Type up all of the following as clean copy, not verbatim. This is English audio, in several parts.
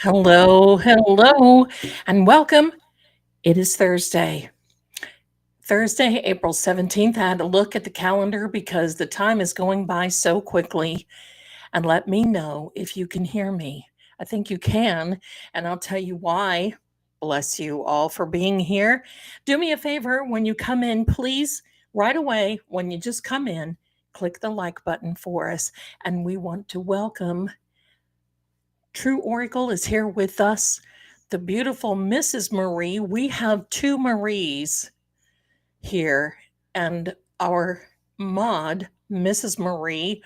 Hello, and welcome. It is Thursday, April 17th. I had to look at the calendar because the time is going by so quickly. And let me know if you can hear me. I think you can, and I'll tell you why. Bless you all for being here. Do me a favor when you come in, please, right away, when you just come in, click the like button for us. And we want to welcome True Oracle is here with us. The beautiful Mrs. Marie. We have two Maries here, and our mod, Mrs. Marie,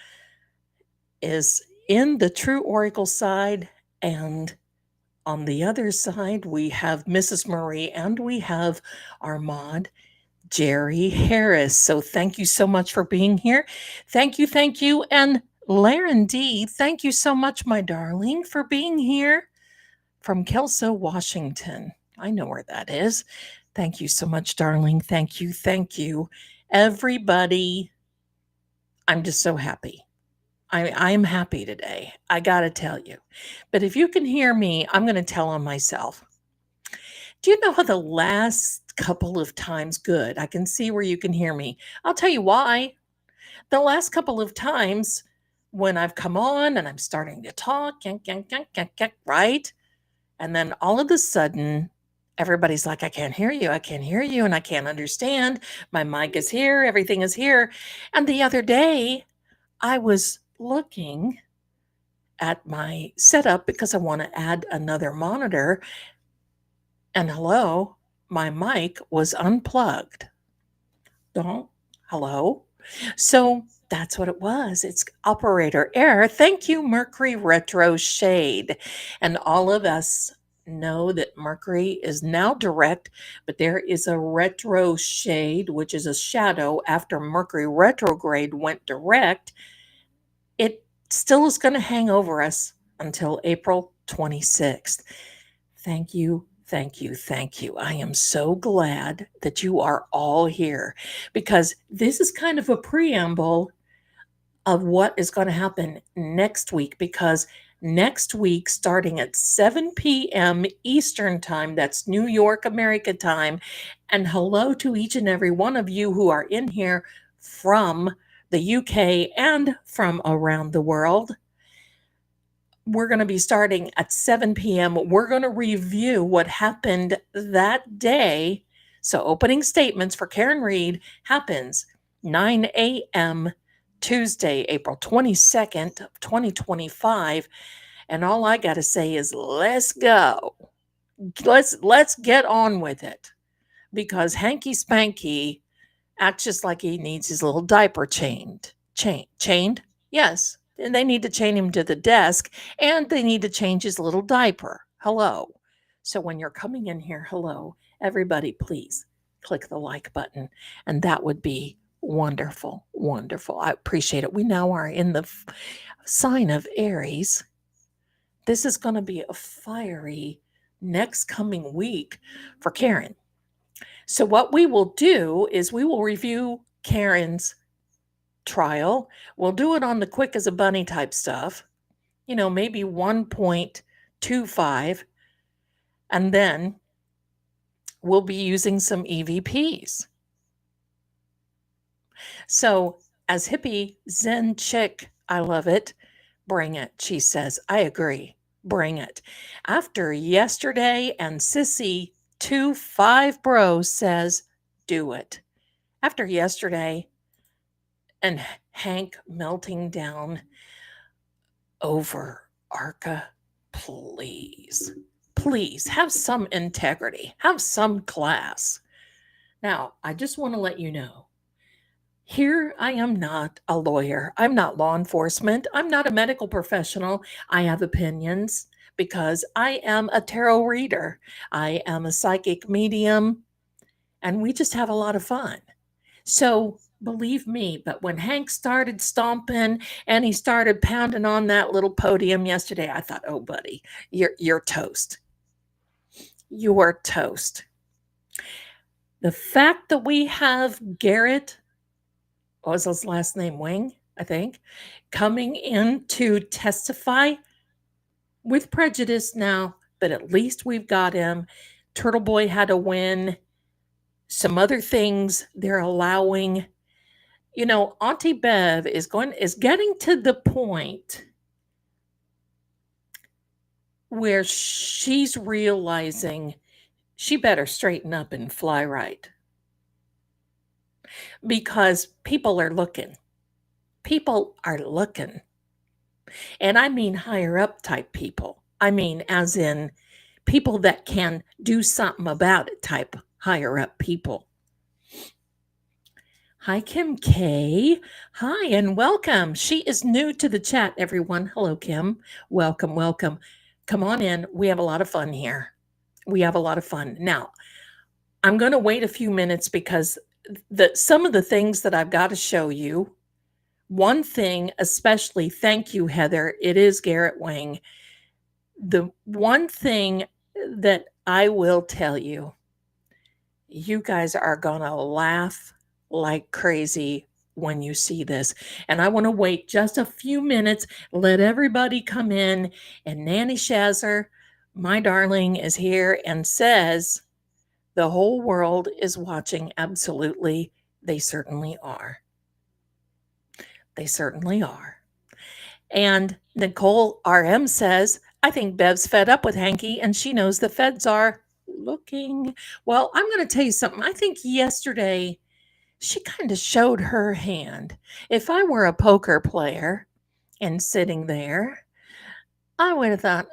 is in the True Oracle side, and on the other side, we have Mrs. Marie and we have our mod, Jerry Harris. So thank you so much for being here. Thank you. And Laren D, thank you so much, my darling, for being here from Kelso, Washington. I know where that is. Thank you so much, darling. Thank you. Everybody, I'm just so happy. I'm happy today. I got to tell you. But if you can hear me, I'm going to tell on myself. Do you know how the last couple of times, good, I can see where you can hear me. I'll tell you why. The last couple of times when I've come on and I'm starting to talk, right? And then all of a sudden, everybody's like, I can't hear you, and I can't understand. My mic is here, everything is here. And the other day, I was looking at my setup because I want to add another monitor. And hello, my mic was unplugged. Don't, hello? So that's what it was. It's operator error. Thank you, Mercury Retro Shade. And all of us know that Mercury is now direct, but there is a retro shade, which is a shadow after Mercury retrograde went direct. It still is going to hang over us until April 26th. Thank you. I am so glad that you are all here because this is kind of a preamble of what is going to happen next week. Because next week, starting at 7 p.m. Eastern Time, that's New York, America time, and hello to each and every one of you who are in here from the UK and from around the world. We're going to be starting at 7 p.m. We're going to review what happened that day. So opening statements for Karen Reed happens 9 a.m. Tuesday, April 22nd of 2025. And all I got to say is let's go. Let's get on with it. Because Hanky Spanky acts just like he needs his little diaper chained. Chained? Yes. And they need to chain him to the desk, and they need to change his little diaper. Hello. So when you're coming in here, hello, everybody, please click the like button, and that would be wonderful. I appreciate it. We now are in the sign of Aries. This is going to be a fiery next coming week for Karen. So what we will do is we will review Karen's trial. We'll do it on the quick as a bunny type stuff, maybe 1.25. And then we'll be using some EVPs. So as hippie Zen chick, I love it. Bring it, she says. I agree. Bring it. After yesterday and Sissy 25 Bro says, do it. After yesterday, and Hank melting down over Arca, please have some integrity, have some class. Now, I just want to let you know, here I am not a lawyer. I'm not law enforcement. I'm not a medical professional. I have opinions because I am a tarot reader. I am a psychic medium, and we just have a lot of fun. So believe me, but when Hank started stomping and he started pounding on that little podium yesterday, I thought, oh, buddy, you're toast. You're toast. The fact that we have Garrett, what was his last name? Wing, I think, coming in to testify with prejudice now, but at least we've got him. Turtle Boy had a win. Some other things they're allowing. Auntie Bev is getting to the point where she's realizing she better straighten up and fly right. Because people are looking. People are looking. And I mean higher up type people. I mean, as in people that can do something about it type higher up people. Hi, Kim K. Hi, and welcome. She is new to the chat, everyone. Hello, Kim. Welcome, welcome. Come on in. We have a lot of fun here. We have a lot of fun. Now, I'm going to wait a few minutes because some of the things that I've got to show you, one thing especially, thank you, Heather, it is Garrett Wang. The one thing that I will tell you, you guys are going to laugh like crazy when you see this. And I want to wait just a few minutes, let everybody come in. And Nanny Shazzer, my darling, is here and says the whole world is watching. Absolutely. They certainly are. They certainly are. And Nicole RM says, I think Bev's fed up with Hanky and she knows the feds are looking. Well, I'm going to tell you something. I think yesterday she kind of showed her hand. If I were a poker player and sitting there, I would have thought,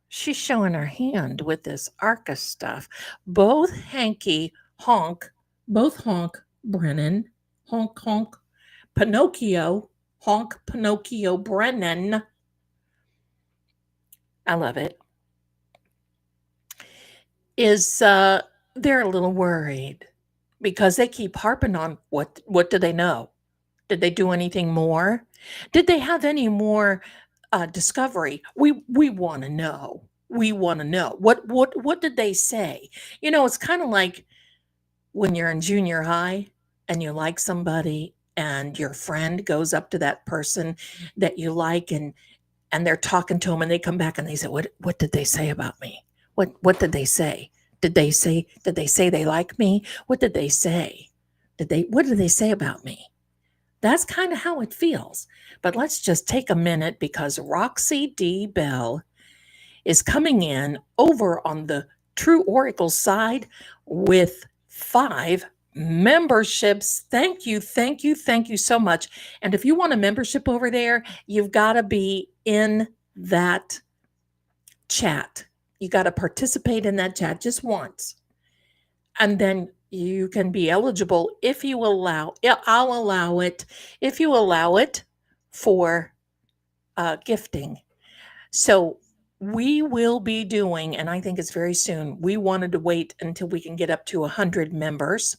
she's showing her hand with this ARCA stuff. Both Honk, Brennan, Honk, Pinocchio, Honk, Pinocchio, Brennan. I love it. They're a little worried because they keep harping on what do they know? Did they do anything more? Did they have any more discovery? We want to know. We want to know. What did they say? It's kind of like when you're in junior high and you like somebody and your friend goes up to that person that you like and they're talking to them and they come back and they say, what did they say about me? What did they say? Did they say they like me? What did they say? What did they say about me? That's kind of how it feels. But let's just take a minute because Roxy D. Bell is coming in over on the True Oracle side with 5 memberships. Thank you so much. And if you want a membership over there, you've got to be in that chat. You got to participate in that chat just once. And then you can be eligible if you allow. Yeah, I'll allow it if you allow it for gifting. So we will be doing, and I think it's very soon. We wanted to wait until we can get up to 100 members.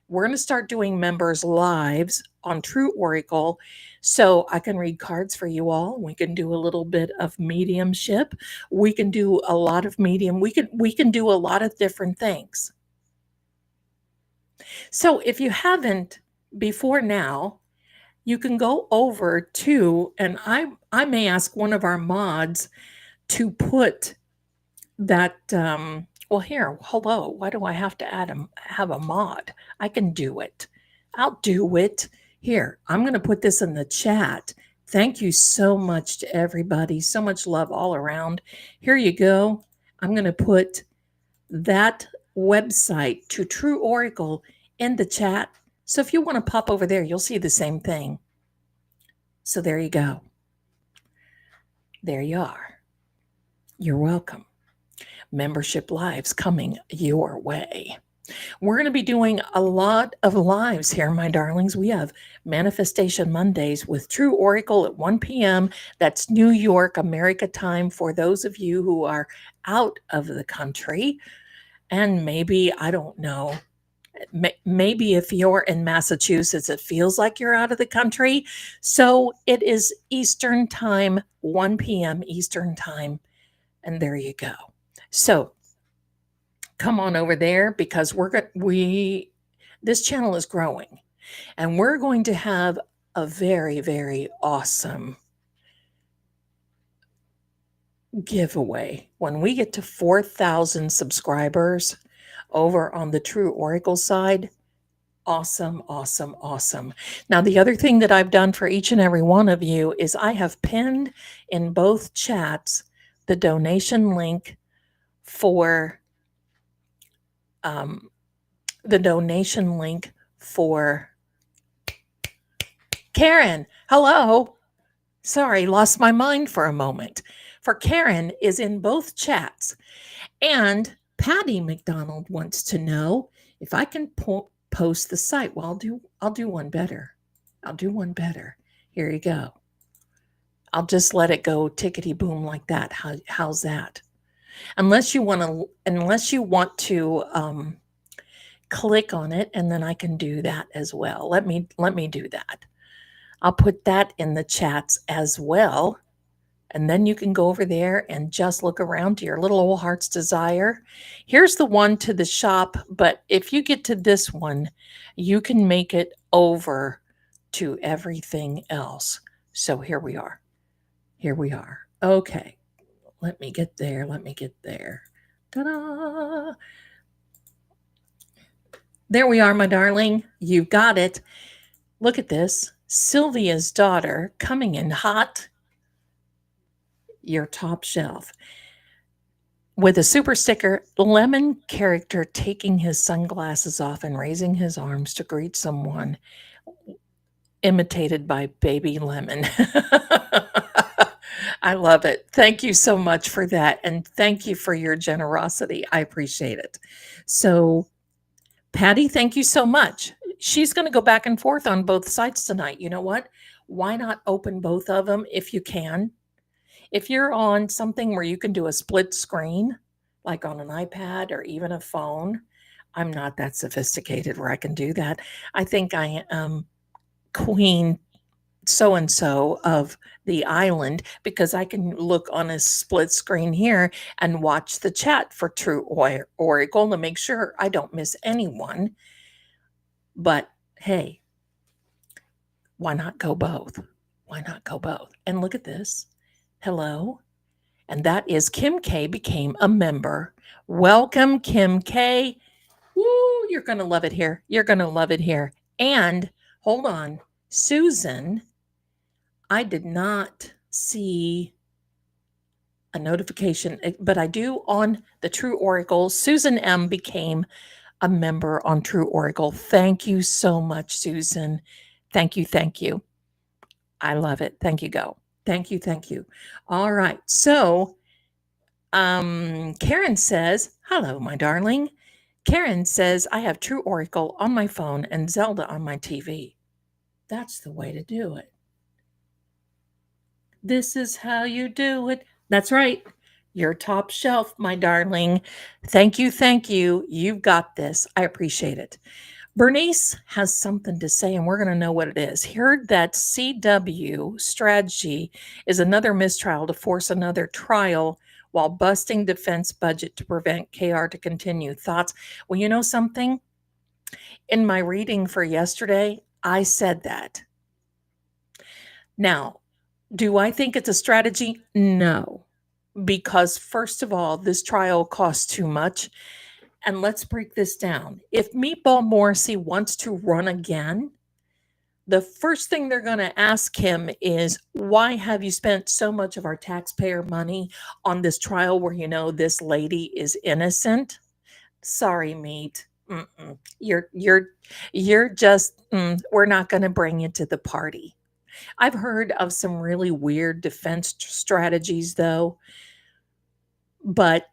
We're going to start doing members lives on True Oracle so I can read cards for you all. We can do a little bit of mediumship. We can do a lot of medium. We can do a lot of different things. So if you haven't before now, you can go over to, and I may ask one of our mods to put that, well, here, hello, why do I have to have a mod? I can do it. I'll do it. Here, I'm going to put this in the chat. Thank you so much to everybody. So much love all around. Here you go. I'm going to put that website to True Oracle in the chat. So if you want to pop over there, you'll see the same thing. So there you go. There you are. You're welcome. Membership lives coming your way. We're going to be doing a lot of lives here, my darlings. We have Manifestation Mondays with True Oracle at 1 p.m. That's New York, America time for those of you who are out of the country. And maybe, I don't know, maybe if you're in Massachusetts, it feels like you're out of the country. So it is Eastern time, 1 p.m. Eastern time. And there you go. So come on over there because this channel is growing and we're going to have a very, very awesome giveaway. When we get to 4,000 subscribers over on the True Oracle side, awesome, awesome, awesome. Now, the other thing that I've done for each and every one of you is I have pinned in both chats the donation link for um, the donation link for Karen. Hello. Sorry, lost my mind for a moment. For Karen is in both chats. And Patty McDonald wants to know if I can post the site. Well, I'll do one better. I'll do one better. Here you go. I'll just let it go tickety boom like that. How's that? Unless you want to click on it, and then I can do that as well. Let me do that. I'll put that in the chats as well. And then you can go over there and just look around to your little old heart's desire. Here's the one to the shop, but if you get to this one, you can make it over to everything else. So here we are. Here we are. Okay. Let me get there. Let me get there. Ta-da! There we are, my darling. You've got it. Look at this. Sylvia's daughter coming in hot. Your top shelf. With a super sticker, Lemon character taking his sunglasses off and raising his arms to greet someone, imitated by Baby Lemon. I love it. Thank you so much for that. And thank you for your generosity. I appreciate it. So, Patty, thank you so much. She's going to go back and forth on both sides tonight. You know what? Why not open both of them if you can? If you're on something where you can do a split screen, like on an iPad or even a phone, I'm not that sophisticated where I can do that. I think I am queen so and so of the island because I can look on a split screen here and watch the chat for True Oracle to make sure I don't miss anyone. But hey, why not go both? Why not go both? And look at this. Hello. And that is Kim K became a member. Welcome, Kim K. Woo, you're going to love it here. You're going to love it here. And hold on, Susan, I did not see a notification, but I do on the True Oracle. Susan M became a member on True Oracle. Thank you so much, Susan. Thank you. Thank you. I love it. Thank you, Go. Thank you. Thank you. All right. So, Karen says, hello, my darling. Karen says, I have True Oracle on my phone and Zelda on my TV. That's the way to do it. This is how you do it. That's right. Your top shelf, my darling. Thank you. Thank you. You've got this. I appreciate it. Bernice has something to say, and we're going to know what it is. Heard that CW strategy is another mistrial to force another trial while busting defense budget to prevent KR to continue. Thoughts? Well, you know something? In my reading for yesterday, I said that. Now, do I think it's a strategy? No. Because, first of all, this trial costs too much. And let's break this down. If Meatball Morrissey wants to run again, the first thing they're going to ask him is, why have you spent so much of our taxpayer money on this trial where you know this lady is innocent? Sorry, Meat. Mm-mm. You're just, we're not going to bring you to the party. I've heard of some really weird defense strategies, though, but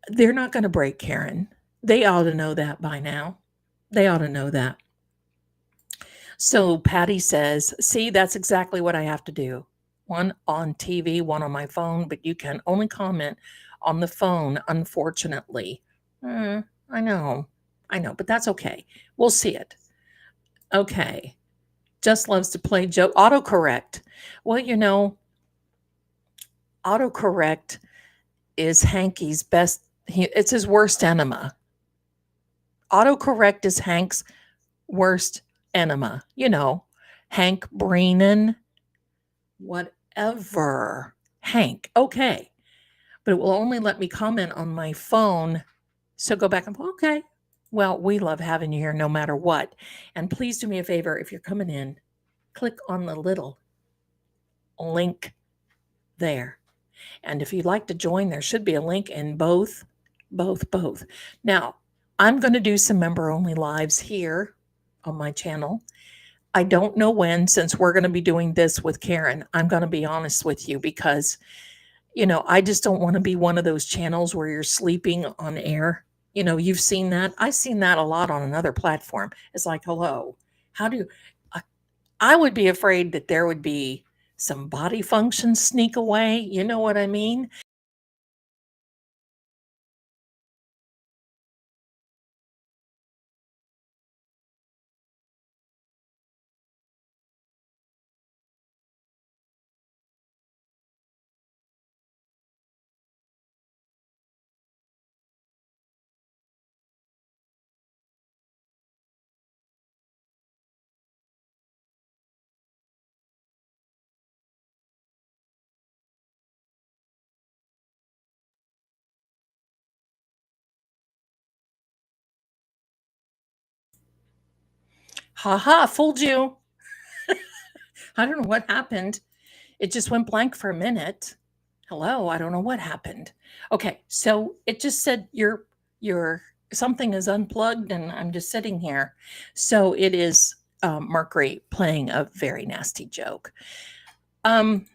they're not going to break Karen. They ought to know that by now. They ought to know that. So Patty says, see, that's exactly what I have to do. One on TV, one on my phone, but you can only comment on the phone, unfortunately. I know, but that's okay. We'll see it. Okay. Just loves to play joke. Autocorrect. Well, you know, autocorrect is Hankie's best. It's his worst enema. Autocorrect is Hank's worst enema. You know, Hank Breenan, whatever. Hank. Okay. but it will only let me comment on my phone. So go back and, okay, well, we love having you here no matter what. And please do me a favor, if you're coming in, click on the little link there. And if you'd like to join, there should be a link in both. Now, I'm going to do some member only lives here on my channel. I don't know when, since we're going to be doing this with Karen. I'm going to be honest with you because, I just don't want to be one of those channels where you're sleeping on air. You've seen that. I've seen that a lot on another platform. It's like, hello, how do I would be afraid that there would be some body functions sneak away. You know what I mean? Ha ha, fooled you. I don't know what happened. It just went blank for a minute. Hello, I don't know what happened. Okay, so it just said your something is unplugged and I'm just sitting here. So it is Mercury playing a very nasty joke. Um,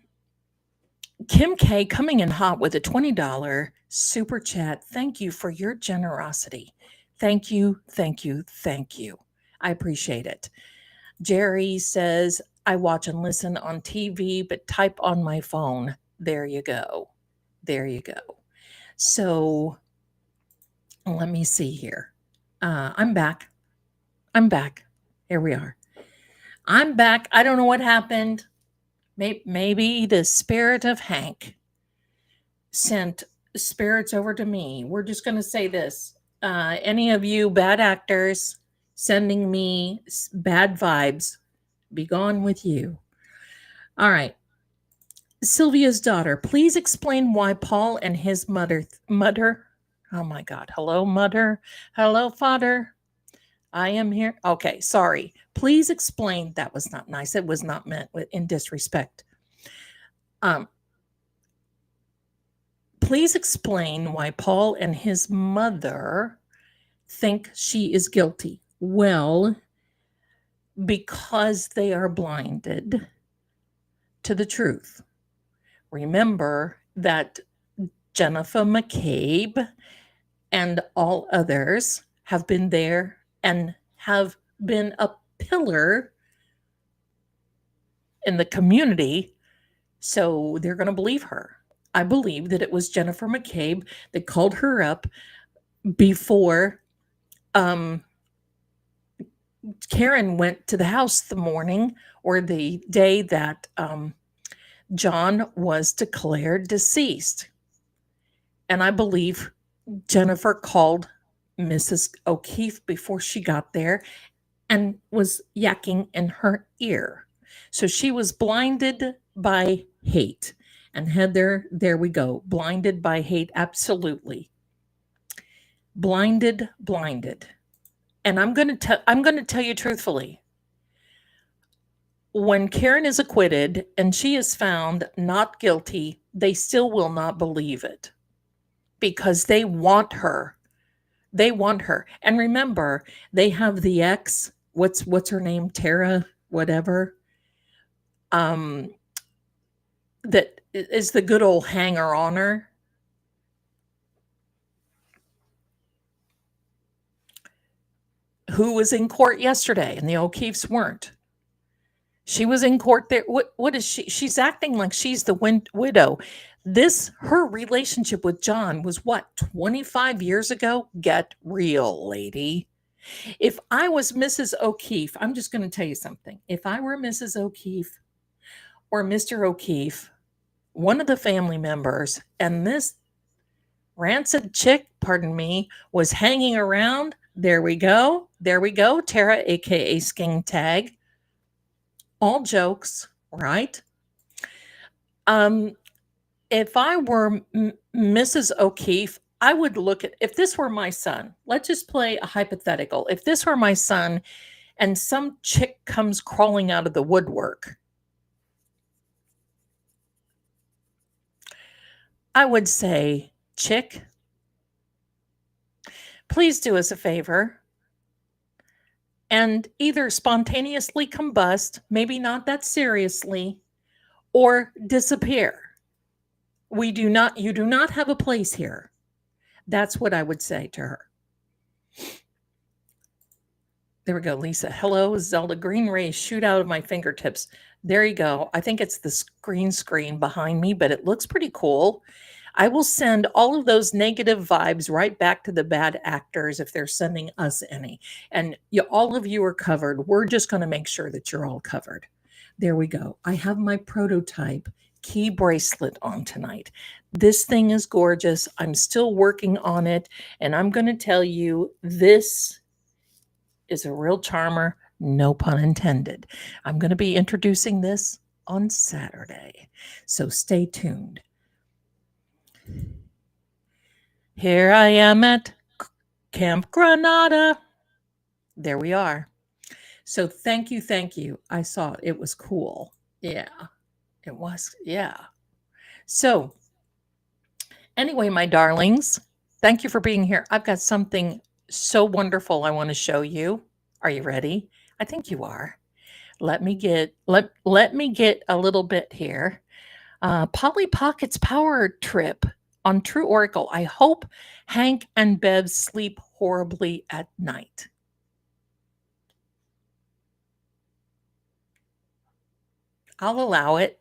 Kim K coming in hot with a $20 super chat. Thank you for your generosity. Thank you, thank you, thank you. I appreciate it. Jerry says, I watch and listen on TV, but type on my phone. There you go. There you go. So let me see here. I'm back. I'm back. Here we are. I'm back. I don't know what happened. Maybe the spirit of Hank sent spirits over to me. We're just going to say this. Any of you bad actors sending me bad vibes, be gone with you. All right. Sylvia's daughter, please explain why Paul and his mother, oh my God, hello, mother, hello, father, I am here. Okay, sorry. Please explain. That was not nice. It was not meant in disrespect. Please explain why Paul and his mother think she is guilty. Well, because they are blinded to the truth. Remember that Jennifer McCabe and all others have been there and have been a pillar in the community. So they're going to believe her. I believe that it was Jennifer McCabe that called her up before Karen went to the house the morning or the day that John was declared deceased. And I believe Jennifer called Mrs. O'Keefe before she got there and was yakking in her ear. So she was blinded by hate. And Heather, there we go. Blinded by hate, absolutely. Blinded. And I'm going to tell you truthfully. When Karen is acquitted and she is found not guilty, they still will not believe it because they want her. They want her. And remember, they have the ex, what's her name? Tara, whatever. That is the good old hanger on her. Who was in court yesterday and the O'Keefes weren't. She was in court there. What is she? She's acting like she's the widow. Her relationship with John was what, 25 years ago? Get real, lady. If I was Mrs. O'Keefe, I'm just going to tell you something. If I were Mrs. O'Keefe or Mr. O'Keefe, one of the family members, and this rancid chick, pardon me, was hanging around, there we go. There we go. Tara, aka Sking Tag. All jokes, right? If I were Mrs. O'Keefe, I would look at, if this were my son, let's just play a hypothetical. If this were my son and some chick comes crawling out of the woodwork, I would say, chick, please do us a favor and either spontaneously combust, maybe not that seriously, or disappear. You do not have a place here. That's what I would say to her. There we go, Lisa. Hello, Zelda. Green rays shoot out of my fingertips. There you go. I think it's the green screen behind me, but it looks pretty cool. I will send all of those negative vibes right back to the bad actors if they're sending us any. And all of you are covered. We're just going to make sure that you're all covered. There we go. I have my prototype key bracelet on tonight. This thing is gorgeous. I'm still working on it. And I'm going to tell you, this is a real charmer, no pun intended. I'm going to be introducing this on Saturday. So stay tuned. Here I am at Camp Granada. There we are. So thank you, thank you. I saw it. It was cool. Yeah, it was. Yeah. So anyway, my darlings, thank you for being here. I've got something so wonderful I want to show you. Are you ready? I think you are. Let me get a little bit here. Polly Pocket's power trip on True Oracle. I hope Hank and Bev sleep horribly at night. I'll allow it.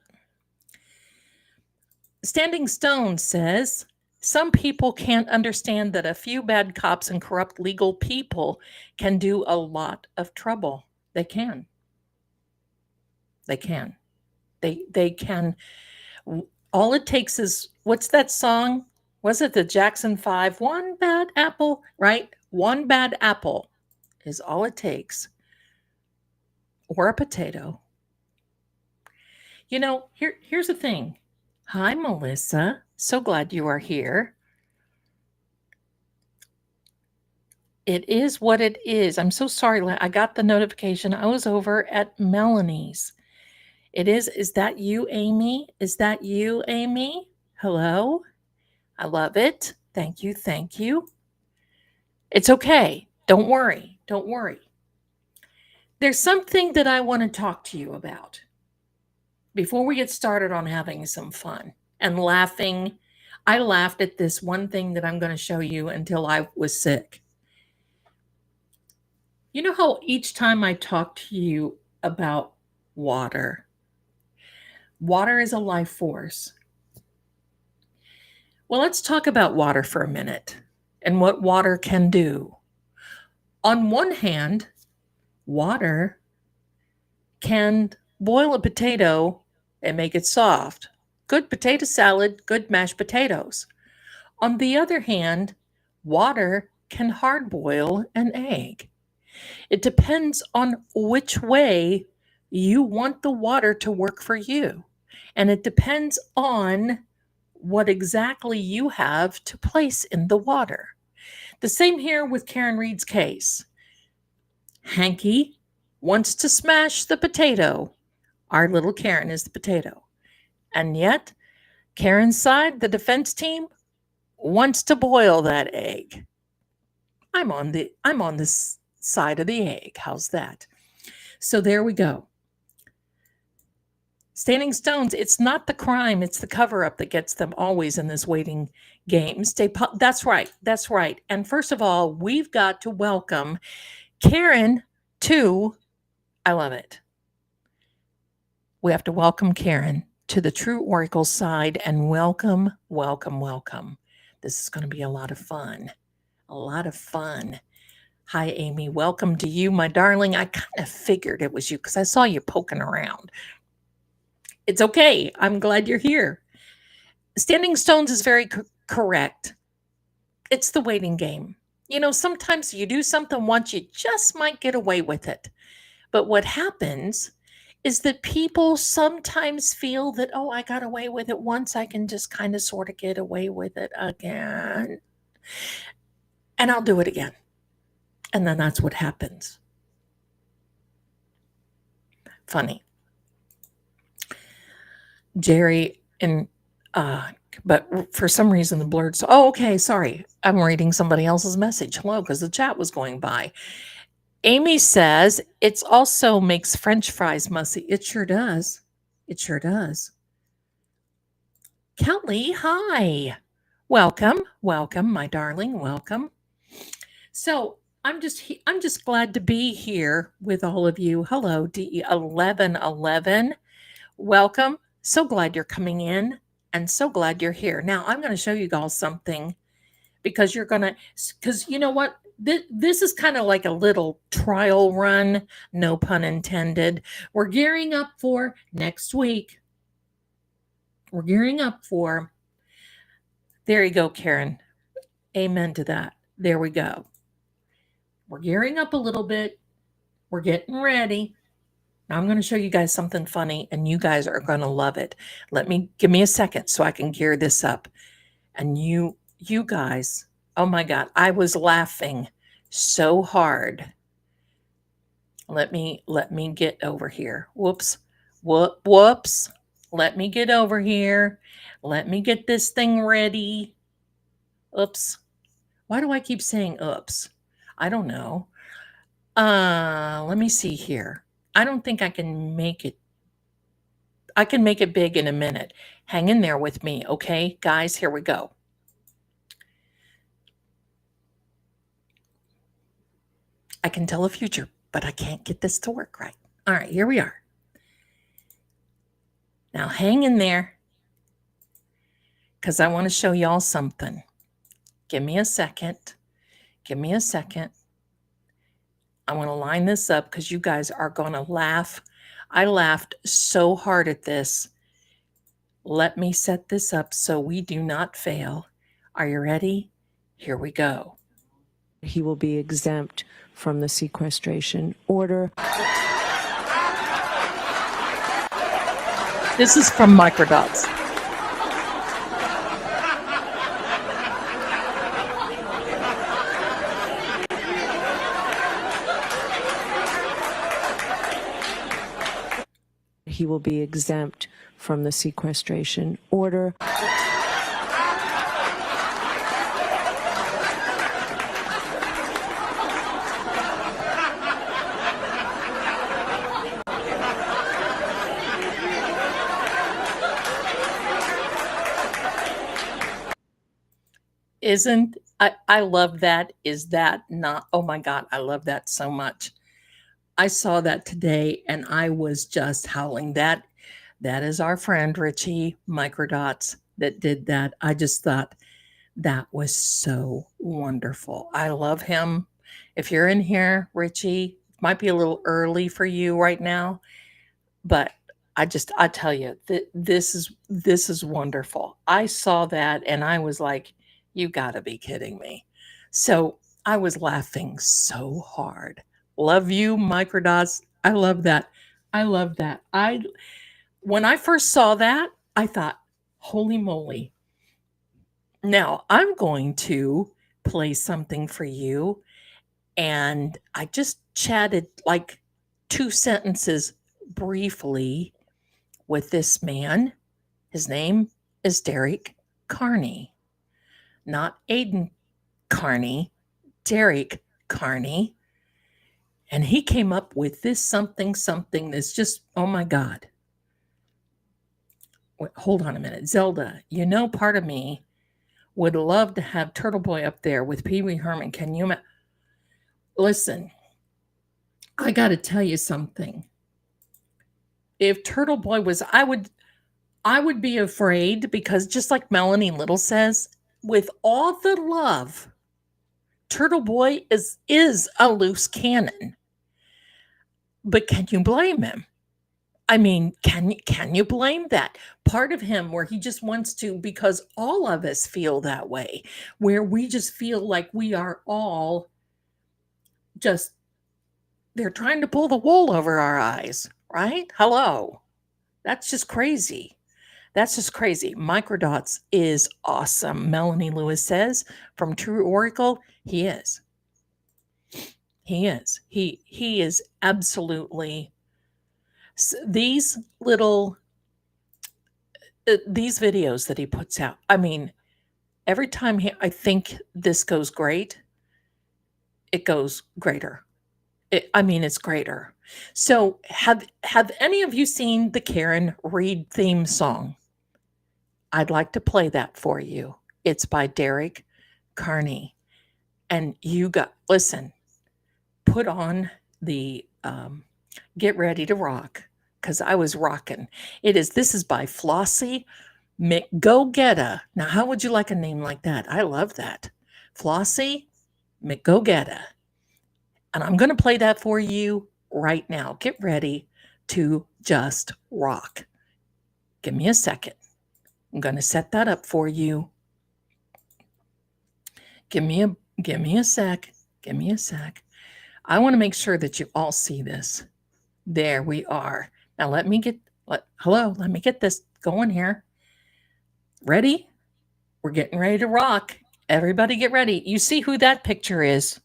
Standing Stone says, some people can't understand that a few bad cops and corrupt legal people can do a lot of trouble. They can. They can. They can. All it takes is, what's that song? Was it the Jackson 5? One bad apple, right? One bad apple is all it takes. Or a potato. You know, here's the thing. Hi, Melissa. So glad you are here. It is what it is. I'm so sorry. I got the notification. I was over at Melanie's. It is. Is that you, Amy? Is that you, Amy? Hello? I love it. Thank you. Thank you. It's okay. Don't worry. Don't worry. There's something that I want to talk to you about before we get started on having some fun and laughing. I laughed at this one thing that I'm going to show you until I was sick. You know how each time I talk to you about water is a life force. Well, let's talk about water for a minute and what water can do. On one hand, water can boil a potato and make it soft. Good potato salad, good mashed potatoes. On the other hand, water can hard boil an egg. It depends on which way you want the water to work for you. And it depends on what exactly you have to place in the water. The same here with Karen Reed's case. Hanky wants to smash the potato. Our little Karen is the potato. And yet, Karen's side, the defense team, wants to boil that egg. I'm on this side of the egg. How's that? So there we go. Standing Stones, it's not the crime, it's the cover-up that gets them always in this waiting game. That's right. That's right. And first of all, we've got to welcome Karen to, I love it. We have to welcome Karen to the True Oracle side and welcome, welcome, welcome. This is going to be a lot of fun. A lot of fun. Hi, Amy. Welcome to you, my darling. I kind of figured it was you because I saw you poking around. It's okay. I'm glad you're here. Standing Stones is very correct. It's the waiting game. You know, sometimes you do something once, you just might get away with it. But what happens is that people sometimes feel that, oh, I got away with it once, I can just kind of sort of get away with it again. And I'll do it again. And then that's what happens. Funny. Jerry and but for some reason the blurred. So, oh, okay, sorry. I'm reading somebody else's message. Hello, because the chat was going by. Amy says it's also makes French fries mushy. It sure does. It sure does. Kelly, hi. Welcome, my darling. Welcome. So I'm just glad to be here with all of you. Hello, DE1111. Welcome. So glad you're coming in and so glad you're here. Now I'm going to show you guys something because you know what? This is kind of like a little trial run, no pun intended. We're gearing up for next week. We're gearing up for, there you go, Karen. Amen to that. There we go. We're gearing up a little bit. We're getting ready. Now I'm going to show you guys something funny and you guys are going to love it. Give me a second so I can gear this up. And you guys, oh my God, I was laughing so hard. Let me get over here. Whoops. Whoops. Let me get over here. Let me get this thing ready. Oops. Why do I keep saying oops? I don't know. Let me see here. I don't think I can make it. I can make it big in a minute. Hang in there with me, okay? Guys, here we go. I can tell the future, but I can't get this to work right. All right, here we are. Now hang in there because I want to show y'all something. Give me a second. Give me a second. I want to line this up because you guys are going to laugh. I laughed so hard at this. Let me set this up so we do not fail. Are you ready? Here we go. He will be exempt from the sequestration order. This is from Microdots. He will be exempt from the sequestration order. I love that. Is that not? Oh my God, I love that so much. I saw that today and I was just howling. That is our friend Richie Microdots that did that. I just thought that was so wonderful. I love him. If you're in here, Richie, it might be a little early for you right now, but I tell you, this is wonderful. I saw that and I was like, you gotta be kidding me. So I was laughing so hard. Love you, Microdots. I love that. I love that. When I first saw that, I thought, holy moly. Now I'm going to play something for you. And I just chatted like 2 sentences briefly with this man. His name is Derek Carney, not Aiden Carney, Derek Carney. And he came up with this something that's just, oh my God. Wait, hold on a minute. Zelda, part of me would love to have Turtle Boy up there with Pee Wee Herman. Can you listen? I got to tell you something. If Turtle Boy was, I would be afraid because just like Melanie Little says, with all the love, Turtle Boy is a loose cannon. But can you blame him? I mean, can you blame that part of him where he just wants to, because all of us feel that way, where we just feel like we are all just, they're trying to pull the wool over our eyes, right? Hello. That's just crazy. That's just crazy. Microdots is awesome. Melanie Lewis says from True Oracle, he is. He is. He is absolutely these little these videos that he puts out. I mean, every time I think this goes great, it goes greater. It's greater. So, have any of you seen the Karen Reed theme song? I'd like to play that for you. It's by Derek Carney. And listen, put on the Get Ready to Rock, because I was rocking. This is by Flossie McGo-Getta. Now, how would you like a name like that? I love that. Flossie McGo-Getta. And I'm going to play that for you right now. Get ready to just rock. Give me a second. I'm going to set that up for you. Give me a sec. Give me a sec. I want to make sure that you all see this. There we are. Now let me get this going here. Ready? We're getting ready to rock. Everybody get ready. You see who that picture is,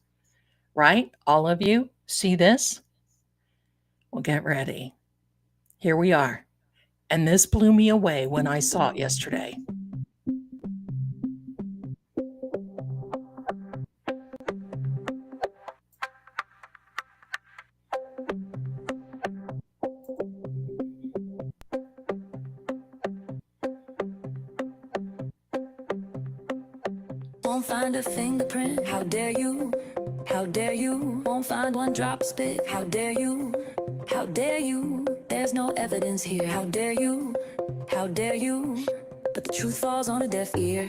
right? All of you see this? Well, get ready. Here we are. And this blew me away when I saw it yesterday. Won't find a fingerprint, how dare you? How dare you? Won't find one drop of spit, how dare you? How dare you? There's no evidence here, how dare you? How dare you? But the truth falls on a deaf ear.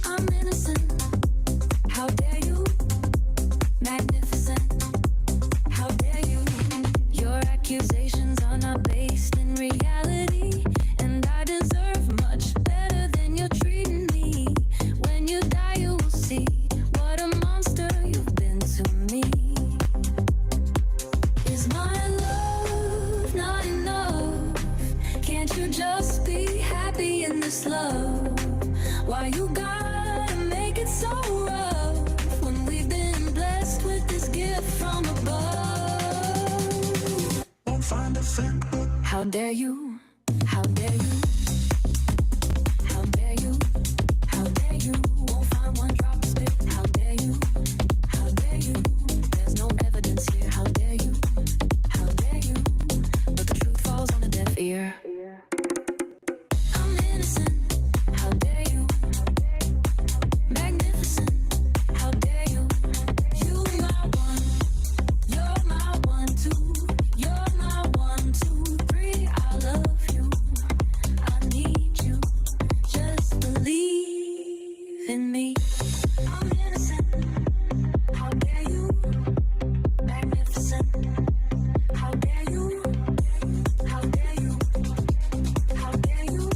I'm innocent, how dare you? Magnificent, how dare you? Your accusations are not based in reality, and I deserve much better than you're treating me. When you die, you will see what a monster you've been to me. Is my love not enough? Can't you just be happy in this love? Why you gotta make it so rough when we've been blessed with this gift from above? Won't find a finger. How dare you? How dare you? How dare you? How dare you? Won't find one drop of spit. How dare you? How dare you? There's no evidence here. How dare you? How dare you? But the truth falls on a deaf ear. I'm innocent. How dare you? Magnificent. How dare you? You my one. You're my 1, 2. You're my 1, 2, 3. I love you. I need you. Just believe in me. I'm innocent. How dare you? Magnificent. How dare you? How dare you? How dare you?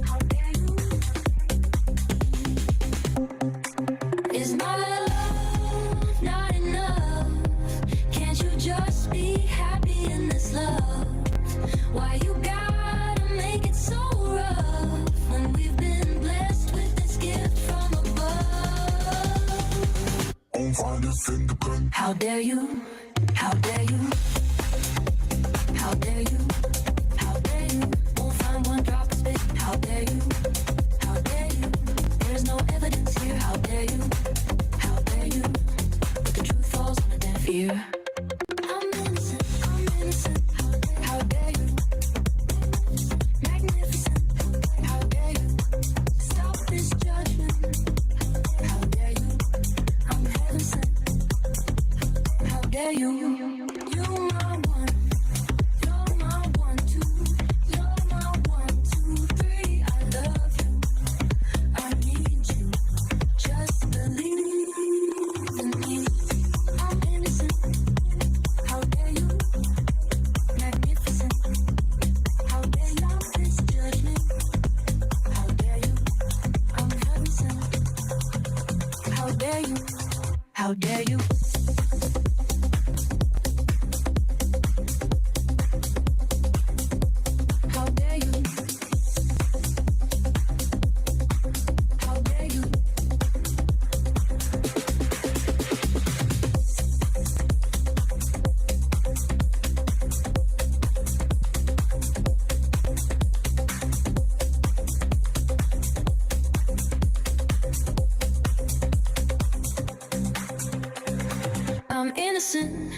How dare you? Is my love not enough? Can't you just be happy in this love? Why you gotta make it so rough when we've been blessed with this gift from above? Won't find a fingerprint. How dare you? How dare you? How dare you? How dare you? Won't find one drop of spit. How dare you? How dare you? There's no evidence here. How dare you? How dare you? But the truth falls on a deaf ear. I'm innocent. I'm innocent. How dare you? Magnificent. How dare you? Stop this judgment. How dare you? I'm heaven sent. How dare you? You How dare you? How dare you? How dare you? I'm innocent.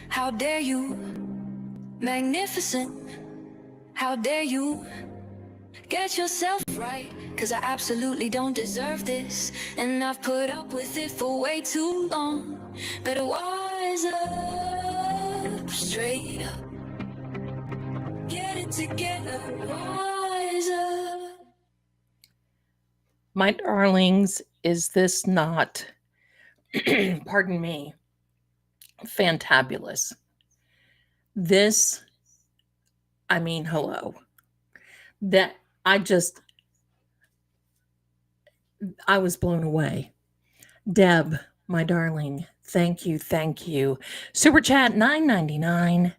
How dare you? Magnificent. How dare you? Get yourself right, 'cause I absolutely don't deserve this. And I've put up with it for way too long. Better wise up, straight up. Get it together, wise up. My darlings, is this not, pardon me, fantabulous? This, I mean, hello. That I was blown away. Deb, my darling, thank you, thank you. Super chat $9.99.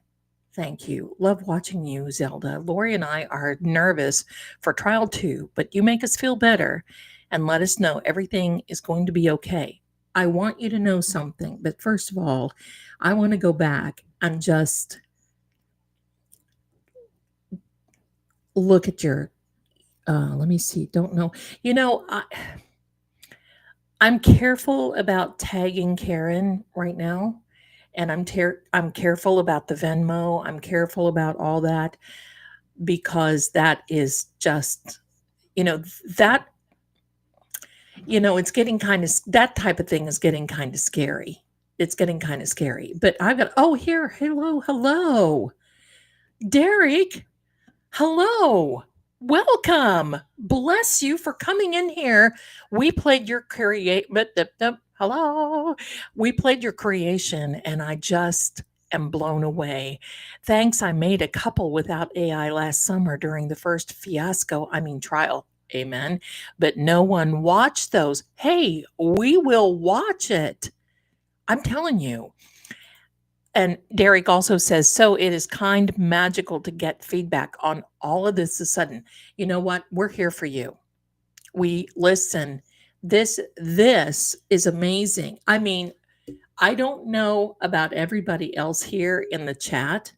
Thank you. Love watching you, Zelda. Lori and I are nervous for trial 2, but you make us feel better and let us know everything is going to be okay. I want you to know something, but first of all, I want to go back and just look at your, let me see, don't know. You know, I'm careful about tagging Karen right now, and I'm careful about the Venmo. I'm careful about all that because that is just, that, it's getting kind of, that type of thing is getting kind of scary. It's getting kind of scary. But I've got, oh, here, hello, Derek. Hello. Welcome. Bless you for coming in here. We played your hello. We played your creation and I just am blown away. Thanks. I made a couple without AI last summer during the first trial. Amen. But no one watched those. Hey, we will watch it. I'm telling you. And Derek also says, so it is kind of magical to get feedback on all of this of a sudden. You know what? We're here for you. We listen. This is amazing. I mean, I don't know about everybody else here in the chat,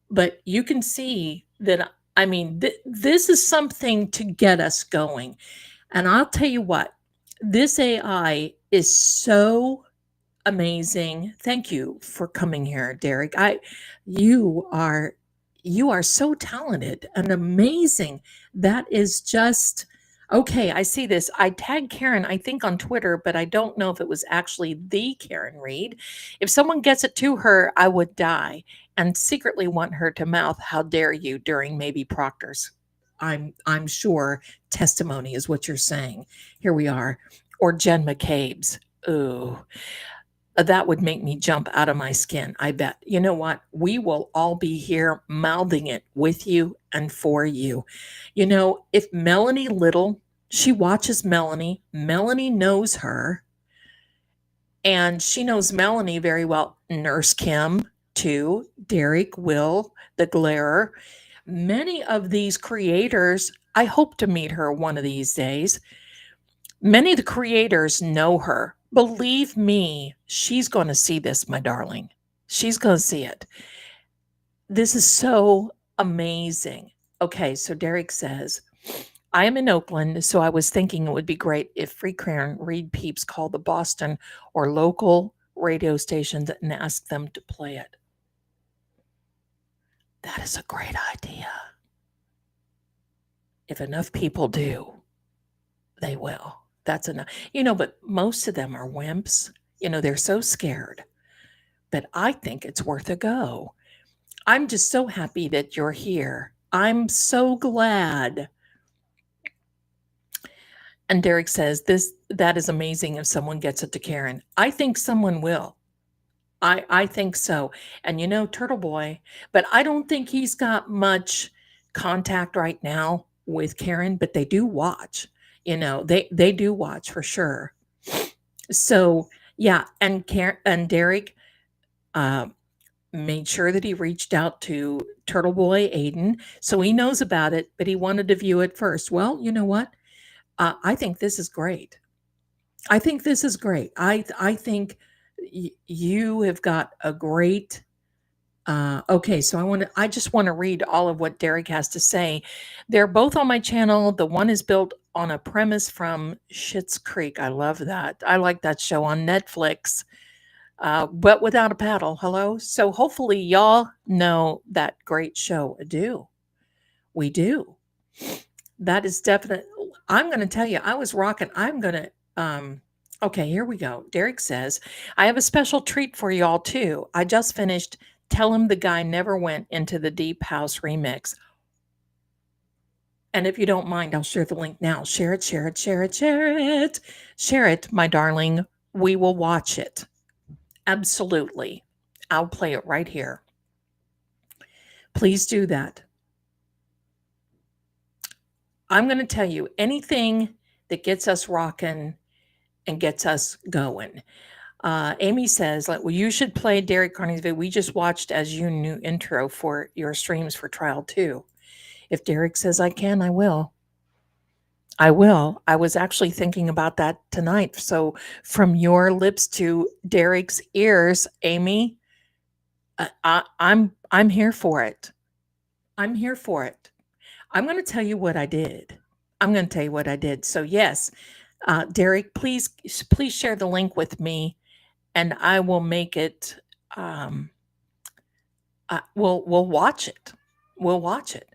but you can see that, I mean, this is something to get us going. And I'll tell you what, this AI is so amazing. Thank you for coming here, Derek. You are so talented and amazing. That is just okay. I see this. I tagged Karen, I think on Twitter, but I don't know if it was actually the Karen Reed. If someone gets it to her, I would die and secretly want her to mouth, "How dare you?" during maybe Proctor's. I'm sure testimony is what you're saying. Here we are. Or Jen McCabe's. Ooh. That would make me jump out of my skin, I bet. You know what? We will all be here mouthing it with you and for you. You know, if Melanie Little, she watches Melanie, Melanie knows her, and she knows Melanie very well. Nurse Kim, too, Derek, Will, the Glairer. Many of these creators, I hope to meet her one of these days. Many of the creators know her. Believe me, she's going to see this, my darling. She's going to see it. This is so amazing. Okay, so Derek says, I am in Oakland, so I was thinking it would be great if Free Karen Reed peeps called the Boston or local radio stations and asked them to play it. That is a great idea. If enough people do, they will. That's enough. But most of them are wimps. They're so scared. But I think it's worth a go. I'm just so happy that you're here. I'm so glad. And Derek says, that is amazing if someone gets it to Karen. I think someone will. I think so. And Turtle Boy, but I don't think he's got much contact right now with Karen, but they do watch. They do watch for sure. So, Yeah, and Derek made sure that he reached out to Turtle Boy Aiden, so he knows about it, but he wanted to view it first. Well, you know what? I think this is great. I think this is great. I think you have got a great. Okay, so I just want to read all of what Derek has to say. They're both on my channel. The one is built on a premise from Schitt's Creek. I love that. I like that show on Netflix. But without a paddle. Hello. So hopefully y'all know that great show. I do. We do. That is definite. I'm going to tell you, I was rocking. I'm going to, okay, here we go. Derek says, I have a special treat for y'all too. I just finished Tell Him the Guy Never Went into the Deep House remix. And if you don't mind, I'll share the link now. Share it, share it, share it, share it. Share it, my darling. We will watch it. Absolutely. I'll play it right here. Please do that. I'm going to tell you anything that gets us rocking and gets us going. Amy says, like, well, you should play Derek Carney's video. We just watched as your new intro for your streams for trial 2. If Derek says I can, I will. I will. I was actually thinking about that tonight. So from your lips to Derek's ears, Amy, I'm here for it. I'm here for it. I'm going to tell you what I did. I'm going to tell you what I did. So yes, Derek, please share the link with me, and I will make it. We'll watch it. We'll watch it.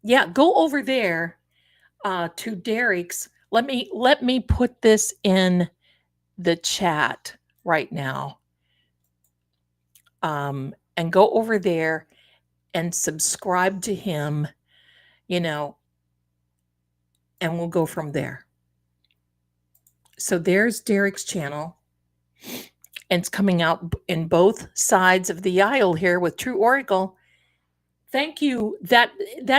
Yeah, go over there to Derek's. Let me put this in the chat right now. And go over there and subscribe to him, and we'll go from there. So there's Derek's channel, and it's coming out in both sides of the aisle here with True Oracle. Thank you. That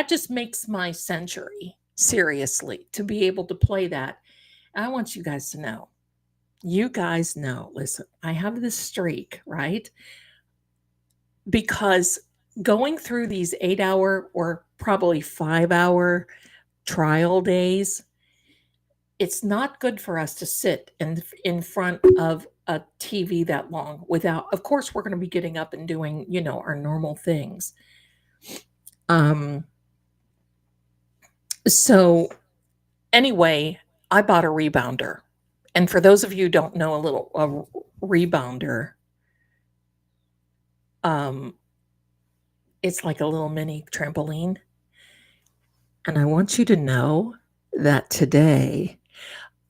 just makes my century, seriously, to be able to play that. And I want you guys to know. You guys know, listen, I have this streak, right? Because going through these 8-hour or probably 5-hour trial days, it's not good for us to sit in front of a TV that long without, of course, we're going to be getting up and doing, our normal things. So anyway, I bought a rebounder. And for those of you who don't know a rebounder, it's like a little mini trampoline. And I want you to know that today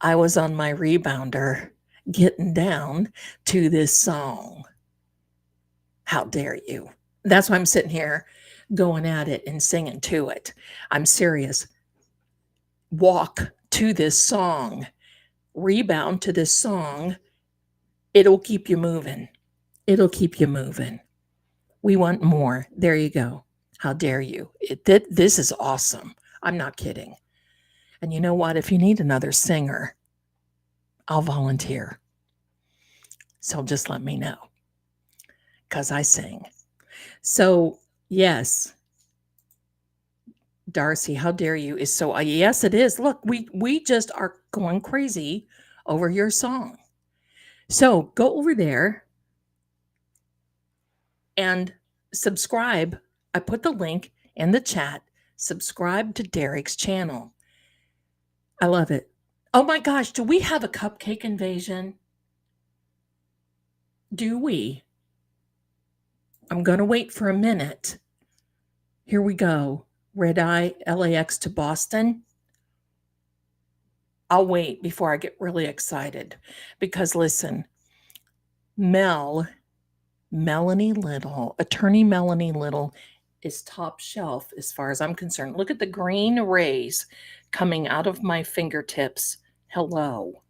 I was on my rebounder getting down to this song. How dare you? That's why I'm sitting here going at it and singing to it. I'm serious. Walk to this song. Rebound to this song. It'll keep you moving. It'll keep you moving. We want more. There you go. How dare you? This is awesome. I'm not kidding. And you know what? If you need another singer, I'll volunteer. So just let me know, because I sing. So yes, Darcy, how dare you is so, yes, it is. Look, we just are going crazy over your song. So go over there and subscribe. I put the link in the chat. Subscribe to Derek's channel. I love it. Oh my gosh, do we have a cupcake invasion? Do we? I'm going to wait for a minute. Here we go. Red Eye, LAX to Boston. I'll wait before I get really excited because listen, Melanie Little, attorney Melanie Little is top shelf as far as I'm concerned. Look at the green rays coming out of my fingertips. Hello.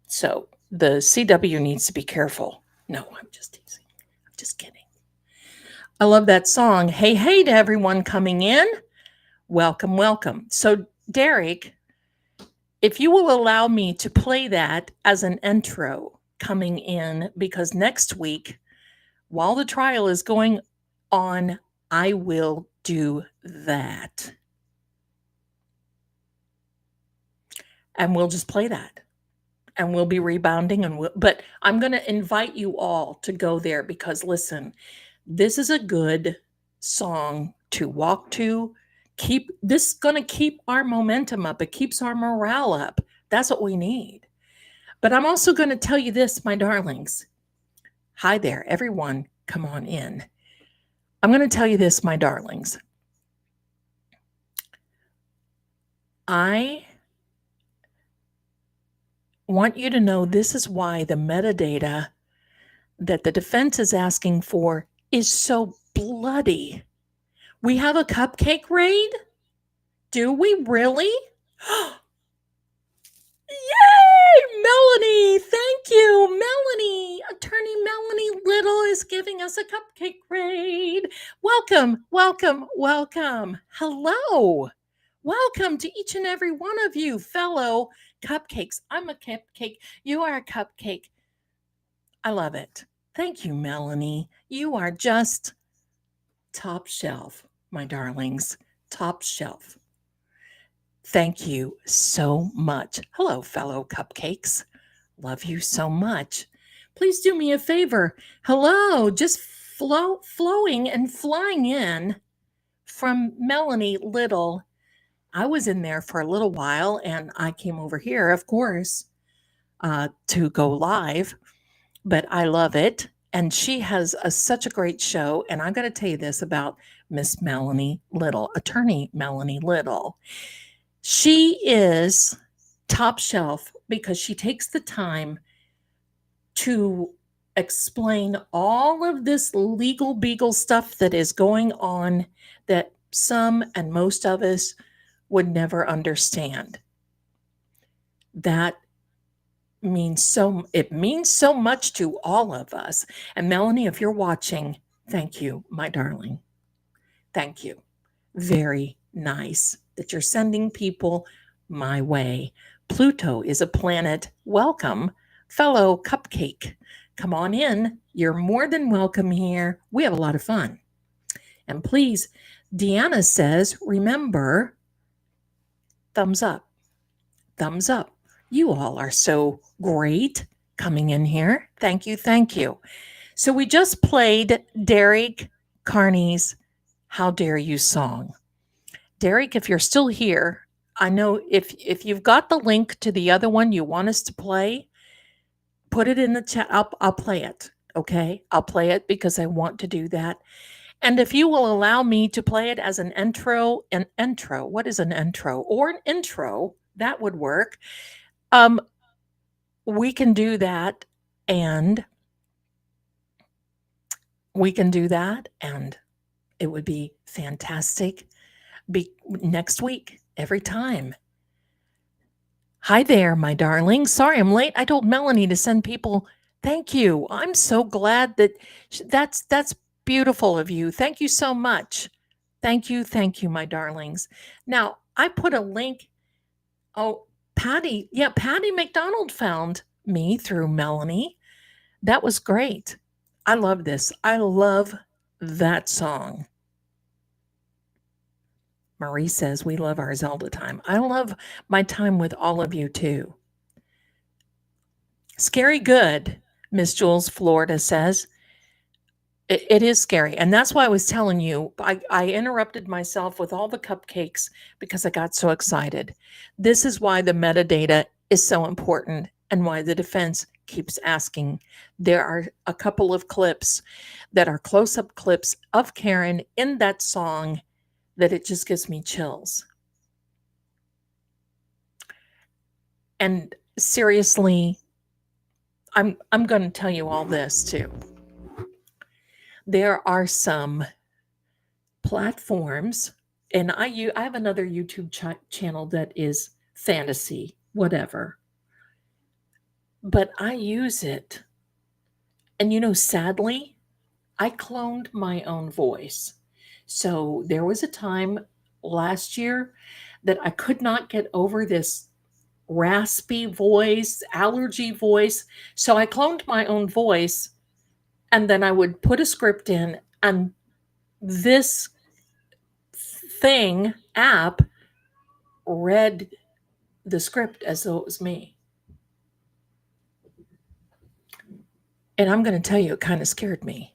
So the CW needs to be careful. No, I'm just teasing. I'm just kidding. I love that song. Hey, hey to everyone coming in. Welcome, welcome. So Derek if you will allow me to play that as an intro coming in, because next week, while the trial is going on, I will do that. And we'll just play that. And we'll be rebounding but I'm going to invite you all to go there because listen, this is a good song to walk to. Keep this going to keep our momentum up. It keeps our morale up. That's what we need. But I'm also going to tell you this, my darlings. Hi there, everyone. Come on in. I'm going to tell you this, my darlings. I want you to know this is why the metadata that the defense is asking for is so bloody. We have a cupcake raid? Do we really? Yay! Melanie, thank you. Melanie, Attorney Melanie Little is giving us a cupcake raid. Welcome, welcome, welcome. Hello. Welcome to each and every one of you, fellow cupcakes. I'm a cupcake. You are a cupcake. I love it. Thank you, Melanie. You are just top shelf, my darlings. Top shelf. Thank you so much. Hello, fellow cupcakes. Love you so much. Please do me a favor. Hello, just flowing and flying in from Melanie Little. I was in there for a little while and I came over here, of course, to go live, but I love it. And she has such a great show. And I'm going to tell you this about Miss Melanie Little, Attorney Melanie Little. She is top shelf because she takes the time to explain all of this legal beagle stuff that is going on that some and most of us would never understand. That means it means so much to all of us. And Melanie, if you're watching, thank you, my darling. Thank you. Very nice that you're sending people my way. Pluto is a planet. Welcome, fellow cupcake. Come on in. You're more than welcome here. We have a lot of fun. And please, Deanna says, remember, thumbs up. Thumbs up. You all are so great coming in here. Thank you. Thank you. So we just played Derek Carney's How Dare You song. Derek, if you're still here, I know if you've got the link to the other one you want us to play, put it in the chat. I'll play it. Okay. I'll play it because I want to do that. And if you will allow me to play it as an intro, what is an intro? Or an intro, that would work. We can do that and it would be fantastic. Next week, every time. Hi there, my darling. Sorry I'm late. I told Melanie to send people. Thank you. I'm so glad that's beautiful of you. Thank you so much. Thank you, my darlings. Now, I put a link. Oh, Patty. Yeah, Patty McDonald found me through Melanie. That was great. I love this. I love that song. Marie says, we love our Zelda time. I love my time with all of you too. Scary good, Miss Jules Florida says. It is scary. And that's why I was telling you, I interrupted myself with all the cupcakes because I got so excited. This is why the metadata is so important and why the defense keeps asking. There are a couple of clips that are close-up clips of Karen in that song that it just gives me chills. And seriously, I'm going to tell you all this too. There are some platforms, and I have another YouTube channel that is fantasy, whatever. But I use it. And sadly, I cloned my own voice. So there was a time last year that I could not get over this raspy voice, allergy voice. So I cloned my own voice, and then I would put a script in, and this app read the script as though it was me. And I'm going to tell you, it kind of scared me,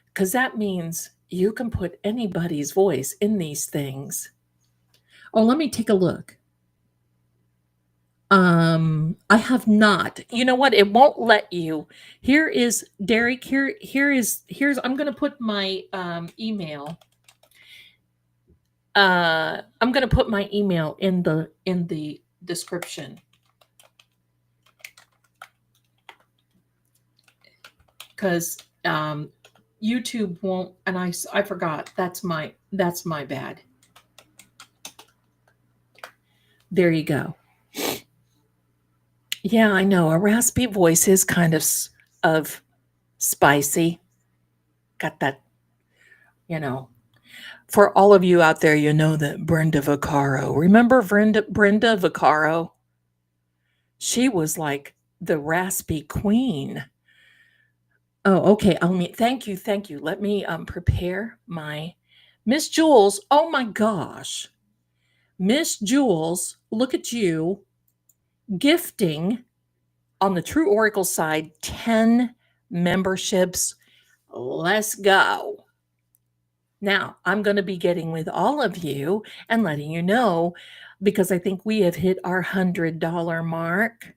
because that means you can put anybody's voice in these things. Oh, let me take a look. I have not. You know what? It won't let you. Here is Derek. Here's I'm gonna put my email. I'm gonna put my email in the description. Because YouTube won't, and I forgot. That's my bad. There you go. Yeah, I know. A raspy voice is kind of spicy. Got that, you know. For all of you out there, you know that Brenda Vaccaro. Remember Brenda Vaccaro? She was like the raspy queen. Oh, okay. Thank you. Let me prepare my Miss Jules. Oh my gosh. Miss Jules, look at you gifting on the True Oracle side 10 memberships. Let's go. Now, I'm going to be getting with all of you and letting you know, because I think we have hit our $100 mark.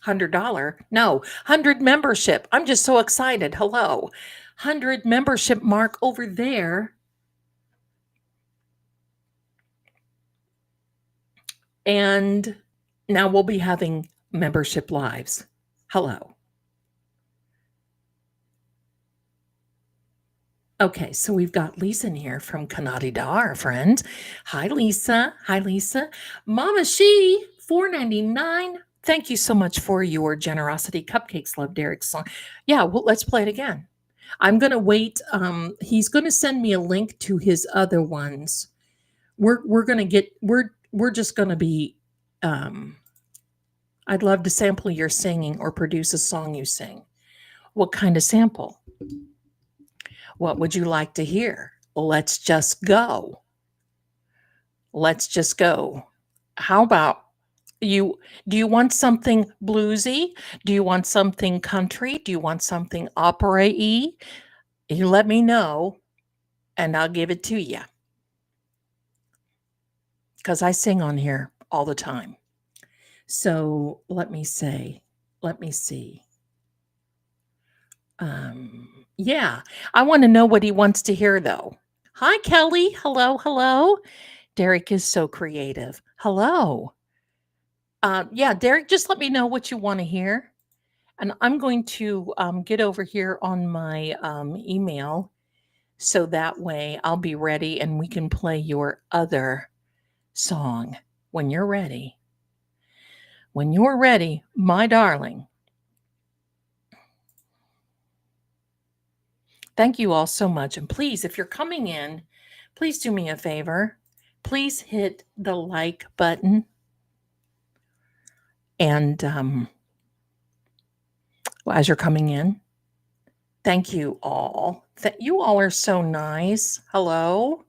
$100? No, 100 membership. I'm just so excited. Hello. 100 membership mark over there. And now we'll be having membership lives. Hello. Okay, so we've got Lisa in here from Canada, our friend. Hi, Lisa. Mama She, $4.99. Thank you so much for your generosity. Cupcakes, love Derek's song. Yeah, well, let's play it again. I'm going to wait. He's going to send me a link to his other ones. We're just going to be, I'd love to sample your singing or produce a song you sing. What kind of sample? What would you like to hear? Let's just go. How about you? Do you want something bluesy? Do you want something country? Do you want something opera-y? You let me know and I'll give it to you. Because I sing on here all the time. So let me see. Yeah, I want to know what he wants to hear though. Hi, Kelly. Hello. Derek is so creative. Hello. Yeah, Derek, just let me know what you want to hear. And I'm going to get over here on my email, so that way I'll be ready and we can play your other song when you're ready. When you're ready, my darling. Thank you all so much. And please, if you're coming in, please do me a favor. Please hit the like button. And as you're coming in, thank you all. You all are so nice. Hello.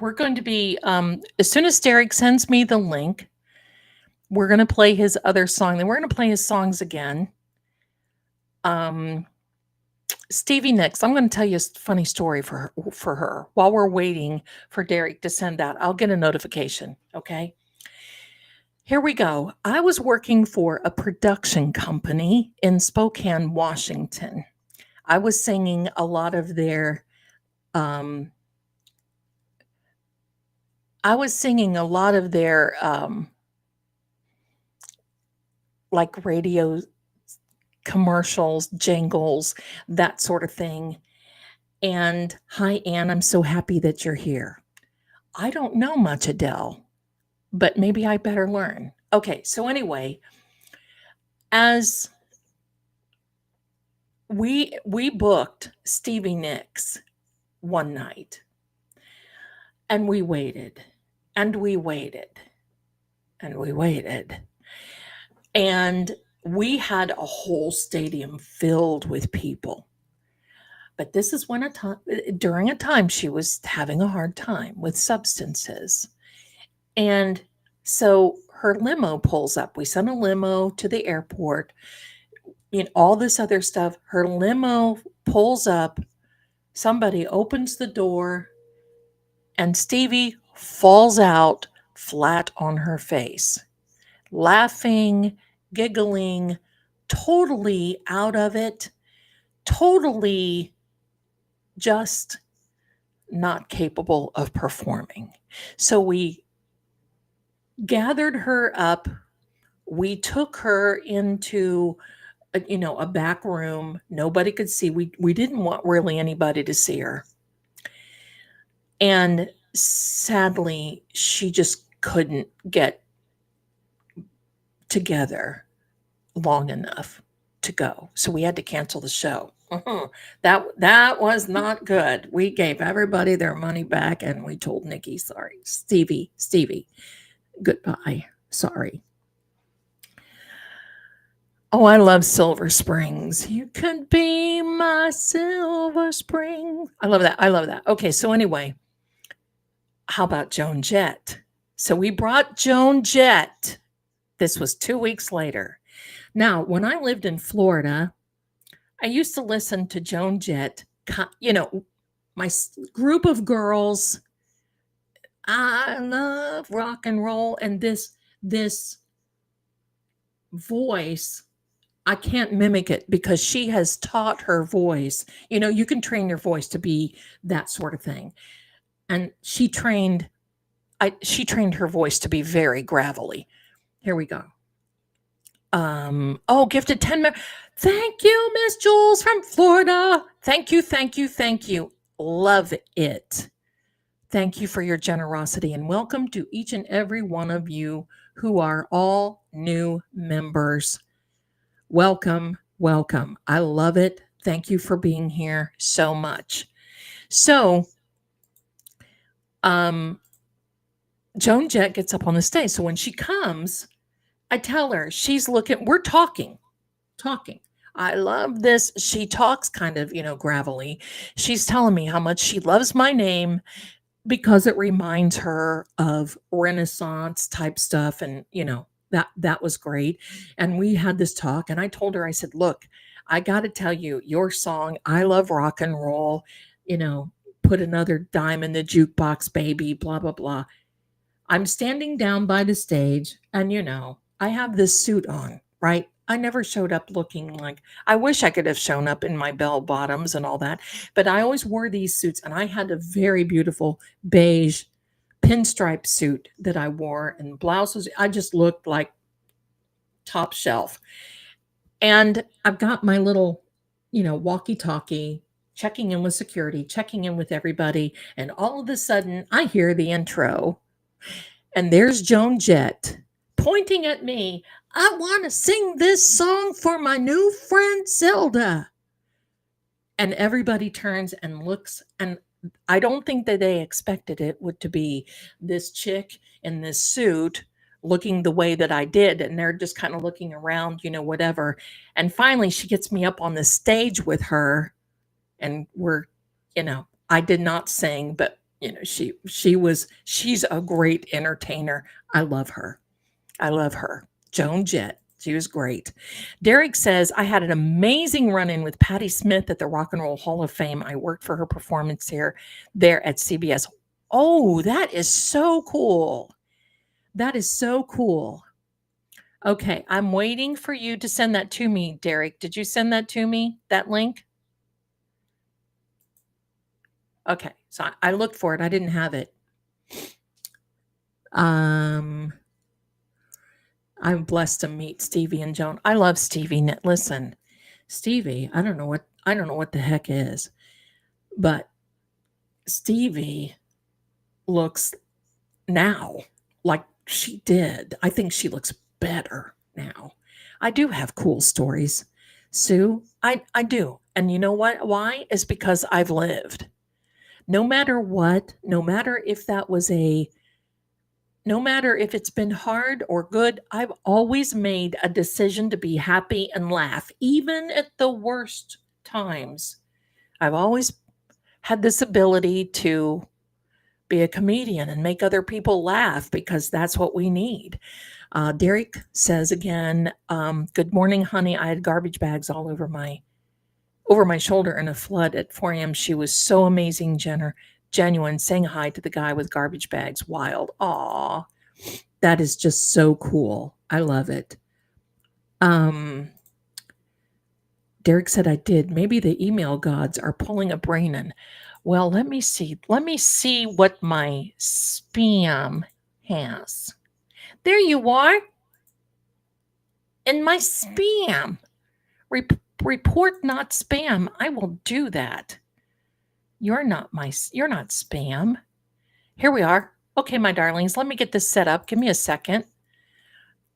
We're going to be, as soon as Derek sends me the link, we're going to play his other song. Then we're going to play his songs again. Stevie Nicks, I'm going to tell you a funny story for her. While we're waiting for Derek to send that, I'll get a notification, okay? Here we go. I was working for a production company in Spokane, Washington. I was singing a lot of their like radio commercials, jingles, that sort of thing. And hi, Anne, I'm so happy that you're here. I don't know much, Adele, but maybe I better learn. Okay, so anyway, as we booked Stevie Nicks one night. And we waited, and we waited, and we waited. And we had a whole stadium filled with people. But this is when during a time she was having a hard time with substances. And so her limo pulls up. We sent a limo to the airport, all this other stuff. Her limo pulls up. Somebody opens the door, and Stevie falls out flat on her face, laughing, giggling, totally out of it, totally just not capable of performing. So we gathered her up. We took her into a back room. Nobody could see. We didn't want really anybody to see her. And sadly, she just couldn't get together long enough to go. So we had to cancel the show. That was not good. We gave everybody their money back, and we told Nikki, sorry, Stevie, goodbye. Sorry. Oh, I love Silver Springs. You could be my Silver Spring. I love that. Okay, so anyway, how about Joan Jett? So we brought Joan Jett. This was 2 weeks later. Now, when I lived in Florida, I used to listen to Joan Jett. My group of girls, I love rock and roll, and this voice, I can't mimic it because she has taught her voice. You can train your voice to be that sort of thing. And she trained her voice to be very gravelly. Here we go. Gifted 10 members. Thank you, Miss Jules from Florida. Thank you. Love it. Thank you for your generosity, and welcome to each and every one of you who are all new members. Welcome. I love it. Thank you for being here so much. So, Joan Jett gets up on the stage. So when she comes, I tell her, we're talking. I love this. She talks kind of, gravelly. She's telling me how much she loves my name because it reminds her of Renaissance type stuff. And, that was great. And we had this talk, and I told her, I said, look, I got to tell you, your song, I love rock and roll, put another dime in the jukebox, baby, blah, blah, blah. I'm standing down by the stage, and, I have this suit on, right? I never showed up looking like, I wish I could have shown up in my bell bottoms and all that, but I always wore these suits, and I had a very beautiful beige pinstripe suit that I wore, and blouses. I just looked like top shelf. And I've got my little, walkie-talkie, checking in with security, checking in with everybody, and all of a sudden I hear the intro, and there's Joan Jett pointing at me. I want to sing this song for my new friend Zelda. And everybody turns and looks, and I don't think that they expected it to be this chick in this suit looking the way that I did. And they're just kind of looking around, whatever. And finally she gets me up on the stage with her, and I did not sing, but she's a great entertainer. I love her. Joan Jett. She was great. Derek says, I had an amazing run-in with Patti Smith at the Rock and Roll Hall of Fame. I worked for her performance there at CBS. Oh, that is so cool. Okay, I'm waiting for you to send that to me, Derek. Did you send that to me, that link? Okay, so I looked for it. I didn't have it. I'm blessed to meet Stevie and Joan. I love Stevie. Listen, Stevie, I don't know what the heck is, but Stevie looks now like she did. I think she looks better now. I do have cool stories, Sue. I do. And you know what? Why? It's because I've lived. No matter what, no matter if it's been hard or good, I've always made a decision to be happy and laugh, even at the worst times. I've always had this ability to be a comedian and make other people laugh because that's what we need. Derek says again, good morning, honey. I had garbage bags all over my shoulder in a flood at 4 a.m. She was so amazing, genuine, saying hi to the guy with garbage bags. Wild. Aw, that is just so cool. I love it. Derek said I did. Maybe the email gods are pulling a brain in. Well, let me see. Let me see what my spam has. There you are. In my spam. Report not spam. I will do that. You're not spam. Here we are. Okay, my darlings, let me get this set up. Give me a second.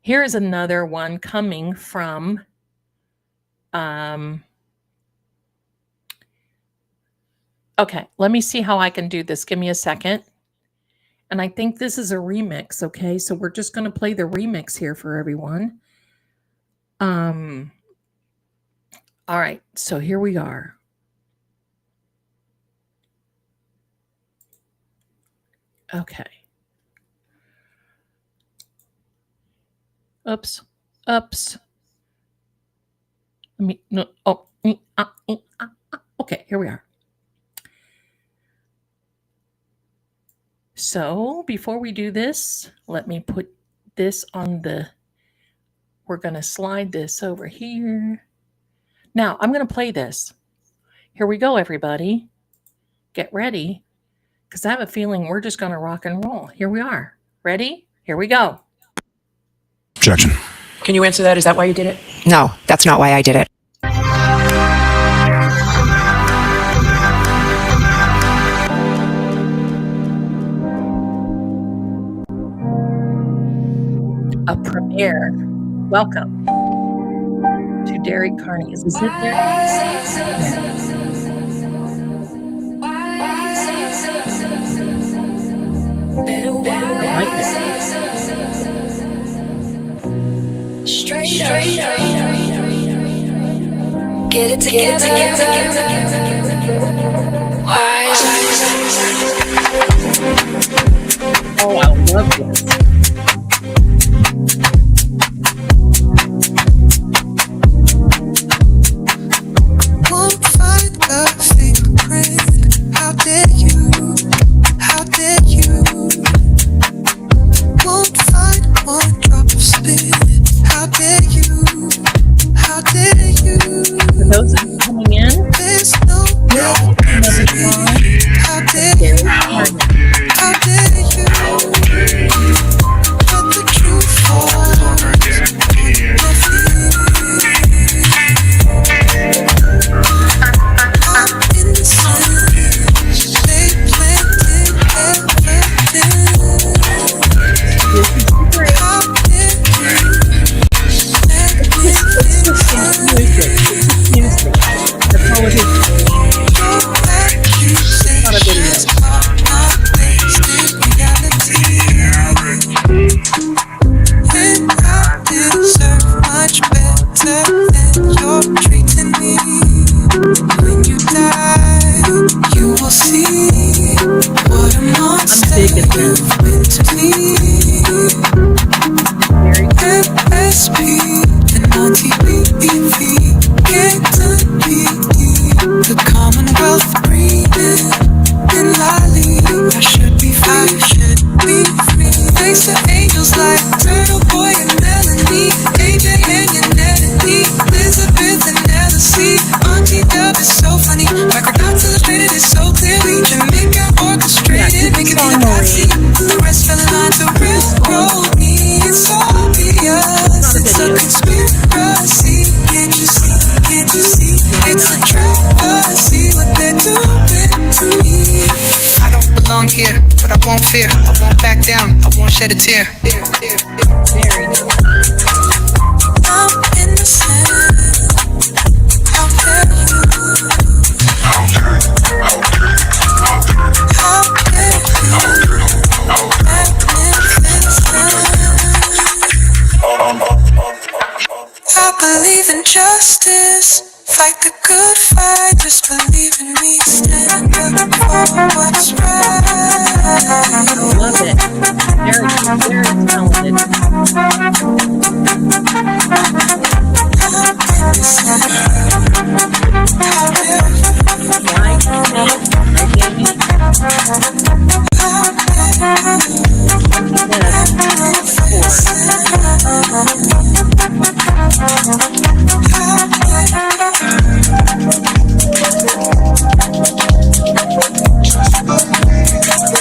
Here's another one coming from okay, let me see how I can do this. Give me a second. And I think this is a remix, okay? So we're just going to play the remix here for everyone. All right, so here we are. Okay. Oops. Okay, here we are. So before we do this, let me put this on we're going to slide this over here. Now I'm going to play this. Here we go, everybody. Get ready, because I have a feeling we're just going to rock and roll. Here we are. Ready? Here we go. Objection. Can you answer that? Is that why you did it? No, that's not why I did it. A premiere. Welcome to Derek Carney. Is this it, Derek? I like it. Straight get it together. Oh, I love this. Won't find a fingerprint. How dare you? How dare you? Won't find one drop of spit. How dare you? How dare you? For those of you coming in, There's no another song. how dare you? How dare you? Let the truth fall. I'm innocent. They planted evidence. This is great. How dare you? It's just music. It's just music. That's all it is. Not a video. And I deserve much better than you're treating me. When you die, you will see what a monster digging this. you've been to me. Very good. MSP and RTBEV can't unbeat the Commonwealth breathing in Lali. I should be free. Thanks to angels like Turtle Boy and Melanie, AJ and Yanelli, Elizabeth and Elsie. Auntie Dub is so funny. Microdot illustrated is so clearly Jamaica orchestrated. Make it be the Nazi. The rest fell in line to railroad me. It's obvious. It's a conspiracy. Can't you see? Can't you see? It's a travesty what they're doing to me. I don't belong here, but I won't fear. I won't back down. I won't shed a tear. Very good. I'm innocent. How dare you? injustice. Fight the good fight, just believe in me. Stand up for what's right. Love it. Derek, you're very talented. Mike, baby.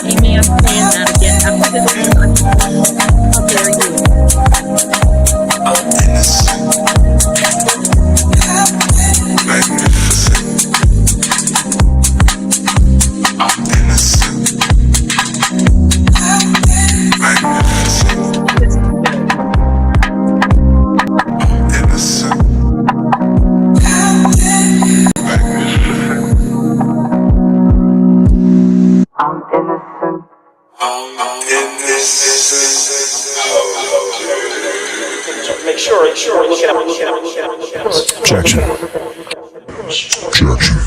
Amy, I'm playing that again. After this one, how dare you? I'm innocent, magnificent. I'm innocent, magnificent. I'm innocent, magnificent. I'm innocent. Make sure we're looking at Objection. Objection.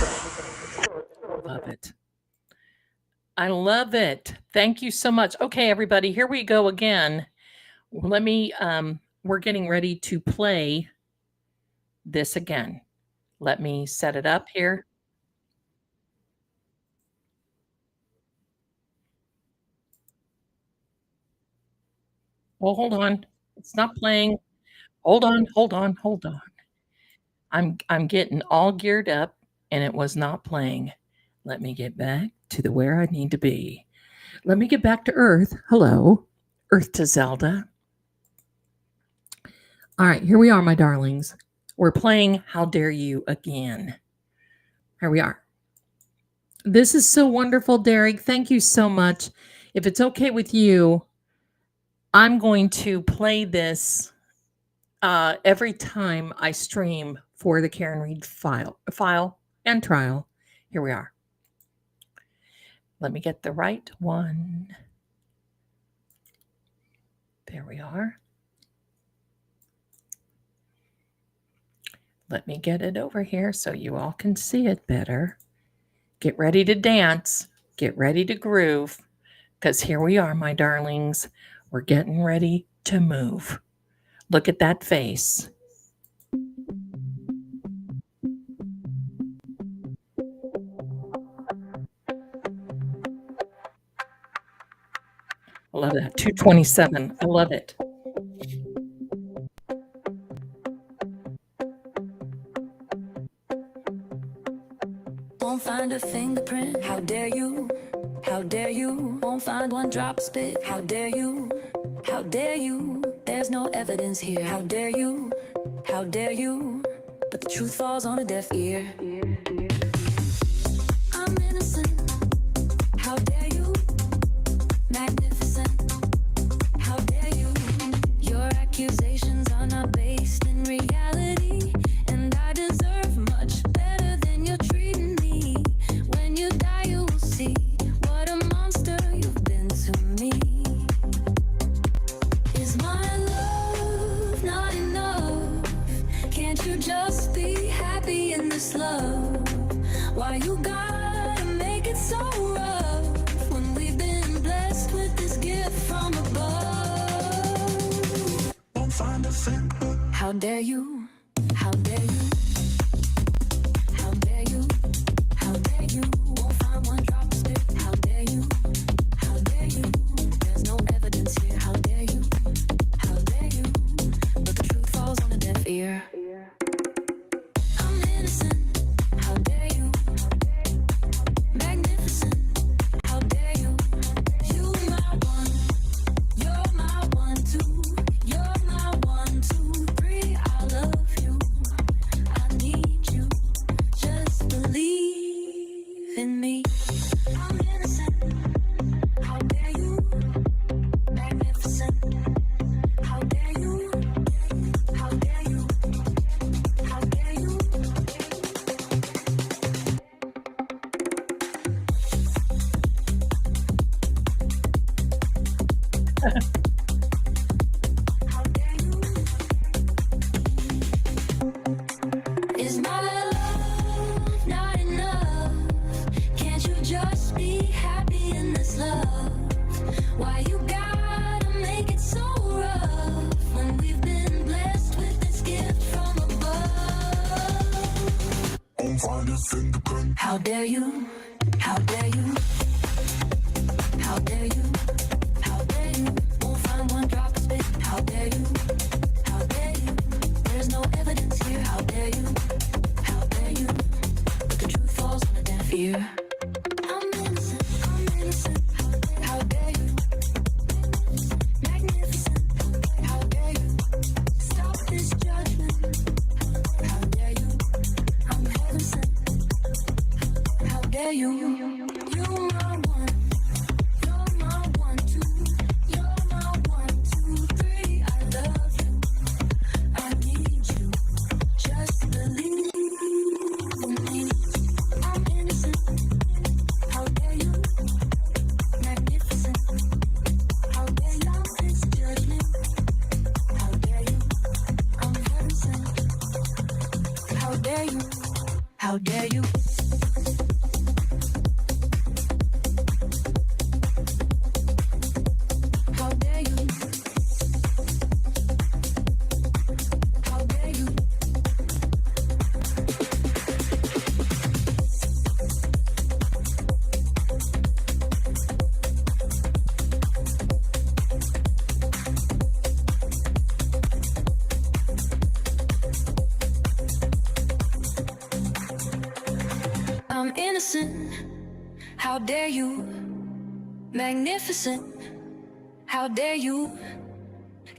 Love it. I love it. Thank you so much. Okay, everybody, here we go again. Let me, we're getting ready to play this again. Let me set it up here. Well, hold on. It's not playing. Hold on. I'm getting all geared up and it was not playing. Let me get back to the where I need to be. Let me get back to Earth. Hello. Earth to Zelda. All right, here we are, my darlings. We're playing How Dare You again. Here we are. This is so wonderful, Derek. Thank you so much. If it's okay with you, I'm going to play this every time I stream for the Karen Reed file and trial. Here we are. Let me get the right one. There we are. Let me get it over here so you all can see it better. Get ready to dance. Get ready to groove. Because here we are, my darlings. We're getting ready to move. Look at that face. I love that. 227. I love it. Won't find a fingerprint. How dare you? How dare you? Won't find one drop of spit. How dare you? How dare you? There's no evidence here. How dare you? How dare you? But the truth falls on a deaf ear. I'm innocent. How dare you? Magnificent. How dare you? Your accusations are not based in reality, and I deserve much better than you're treating me. When you die, you will see what a monster you've been to me. Is my love not enough? Can't you just be happy in this love? Why you gotta make it so rough when we've been blessed with this gift from above? Won't find a thing. How dare you? How dare you? How dare you? How dare you? Won't find one drop of spit. How dare you? How dare you? There's no evidence here. How dare you? How dare you? But the truth falls on a deaf ear. I'm innocent. How dare you? Magnificent. How dare you? You my one. You're my 1, 2. You're my 1, 2, 3. I love you. I How dare you? How dare you? How dare you? How dare you? Won't find one drop of spit. How dare you? How dare you? There's no evidence here. How dare you? How dare you? But the truth falls on a deaf ear. I'm innocent. I'm innocent. How dare you? Magnificent. How dare you? Stop this judgment. How dare you? I'm heaven sent. How dare you? You're my one. You're my 1, 2. You're my 1, 2, 3. I love you. I need you. Just believe me. I'm innocent. How dare you? Magnificent. How dare you? This judgment. How dare you? I'm heaven sent. How dare you? How dare you? How dare you? How dare you? I'm innocent. How dare you? Magnificent. How dare you?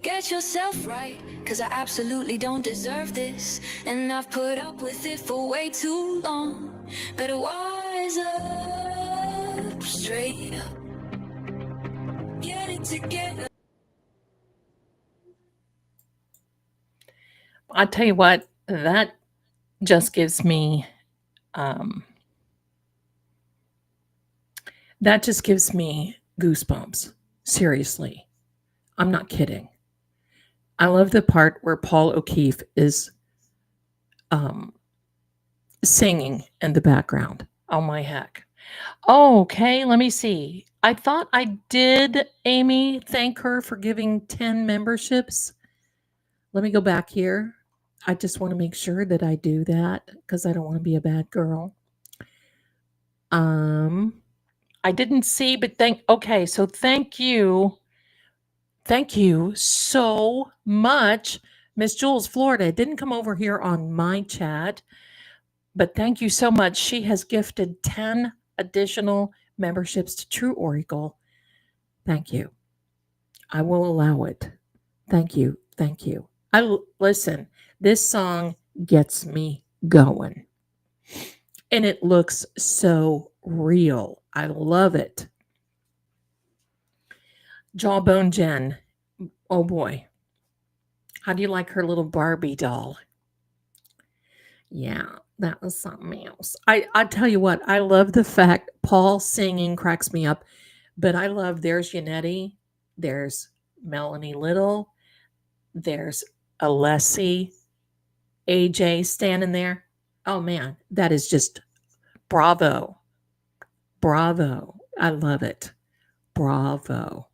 Get yourself right, 'cause I absolutely don't deserve this. And I've put up with it for way too long. Better wise up, straight up. Get it together. I tell you what, that just gives me that just gives me goosebumps. Seriously. I'm not kidding. I love the part where Paul O'Keefe is singing in the background. Oh my heck. Okay, let me see. I thought I did, Amy, thank her for giving 10 memberships. Let me go back here. I just want to make sure that I do that because I don't want to be a bad girl. I didn't see, but okay, so thank you. Thank you so much, Miss Jules, Florida. It didn't come over here on my chat, but thank you so much. She has gifted 10 additional memberships to True Oracle. Thank you. I will allow it. Thank you. Thank you. Listen, this song gets me going. And it looks so real. I love it. Jawbone Jen. Oh boy. How do you like her little Barbie doll? Yeah, that was something else. I tell you what, I love the fact Paul singing cracks me up, but I love there's Yannetti, there's Melanie Little, there's Alessi, AJ standing there. Oh man, that is just bravo. Bravo. I love it. Bravo.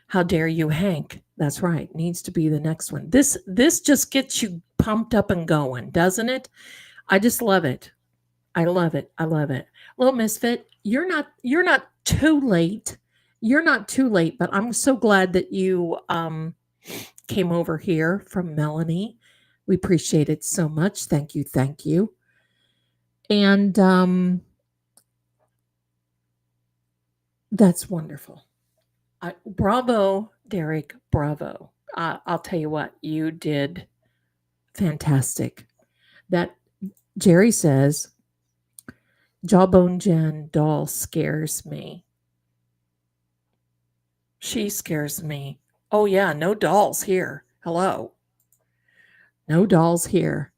How dare you, Hank? That's right. Needs to be the next one. This just gets you pumped up and going, doesn't it? I just love it. I love it. I love it. Little Misfit, you're not too late. You're not too late, but I'm so glad that you came over here from Melanie. We appreciate it so much. Thank you. Thank you. And that's wonderful. Bravo, Derek. Bravo. I'll tell you what, you did fantastic. That Jerry says, Jawbone Jen doll scares me. She scares me. Oh, yeah, no dolls here. Hello. No dolls here.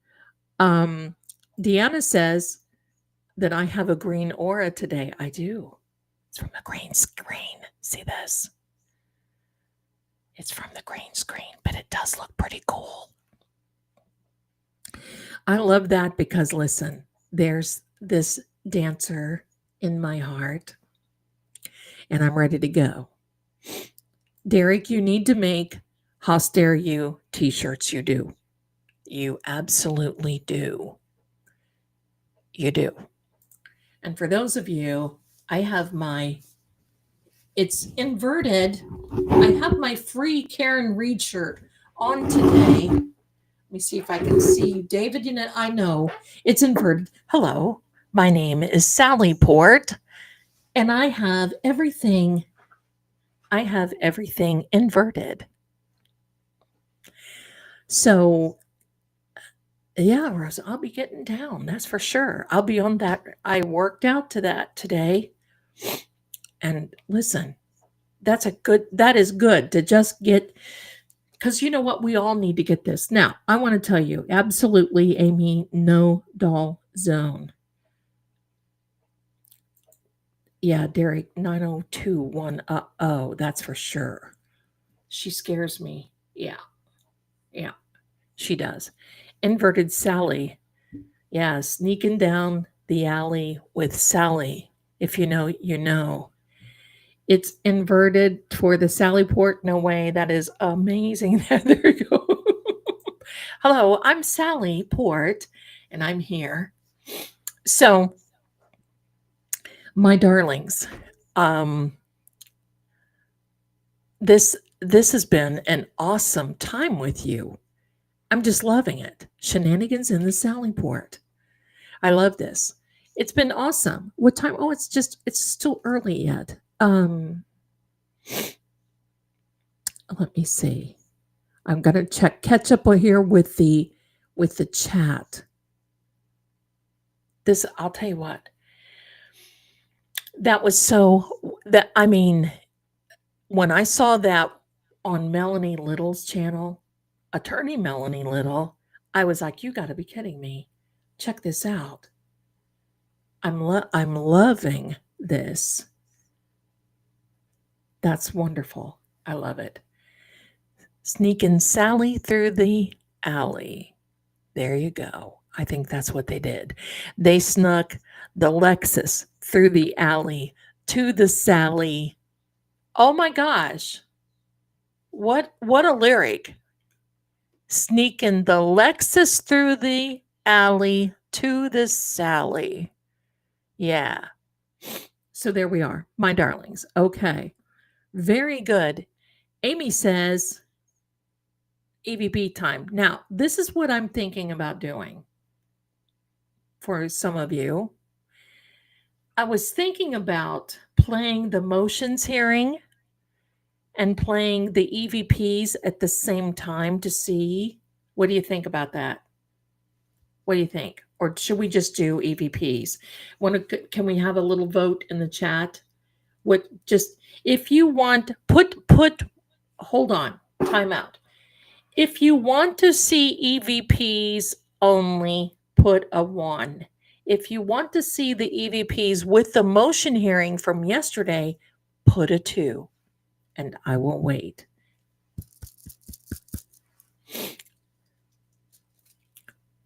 Deanna says that I have a green aura today. I do. It's from the green screen. See this? It's from the green screen, but it does look pretty cool. I love that because, listen, there's this dancer in my heart, and I'm ready to go. Derek, you need to make How Dare You t-shirts. You do. You absolutely do. You do. And for those of you, I have it's inverted. I have my free Karen Reed shirt on today. Let me see if I can see you. David, I know it's inverted. Hello, my name is Sally Port, and I have everything inverted. So yeah, Rosa, I'll be getting down. That's for sure. I'll be on that. I worked out to that today. And listen, that is good to just get, because you know what? We all need to get this. Now, I want to tell you, absolutely, Amy, no doll zone. Yeah, Derek, 90210. That's for sure. She scares me. Yeah. Yeah, she does. Inverted Sally. Yeah, sneaking down the alley with Sally. If you know, you know. It's inverted for the Sally Port. No way. That is amazing. There you go. Hello, I'm Sally Port, and I'm here. So, my darlings, this has been an awesome time with you. I'm just loving it. Shenanigans in the Sally Port. I love this. It's been awesome. What time? Oh, it's still early yet. Let me see. I'm gonna catch up here with the chat. This, I'll tell you what. That was when I saw that on Melanie Little's channel, attorney Melanie Little, I was like, you got to be kidding me. Check this out. I'm loving this. That's wonderful. I love it. Sneaking Sally through the alley. There you go. I think that's what they did. They snuck the Lexus through the alley to the Sally. Oh my gosh. What a lyric. Sneaking the Lexus through the alley to the Sally. Yeah. So there we are, my darlings. Okay. Very good. Amy says EVP time. Now, this is what I'm thinking about doing for some of you. I was thinking about playing the motions hearing and playing the EVPs at the same time to see. What do you think about that? What do you think? Or should we just do EVPs? Can we have a little vote in the chat? If you want, hold on, time out. If you want to see EVPs only, put a 1. If you want to see the EVPs with the motion hearing from yesterday, put a 2. And I will wait.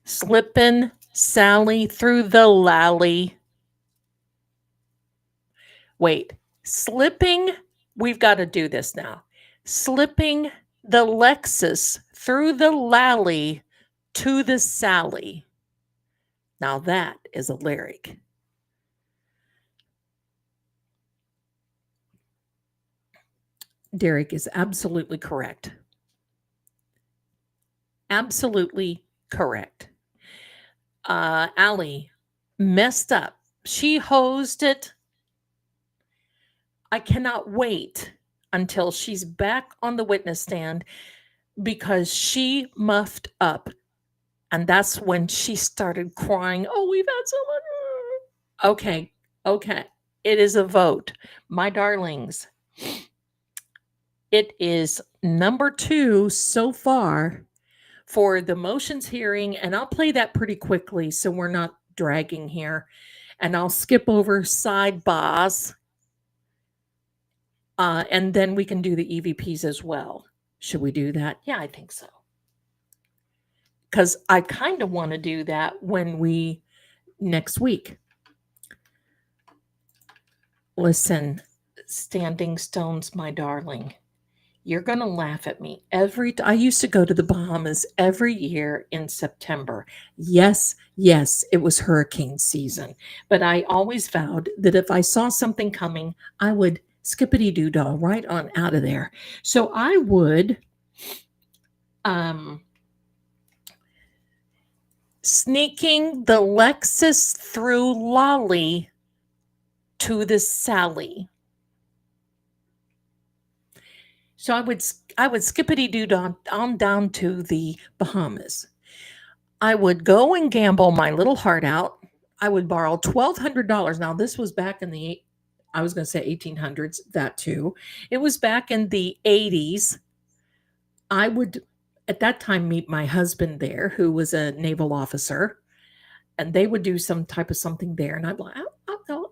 Slippin' Sally through the lally. Wait, slipping, we've got to do this now. Slipping the Lexus through the lally to the Sally. Now that is a lyric. Derek is absolutely correct. Absolutely correct. Allie messed up. She hosed it. I cannot wait until she's back on the witness stand because she muffed up. And that's when she started crying. Oh, we've had so much. Okay. It is a vote. My darlings, it is number 2 so far for the motions hearing. And I'll play that pretty quickly so we're not dragging here. And I'll skip over sidebars. And then we can do the EVPs as well. Should we do that? Yeah, I think so. Because I kind of want to do that next week. Listen, Standing Stones, my darling. You're going to laugh at me. I used to go to the Bahamas every year in September. Yes, yes, it was hurricane season, but I always vowed that if I saw something coming, I would skippity doo dah right on out of there. So I would sneaking the Lexus through Lolly to the Sally. So I would skippity doo on down to the Bahamas. I would go and gamble my little heart out. I would borrow $1,200. Now this was back in the, I was going to say 1800s, that too. It was back in the 80s. I would at that time meet my husband there, who was a naval officer, and they would do some type of something there, and I'd be like, I'll go.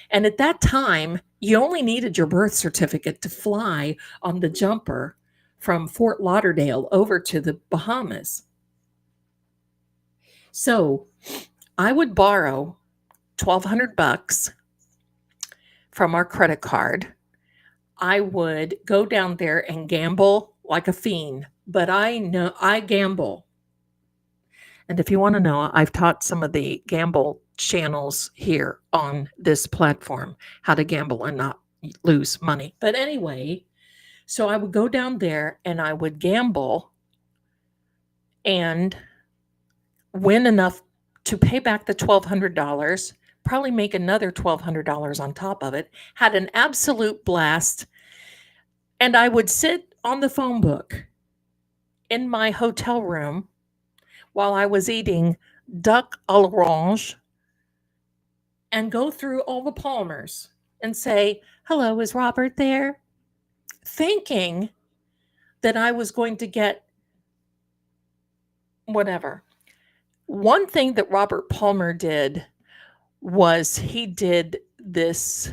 And at that time, you only needed your birth certificate to fly on the jumper from Fort Lauderdale over to the Bahamas. So I would borrow $1,200 from our credit card. I would go down there and gamble like a fiend, but I know I gamble. And if you want to know, I've taught some of the gamble channels here on this platform how to gamble and not lose money. But anyway, so I would go down there and I would gamble and win enough to pay back the $1,200, probably make another $1,200 on top of it, had an absolute blast. And I would sit on the phone book in my hotel room while I was eating duck à l'orange and go through all the Palmers and say, hello, is Robert there? Thinking that I was going to get whatever. One thing that Robert Palmer did was he did this.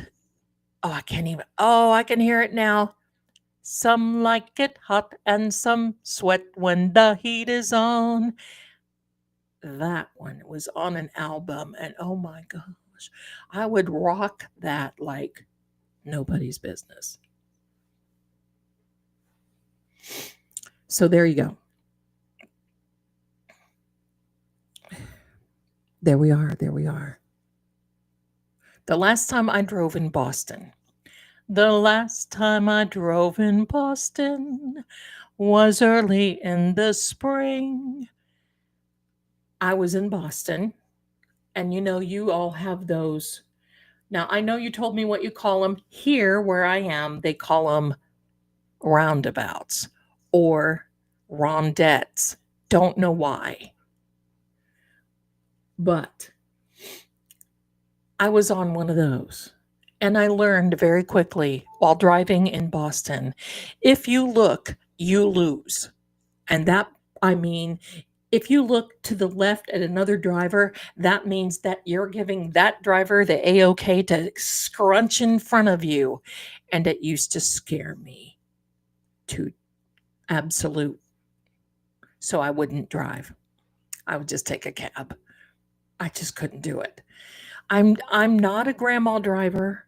Oh, I can hear it now. Some like it hot and some sweat when the heat is on. That one was on an album, and oh my gosh, I would rock that like nobody's business. So there you go. There we are. The last time I drove in Boston was early in the spring. I was in Boston, and you all have those. Now, I know you told me what you call them. Here, where I am, they call them roundabouts or rondettes. Don't know why. But I was on one of those, and I learned very quickly while driving in Boston, if you look, you lose. And that, I mean, if you look to the left at another driver, that means that you're giving that driver the A-OK to scrunch in front of you. And it used to scare me to absolute. So I wouldn't drive. I would just take a cab. I just couldn't do it. I'm not a grandma driver,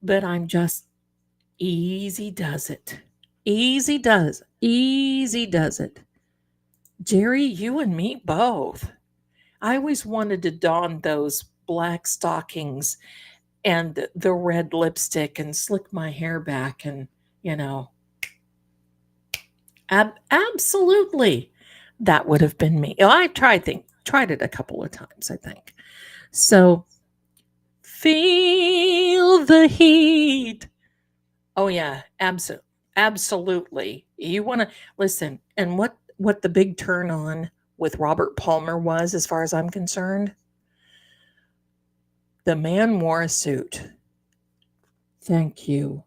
but I'm just easy does it. Easy does it. Jerry, you and me both. I always wanted to don those black stockings and the red lipstick and slick my hair back and, absolutely. That would have been me. I tried it a couple of times, I think. So feel the heat. Oh yeah, absolutely. You want to listen, and what the big turn on with Robert Palmer was, as far as I'm concerned, the man wore a suit. Thank you.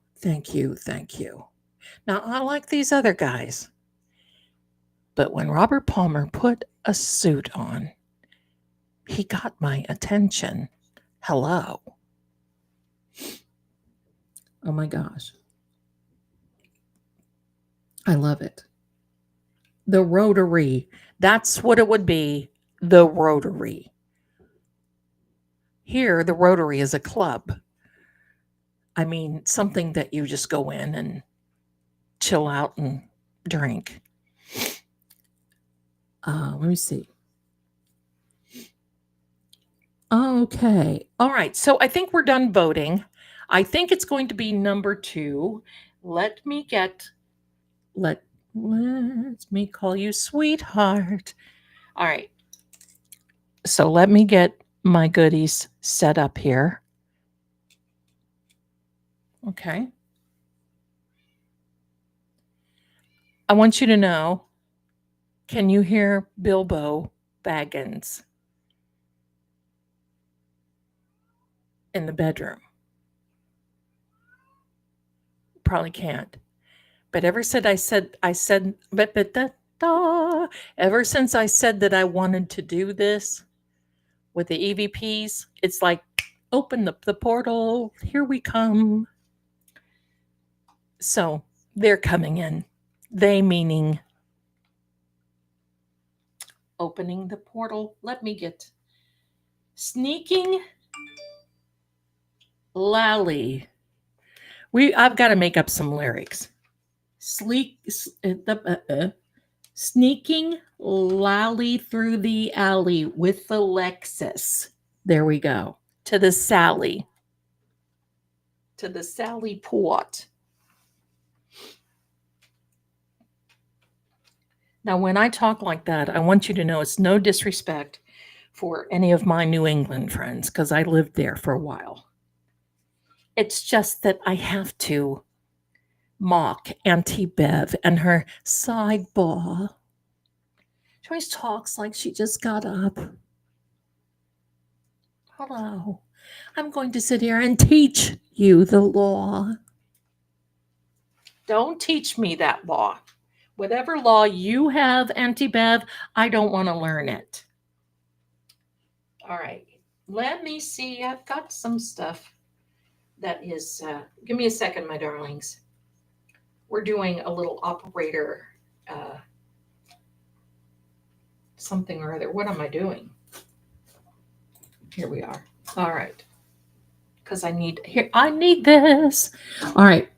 Now, I like these other guys, but when Robert Palmer put a suit on, he got my attention. Hello. Oh my gosh. I love it. The Rotary. That's what it would be. The Rotary. Here, the Rotary is a club. I mean, something that you just go in and chill out and drink. Let me see. Okay. All right. So I think we're done voting. I think it's going to be number 2. Let me call you sweetheart. All right. So let me get my goodies set up here. Okay. I want you to know, can you hear Bilbo Baggins in the bedroom? Probably can't. But ever since I said, ever since I said that I wanted to do this with the EVPs, it's like, open the portal, here we come. So they're coming in. They meaning opening the portal. Let me get sneaking lally. I've got to make up some lyrics. Sneaking lally through the alley with the Lexus. There we go. To the Sally. To the Sally Port. Now, when I talk like that, I want you to know it's no disrespect for any of my New England friends, because I lived there for a while. It's just that I have to mock Auntie Bev and her sidebar. She always talks like she just got up. Hello, I'm going to sit here and teach you the law. Don't teach me that law. Whatever law you have, Auntie Bev, I don't want to learn it. All right, let me see. I've got some stuff that is, give me a second, my darlings. We're doing a little operator something or other. What am I doing? Here we are. All right. Because I need this. All right.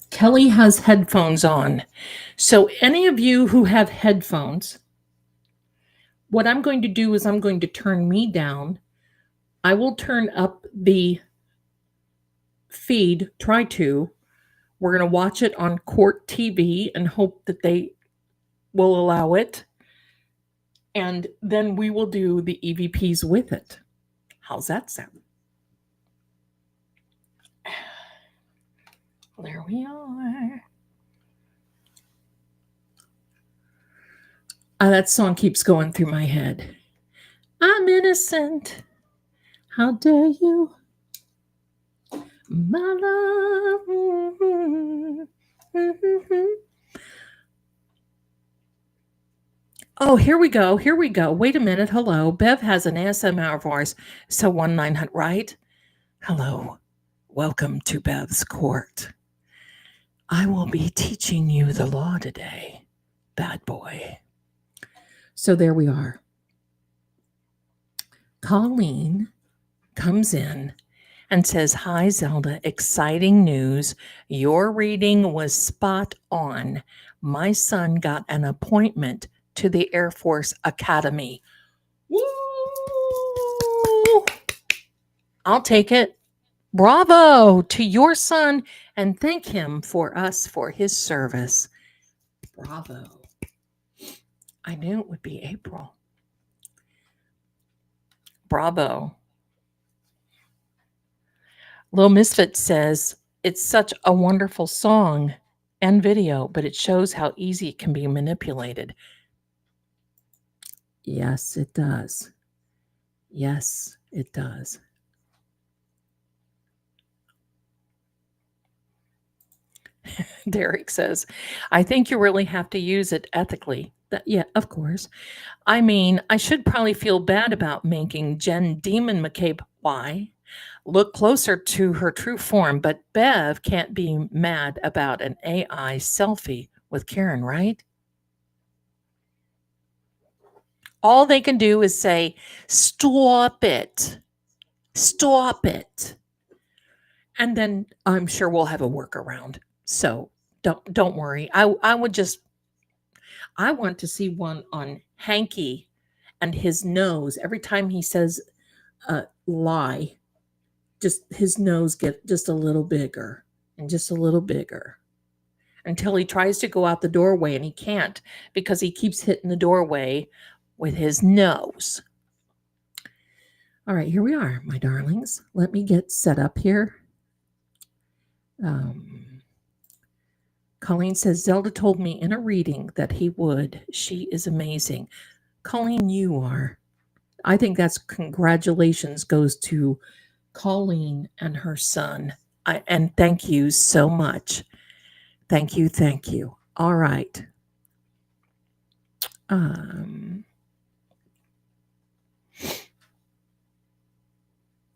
Kelly has headphones on. So any of you who have headphones, what I'm going to do is I'm going to turn me down. I will turn up the feed, try to. We're going to watch it on Court TV and hope that they will allow it. And then we will do the EVPs with it. How's that sound? There we are. That song keeps going through my head. I'm innocent. How dare you? My love. Oh, here we go. Here we go. Wait a minute. Hello. Bev has an ASMR voice. So 1900, right? Hello. Welcome to Bev's Court. I will be teaching you the law today, bad boy. So there we are. Colleen comes in and says, "Hi, Zelda, exciting news. Your reading was spot on. My son got an appointment to the Air Force Academy." Woo! I'll take it. Bravo to your son, and thank him for his service. Bravo. I knew it would be April. Bravo. Lil Misfit says, "It's such a wonderful song and video, but it shows how easy it can be manipulated." Yes, it does. Yes, it does. Derek says, "I think you really have to use it ethically." Yeah, of course. I mean, I should probably feel bad about making Jen Demon McCabe. Why? Look closer to her true form, but Bev can't be mad about an AI selfie with Karen, right? All they can do is say, "Stop it." Stop it. And then I'm sure we'll have a workaround. So don't worry. I want to see one on Hanky and his nose. Every time he says lie, just his nose get just a little bigger and just a little bigger until he tries to go out the doorway and he can't because he keeps hitting the doorway with his nose. All right, here we are, my darlings. Let me get set up here. Colleen says, Zelda told me in a reading that he would. She is amazing. Colleen, you are. I think that's congratulations goes to Colleen and her son. And thank you so much. Thank you. Thank you. All right.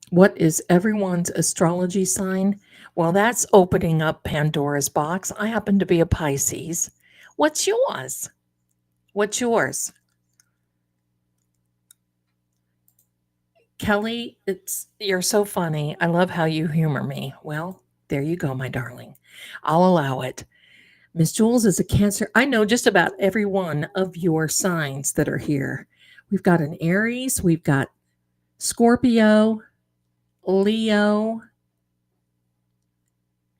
What is everyone's astrology sign? Well, that's opening up Pandora's box. I happen to be a Pisces. What's yours? What's yours? Kelly, you're so funny. I love how you humor me. Well, there you go, my darling. I'll allow it. Miss Jules is a Cancer. I know just about every one of your signs that are here. We've got an Aries, we've got Scorpio, Leo.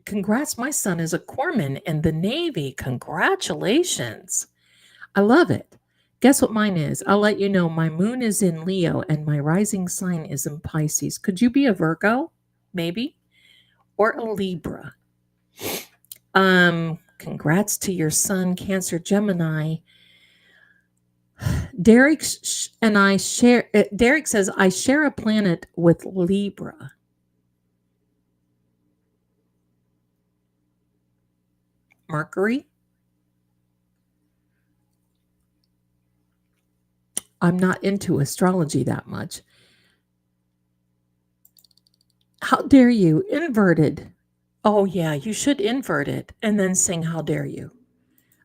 Congrats, my son is a corpsman in the Navy. Congratulations. I love it. Guess what mine is? I'll let you know. My moon is in Leo and my rising sign is in Pisces. Could you be a Virgo? Maybe. Or a Libra. Congrats to your son, Cancer Gemini. Derek and I share. Derek says, I share a planet with Libra. Mercury. I'm not into astrology that much. How dare you? Inverted. Oh, yeah, you should invert it and then sing How Dare You.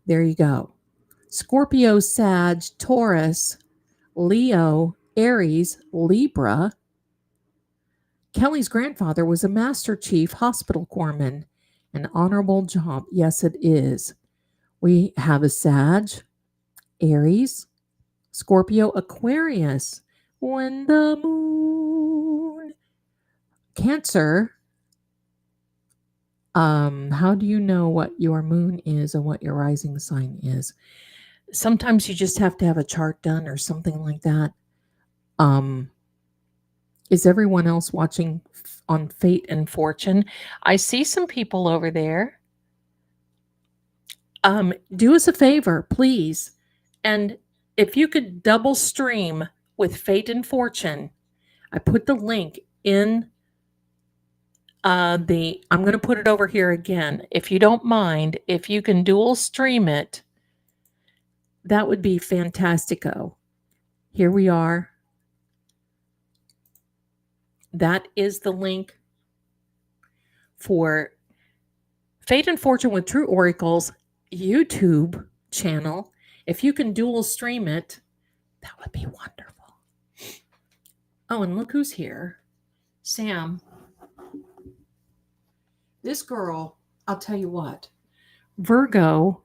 There you go. Scorpio, Sag, Taurus, Leo, Aries, Libra. Kelly's grandfather was a Master Chief Hospital Corpsman. An honorable job. Yes, it is. We have a Sag, Aries, Scorpio, Aquarius. When the moon. Cancer. How do you know what your moon is and what your rising sign is? Sometimes you just have to have a chart done or something like that. Is everyone else watching on Fate and Fortune? I see some people over there. Do us a favor, please. And if you could double stream with Fate and Fortune, I put the link in I'm going to put it over here again. If you don't mind, if you can dual stream it, that would be fantastico. Here we are. That is the link for Fate and Fortune with True Oracles YouTube channel. If you can dual stream it, that would be wonderful. Oh, and look who's here. Sam. This girl, I'll tell you what. Virgo,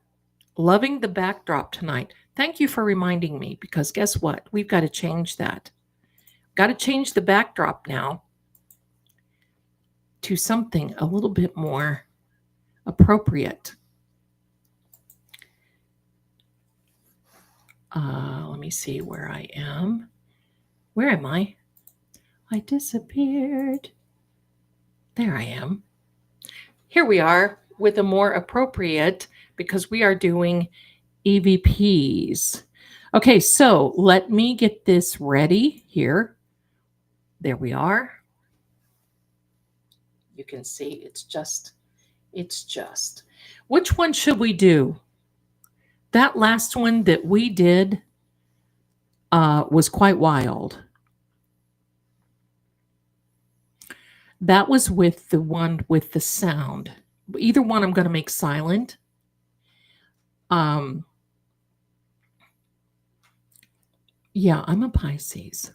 loving the backdrop tonight. Thank you for reminding me because guess what? We've got to change that. Got to change the backdrop now to something a little bit more appropriate. Let me see where I am. Where am I? I disappeared. There I am. Here we are with a more appropriate because we are doing EVPs. Okay, so let me get this ready here. There we are. You can see it's just. Which one should we do? That last one that we did was quite wild. That was with the one with the sound. Either one I'm going to make silent. Yeah, I'm a Pisces.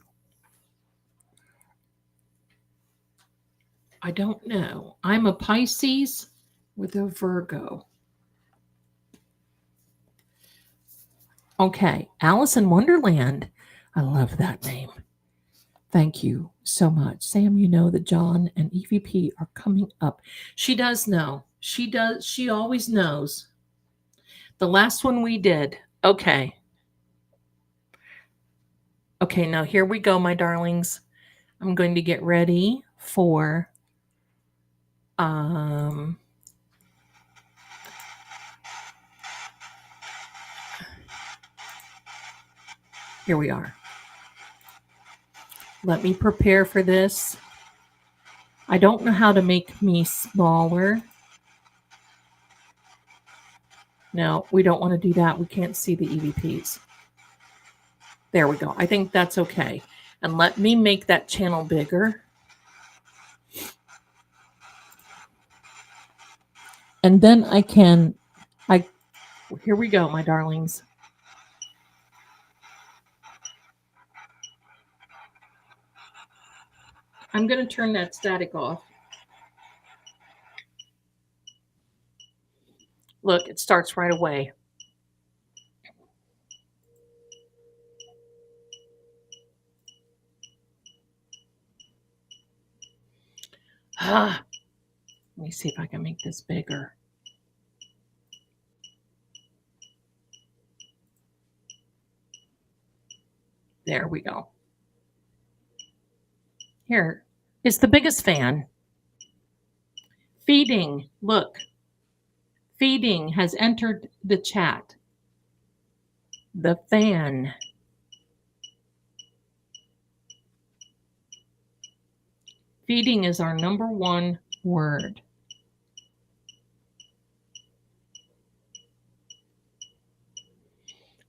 I don't know. I'm a Pisces with a Virgo. Okay, Alice in Wonderland. I love that name. Thank you so much. Sam, you know that John and EVP are coming up. She does know. She does. She always knows. The last one we did. Okay. Okay, now here we go, my darlings. I'm going to get ready for here we are. Let me prepare for this. I don't know how to make me smaller. No, we don't want to do that. We can't see the EVPs. There we go. I think that's okay. And let me make that channel bigger. And then here we go, my darlings. I'm going to turn that static off. Look, it starts right away. Let me see if I can make this bigger. There we go. Here is the biggest fan. Feeding, look. Feeding has entered the chat. The fan. Feeding is our number one word.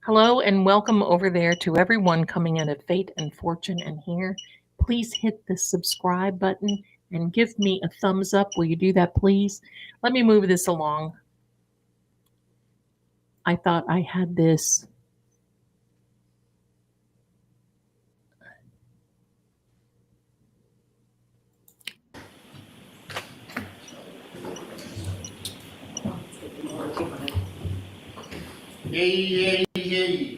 Hello and welcome over there to everyone coming in at Fate and Fortune and here. Please hit the subscribe button and give me a thumbs up. Will you do that, please? Let me move this along. I thought I had this. Yay.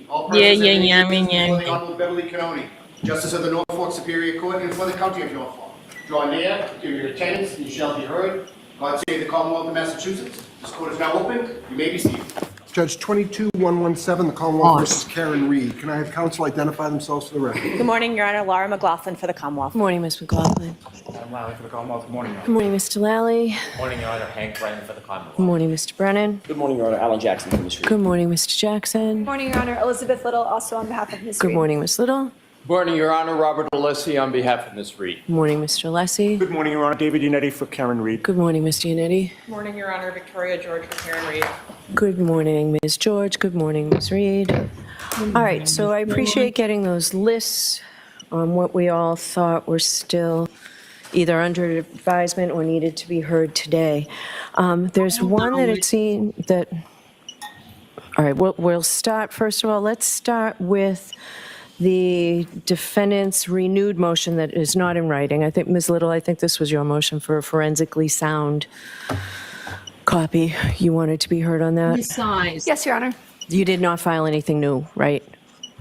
All Yeah, persons having yeah, business yeah, before the yeah. Commonwealth of Beverly County, Justice of the Norfolk Superior Court, and for the County of Norfolk. Draw near, give your attendance, and you shall be heard. God save the Commonwealth of Massachusetts. This court is now open. You may be seated. Judge 22117, the Commonwealth versus Karen Reed. Can I have counsel identify themselves for the record? Good morning, Your Honor. Laura McLaughlin for the Commonwealth. Good morning, Ms. McLaughlin. Adam Lally for the Commonwealth. Good morning, Your Good Honor. morning, Mr. Lally. Good morning, Your Honor. Hank Brennan for the Commonwealth. Good morning, Mr. Brennan. Good morning, Your Honor. Alan Jackson from the street. Good morning, Mr. Jackson. Good morning, Your Honor. Elizabeth Little, also on behalf of Ms. Good Reed. morning, Ms. Little. Good morning, Your Honor. Robert Alessi on behalf of Ms. Reed. Good morning, Mr. Lessie. Good morning, Your Honor. David Unetti for Karen Reed. Good morning, Mr. Unetti. Good morning, Your Honor. Victoria George for Karen Reed. Good morning, Ms. George. Good morning, Ms. Reed. All right, so I appreciate getting those lists on what we all thought were still either under advisement or needed to be heard today. There's one that it seemed that, all right, we'll start, first of all, let's start with the defendant's renewed motion that is not in writing. I think, Ms. Little, I think this was your motion for a forensically sound copy. You wanted to be heard on that? Resize. Yes, Your Honor. You did not file anything new, right?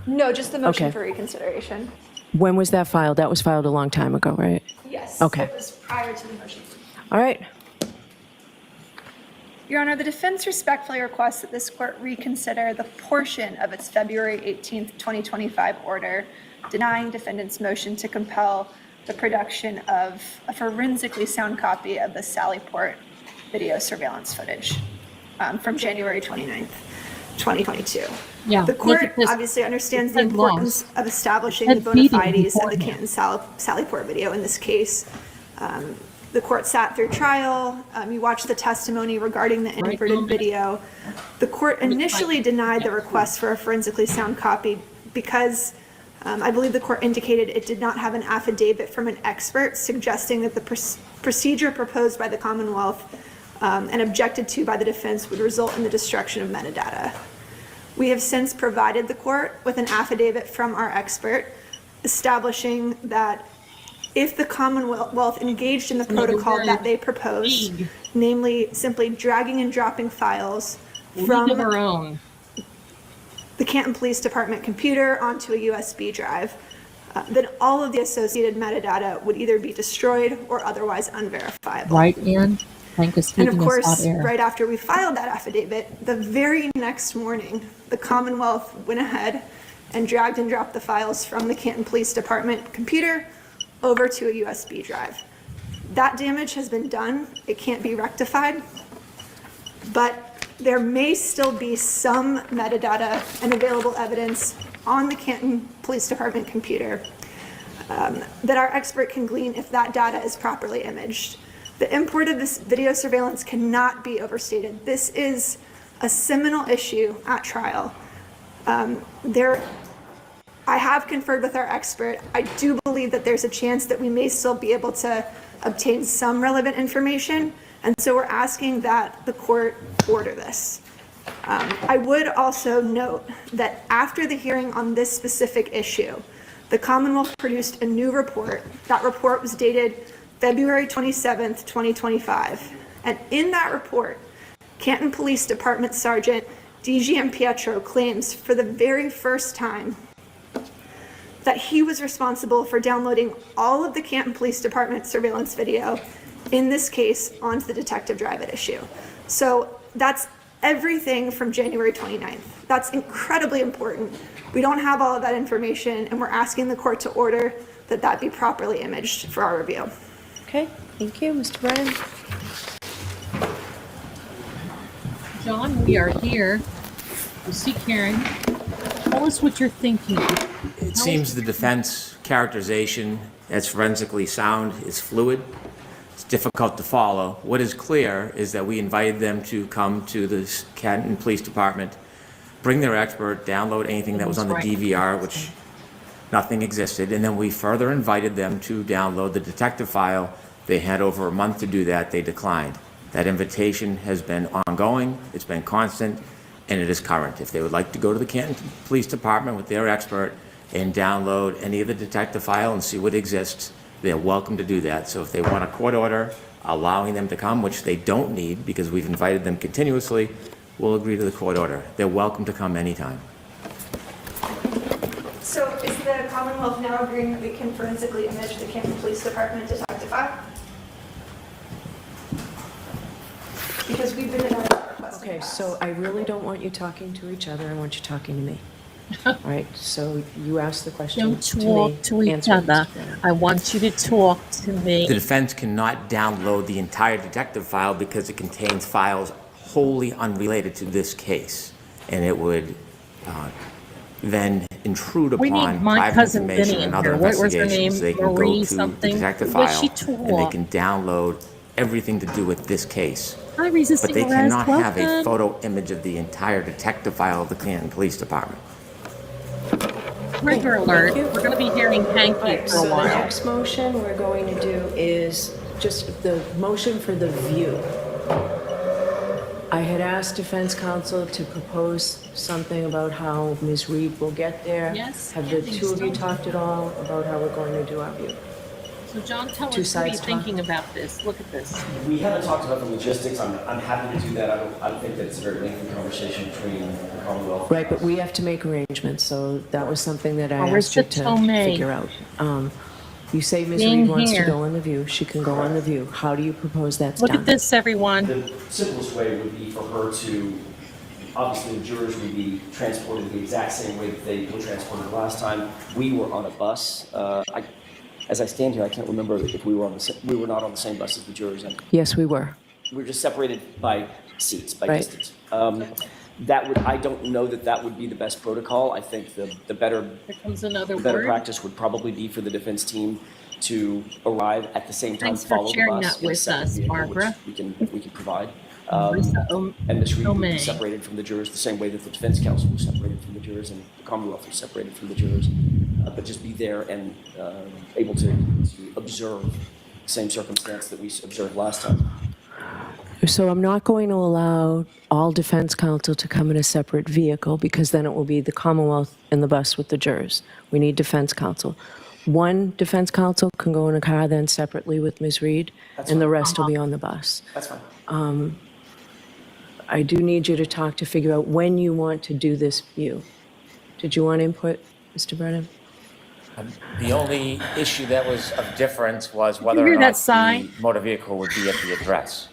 No, just the motion Okay. for reconsideration. When was that filed? That was filed a long time ago, right? Yes. Okay. It was prior to the motion. All right. Your Honor, the defense respectfully requests that this court reconsider the portion of its February 18th, 2025 order denying defendant's motion to compel the production of a forensically sound copy of the Sallyport video surveillance footage from January 29th, 2022. Yeah, The look court at this. obviously understands It the said importance loss. of establishing It the said bona feeding fides of the beforehand. Canton Sallyport video in this case. The court sat through trial. You watched the testimony regarding the inverted video. The court initially denied the request for a forensically sound copy because I believe the court indicated it did not have an affidavit from an expert suggesting that the procedure proposed by the Commonwealth and objected to by the defense would result in the destruction of metadata. We have since provided the court with an affidavit from our expert establishing that if the Commonwealth engaged in the Another protocol word. that they proposed, League. namely simply dragging and dropping files League of from our own. the Canton Police Department computer onto a USB drive, then all of the associated metadata would either be destroyed or otherwise unverifiable. Right, Ann? Thank you for And of keeping us course, out air. right after we filed that affidavit, the very next morning, the Commonwealth went ahead and dragged and dropped the files from the Canton Police Department computer over to a USB drive. That damage has been done. It can't be rectified, but there may still be some metadata and available evidence on the Canton Police Department computer that our expert can glean if that data is properly imaged. The import of this video surveillance cannot be overstated. This is a seminal issue at trial. I have conferred with our expert. I do believe that there's a chance that we may still be able to obtain some relevant information, and so we're asking that the court order this. I would also note that after the hearing on this specific issue, the Commonwealth produced a new report. That report was dated February 27th, 2025. And in that report, Canton Police Department Sergeant DGM Pietro claims for the very first time that he was responsible for downloading all of the Canton Police Department surveillance video, in this case, onto the detective drive at issue. So that's everything from January 29th. That's incredibly important. We don't have all of that information, and we're asking the court to order that that be properly imaged for our review. Okay, thank you. Mr. Bryan? John, we are here. You see Karen. Tell us what you're thinking. It seems the defense characterization as forensically sound is fluid. It's difficult to follow. What is clear is that we invited them to come to the Canton Police Department, bring their expert, download anything that was on the DVR, which nothing existed, and then we further invited them to download the detective file. They had over a month to do that. They declined. That invitation has been ongoing, it's been constant, and it is current. If they would like to go to the Canton Police Department with their expert and download any of the detective file and see what exists, they're welcome to do that. So if they want a court order allowing them to come, which they don't need because we've invited them continuously, we'll agree to the court order. They're welcome to come anytime. So is the Commonwealth now agreeing that we can forensically image the Canton Police Department detective file? Because we've been requesting Okay, that. so I really don't want you talking to each other. I want you talking to me. All right, so you asked the question Don't to me. talk to each Answer it. other. I want you to talk to me. The defense cannot download the entire detective file because it contains files wholly unrelated to this case, and it would then intrude We upon need my private cousin information Vinny and in other here. What was her investigations. name? They can Marie go to the something? detective Was she file and they talk? can download everything to do with this case. Hi, resisting But they arrest. cannot have a Welcome. photo image of the entire detective file of the Canton Police Department. Trigger alert. We're going to be hearing Hanky All right, for so a the while. next motion we're going to do is just the motion for the view. I had asked defense counsel to propose something about how Ms. Reed will get there. Yes, Have the I think two of you so. talked at all about how we're going to do our view? So John, tell Two us what you're sides talk. thinking about this. Look at this. We haven't talked about the logistics. I'm happy to do that. I don't think that it's a very lengthy conversation between the Commonwealth. Right, but we have to make arrangements, so that was something that I Where's asked you the to Tomei? figure out. You say Ms. Being Reed wants to here. go on the view, she can go on the view. How do you propose that's Look done? at this, everyone. The simplest way would be for her to, obviously the jurors would be transported the exact same way that they were transported the last time. We were on a bus. As I stand here, I can't remember if we were not on the same bus as the jurors. Yes, we were. We were just separated by seats, by Right. distance. I don't know that would be the best protocol. I think the better Here comes another The better word. practice would probably be for the defense team to arrive at the same time, Thanks for follow the sharing bus that in a with separate us, vehicle, Barbara. which we can provide. Marissa And Ms. Reed would be Tomei. separated from the jurors the same way that the defense counsel was separated from the jurors and the Commonwealth was separated from the jurors. But just be there and able to observe the same circumstance that we observed last time. So I'm not going to allow all defense counsel to come in a separate vehicle because then it will be the Commonwealth in the bus with the jurors. We need defense counsel. one defense counsel can go in a car then separately with Ms. Reed, and the rest will be on the bus. That's fine. I do need you to talk to figure out when you want to do this view. Did you want input, Mr. Brennan? The only issue that was of difference was whether hear or that not sigh? the motor vehicle would be at the address.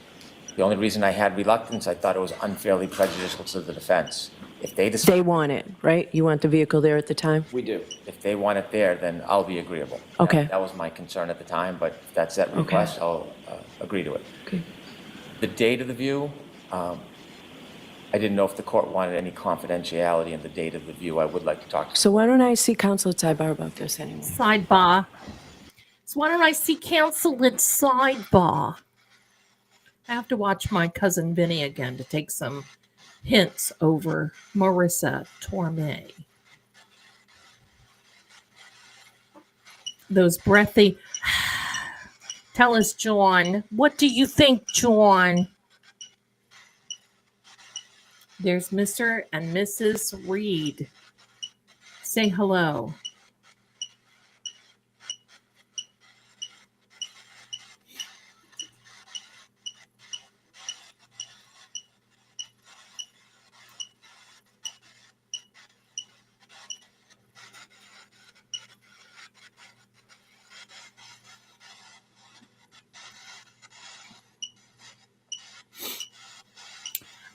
The only reason I had reluctance, I thought it was unfairly prejudicial to the defense. If they decide, They want it, right? You want the vehicle there at the time? We do. if they want it there, then I'll be agreeable. Okay. That was my concern at the time, but if that's that request, I'll agree to it. Okay. The date of the view, I didn't know if the court wanted any confidentiality in the date of the view. I would like to talk to. So why don't I see counsel at sidebar about this anyway? Sidebar. So why don't I see counsel at sidebar? I have to watch my cousin Vinny again to take some hints over Marissa Torme. Those breathy. Tell us, John. What do you think, John? There's Mr. and Mrs. Reed. Say hello.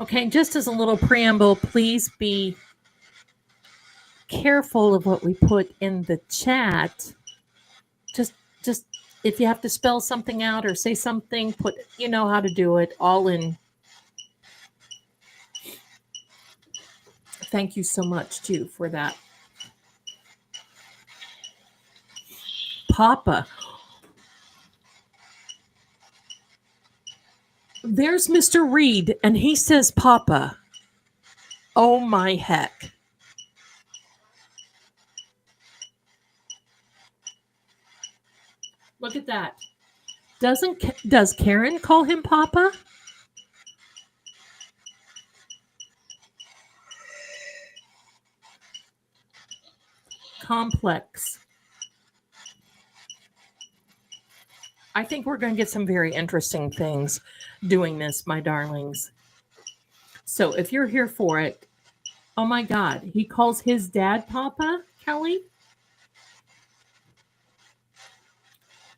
Okay, just as a little preamble, please be careful of what we put in the chat. Just if you have to spell something out or say something, you know how to do it, all in. Thank you so much, too, for that. Papa. There's Mr. Reed, and he says Papa. Oh, my heck. Look at that. Does Karen call him Papa? Complex. I think we're going to get some very interesting things doing this, my darlings. So if you're here for it, oh my God, he calls his dad Papa, Kelly?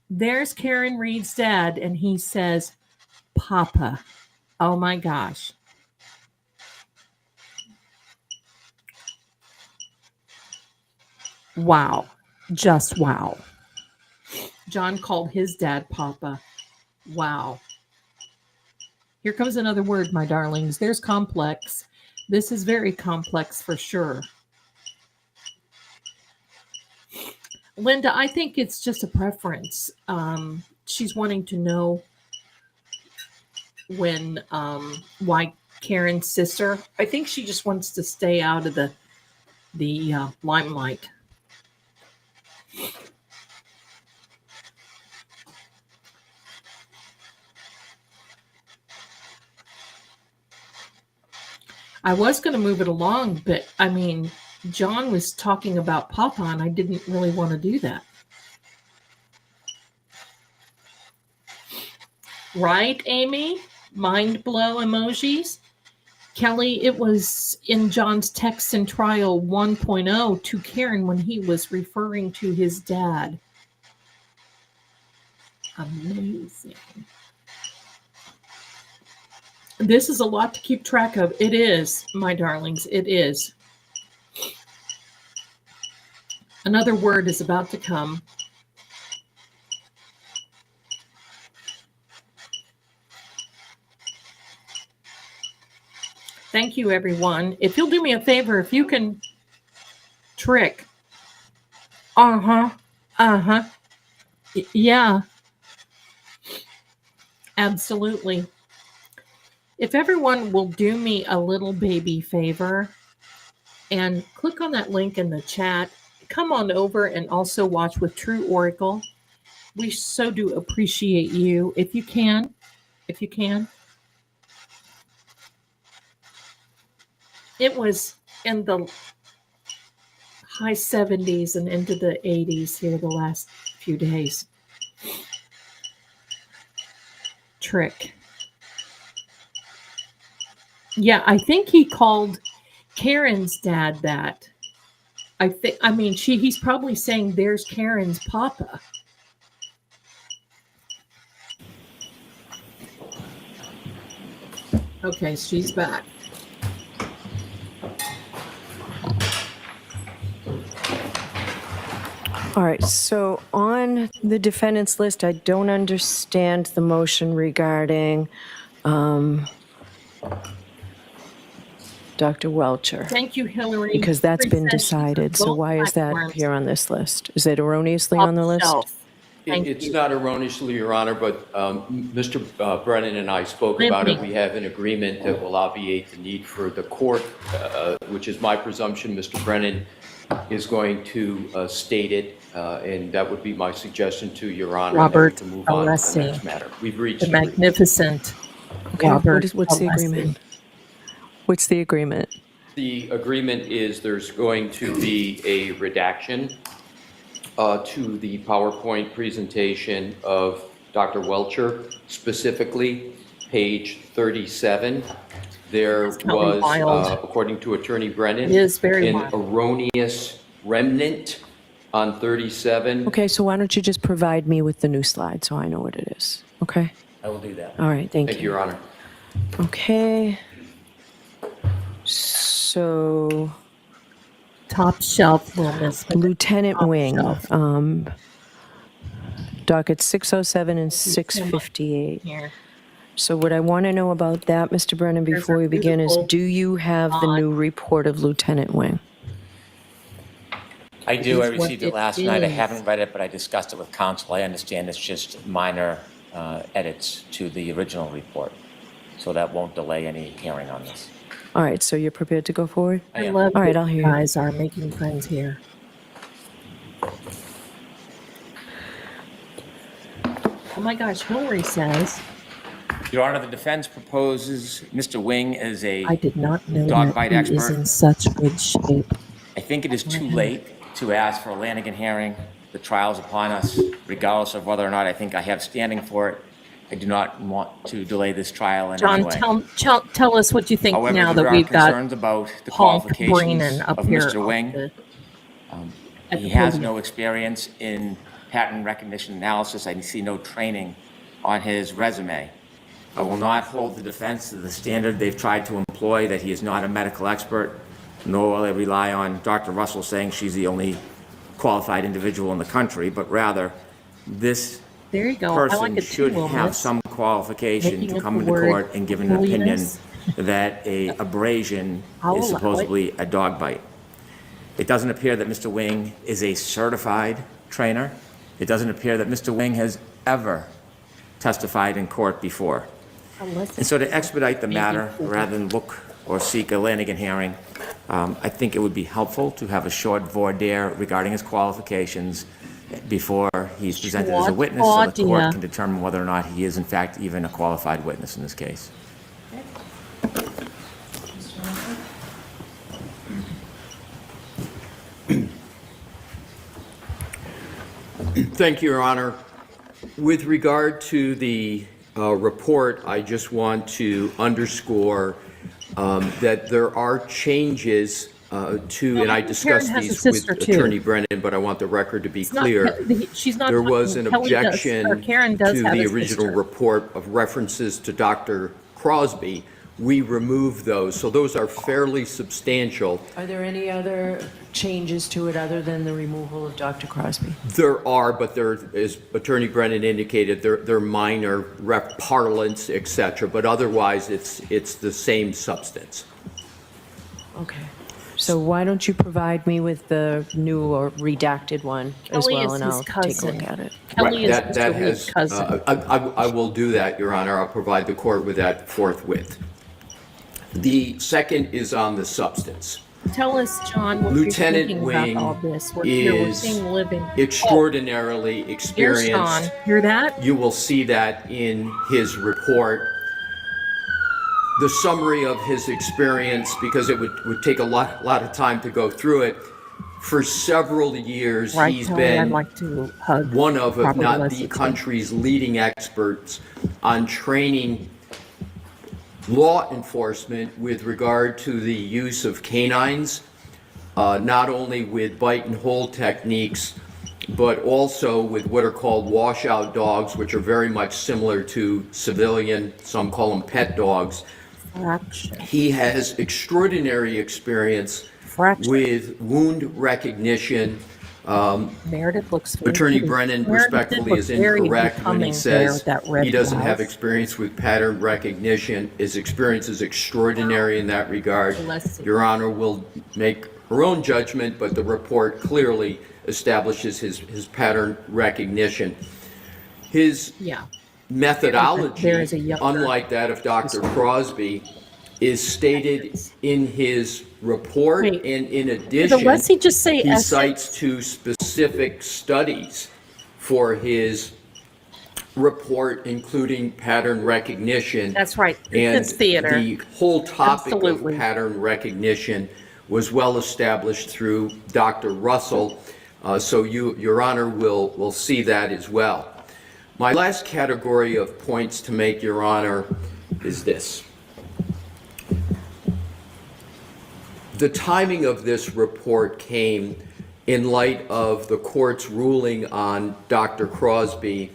There's Karen Reed's dad, and he says Papa. Oh my gosh. Wow. Just wow. John called his dad Papa. Wow. Here comes another word, my darlings. There's complex. This is very complex for sure. Linda, I think it's just a preference. She's wanting to know why Karen's sister. I think she just wants to stay out of the limelight. I was going to move it along, but I mean, John was talking about Papa, and I didn't really want to do that. Right, Amy? Mind blow emojis? Kelly, it was in John's text in trial 1.0 to Karen when he was referring to his dad. Amazing. This is a lot to keep track of. It is, my darlings, it is. Another word is about to come. Thank you, everyone. If you'll do me a favor, if you can trick. Yeah. Absolutely. If everyone will do me a little baby favor and click on that link in the chat, come on over and also watch with True Oracle. We so do appreciate you. If you can. It was in the high 70s and into the 80s here the last few days. Trick. Yeah, I think he called Karen's dad that. He's probably saying there's Karen's papa. Okay, she's back. All right, so on the defendant's list, I don't understand the motion regarding Dr. Welcher. Thank you, Hillary. Because that's been Present decided, so both why is that platforms. here on this list? Is it erroneously on the list? Shelf. Thank It's you. not erroneously, Your Honor, but Mr. Brennan and I spoke about it. We have an agreement that will obviate the need for the court, which is my presumption. Mr. Brennan is going to state it, and that would be my suggestion to Your Honor. Robert to move on to the Alessi. next matter. We've reached The magnificent Okay, Robert what's the Alessi. agreement? What's the agreement? The agreement is there's going to be a redaction to the PowerPoint presentation of Dr. Welcher, specifically page 37. There kinda was, wild. according to Attorney Brennan, It is very an wild. erroneous remnant on 37. Okay, so why don't you just provide me with the new slide so I know what it is, okay? I will do that. All right, thank Thank you, you. Your Honor. Okay. So Top shelf, Will Miss. Lieutenant Top Wing, shelf. docket 607 and 658. Here. So what I want to know about that, Mr. Brennan, There's before a we begin is, beautiful do you have the font. new report of Lieutenant Wing? I do. I is what received it it last night. I is. haven't read it, but I discussed it with counsel. I understand it's just minor edits to the original report. So that won't delay any hearing on this. All right, so you're prepared to go forward? I am. love All right, that I'll hear you you. guys are making friends here. Oh my gosh, Hillary says, Your Honor, the defense proposes Mr. Wing as a I did not know dog that bite he is expert. in such good shape. I think it is too late to ask for a Lanigan hearing. The trial's upon us, regardless of whether or not I think I have standing for it. I do not want to delay this trial in any John, way. tell us what you think However, now there that are we've got concerns about the Honk qualifications Brennan up of here. Mr. Wing. At He the has podium. no experience in pattern recognition analysis. I see no training on his resume. I will not hold the defense to the standard they've tried to employ, that he is not a medical expert, nor will I rely on Dr. Russell saying she's the only qualified individual in the country, but rather this There you go. I like person it too, should Will have Miss. some qualification Making to it come the into word court and give an opinion holiness. that a abrasion I'll is allow it. supposedly a dog bite. It doesn't appear that Mr. Wing is a certified trainer. It doesn't appear that Mr. Wing has ever testified in court before. And so to expedite the matter, rather than look or seek a Lanigan hearing, I think it would be helpful to have a short voir dire regarding his qualifications before he's presented as a Short witness, so the voir dire. court can determine whether or not he is in fact even a qualified witness in this case. Thank you, Your Honor. With regard to the report, I just want to underscore that there are changes to, and I Karen discussed has a these with sister, too. Attorney Brennan, but I want the record to be It's not- clear. she's not There talking- was an Kelly does, or objection Karen does to have the a original sister. report of references to Dr. Crosby. We removed those, so those are fairly substantial. Are there any other changes to it other than the removal of Dr. Crosby? There are, but there, as Attorney Brennan indicated, they're minor rep parlance, et cetera, but otherwise, it's the same substance. Okay. So why don't you provide me with the new or redacted one as Kelly well, is and his I'll take a cousin. look at it. Kelly is That Mr. Reed's has, cousin. I will do that, Your Honor. I'll provide the court with that forthwith. The second is on the substance. Tell us, John, what Lieutenant you're thinking Wing about all this. We're here, we're is seeing living. extraordinarily Here's experienced. John. Hear that? You will see that in his report. The summary of his experience, because it would take a lot of time to go through it. For several years, Right, he's Kelly? I'd been like to hug one of, if Robert not Leslie, the too. country's leading experts on training law enforcement with regard to the use of canines, not only with bite and hold techniques, but also with what are called washout dogs, which are very much similar to civilian, some call them pet dogs. Fraction. He has extraordinary experience Fraction. with wound recognition. Meredith looks very Attorney pretty. Brennan Meredith did respectfully look is very incorrect when he becoming there says with that red he doesn't have blouse. experience with pattern recognition. His experience is extraordinary in that regard. Let's see. Your Honor will make her own judgment, but the report clearly establishes his pattern recognition. His Yeah. methodology, There is a younger- unlike that of Dr. Crosby, is stated in his report, Wait, and in did addition, Alessi just say he Essex? cites two specific studies for his report, including pattern recognition. That's right. And It's theater. the whole topic Absolutely. of pattern recognition was well established through Dr. Russell, so Your Honor will see that as well. My last category of points to make, Your Honor, is this. The timing of this report came in light of the court's ruling on Dr. Crosby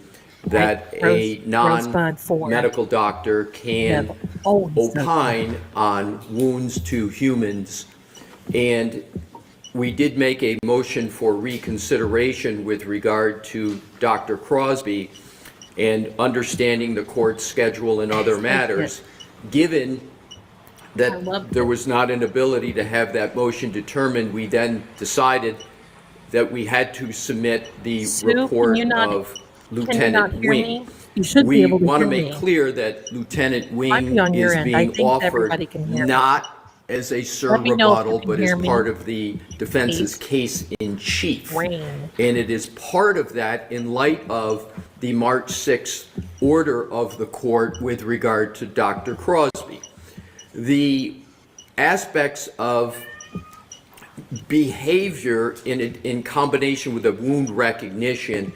that a Rosebud four. non-medical doctor can Yeah. Oh, he's so opine on wounds to humans. And we did make a motion for reconsideration with regard to Dr. Crosby and understanding the court's schedule and other matters. Given that there was not an ability to have that motion determined, we then decided that we had to submit the Sue, report can you not of hear Lieutenant me? Wing. You should be able to We want to hear make me. clear that Lieutenant Might Wing be on your is end. I being think offered everybody can hear me. not as a Let me know if you surrebuttal, can but hear as me. part of the defense's case in chief. Rain. And it is part of that in light of the March 6th order of the court with regard to Dr. Crosby. The aspects of behavior in combination with the wound recognition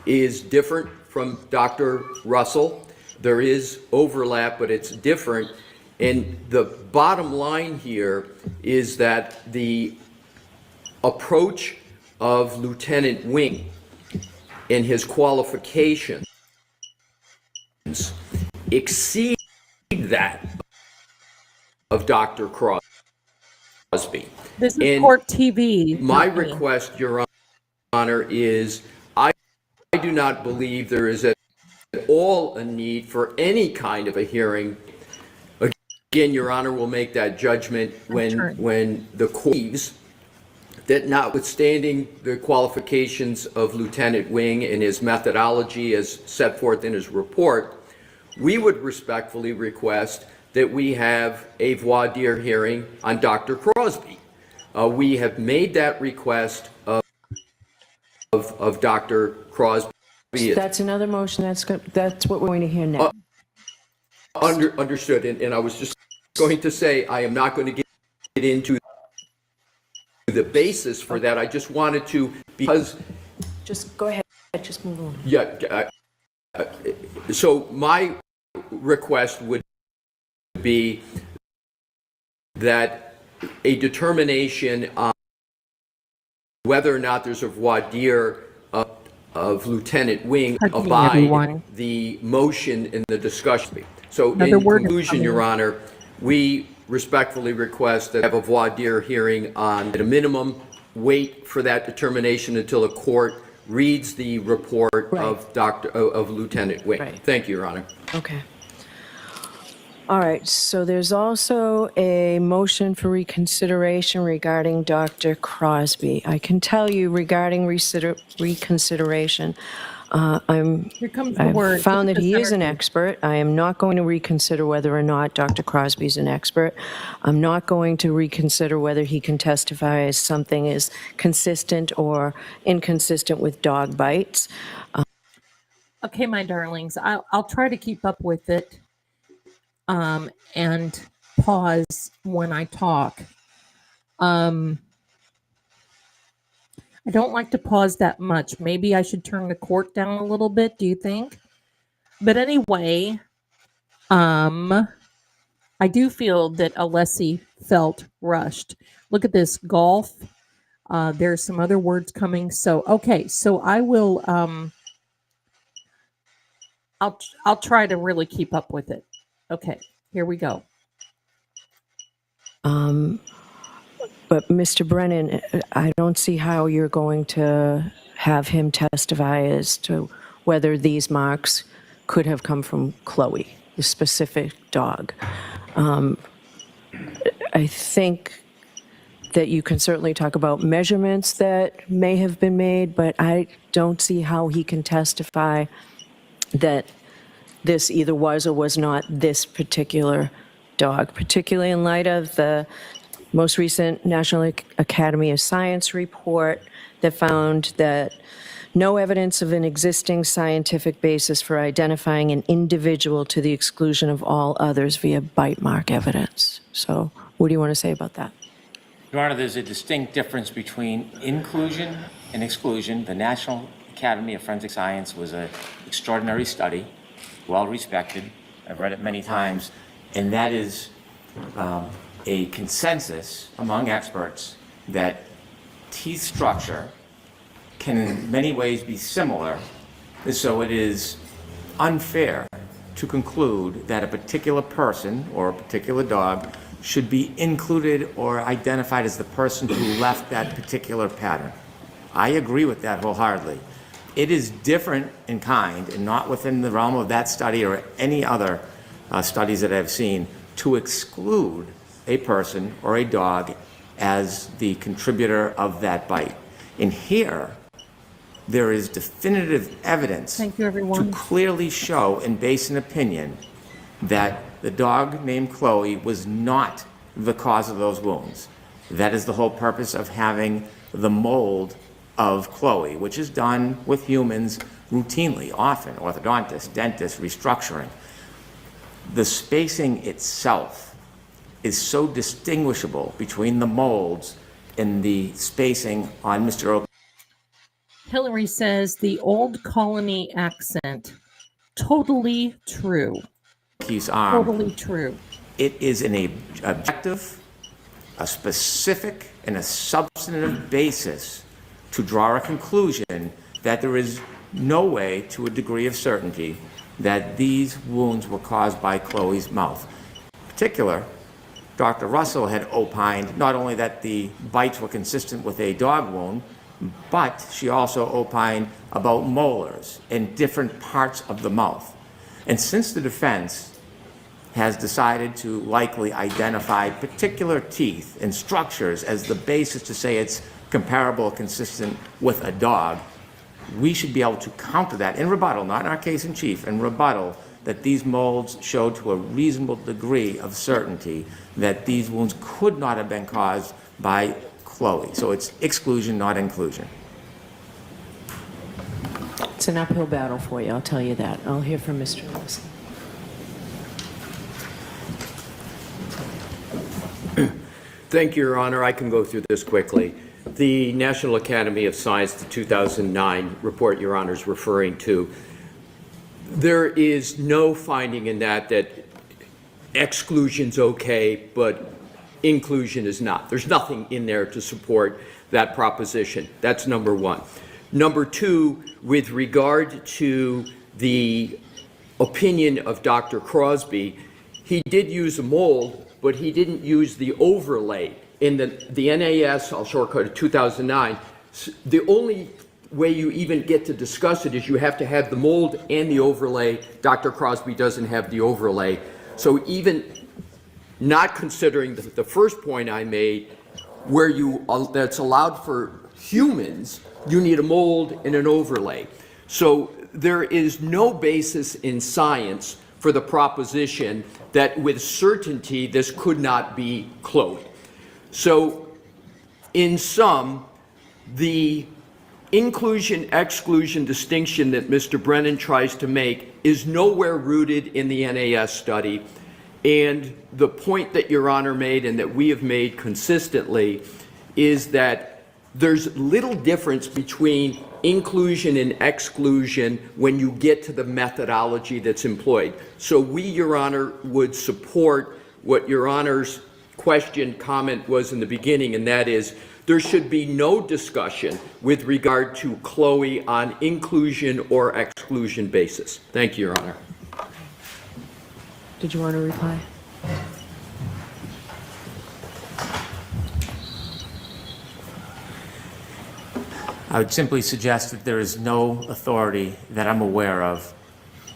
is different from Dr. Russell. There is overlap, but it's different. And the bottom line here is that the approach of Lieutenant Wing and his qualifications exceed that of Dr. Crosby. This is And court TV. my not me. request, Your Honor, is I do not believe there is at all a need for any kind of a hearing. Again, Your Honor will make that judgment when the court believes that notwithstanding the qualifications of Lieutenant Wing and his methodology as set forth in his report, we would respectfully request that we have a voir dire hearing on Dr. Crosby. We have made that request of Dr. Crosby. That's another motion. That's what we're going to hear next. Understood. And I was just going to say, I am not going to get into the basis for that. I just wanted to, because... Just go ahead. Just move on. Yeah. So my request would be that a determination on whether or not there's a voir dire of Lieutenant Wing abide the motion in the discussion. So in conclusion, Your Honor, we respectfully request that have a voir dire hearing on, at a minimum, wait for that determination until the court reads the report of Lieutenant Wing. Right. Thank you, Your Honor. Okay. All right, so there's also a motion for reconsideration regarding Dr. Crosby. I can tell you regarding reconsideration, I've found that he is an expert. I am not going to reconsider whether or not Dr. Crosby is an expert. I'm not going to reconsider whether he can testify as something is consistent or inconsistent with dog bites. Okay, my darlings, I'll try to keep up with it and pause when I talk. I don't like to pause that much. Maybe I should turn the court down a little bit, do you think? But anyway, I do feel that Alessi felt rushed. Look at this golf. There's some other words coming. So okay, so I will I'll try to really keep up with it. Okay, here we go. But Mr. Brennan, I don't see how you're going to have him testify as to whether these marks could have come from Chloe, the specific dog. I think that you can certainly talk about measurements that may have been made, but I don't see how he can testify that this either was or was not this particular dog, particularly in light of the most recent National Academy of Science report that found that no evidence of an existing scientific basis for identifying an individual to the exclusion of all others via bite mark evidence. So what do you want to say about that? Your Honor, there's a distinct difference between inclusion and exclusion. The National Academy of Forensic Science was an extraordinary study, well respected. I've read it many times, and that is a consensus among experts that teeth structure can in many ways be similar, so it is unfair to conclude that a particular person or a particular dog should be included or identified as the person who left that particular pattern. I agree with that wholeheartedly. It is different in kind and not within the realm of that study or any other studies that I've seen to exclude a person or a dog as the contributor of that bite. And here, there is definitive evidence to clearly show and base an opinion that the dog named Chloe was not the cause of those wounds. That is the whole purpose of having the mold of Chloe, which is done with humans routinely, often, orthodontists, dentists, restructuring. The spacing itself is so distinguishable between the molds and the spacing on Mr. Oak. Hillary says the old colony accent. Totally true. Totally true. It is an objective, a specific, and a substantive basis to draw a conclusion that there is no way to a degree of certainty that these wounds were caused by Chloe's mouth. In particular, Dr. Russell had opined not only that the bites were consistent with a dog wound, but she also opined about molars in different parts of the mouth. And since the defense has decided to likely identify particular teeth and structures as the basis to say it's comparable, consistent with a dog, we should be able to counter that in rebuttal, not in our case in chief, in rebuttal, that these molds showed to a reasonable degree of certainty that these wounds could not have been caused by Chloe. So it's exclusion, not inclusion. It's an uphill battle for you, I'll tell you that. I'll hear from Mr. Wilson. Thank you, Your Honor. I can go through this quickly. The National Academy of Science, the 2009 report Your Honor is referring to, there is no finding in that exclusion's okay, but inclusion is not. There's nothing in there to support that proposition. That's number one. Number two, with regard to the opinion of Dr. Crosby, he did use a mold, but he didn't use the overlay. In the NAS, I'll shortcut it, 2009, the only way you even get to discuss it is you have to have the mold and the overlay. Dr. Crosby doesn't have the overlay. So even not considering the first point I made, where that's allowed for humans, you need a mold and an overlay. So there is no basis in science for the proposition that with certainty this could not be Chloe. So in sum, the inclusion-exclusion distinction that Mr. Brennan tries to make is nowhere rooted in the NAS study. And the point that Your Honor made and that we have made consistently is that there's little difference between inclusion and exclusion when you get to the methodology that's employed. So we, Your Honor, would support what Your Honor's question, comment was in the beginning, and that is there should be no discussion with regard to Chloe on inclusion or exclusion basis. Thank you, Your Honor. Did you want to reply? I would simply suggest that there is no authority that I'm aware of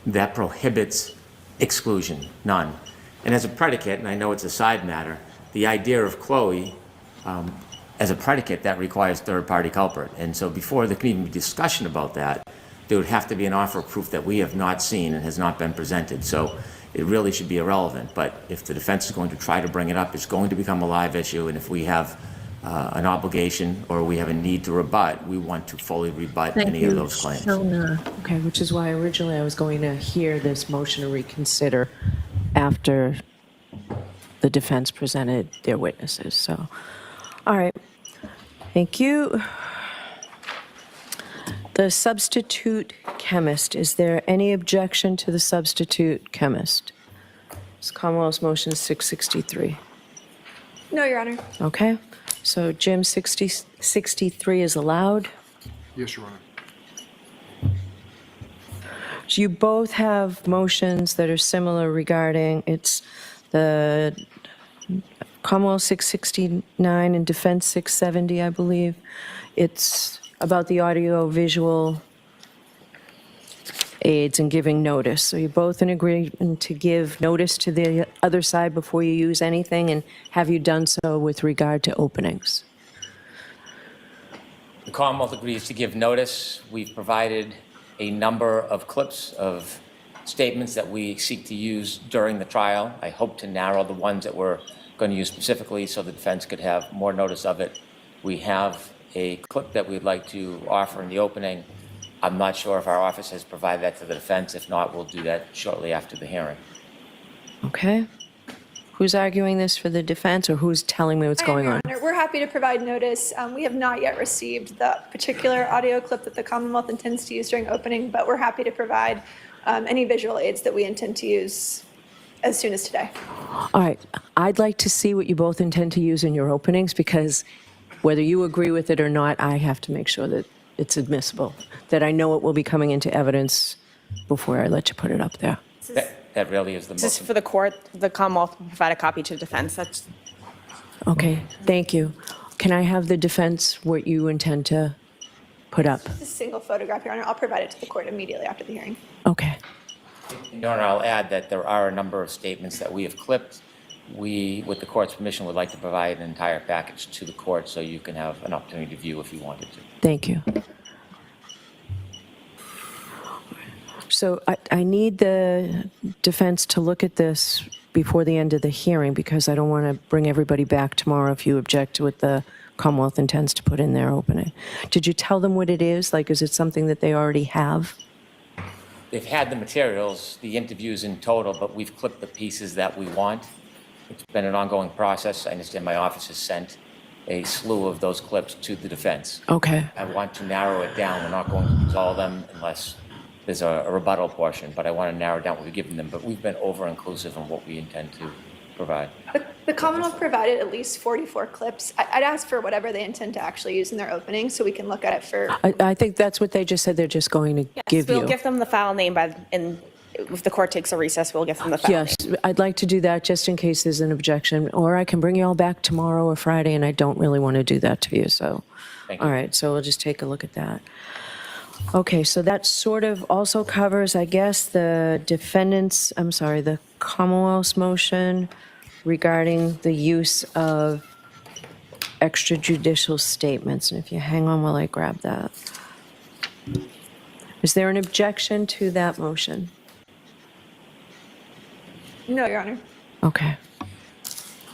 that prohibits exclusion, none. And as a predicate, and I know it's a side matter, the idea of Chloe as a predicate, that requires third-party culprit. And so before there can even be discussion about that, there would have to be an offer of proof that we have not seen and has not been presented. So it really should be irrelevant. But if the defense is going to try to bring it up, it's going to become a live issue. And if we have an obligation or we have a need to rebut, we want to fully rebut any of those claims. Okay, which is why originally I was going to hear this motion to reconsider after the defense presented their witnesses. So, all right, thank you. The substitute chemist, is there any objection to the substitute chemist? It's Commonwealth's motion 663. No, Your Honor. Okay, so Jim, 63 is allowed. Yes, Your Honor. So you both have motions that are similar regarding, it's the Commonwealth 669 and Defense 670, I believe. It's about the audio-visual aids and giving notice. So you're both in agreement to give notice to the other side before you use anything, and have you done so with regard to openings? The Commonwealth agrees to give notice. We've provided a number of clips of statements that we seek to use during the trial. I hope to narrow the ones that we're going to use specifically so the defense could have more notice of it. We have a clip that we'd like to offer in the opening. I'm not sure if our office has provided that to the defense. If not, we'll do that shortly after the hearing. Okay. Who's arguing this for the defense, or who's telling me what's going on? Your Honor, we're happy to provide notice. We have not yet received the particular audio clip that the Commonwealth intends to use during opening, but we're happy to provide any visual aids that we intend to use as soon as today. All right. I'd like to see what you both intend to use in your openings, because whether you agree with it or not, I have to make sure that it's admissible, that I know it will be coming into evidence before I let you put it up there. That really is the This is motion. for the court. The Commonwealth will provide a copy to defense. That's Okay, thank you. Can I have the defense what you intend to put up? This single photograph, Your Honor. I'll provide it to the court immediately after the hearing. Okay. Your Honor, I'll add that there are a number of statements that we have clipped. We, with the court's permission, would like to provide an entire package to the court so you can have an opportunity to view if you wanted to. Thank you. So I need the defense to look at this before the end of the hearing, because I don't want to bring everybody back tomorrow if you object to what the Commonwealth intends to put in their opening. Did you tell them what it is? Like, is it something that they already have? They've had the materials, the interviews in total, but we've clipped the pieces that we want. It's been an ongoing process. I understand my office has sent a slew of those clips to the defense. Okay. I want to narrow it down. We're not going to use all of them unless there's a rebuttal portion, but I want to narrow down what we've given them. But we've been over-inclusive in what we intend to provide. The Commonwealth provided at least 44 clips. I'd ask for whatever they intend to actually use in their opening so we can look at it for... I think that's what they just said. They're just going to give you. We'll give them the file name and if the court takes a recess, we'll give them the file Yes, name. I'd like to do that just in case there's an objection, or I can bring you all back tomorrow or Friday, and I don't really want to do that to you, so. Thank you. All right, so we'll just take a look at that. Okay, so that sort of also covers, I guess, the the Commonwealth's motion regarding the use of extrajudicial statements. And if you hang on while I grab that. Is there an objection to that motion? No, Your Honor. Okay.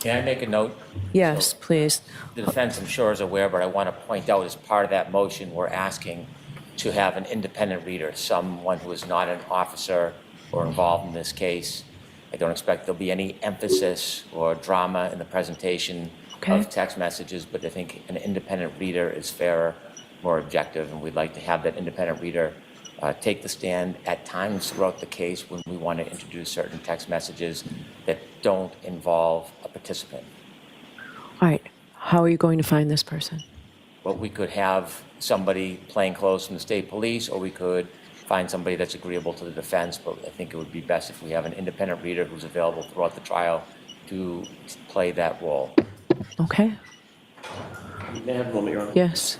Can I make a note? Yes, please. The defense, I'm sure, is aware, but I want to point out as part of that motion, we're asking to have an independent reader, someone who is not an officer or involved in this case, I don't expect there'll be any emphasis or drama in the presentation of text messages, but I think an independent reader is fairer, more objective, and we'd like to have that independent reader take the stand at times throughout the case when we want to introduce certain text messages that don't involve a participant. All right. How are you going to find this person? Well, we could have somebody playing close from the state police, or we could find somebody that's agreeable to the defense, but I think it would be best if we have an independent reader who's available throughout the trial to play that role. Okay. May I have a moment, Your Honor? Yes.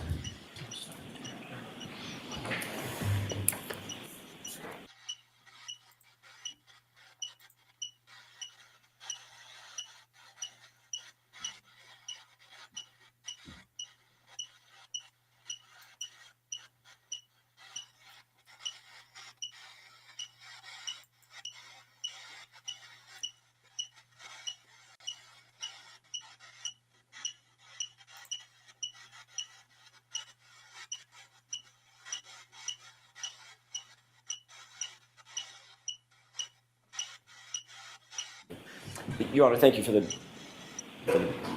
Your Honor, thank you for the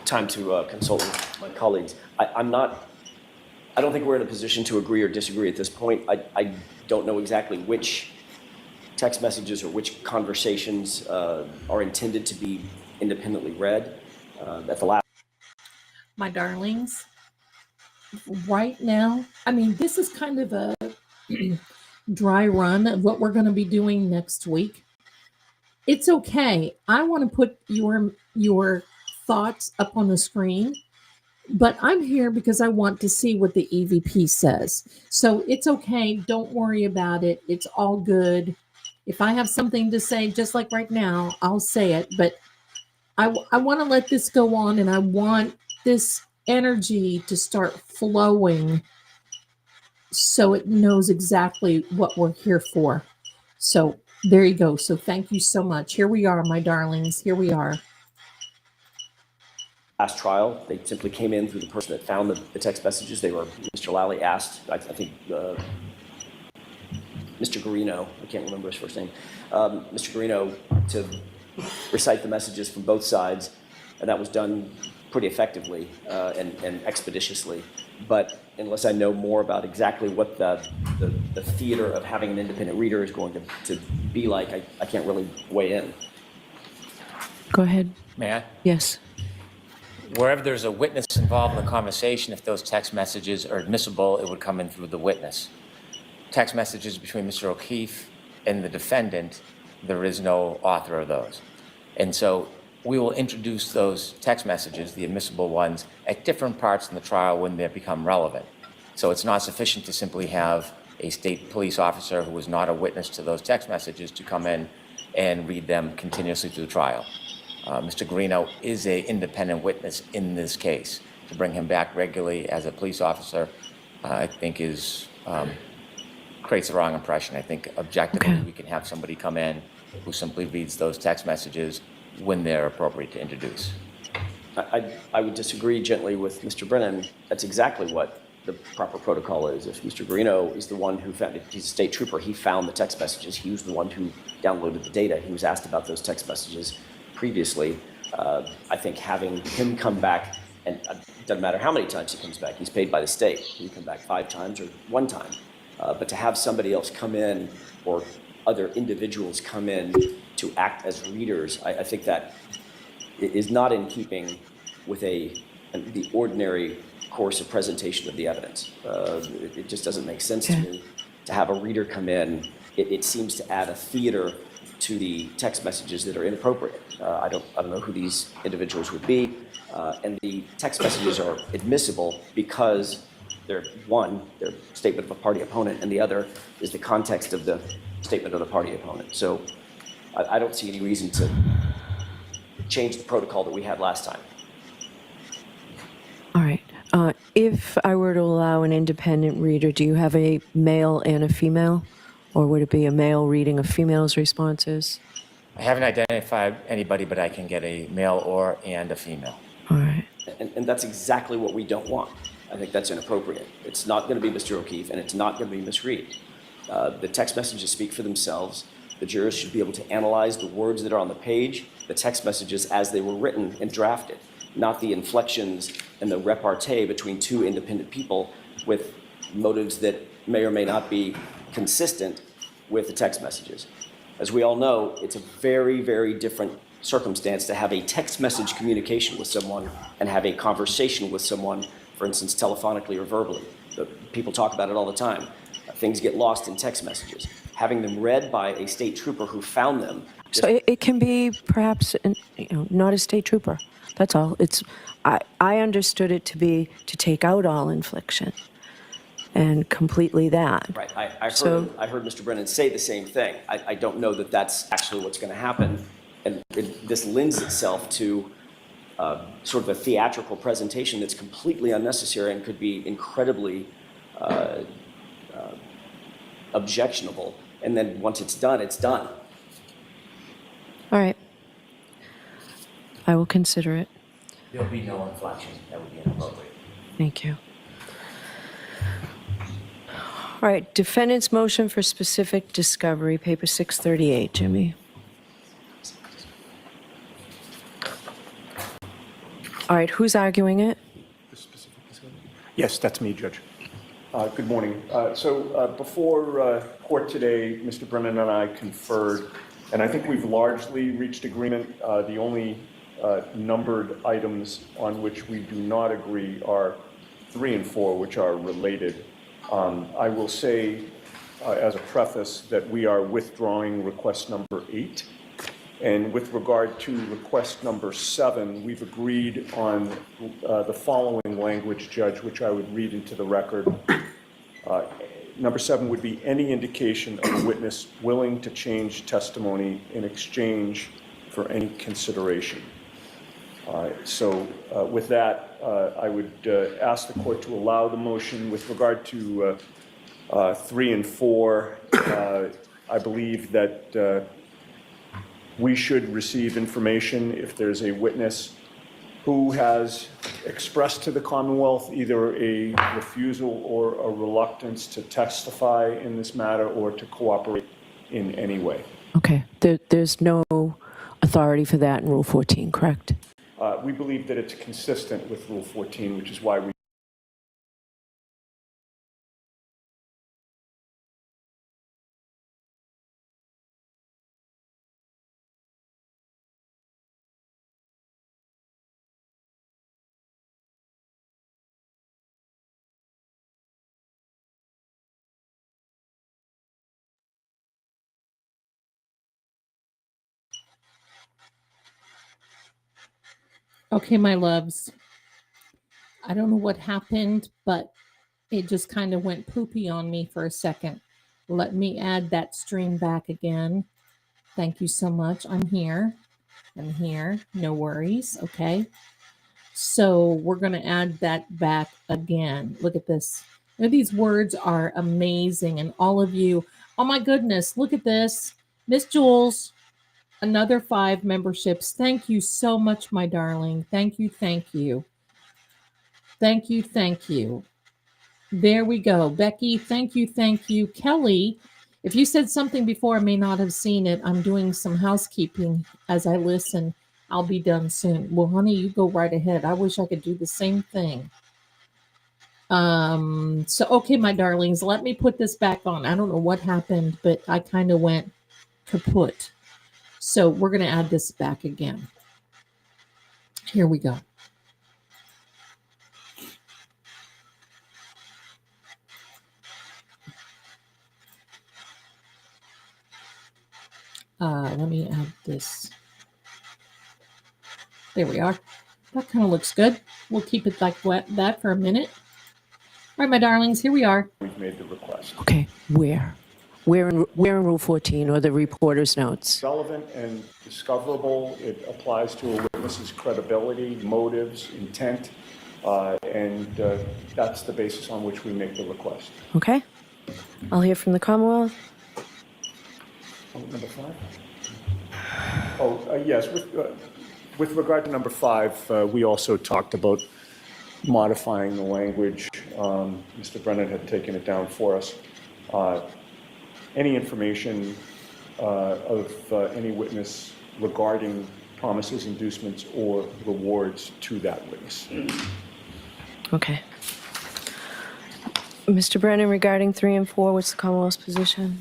time to consult with my colleagues. I don't think we're in a position to agree or disagree at this point. I don't know exactly which text messages or which conversations are intended to be independently read. At the last, My darlings, right now, I mean, this is kind of a dry run of what we're going to be doing next week. It's okay. I want to put your thoughts up on the screen, but I'm here because I want to see what the EVP says. So it's okay. Don't worry about it. It's all good. If I have something to say, just like right now, I'll say it. But I want to let this go on, and I want this energy to start flowing so it knows exactly what we're here for. So there you go. So thank you so much. Here we are, my darlings. Here we are. last trial, they simply came in through the person that found the text messages. They were, Mr. Lally asked, I think, Mr. Garino, I can't remember his first name, Mr. Garino to recite the messages from both sides, and that was done pretty effectively and expeditiously. But unless I know more about exactly what the theater of having an independent reader is going to be like, I can't really weigh in. Go ahead. May I? Yes. Wherever there's a witness involved in the conversation, if those text messages are admissible, it would come in through the witness. Text messages between Mr. O'Keefe and the defendant, there is no author of those. And so we will introduce those text messages, the admissible ones, at different parts in the trial when they become relevant. So it's not sufficient to simply have a state police officer who is not a witness to those text messages to come in and read them continuously through the trial. Mr. Garino is an independent witness in this case. To bring him back regularly as a police officer, I think creates the wrong impression. I think objectively we can have somebody come in who simply reads those text messages when they're appropriate to introduce. I would disagree gently with Mr. Brennan. That's exactly what the proper protocol is. If Mr. Garino is the one who found it, he's a state trooper, he found the text messages, he was the one who downloaded the data, he was asked about those text messages previously. I think having him come back, and it doesn't matter how many times he comes back, he's paid by the state. He can come back 5 times or 1 time. But to have somebody else come in or other individuals come in to act as readers, I think that is not in keeping with the ordinary course of presentation of the evidence. It just doesn't make sense to me to have a reader come in. It seems to add a theater to the text messages that are inappropriate. I don't know who these individuals would be, and the text messages are admissible because they're statement of a party opponent, and the other is the context of the statement of the party opponent. So I don't see any reason to change the protocol that we had last time. All right. If I were to allow an independent reader, do you have a male and a female? Or would it be a male reading a female's responses? I haven't identified anybody, but I can get a male and a female. All right. And that's exactly what we don't want. I think that's inappropriate. It's not going to be Mr. O'Keefe, and it's not going to be Ms. Reed. The text messages speak for themselves. The jurors should be able to analyze the words that are on the page, the text messages as they were written and drafted, not the inflections and the repartee between two independent people with motives that may or may not be consistent with the text messages. As we all know, it's a very, very different circumstance to have a text message communication with someone and have a conversation with someone, for instance, telephonically or verbally. People talk about it all the time. Things get lost in text messages. Having them read by a state trooper who found them. So it can be perhaps, not a state trooper. That's all. I understood it to be to take out all infliction and completely that. Right. I heard Mr. Brennan say the same thing. I don't know that that's actually what's going to happen. And this lends itself to sort of a theatrical presentation that's completely unnecessary and could be incredibly objectionable. And then once it's done, it's done. All right. I will consider it. There'll be no inflection. That would be inappropriate. Thank you. All right, defendant's motion for specific discovery, paper 638, Jimmy. All right, who's arguing it? Yes, that's me, Judge. Good morning. Before court today, Mr. Brennan and I conferred, and I think we've largely reached agreement. The only numbered items on which we do not agree are 3 and 4, which are related. I will say, as a preface, that we are withdrawing request number 8. And with regard to request number 7, we've agreed on the following language, Judge, which I would read into the record. Number 7 would be any indication of a witness willing to change testimony in exchange for any consideration. With that, I would ask the court to allow the motion. With regard to 3 and 4, I believe that we should receive information if there's a witness who has expressed to the Commonwealth either a refusal or a reluctance to testify in this matter or to cooperate in any way. Okay, there's no authority for that in Rule 14, correct? We believe that it's consistent with Rule 14, which is why we Okay, my loves. I don't know what happened, but it just kind of went poopy on me for a second. Let me add that stream back again. Thank you so much. I'm here. No worries. Okay. So we're going to add that back again. Look at this. These words are amazing. And all of you, oh my goodness, look at this. Miss Jules, another 5 memberships. Thank you so much, my darling. Thank you. Thank you. Thank you. Thank you. There we go. Becky, thank you. Thank you. Kelly, if you said something before, I may not have seen it. I'm doing some housekeeping as I listen. I'll be done soon. Well, honey, you go right ahead. I wish I could do the same thing. Okay, my darlings, let me put this back on. I don't know what happened, but I kind of went kaput. So we're going to add this back again. Here we go. Let me add this. There we are. That kind of looks good. We'll keep it like that for a minute. All right, my darlings, here we are. we've made the request. Okay, where in Rule 14 or the reporter's notes? Relevant and discoverable. It applies to a witness's credibility, motives, intent, and that's the basis on which we make the request. Okay. I'll hear from the Commonwealth. Number 5? Yes. With regard to number 5, we also talked about modifying the language. Mr. Brennan had taken it down for us. Any information of any witness regarding promises, inducements, or rewards to that witness. Okay. Mr. Brennan, regarding 3 and 4, what's the Commonwealth's position?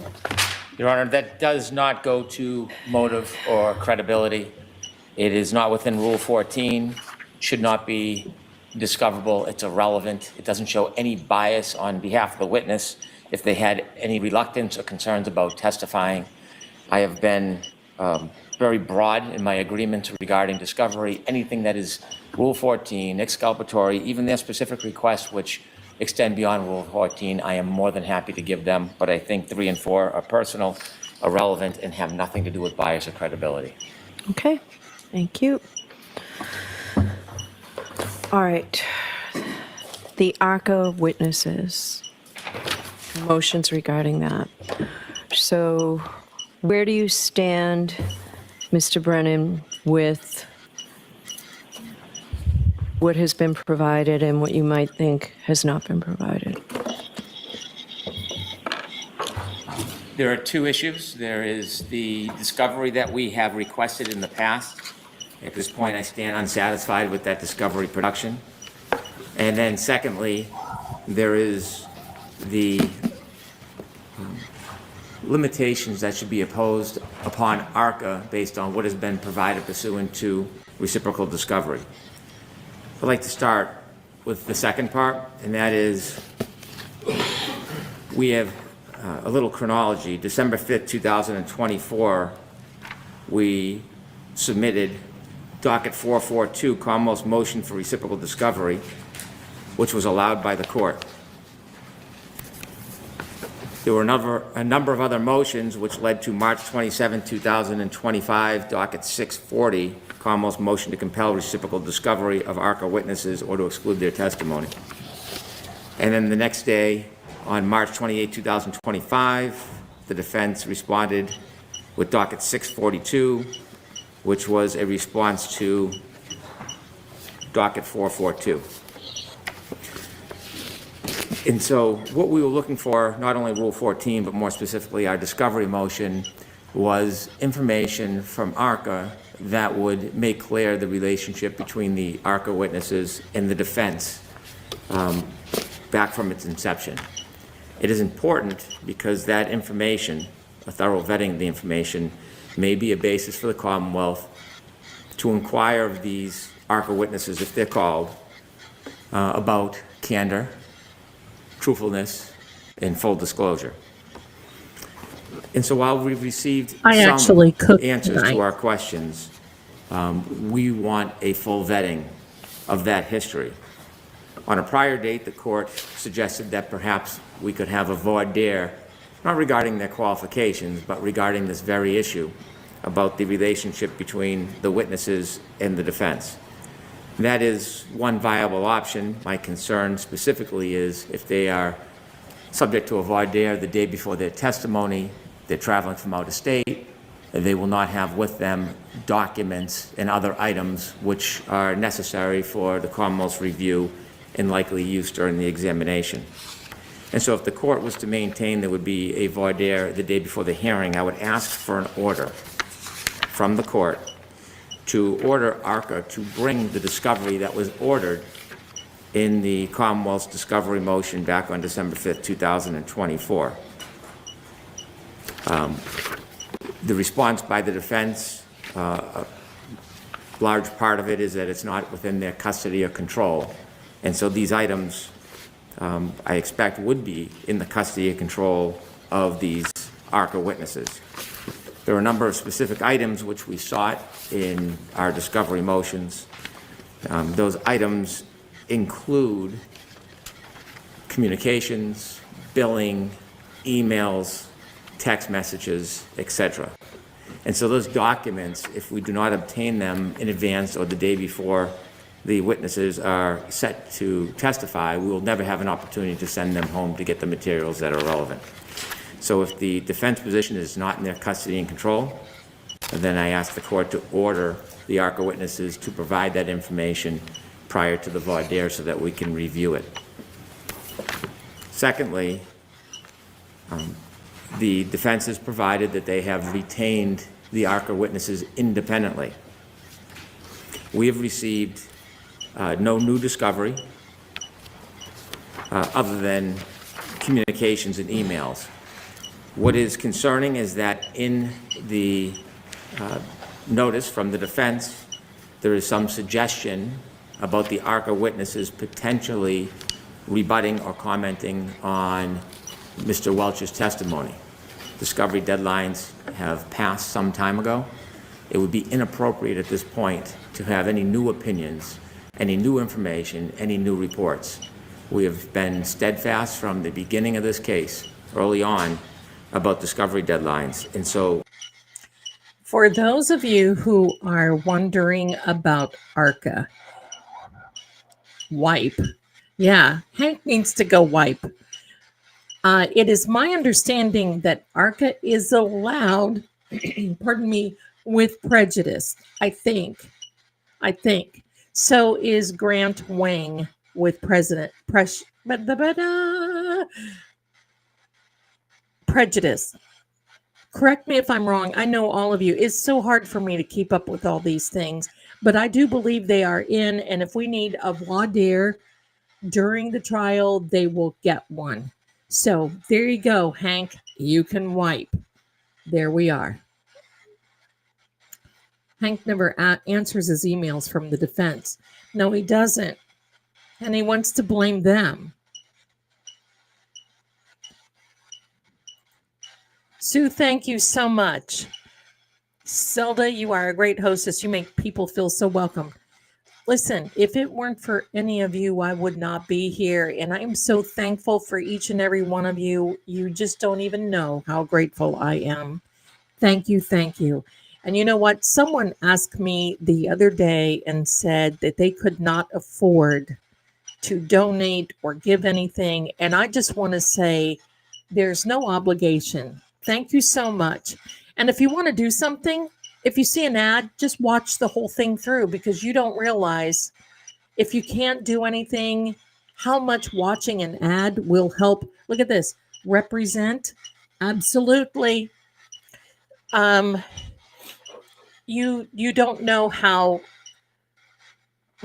Your Honor, that does not go to motive or credibility. It is not within Rule 14, should not be discoverable. It's irrelevant. It doesn't show any bias on behalf of the witness if they had any reluctance or concerns about testifying. I have been very broad in my agreements regarding discovery. Anything that is Rule 14, exculpatory, even their specific requests which extend beyond Rule 14, I am more than happy to give them, but I think 3 and 4 are personal, irrelevant, and have nothing to do with bias or credibility. Okay, thank you. All right. The ARCA witnesses, motions regarding that. So where do you stand, Mr. Brennan, with what has been provided and what you might think has not been provided? There are 2 issues. There is the discovery that we have requested in the past. At this point, I stand unsatisfied with that discovery production. And then secondly, there is the limitations that should be imposed upon ARCA based on what has been provided pursuant to reciprocal discovery. I'd like to start with the second part, and that is we have a little chronology. December 5th, 2024, we submitted docket 442, Commonwealth's motion for reciprocal discovery, which was allowed by the court. There were a number of other motions which led to March 27, 2025, docket 640, Commonwealth's motion to compel reciprocal discovery of ARCA witnesses or to exclude their testimony. And then the next day, on March 28, 2025, the defense responded with docket 642, which was a response to docket 442. And so what we were looking for, not only Rule 14, but more specifically our discovery motion, was information from ARCA that would make clear the relationship between the ARCA witnesses and the defense back from its inception. It is important because that information, a thorough vetting of the information, may be a basis for the Commonwealth to inquire of these ARCA witnesses, if they're called, about candor, truthfulness, and full disclosure. And so while we've received some answers to our questions, we want a full vetting of that history. On a prior date, the court suggested that perhaps we could have a voir dire, not regarding their qualifications, but regarding this very issue about the relationship between the witnesses and the defense. That is one viable option. My concern specifically is if they are subject to a voir dire the day before their testimony, they're traveling from out of state, they will not have with them documents and other items which are necessary for the Commonwealth's review and likely use during the examination. And so if the court was to maintain there would be a voir dire the day before the hearing, I would ask for an order from the court to order ARCA to bring the discovery that was ordered in the Commonwealth's discovery motion back on December 5th, 2024. The response by the defense, a large part of it is that it's not within their custody or control. And so these items, I expect, would be in the custody and control of these ARCA witnesses. There are a number of specific items which we sought in our discovery motions. Those items include communications, billing, emails, text messages, etc. And so those documents, if we do not obtain them in advance or the day before the witnesses are set to testify, we will never have an opportunity to send them home to get the materials that are relevant. So if the defense position is not in their custody and control, then I ask the court to order the ARCA witnesses to provide that information prior to the voir dire so that we can review it. Secondly, The defense has provided that they have retained the ARCA witnesses independently. We have received no new discovery other than communications and emails. What is concerning is that in the notice from the defense, there is some suggestion about the ARCA witnesses potentially rebutting or commenting on Mr. Welch's testimony. Discovery deadlines have passed some time ago. It would be inappropriate at this point to have any new opinions, any new information, any new reports. We have been steadfast from the beginning of this case, early on, about discovery deadlines. And so, For those of you who are wondering about ARCA, wipe. Yeah, Hank needs to go wipe. It is my understanding that ARCA is allowed, pardon me, with prejudice. I think. So is Grant Wang with prejudice. Correct me if I'm wrong. I know all of you. It's so hard for me to keep up with all these things, but I do believe they are in. And if we need a voir dire during the trial, they will get one. So there you go, Hank. You can wipe. There we are. Hank never answers his emails from the defense. No, he doesn't. And he wants to blame them. Sue, thank you so much. Zelda, you are a great hostess. You make people feel so welcome. Listen, if it weren't for any of you, I would not be here. And I'm so thankful for each and every one of you. You just don't even know how grateful I am. Thank you. Thank you. And you know what? Someone asked me the other day and said that they could not afford to donate or give anything. And I just want to say there's no obligation. Thank you so much. And if you want to do something, if you see an ad, just watch the whole thing through, because you don't realize, if you can't do anything, how much watching an ad will help. Look at this. Represent. Absolutely. You don't know how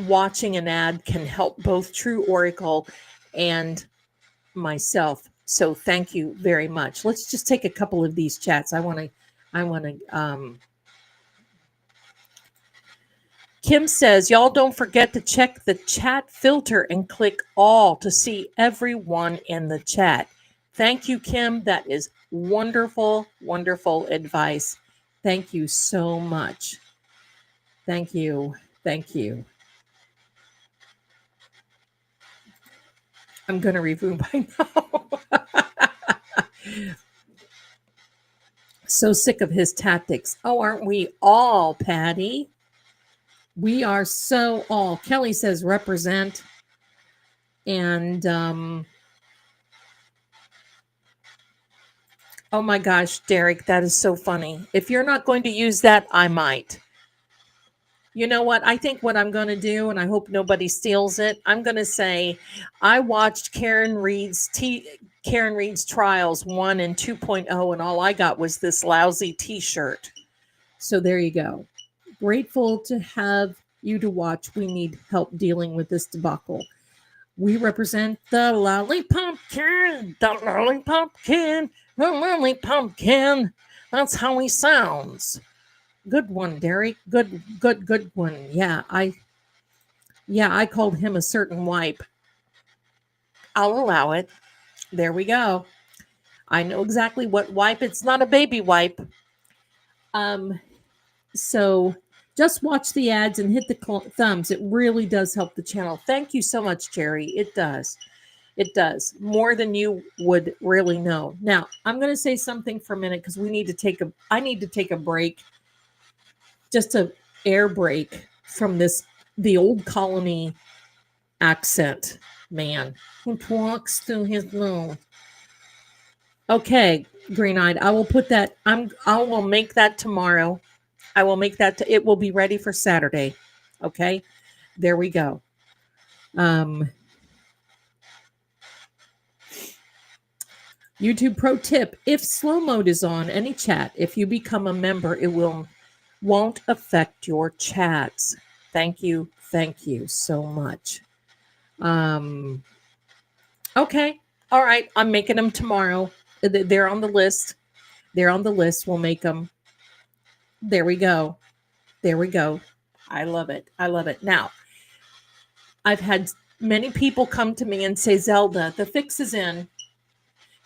watching an ad can help both True Oracle and myself. So thank you very much. Let's just take a couple of these chats. I want to Kim says, y'all don't forget to check the chat filter and click all to see everyone in the chat. Thank you, Kim. That is wonderful, wonderful advice. Thank you so much. Thank you. Thank you. I'm going to review by now. So sick of his tactics. Oh, aren't we all, Patty? We are so all. Kelly says represent. And oh my gosh, Derek, that is so funny. If you're not going to use that, I might. You know what? I think what I'm going to do, and I hope nobody steals it, I'm going to say I watched Karen Reed's Trials 1 and 2.0, and all I got was this lousy t-shirt. So there you go. Grateful to have you to watch. We need help dealing with this debacle. We represent the lolly pumpkin, the lolly pumpkin, the lolly pumpkin. That's how he sounds. Good one, Derek. Good one. Yeah, I called him a certain wipe. I'll allow it. There we go. I know exactly what wipe. It's not a baby wipe. So just watch the ads and hit the thumbs. It really does help the channel. Thank you so much, Jerry. It does. It does. More than you would really know. Now, I'm going to say something for a minute because I need to take a break. Just a air break from the old colony accent man who talks to his nose. Okay, green-eyed. I will put that. I will make that tomorrow. I will make that. It will be ready for Saturday. Okay, there we go. YouTube pro tip, if slow mode is on any chat, if you become a member, it won't affect your chats. Thank you so much. Okay. All right, I'm making them tomorrow. They're on the list. We'll make them. There we go. I love it. Now, I've had many people come to me and say, Zelda, the fix is in.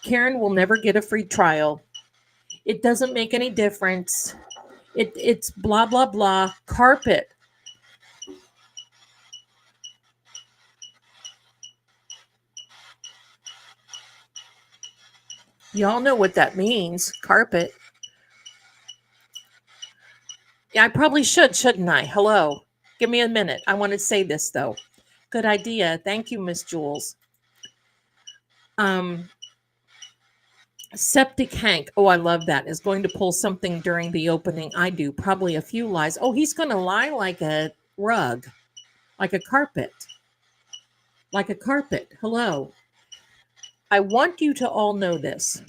Karen will never get a free trial. It doesn't make any difference. It's blah, blah, blah. Carpet. Y'all know what that means. Carpet. Yeah, I probably shouldn't I? Hello. Give me a minute. I want to say this, though. Good idea. Thank you, Miss Jules. Septic Hank. Oh, I love that. Is going to pull something during the opening. I do. Probably a few lies. Oh, he's going to lie like a rug, like a carpet. Hello. I want you to all know this.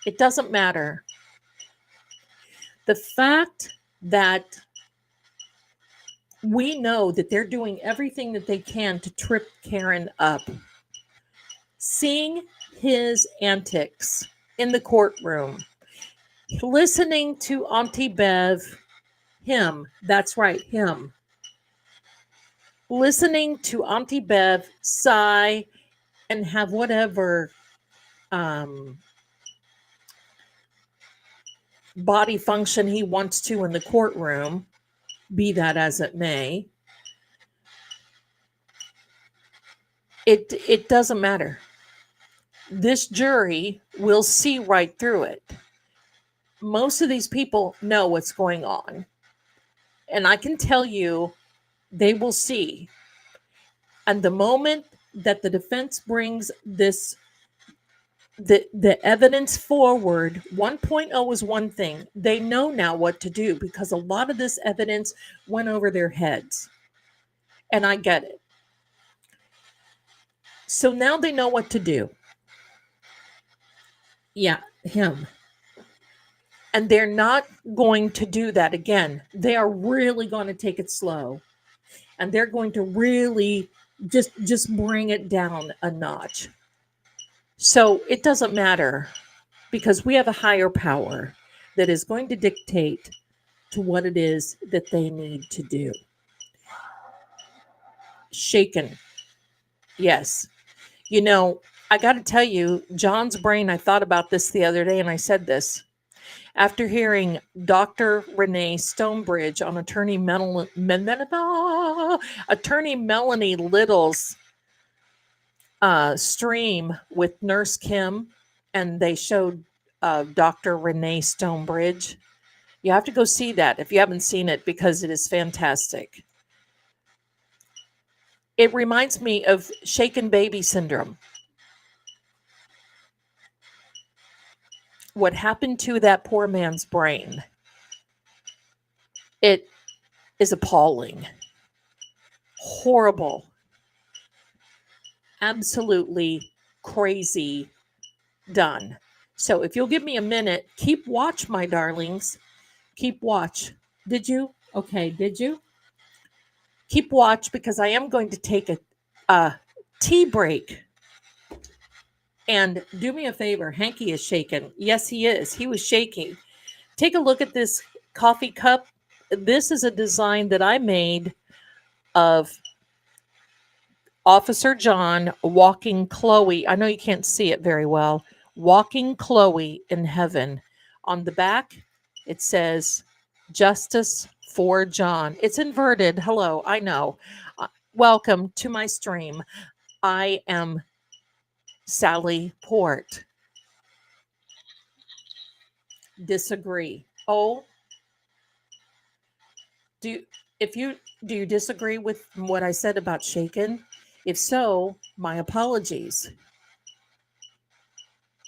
It doesn't matter. The fact that we know that they're doing everything that they can to trip Karen up. Seeing his antics in the courtroom, listening to Auntie Bev, that's right, him. Listening to Auntie Bev sigh and have whatever body function he wants to in the courtroom, be that as it may. It doesn't matter. This jury will see right through it. Most of these people know what's going on. And I can tell you, they will see. And the moment that the defense brings this, the evidence forward, 1.0 is one thing. They know now what to do because a lot of this evidence went over their heads. And I get it. So now they know what to do. Yeah, him. And they're not going to do that again. They are really going to take it slow. And they're going to really just bring it down a notch. So it doesn't matter because we have a higher power that is going to dictate to what it is that they need to do. Shaken. Yes. You know, I got to tell you, John's brain, I thought about this the other day and I said this. After hearing Dr. Renee Stonebridge on Attorney Melanie Little's stream with Nurse Kim, and they showed Dr. Renee Stonebridge. You have to go see that if you haven't seen it because it is fantastic. It reminds me of shaken baby syndrome. What happened to that poor man's brain? It is appalling. Horrible. Absolutely crazy done. So if you'll give me a minute, keep watch, my darlings. Keep watch. Did you? Okay, did you? Keep watch because I am going to take a tea break. And do me a favor, Hanky is shaking. Yes, he is. He was shaking. Take a look at this coffee cup. This is a design that I made of Officer John walking Chloe. I know you can't see it very well. Walking Chloe in heaven. On the back, it says, Justice for John. It's inverted. Hello, I know. Welcome to my stream. I am Sally Port. Disagree. Oh, do you disagree with what I said about shaken? If so, my apologies.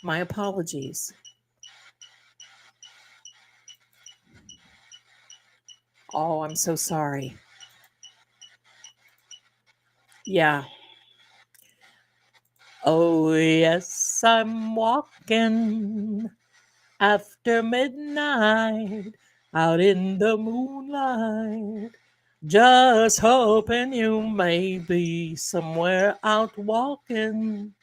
My apologies. Oh, I'm so sorry. Yeah. Oh, yes, I'm walking after midnight out in the moonlight. Just hoping you may be somewhere out walking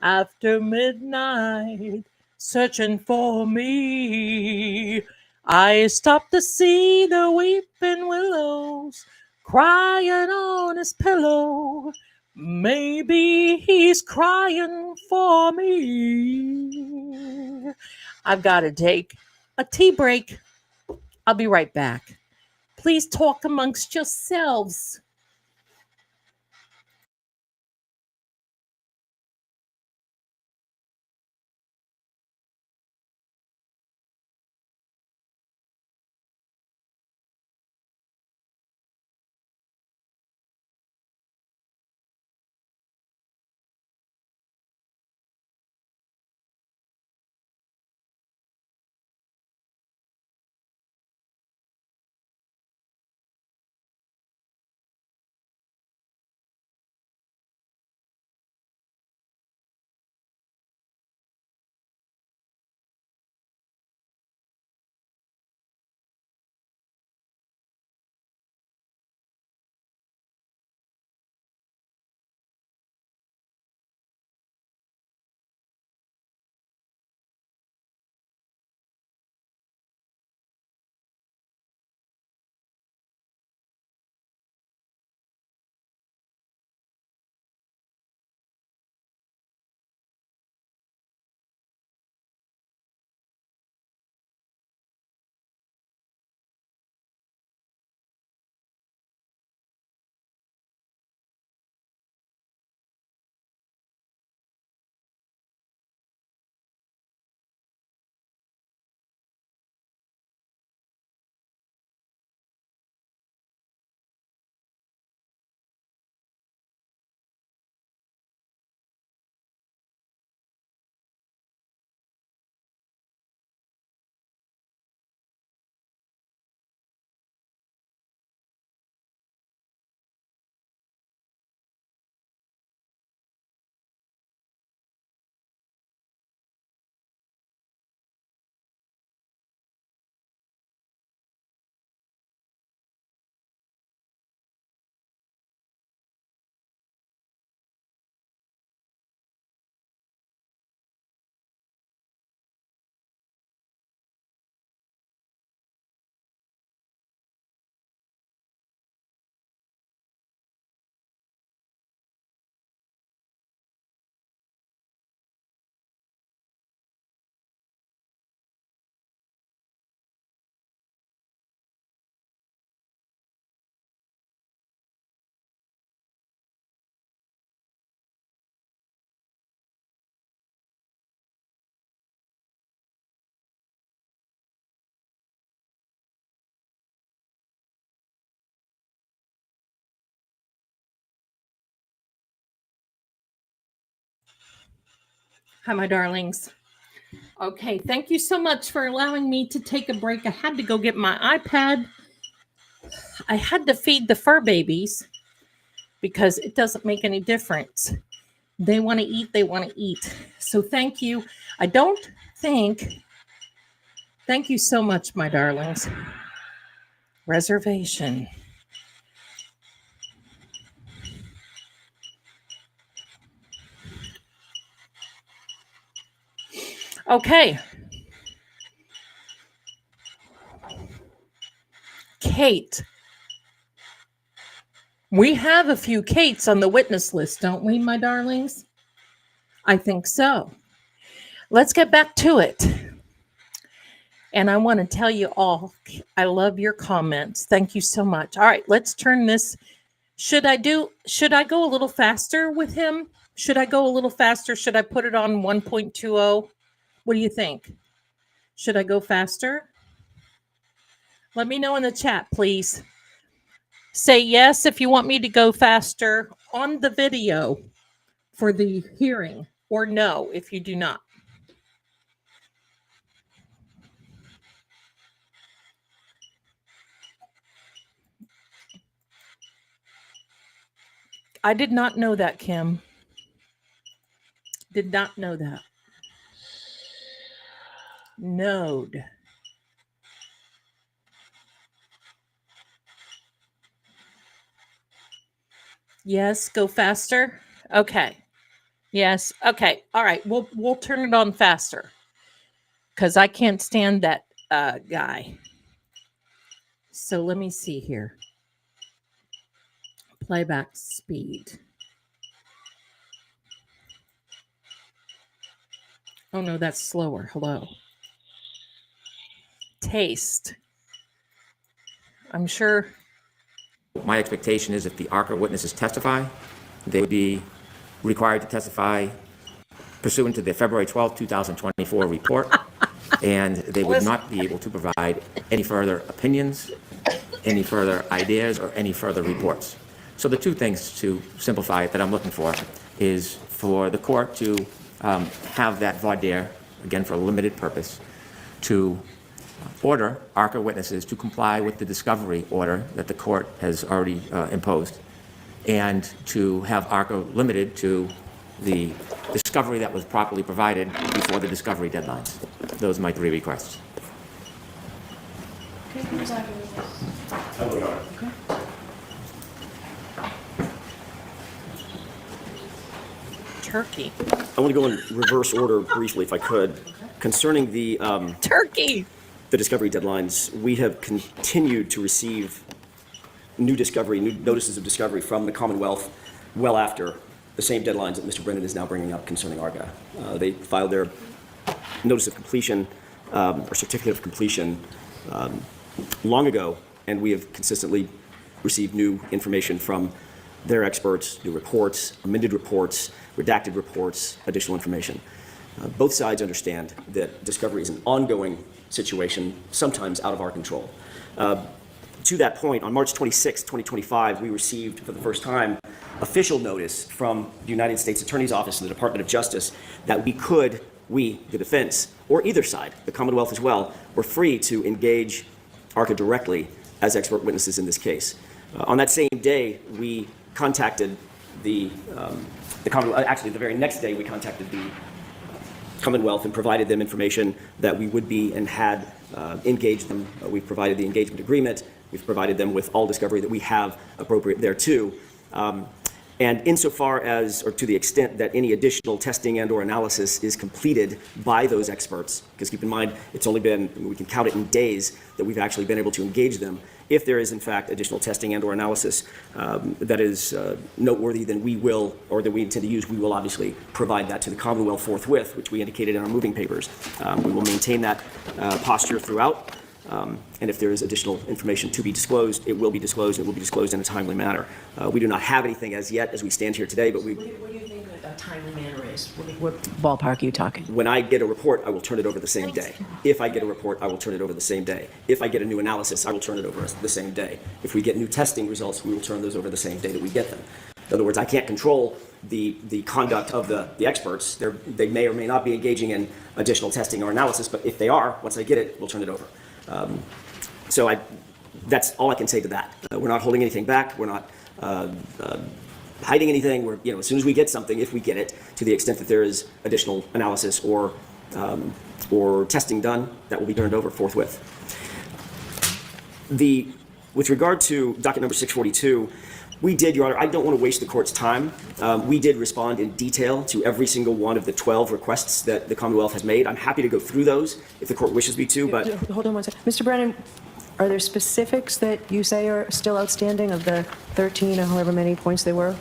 after midnight, searching for me. I stopped to see the weeping willows crying on his pillow. Maybe he's crying for me. I've got to take a tea break. I'll be right back. Please talk amongst yourselves. Hi, my darlings. Okay, thank you so much for allowing me to take a break. I had to go get my iPad. I had to feed the fur babies because it doesn't make any difference. They want to eat, they want to eat. So thank you. I don't think, thank you so much, my darlings. Reservation. Okay. Kate. We have a few Kates on the witness list, don't we, my darlings? I think so. Let's get back to it. And I want to tell you all, I love your comments. Thank you so much. All right, let's turn this. Should I go a little faster with him? Should I go a little faster? Should I put it on 1.20? What do you think? Should I go faster? Let me know in the chat, please. Say yes if you want me to go faster on the video for the hearing, or no if you do not. I did not know that, Kim. Did not know that. Node. Yes, go faster. Okay. Yes. Okay. All right. We'll turn it on faster because I can't stand that guy. So let me see here. Playback speed. Oh no, that's slower. Hello. Taste. I'm sure. My expectation is if the ARCA witnesses testify, they would be required to testify pursuant to the February 12, 2024 report, and they would not be able to provide any further opinions, any further ideas, or any further reports. So the two things, to simplify it, that I'm looking for is for the court to have that voir dire, again for a limited purpose, to order ARCA witnesses to comply with the discovery order that the court has already imposed, and to have ARCA limited to the discovery that was properly provided before the discovery deadlines. Those are my three requests. Turkey. I want to go in reverse order briefly, if I could, concerning the Turkey. The discovery deadlines. We have continued to receive new notices of discovery from the Commonwealth well after the same deadlines that Mr. Brennan is now bringing up concerning ARCA. They filed their notice of completion or certificate of completion long ago, and we have consistently received new information from their experts, new reports, amended reports, redacted reports, additional information. Both sides understand that discovery is an ongoing situation, sometimes out of our control. To that point, on March 26, 2025, we received for the first time official notice from the United States Attorney's Office and the Department of Justice that we, the defense, or either side, the Commonwealth as well, were free to engage ARCA directly as expert witnesses in this case. On that same day, we contacted the Commonwealth. Actually, the very next day, we contacted the Commonwealth and provided them information that we would be and had engaged them. We've provided the engagement agreement. We've provided them with all discovery that we have appropriate thereto. And insofar as, or to the extent that any additional testing and or analysis is completed by those experts, because keep in mind, it's only been, we can count it in days that we've actually been able to engage them. If there is in fact additional testing and or analysis that is noteworthy, then we will, or that we intend to use, we will obviously provide that to the Commonwealth forthwith, which we indicated in our moving papers. We will maintain that posture throughout. And if there is additional information to be disclosed, it will be disclosed. It will be disclosed in a timely manner. We do not have anything as yet as we stand here today, but we... What do you think a timely manner is? What ballpark are you talking? When I get a report, I will turn it over the same day. If I get a report, I will turn it over the same day. If I get a new analysis, I will turn it over the same day. If we get new testing results, we will turn those over the same day that we get them. In other words, I can't control the conduct of the experts. They may or may not be engaging in additional testing or analysis, but if they are, once I get it, we'll turn it over. So that's all I can say to that. We're not holding anything back. We're not hiding anything. We're, as soon as we get something, if we get it, to the extent that there is additional analysis or testing done, that will be turned over forthwith. With regard to docket number 642, we did, Your Honor, I don't want to waste the court's time. We did respond in detail to every single one of the 12 requests that the Commonwealth has made. I'm happy to go through those if the court wishes me to, but... Hold on one second. Mr. Brennan, are there specifics that you say are still outstanding of the 13 or however many points they were?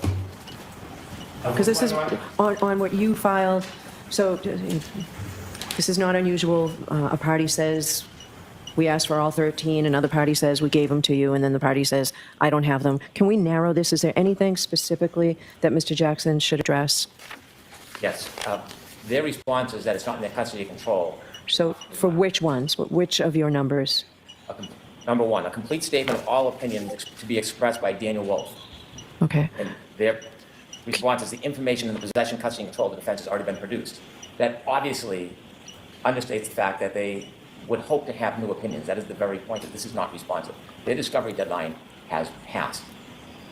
Because this is on what you filed. So this is not unusual. A party says, we asked for all 13, another party says, we gave them to you, and then the party says, I don't have them. Can we narrow this? Is there anything specifically that Mr. Jackson should address? Yes. Their response is that it's not in their custody control. So for which ones? Which of your numbers? Number one, a complete statement of all opinions to be expressed by Daniel Wolf. Okay. And their response is the information in the possession, custody, and control of the defense has already been produced. That obviously understates the fact that they would hope to have new opinions. That is the very point that this is not responsive. Their discovery deadline has passed.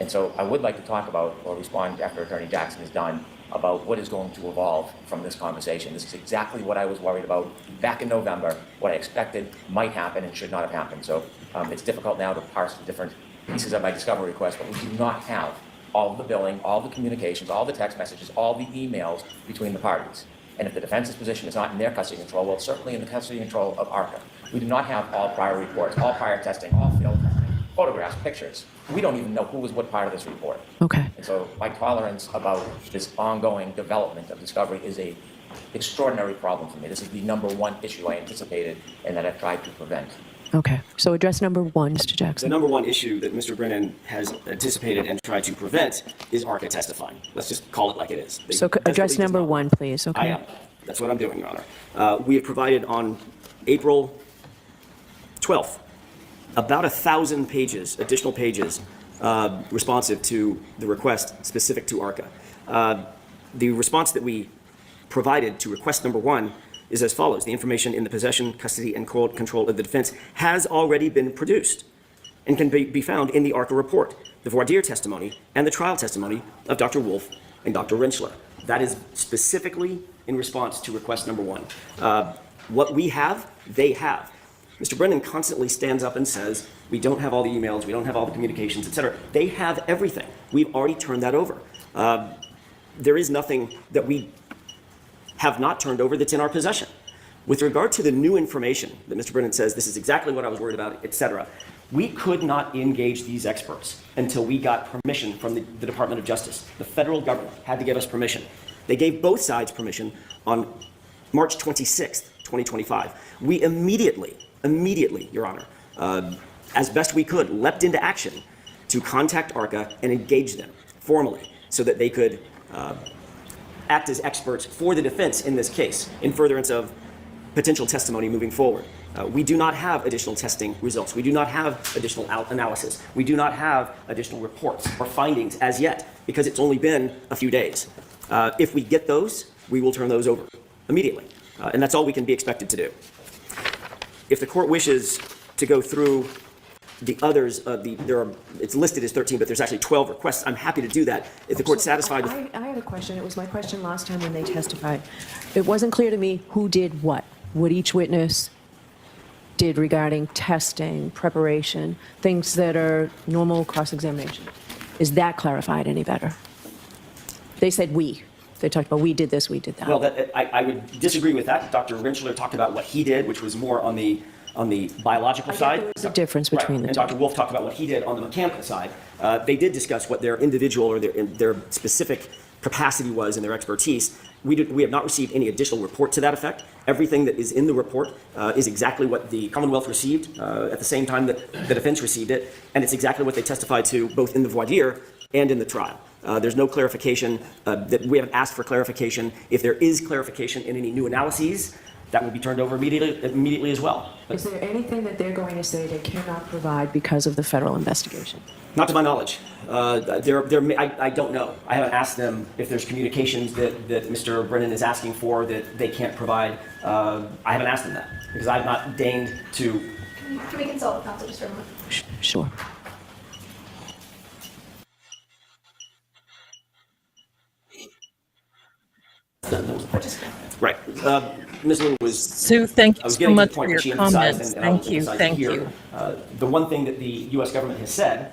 And so I would like to talk about, or respond after Attorney Jackson is done, about what is going to evolve from this conversation. This is exactly what I was worried about back in November, what I expected might happen and should not have happened. So it's difficult now to parse the different pieces of my discovery request, but we do not have all the billing, all the communications, all the text messages, all the emails between the parties. And if the defense's position is not in their custody control, well, it's certainly in the custody control of ARCA. We do not have all prior reports, all prior testing, all field testing, photographs, pictures. We don't even know who was what part of this report. Okay. And so my tolerance about this ongoing development of discovery is a extraordinary problem for me. This is the number one issue I anticipated and that I've tried to prevent. Okay. So address number one, Mr. The Jackson. number one issue that Mr. Brennan has anticipated and tried to prevent is ARCA testifying. Let's just call it like it is. So address number one, please. I Okay. am. That's what I'm doing, Your Honor. We have provided on April 12th about 1,000 pages, additional pages, responsive to the request specific to ARCA. The response that we provided to request number one is as follows. The information in the possession, custody, and control of the defense has already been produced and can be found in the ARCA report, the voir dire testimony, and the trial testimony of Dr. Wolf and Dr. Rentschler. That is specifically in response to request number one. What we have, they have. Mr. Brennan constantly stands up and says, we don't have all the emails, we don't have all the communications, et cetera. They have everything. We've already turned that over. There is nothing that we have not turned over that's in our possession. With regard to the new information that Mr. Brennan says, this is exactly what I was worried about, et cetera, we could not engage these experts until we got permission from the Department of Justice. The federal government had to give us permission. They gave both sides permission on March 26th, 2025. We immediately, Your Honor, as best we could, leapt into action to contact ARCA and engage them formally so that they could act as experts for the defense in this case in furtherance of potential testimony moving forward. We do not have additional testing results. We do not have additional analysis. We do not have additional reports or findings as yet because it's only been a few days. If we get those, we will turn those over immediately. And that's all we can be expected to do. If the court wishes to go through the others, it's listed as 13, but there's actually 12 requests. I'm happy to do that. If the court's satisfied with... I had a question. It was my question last time when they testified. It wasn't clear to me who did what each witness did regarding testing, preparation, things that are normal cross-examination. Is that clarified any better? They said we. They talked about we did this, we did that. Well, I would disagree with that. Dr. Rentschler talked about what he did, which was more on the biological side. There's a difference between the and two. Dr. Wolf talked about what he did on the mechanical side. They did discuss what their individual or their specific capacity was and their expertise. We have not received any additional report to that effect. Everything that is in the report is exactly what the Commonwealth received at the same time that the defense received it, and it's exactly what they testified to both in the voir dire and in the trial. There's no clarification that we haven't asked for clarification. If there is clarification in any new analyses, that will be turned over immediately as well. Is there anything that they're going to say they cannot provide because of the federal investigation? Not to my knowledge. I don't know. I haven't asked them if there's communications that Mr. Brennan is asking for that they can't provide. I haven't asked them that because I've not deigned to. Can we consult with counsel just for a moment? Sure. Right. Ms. Lynn was... Sue, thank you so getting to much the point for that she your emphasized, comments. and I'll Thank you, emphasize it thank here. you. The one thing that the U.S. government has said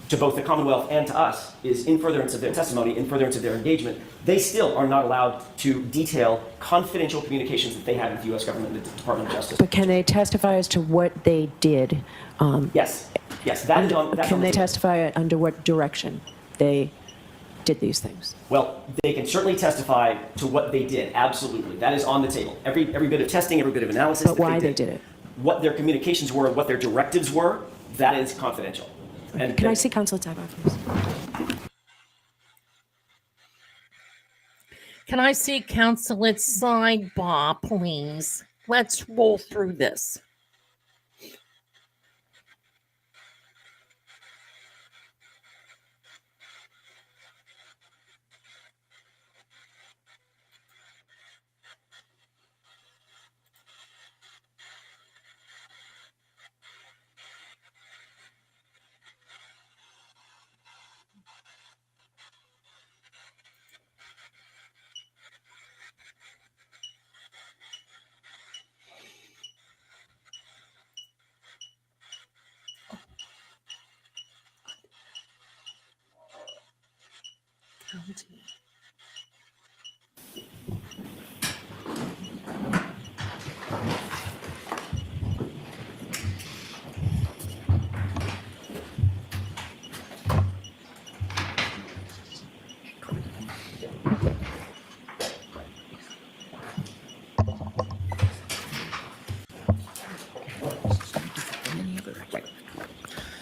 to both the Commonwealth and to us is in furtherance of their testimony, in furtherance of their engagement, they still are not allowed to detail confidential communications that they had with the U.S. government and the Department of Justice. But can they testify as to what they did? Yes. That's can they testify under what direction they did these things? Well, they can certainly testify to what they did. Absolutely. That is on the table. Every bit of testing, every bit of analysis. But why they did it? What their communications were, what their directives were, that is confidential. And can I see Counsel Tagbar, please? Can I see counsel at sidebar, please? Let's roll through this.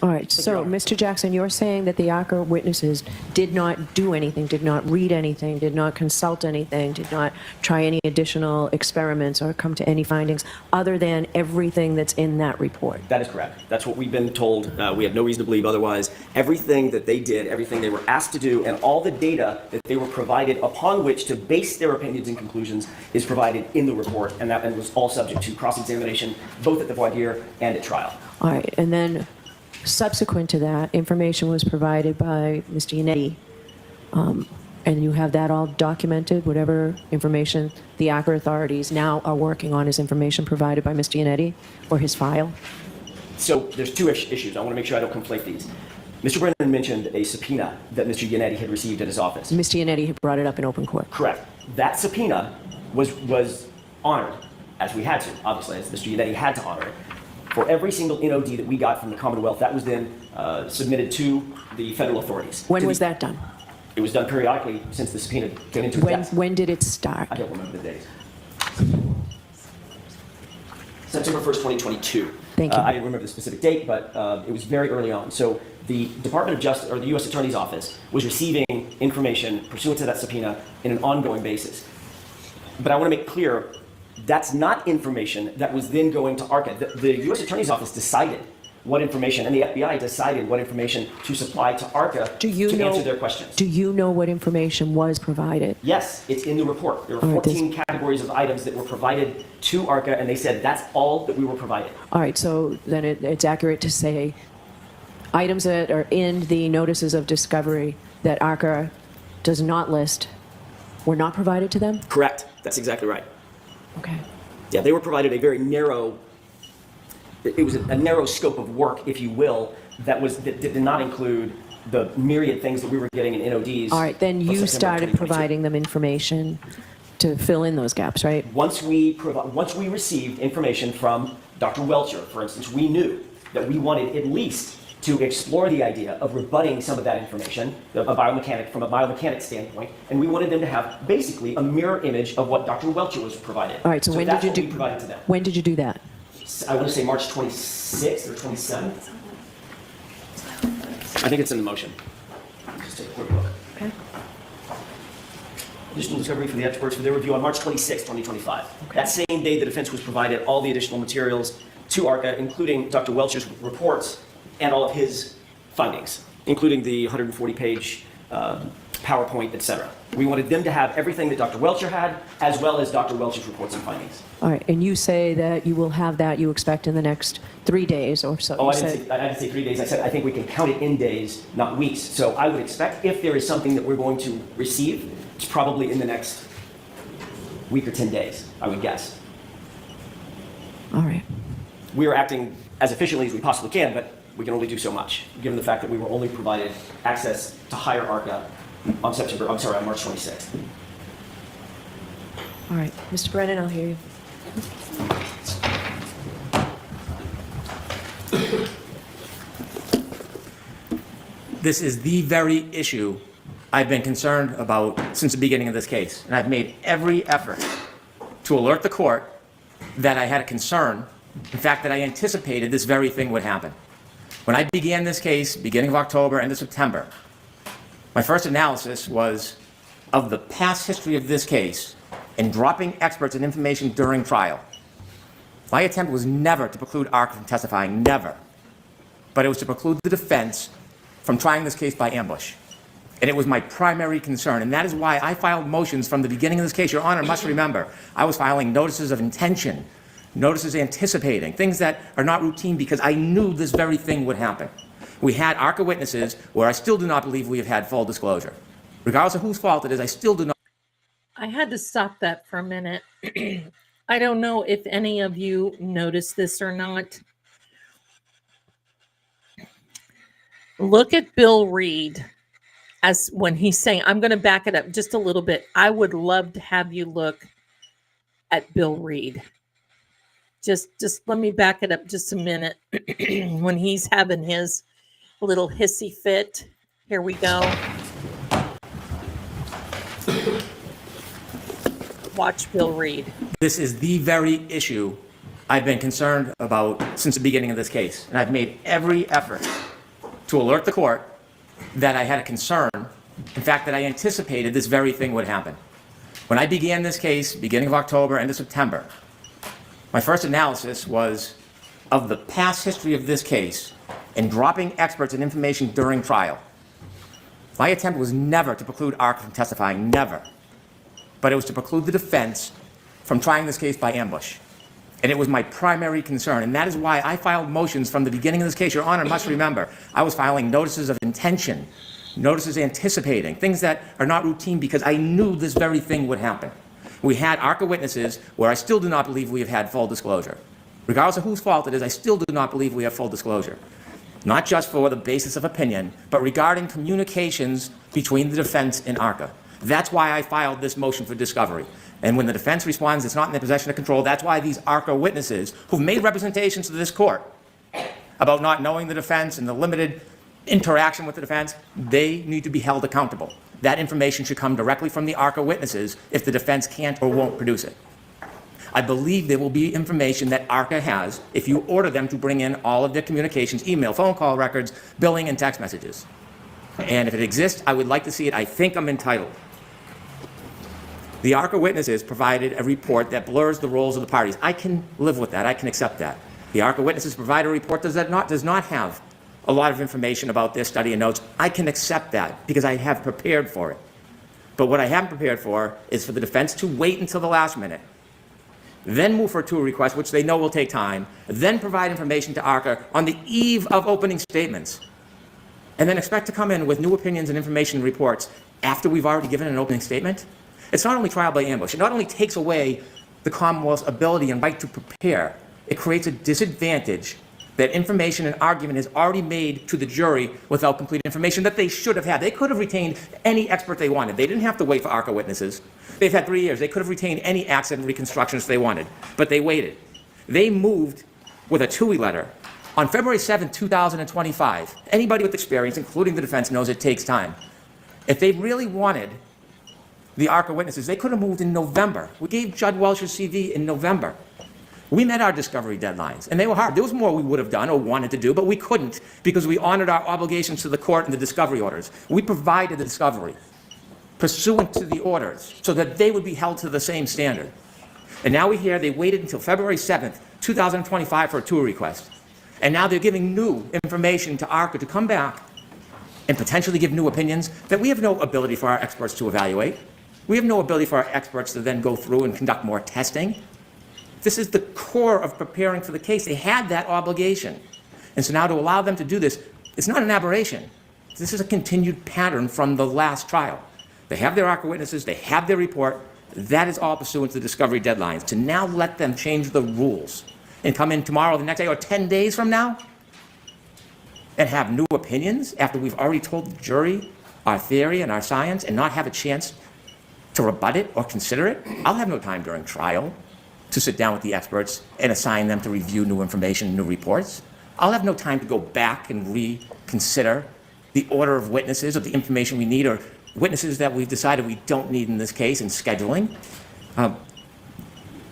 All right, so, Mr. Jackson, you're saying that the ARCA witnesses did not do anything, did not read anything, did not consult anything, did not try any additional experiments or come to any findings other than everything that's in that report? That is correct. That's what we've been told. We have no reason to believe otherwise. Everything that they did, everything they were asked to do, and all the data that they were provided upon which to base their opinions and conclusions is provided in the report, and that was all subject to cross-examination, both at the voir dire and at trial. All right, and then subsequent to that, information was provided by Mr. Yannetti, and you have that all documented, whatever information the ARCA authorities now are working on is information provided by Mr. Yannetti or his file? So there's two issues. I want to make sure I don't conflate these. Mr. Brennan mentioned a subpoena that Mr. Yannetti had received at his office. Mr. Yannetti had brought it up in open court. Correct. That subpoena was honored, as we had to, obviously, as Mr. Yannetti had to honor it. For every single NOD that we got from the Commonwealth, that was then submitted to the federal authorities. When was that done? It was done periodically since the subpoena came into effect. When did it start? I don't remember the dates. September 1st, 2022. Thank you. I didn't remember the specific date, but it was very early on. So the Department of Justice, or the U.S. Attorney's Office, was receiving information pursuant to that subpoena in an ongoing basis. But I want to make clear, that's not information that was then going to ARCA. The U.S. Attorney's Office decided what information, and the FBI decided what information to supply to ARCA to answer their questions. Do you know what information was provided? Yes, it's in the report. There were 14 categories of items that were provided to ARCA, and they said that's all that we were provided. All right, so then it's accurate to say items that are in the notices of discovery that ARCA does not list were not provided to them? Correct. That's exactly right. Okay. Yeah, they were provided a very narrow, it was a narrow scope of work, if you will, that did not include the myriad things that we were getting in NODs. All right, then you started providing them information to fill in those gaps, right? Once we received information from Dr. Welcher, for instance, we knew that we wanted at least to explore the idea of rebutting some of that information, from a biomechanic standpoint, and we wanted them to have basically a mirror image of what Dr. Welcher was provided. All right, so when that's did you what we provided to them. When did you do that? I want to say March 26th or 27th. I think it's in the motion. Just take a quick look. Okay. Additional discovery for the experts for their review on March 26th, 2025. Okay. That same day, the defense was provided all the additional materials to ARCA, including Dr. Welcher's reports and all of his findings, including the 140-page PowerPoint, etc. We wanted them to have everything that Dr. Welcher had, as well as Dr. Welcher's reports and findings. All right, and you say that you will have that, you expect, in the next 3 days or so? Oh, I didn't say 3 days. I said I think we can count it in days, not weeks. So I would expect if there is something that we're going to receive, it's probably in the next week or 10 days, I would guess. All right. We are acting as efficiently as we possibly can, but we can only do so much, given the fact that we were only provided access to hire ARCA on March 26th. All right, Mr. Brennan, I'll hear you. This is the very issue I've been concerned about since the beginning of this case. And I've made every effort to alert the court that I had a concern, in fact, that I anticipated this very thing would happen. When I began this case, beginning of October, end of September, my first analysis was of the past history of this case and dropping experts and information during trial. My attempt was never to preclude ARCA from testifying, never. But it was to preclude the defense from trying this case by ambush. And it was my primary concern, and that is why I filed motions from the beginning of this case. Your Honor must remember, I was filing notices of intention, notices anticipating, things that are not routine because I knew this very thing would happen. We had ARCA witnesses where I still do not believe we have had full disclosure. Regardless of whose fault it is, I still do not. I had to stop that for a minute. I don't know if any of you noticed this or not. Look at Bill Reed as when he's saying, I'm going to back it up just a little bit. I would love to have you look at Bill Reed. Just let me back it up just a minute. When he's having his little hissy fit. Here we go. Watch Bill Reed. This is the very issue I've been concerned about since the beginning of this case. And I've made every effort to alert the court that I had a concern, in fact, that I anticipated this very thing would happen. When I began this case, beginning of October, end of September, my first analysis was of the past history of this case and dropping experts and information during trial. My attempt was never to preclude ARC from testifying, never. But it was to preclude the defense from trying this case by ambush. And it was my primary concern, and that is why I filed motions from the beginning of this case. Your Honor must remember, I was filing notices of intention, notices anticipating, things that are not routine because I knew this very thing would happen. We had ARCA witnesses where I still do not believe we have had full disclosure. Regardless of whose fault it is, I still do not believe we have full disclosure. Not just for the basis of opinion, but regarding communications between the defense and ARCA. That's why I filed this motion for discovery. And when the defense responds it's not in their possession of control, that's why these ARCA witnesses who've made representations to this court about not knowing the defense and the limited interaction with the defense, they need to be held accountable. That information should come directly from the ARCA witnesses if the defense can't or won't produce it. I believe there will be information that ARCA has if you order them to bring in all of their communications, email, phone call records, billing, and text messages. And if it exists, I would like to see it. I think I'm entitled. The ARCA witnesses provided a report that blurs the roles of the parties. I can live with that. I can accept that. The ARCA witnesses provide a report that does not have a lot of information about their study and notes. I can accept that because I have prepared for it. But what I haven't prepared for is for the defense to wait until the last minute, then move for a tour request, which they know will take time, then provide information to ARCA on the eve of opening statements, and then expect to come in with new opinions and information and reports after we've already given an opening statement. It's not only trial by ambush. It not only takes away the Commonwealth's ability and right to prepare, it creates a disadvantage that information and argument is already made to the jury without complete information that they should have had. They could have retained any expert they wanted. They didn't have to wait for ARCA witnesses. They've had 3 years. They could have retained any accident reconstructionists they wanted, but they waited. They moved with a TUI letter on February 7, 2025. Anybody with experience, including the defense, knows it takes time. If they really wanted the ARCA witnesses, they could have moved in November. We gave Judd Welch's CV in November. We met our discovery deadlines, and they were hard. There was more we would have done or wanted to do, but we couldn't because we honored our obligations to the court and the discovery orders. We provided the discovery pursuant to the orders so that they would be held to the same standard. And now we hear they waited until February 7th, 2025 for a tour request. And now they're giving new information to ARCA to come back and potentially give new opinions that we have no ability for our experts to evaluate. We have no ability for our experts to then go through and conduct more testing. This is the core of preparing for the case. They had that obligation. And so now to allow them to do this, it's not an aberration. This is a continued pattern from the last trial. They have their ARCA witnesses, they have their report. That is all pursuant to the discovery deadlines. To now let them change the rules and come in tomorrow, the next day, or 10 days from now and have new opinions after we've already told the jury our theory and our science and not have a chance to rebut it or consider it, I'll have no time during trial to sit down with the experts and assign them to review new information, new reports. I'll have no time to go back and reconsider the order of witnesses or the information we need or witnesses that we've decided we don't need in this case and scheduling.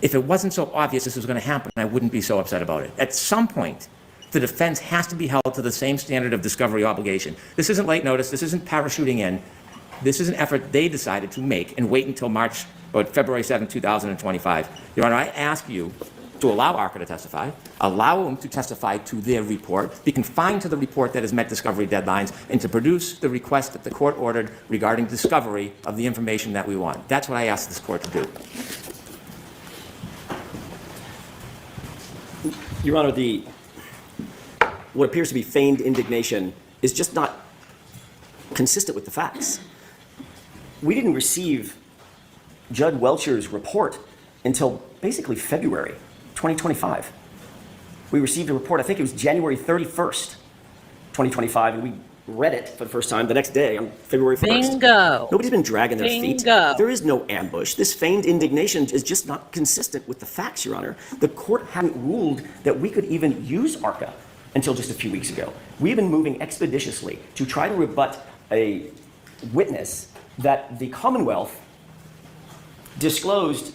If it wasn't so obvious this was going to happen, I wouldn't be so upset about it. At some point, the defense has to be held to the same standard of discovery obligation. This isn't late notice. This isn't parachuting in. This is an effort they decided to make and wait until February 7, 2025. Your Honor, I ask you to allow ARCA to testify, allow them to testify to their report, be confined to the report that has met discovery deadlines, and to produce the request that the court ordered regarding discovery of the information that we want. That's what I ask this court to do. Your Honor, what appears to be feigned indignation is just not consistent with the facts. We didn't receive Judd Welcher's report until basically February 2025. We received a report, I think it was January 31st, 2025, and we read it for the first time the next day on February 1st. Bingo. Nobody's been dragging their feet. Bingo. There is no ambush. This feigned indignation is just not consistent with the facts, Your Honor. The court hadn't ruled that we could even use ARCA until just a few weeks ago. We've been moving expeditiously to try to rebut a witness that the Commonwealth disclosed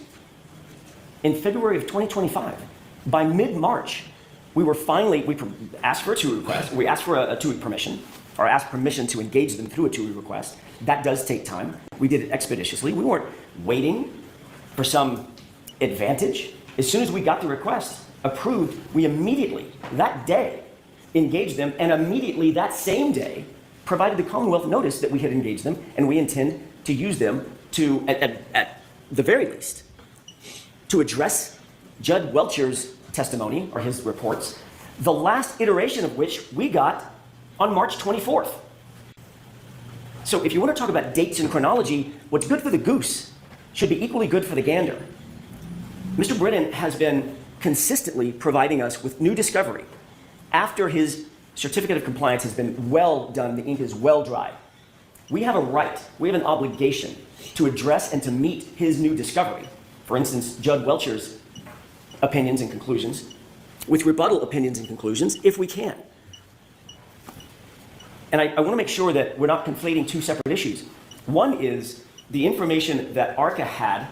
in February of 2025. By mid-March, we asked for a two-week request. We asked for a two-week permission, or asked permission to engage them through a two-week request. That does take time. We did it expeditiously. We weren't waiting for some advantage. As soon as we got the request approved, we immediately, that day, engaged them, and immediately that same day, provided the Commonwealth notice that we had engaged them, and we intend to use them to, at the very least, to address Judge Welcher's testimony, or his reports, the last iteration of which we got on March 24th. So if you want to talk about dates and chronology, what's good for the goose should be equally good for the gander. Mr. Brennan has been consistently providing us with new discovery after his certificate of compliance has been well done, the ink is well dry. We have a right, we have an obligation to address and to meet his new discovery. For instance, Judge Welcher's opinions and conclusions, with rebuttal opinions and conclusions, if we can. And I want to make sure that we're not conflating two separate issues. One is the information that ARCA had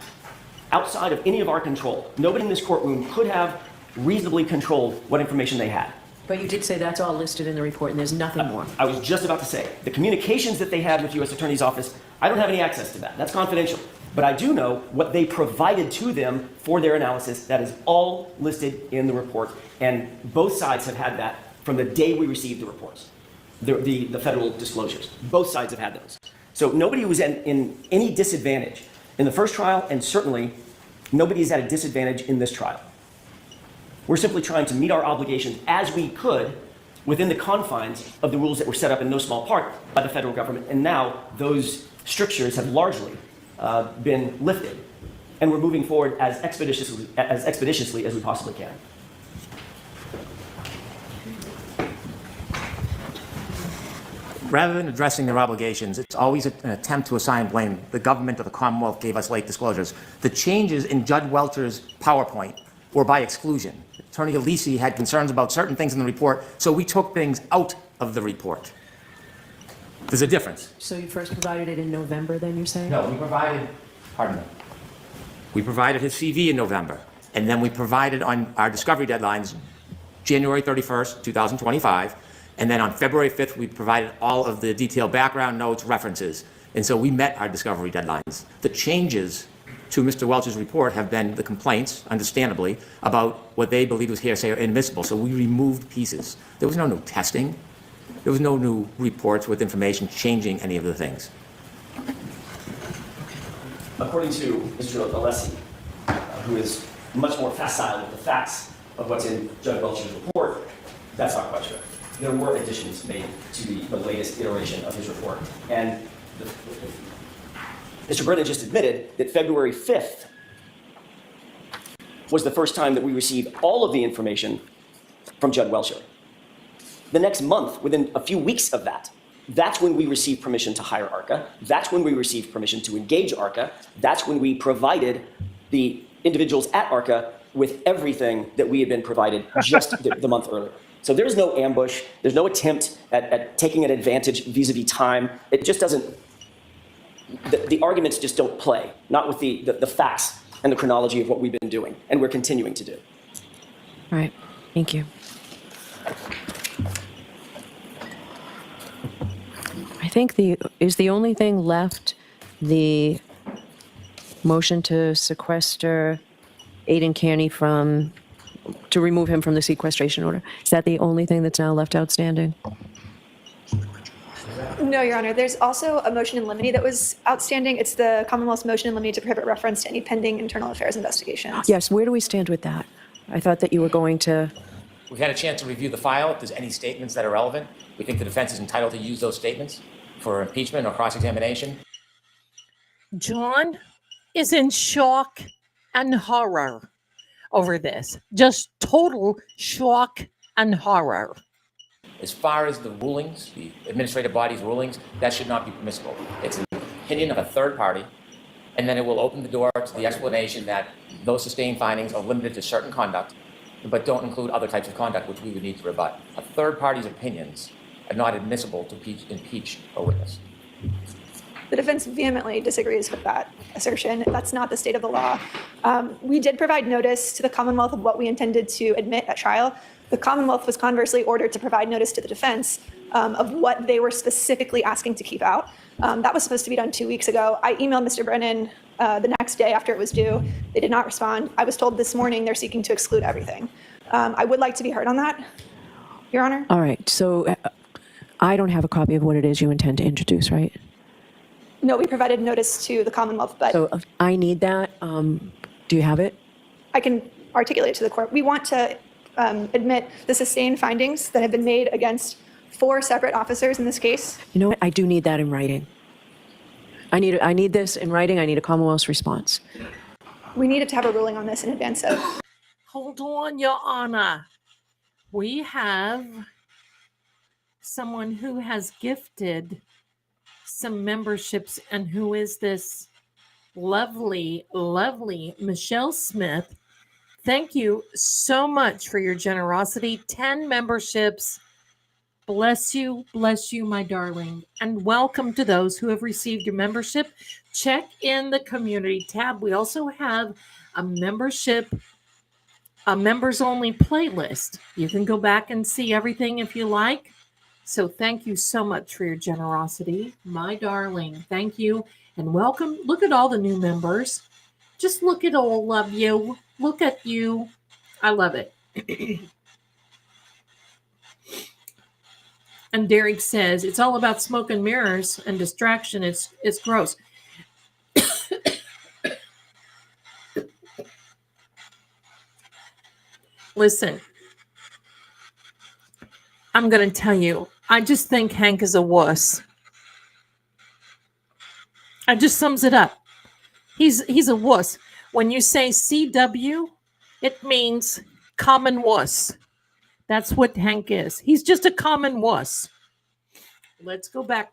outside of any of our control. Nobody in this courtroom could have reasonably controlled what information they had. But you did say that's all listed in the report and there's nothing more. I was just about to say, the communications that they had with U.S. Attorney's Office, I don't have any access to that. That's confidential. But I do know what they provided to them for their analysis. That is all listed in the report. And both sides have had that from the day we received the reports, the federal disclosures. Both sides have had those. So nobody was in any disadvantage in the first trial, and certainly nobody is at a disadvantage in this trial. We're simply trying to meet our obligations as we could within the confines of the rules that were set up in no small part by the federal government. And now those strictures have largely been lifted, and we're moving forward as expeditiously as we possibly can. Rather than addressing their obligations, it's always an attempt to assign blame. The government or the Commonwealth gave us late disclosures. The changes in Judge Welcher's PowerPoint were by exclusion. Attorney Alisi had concerns about certain things in the report, so we took things out of the report. There's a difference. So you first provided it in November, then you're saying? No, we provided, pardon me, we provided his CV in November, and then we provided on our discovery deadlines, January 31st, 2025, and then on February 5th, we provided all of the detailed background notes, references, and so we met our discovery deadlines. The changes to Mr. Welch's report have been the complaints, understandably, about what they believed was hearsay or inadmissible, so we removed pieces. There was no new testing. There was no new reports with information changing any of the things. According to Mr. Alesi, who is much more facile with the facts of what's in Judge Welcher's report, that's not quite true. There were additions made to the latest iteration of his report. And Mr. Brennan just admitted that February 5th was the first time that we received all of the information from Judge Welcher. The next month, within a few weeks of that, that's when we received permission to hire ARCA. That's when we received permission to engage ARCA. That's when we provided the individuals at ARCA with everything that we had been provided just the month earlier. So there's no ambush. There's no attempt at taking an advantage vis-a-vis time. It just doesn't, the arguments just don't play, not with the facts and the chronology of what we've been doing, and we're continuing to do. All right, thank you. I think is the only thing left the motion to sequester Aidan Kearney to remove him from the sequestration order. Is that the only thing that's now left outstanding? No, Your Honor. There's also a motion in limine that was outstanding. It's the Commonwealth's motion in limine to prohibit reference to any pending internal affairs investigations. Yes, where do we stand with that? I thought that you were going to... We've had a chance to review the file. If there's any statements that are relevant, we think the defense is entitled to use those statements for impeachment or cross-examination. John is in shock and horror over this. Just total shock and horror. As far as the rulings, the administrative body's rulings, that should not be permissible. It's an opinion of a third party, and then it will open the door to the explanation that those sustained findings are limited to certain conduct, but don't include other types of conduct which we would need to rebut. A third party's opinions are not admissible to impeach a witness. The defense vehemently disagrees with that assertion. That's not the state of the law. We did provide notice to the Commonwealth of what we intended to admit at trial. The Commonwealth was conversely ordered to provide notice to the defense of what they were specifically asking to keep out. That was supposed to be done 2 weeks ago. I emailed Mr. Brennan the next day after it was due. They did not respond. I was told this morning they're seeking to exclude everything. I would like to be heard on that, Your Honor. All right, so I don't have a copy of what it is you intend to introduce, right? No, we provided notice to the Commonwealth, but So I need that. Do you have it? I can articulate it to the court. We want to admit the sustained findings that have been made against 4 separate officers in this case. You know what? I do need that in writing. I need this in writing. I need a Commonwealth's response. We needed to have a ruling on this in advance of. Hold on, Your Honor. We have someone who has gifted some memberships, and who is this lovely, lovely Michelle Smith. Thank you so much for your generosity. 10 memberships. Bless you, my darling. And welcome to those who have received your membership. Check in the community tab. We also have a membership, a members only playlist. You can go back and see everything if you like. So thank you so much for your generosity, my darling. Thank you and welcome. Look at all the new members. Just look at all of you. Look at you. I love it. And Derek says, it's all about smoke and mirrors and distraction. It's gross. Listen, I'm going to tell you, I just think Hank is a wuss. It just sums it up. He's a wuss. When you say CW, it means common wuss. That's what Hank is. He's just a common wuss. Let's go back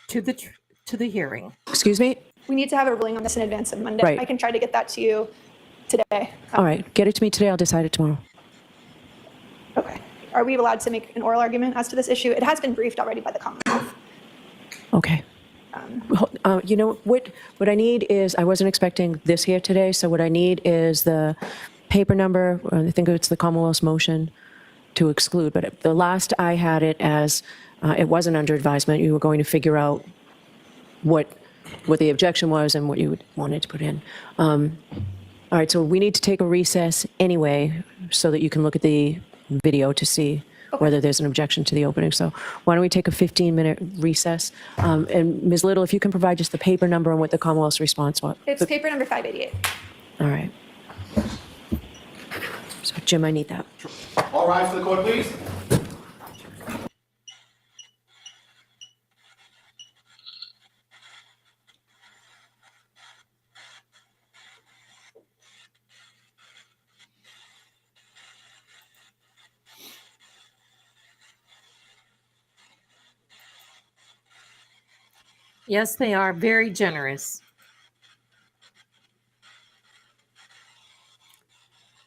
to the hearing. Excuse me? We need to have a ruling on this in advance of Monday. Right. I can try to get that to you today. All right, get it to me today. I'll decide it tomorrow. Okay. Are we allowed to make an oral argument as to this issue? It has been briefed already by the Commonwealth. Okay. You know, what I need is, I wasn't expecting this here today, so what I need is the paper number. I think it's the Commonwealth's motion to exclude, but the last I had it as it wasn't under advisement. You were going to figure out what the objection was and what you wanted to put in. All right, so we need to take a recess anyway so that you can look at the video to see whether there's an objection to the opening. So why don't we take a 15-minute recess? And Ms. Little, if you can provide just the paper number and what the Commonwealth's response was. It's paper number 588. All right. So Jim, I need that. All rise for the court, please. Yes, they are very generous.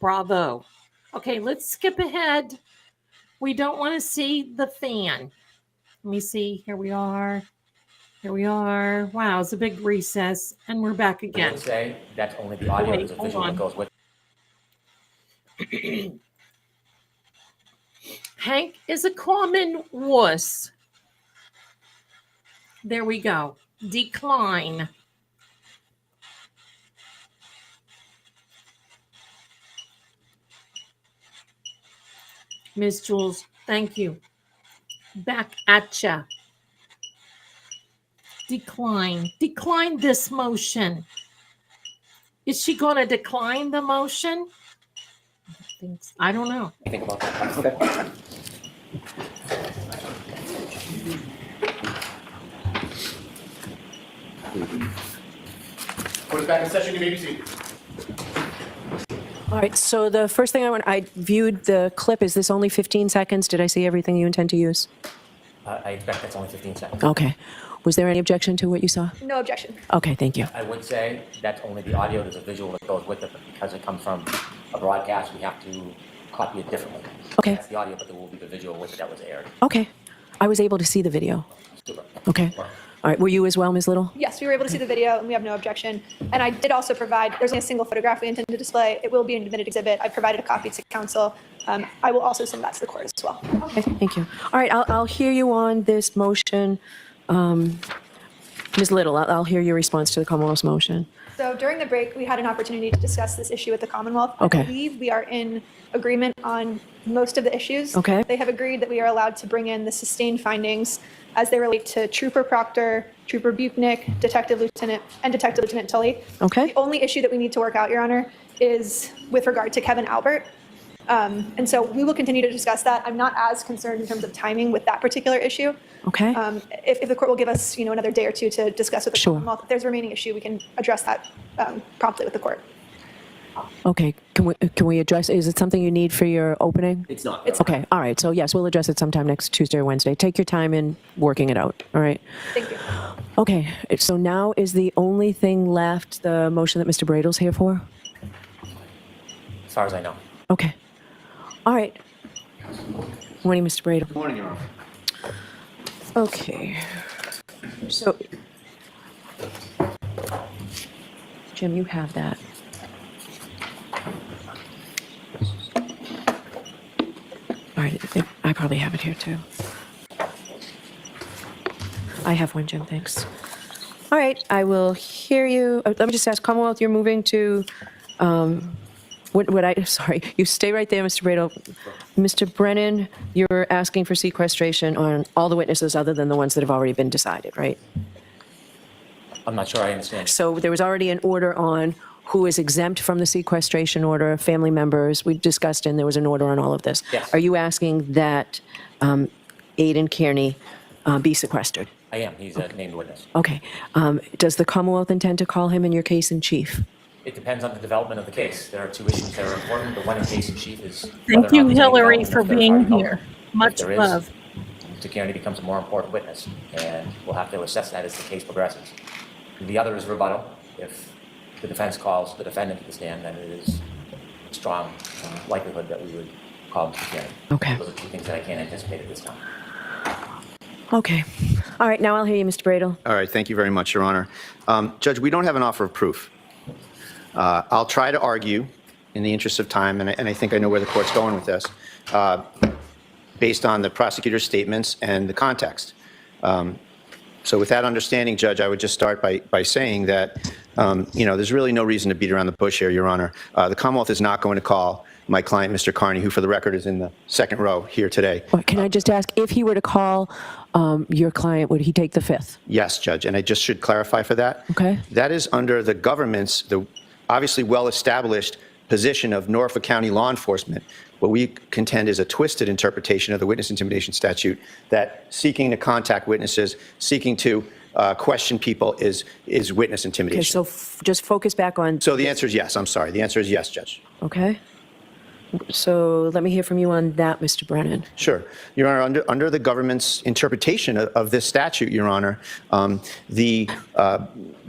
Bravo. Okay, let's skip ahead. We don't want to see the fan. Let me see. Here we are. Here we are. Wow, it's a big recess, and we're back I again. would say that's only the audio. There's a Hold visual on. that goes with. Hank is a common wuss. There we go. Decline. Ms. Jules, thank you. Back at ya. Decline. Decline this motion. Is she going to decline the motion? I don't know. Think about that. Okay. Court is back in session. You may be seated. All right, so the first thing I viewed the clip. Is this only 15 seconds? Did I see everything you intend to use? I expect that's only 15 seconds. Okay. Was there any objection to what you saw? No objection. Okay, thank you. I would say that's only the audio. There's a visual that goes with it, but because it comes from a broadcast, we have to copy it differently. Okay. That's the audio, but there will be the visual with it that was aired. Okay. I was able to see the video. Super. Okay. All right, were you as well, Ms. Little? Yes, we were able to see the video, and we have no objection. And I did also provide, there's only a single photograph we intend to display. It will be an admitted exhibit. I provided a copy to counsel. I will also send that to the court as well. Okay, thank you. All right, I'll hear you on this motion. Ms. Little, I'll hear your response to the Commonwealth's motion. So during the break, we had an opportunity to discuss this issue with the Commonwealth. Okay. I believe we are in agreement on most of the issues. Okay. They have agreed that we are allowed to bring in the sustained findings as they relate to Trooper Proctor, Trooper Buchnick, Detective Lieutenant, and Detective Lieutenant Tully. Okay. The only issue that we need to work out, Your Honor, is with regard to Kevin Albert. And so we will continue to discuss that. I'm not as concerned in terms of timing with that particular issue. Okay. If the court will give us, another day or two to discuss with the Sure. Commonwealth, if there's a remaining issue, we can address that promptly with the court. Okay, can we address, is it something you need for your opening? It's not. Okay, all right, so yes, we'll address it sometime next Tuesday or Wednesday. Take your time in working it out, all right? Thank you. Okay, so now is the only thing left the motion that Mr. Bradle's here for? As far as I know. Okay. All right. Morning, Mr. Bradle. Good morning, Your Honor. Okay. So, Jim, you have that. All right, I probably have it here too. I have one, Jim, thanks. All right, I will hear you. Let me just ask, Commonwealth, you're moving to, sorry, you stay right there, Mr. Bradle. Mr. Brennan, you're asking for sequestration on all the witnesses other than the ones that have already been decided, right? I'm not sure I understand. So there was already an order on who is exempt from the sequestration order, family members. We discussed, and there was an order on all of this. Yes. Are you asking that Aidan Kearney be sequestered? I am. He's a named witness. Okay. Does the Commonwealth intend to call him in your case in chief? It depends on the development of the case. There are two issues that are important. The one in case in chief is. Thank you, Hillary, for being here. Much love. Mr. Kearney becomes a more important witness, and we'll have to assess that as the case progresses. The other is rebuttal. If the defense calls the defendant to the stand, then it is a strong likelihood that we would call Mr. Kearney. Okay. Those are two things that I can't anticipate at this time. Okay. All right, now I'll hear you, Mr. Bradle. All right, thank you very much, Your Honor. Judge, we don't have an offer of proof. I'll try to argue in the interest of time, and I think I know where the court's going with this, based on the prosecutor's statements and the context. So with that understanding, Judge, I would just start by saying that, there's really no reason to beat around the bush here, Your Honor. The Commonwealth is not going to call my client, Mr. Kearney, who for the record is in the second row here today. Can I just ask, if he were to call your client, would he take the fifth? Yes, Judge, and I just should clarify for that. Okay. That is under the government's, the obviously well-established position of Norfolk County law enforcement. What we contend is a twisted interpretation of the witness intimidation statute, that seeking to contact witnesses, seeking to question people is witness intimidation. Okay, so just focus back on... So the answer is yes. I'm sorry. The answer is yes, Judge. Okay. So let me hear from you on that, Mr. Brennan. Sure. Your Honor, under the government's interpretation of this statute, Your Honor, the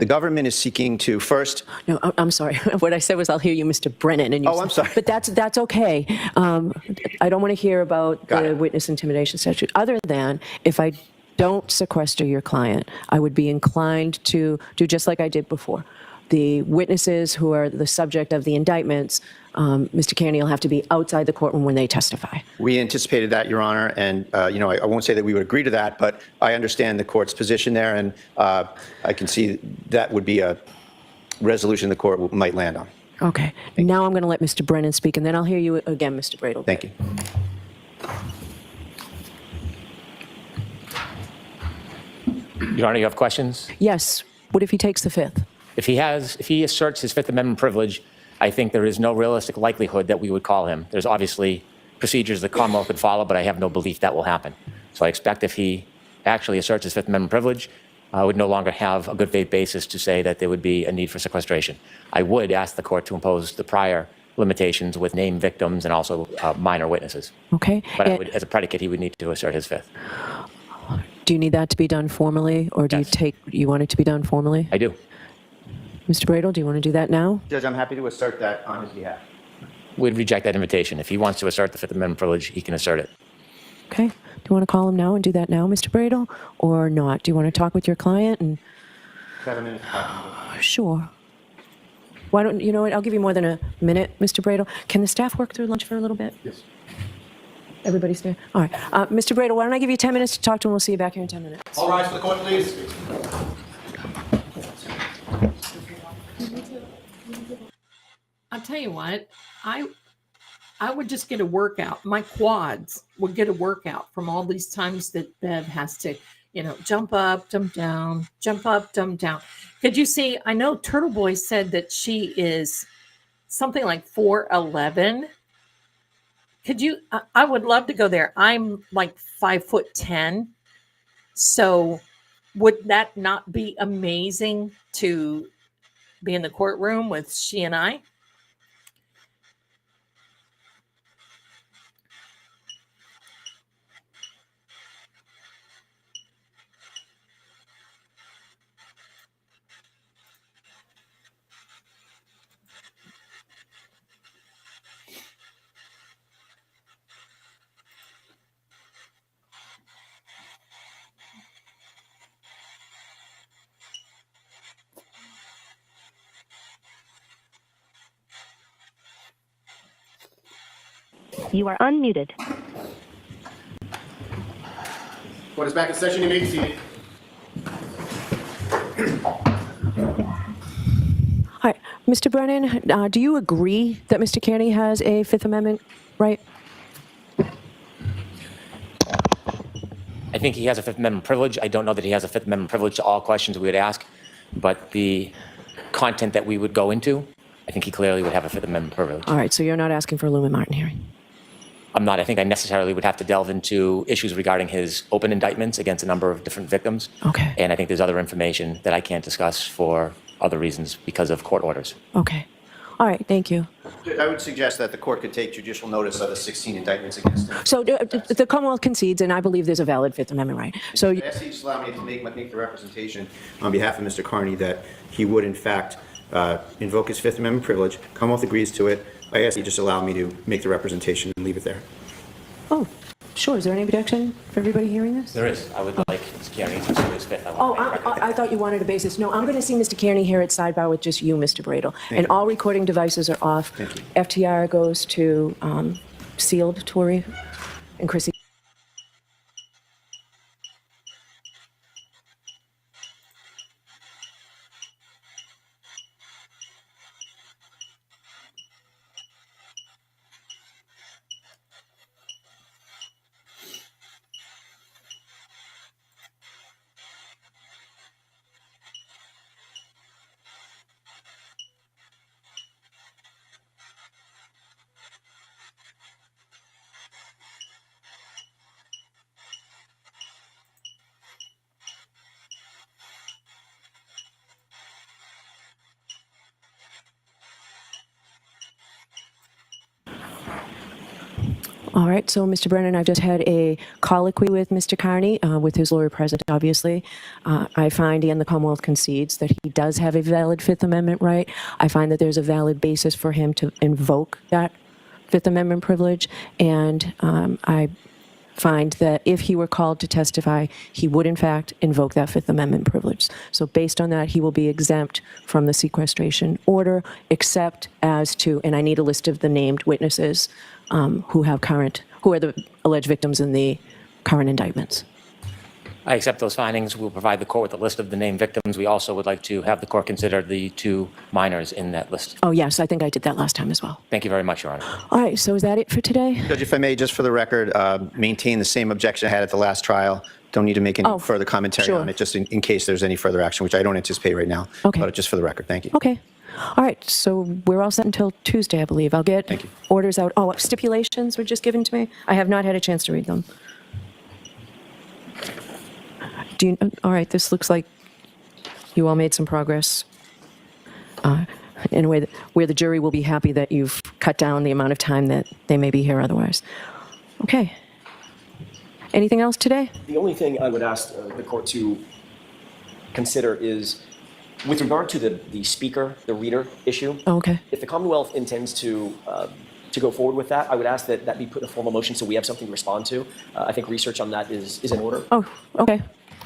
government is seeking to first... No, I'm sorry. What I said was I'll hear you, Mr. Brennan. And you I'm sorry. But that's okay. I don't want to hear about the witness intimidation statute, other than if I don't sequester your client, I would be inclined to do just like I did before. The witnesses who are the subject of the indictments, Mr. Kearney will have to be outside the courtroom when they testify. We anticipated that, Your Honor, and I won't say that we would agree to that, but I understand the court's position there, and I can see that would be a resolution the court might land on. Okay. Now I'm going to let Mr. Brennan speak, and then I'll hear you again, Mr. Bradle. Thank you. Your Honor, you have questions? Yes. What if he takes the fifth? If he asserts his Fifth Amendment privilege, I think there is no realistic likelihood that we would call him. There's obviously procedures the Commonwealth could follow, but I have no belief that will happen. So I expect if he actually asserts his Fifth Amendment privilege, I would no longer have a good faith basis to say that there would be a need for sequestration. I would ask the court to impose the prior limitations with named victims and also minor witnesses. Okay. But I would, as a predicate, he would need to assert his fifth. Do you need that to be done formally, or do you want it to be done formally? I do. Mr. Bradel, do you want to do that now? Judge, I'm happy to assert that on his behalf. We'd reject that invitation. If he wants to assert the Fifth Amendment privilege, he can assert it. Okay. Do you want to call him now and do that now, Mr. Bradel, or not? Do you want to talk with your client? And 7 minutes. sure. Why don't you know what? I'll give you more than a minute, Mr. Bradel. Can the staff work through lunch for a little bit? Yes. Everybody's there. All right. Mr. Bradel, why don't I give you 10 minutes to talk to him? We'll see you back here in 10 minutes. All rise for the court, please. I'll tell you what, I would just get a workout. My quads would get a workout from all these times that Bev has to, jump up, jump down, jump up, jump down. Could you see? I know Turtle Boy said that she is something like 4'11". Could you? I would love to go there. I'm like 5'10". So would that not be amazing to be in the courtroom with she and I? You are unmuted. Court is back in session. You may be seated. Hi, Mr. Brennan, do you agree that Mr. Kearney has a Fifth Amendment right? I think he has a Fifth Amendment privilege. I don't know that he has a Fifth Amendment privilege to all questions we would ask, but the content that we would go into, I think he clearly would have a Fifth Amendment privilege. All right, so you're not asking for a Lumen Martin hearing? I'm not. I think I necessarily would have to delve into issues regarding his open indictments against a number of different victims. Okay. And I think there's other information that I can't discuss for other reasons because of court orders. Okay. All right, thank you. I would suggest that the court could take judicial notice of the 16 indictments against him. So the Commonwealth concedes, and I believe there's a valid Fifth Amendment right. So I ask that you just allow me to make the representation on behalf of Mr. Kearney that he would, in fact, invoke his Fifth Amendment privilege. Commonwealth agrees to it. I ask you just allow me to make the representation and leave it there. Oh, sure. Is there any objection for everybody hearing this? There is. I would like Mr. Kearney to assert his Fifth. I thought you wanted a basis. No, I'm going to see Mr. Kearney here at sidebar with just you, Mr. Bradel. And all recording devices are off. Thank you. FTR goes to sealed, Tori and Chrissy. All right, so Mr. Brennan, I've just had a colloquy with Mr. Kearney, with his lawyer present, obviously. I find, and the Commonwealth concedes, that he does have a valid Fifth Amendment right. I find that there's a valid basis for him to invoke that Fifth Amendment privilege, and I find that if he were called to testify, he would, in fact, invoke that Fifth Amendment privilege. So based on that, he will be exempt from the sequestration order, except as to, and I need a list of the named witnesses who are the alleged victims in the current indictments. I accept those findings. We'll provide the court with a list of the named victims. We also would like to have the court consider the 2 minors in that list. Oh, yes, I think I did that last time as well. Thank you very much, Your Honor. All right, so is that it for today? Judge, if I may, just for the record, maintain the same objection I had at the last trial. Don't need to make any further commentary on it, just in case there's any further action, which I don't anticipate right now. Okay. But just for the record, thank you. Okay. All right, so we're all set until Tuesday, I believe. I'll get orders out. Oh, stipulations were just given to me. I have not had a chance to read them. All right, this looks like you all made some progress. in a way that, where the jury will be happy that you've cut down the amount of time that they may be here otherwise. Okay. Anything else today? The only thing I would ask the court to consider is, with regard to the speaker, the reader issue. Oh, okay. If the Commonwealth intends to go forward with that, I would ask that that be put in a formal motion so we have something to respond to. I think research on that is in order. Oh, okay.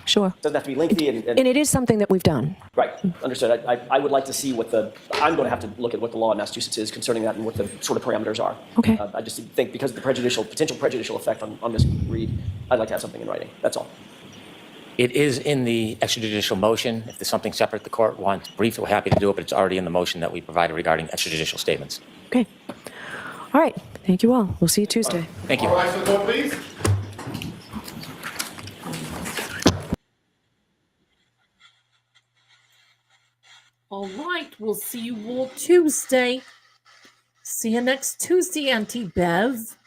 Sure. Doesn't have to be lengthy. And it is something that we've done. Right, understood. I would like to see I'm going to have to look at what the law in Massachusetts is concerning that and what the sort of parameters are. Okay. I just think because of the potential prejudicial effect on Ms. Reed, I'd like to have something in writing. That's all. It is in the extrajudicial motion. If there's something separate the court wants briefed, we're happy to do it, but it's already in the motion that we provided regarding extrajudicial statements. Okay. All right. Thank you all. We'll see you Tuesday. Thank you. All right, so the vote, please. All right, we'll see you all Tuesday. See you next Tuesday, Auntie Bev.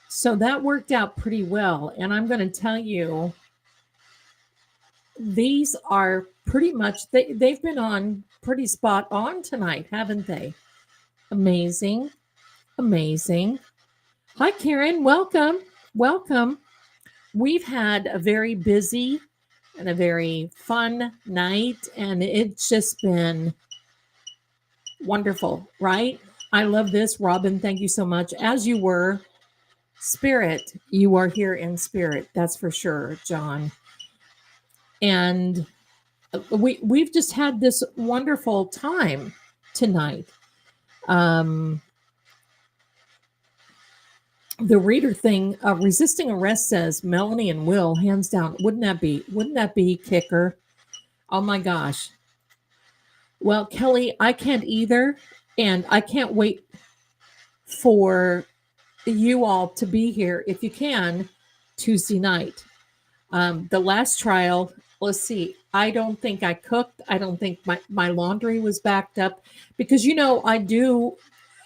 So that worked out pretty well. And I'm going to tell you, these are pretty much, they've been on pretty spot on tonight, haven't they? Amazing. Amazing. Hi, Karen. Welcome. Welcome. We've had a very busy and a very fun night, and it's just been wonderful, right? I love this. Robin, thank you so much. As you were, Spirit, you are here in spirit. That's for sure, John. And we've just had this wonderful time tonight. The reader thing, resisting arrest says Melanie and Will, hands down. Wouldn't that be kicker? Oh my gosh. Well, Kelly, I can't either. And I can't wait for you all to be here, if you can, Tuesday night. The last trial, let's see, I don't think I cooked. I don't think my laundry was backed up because, I do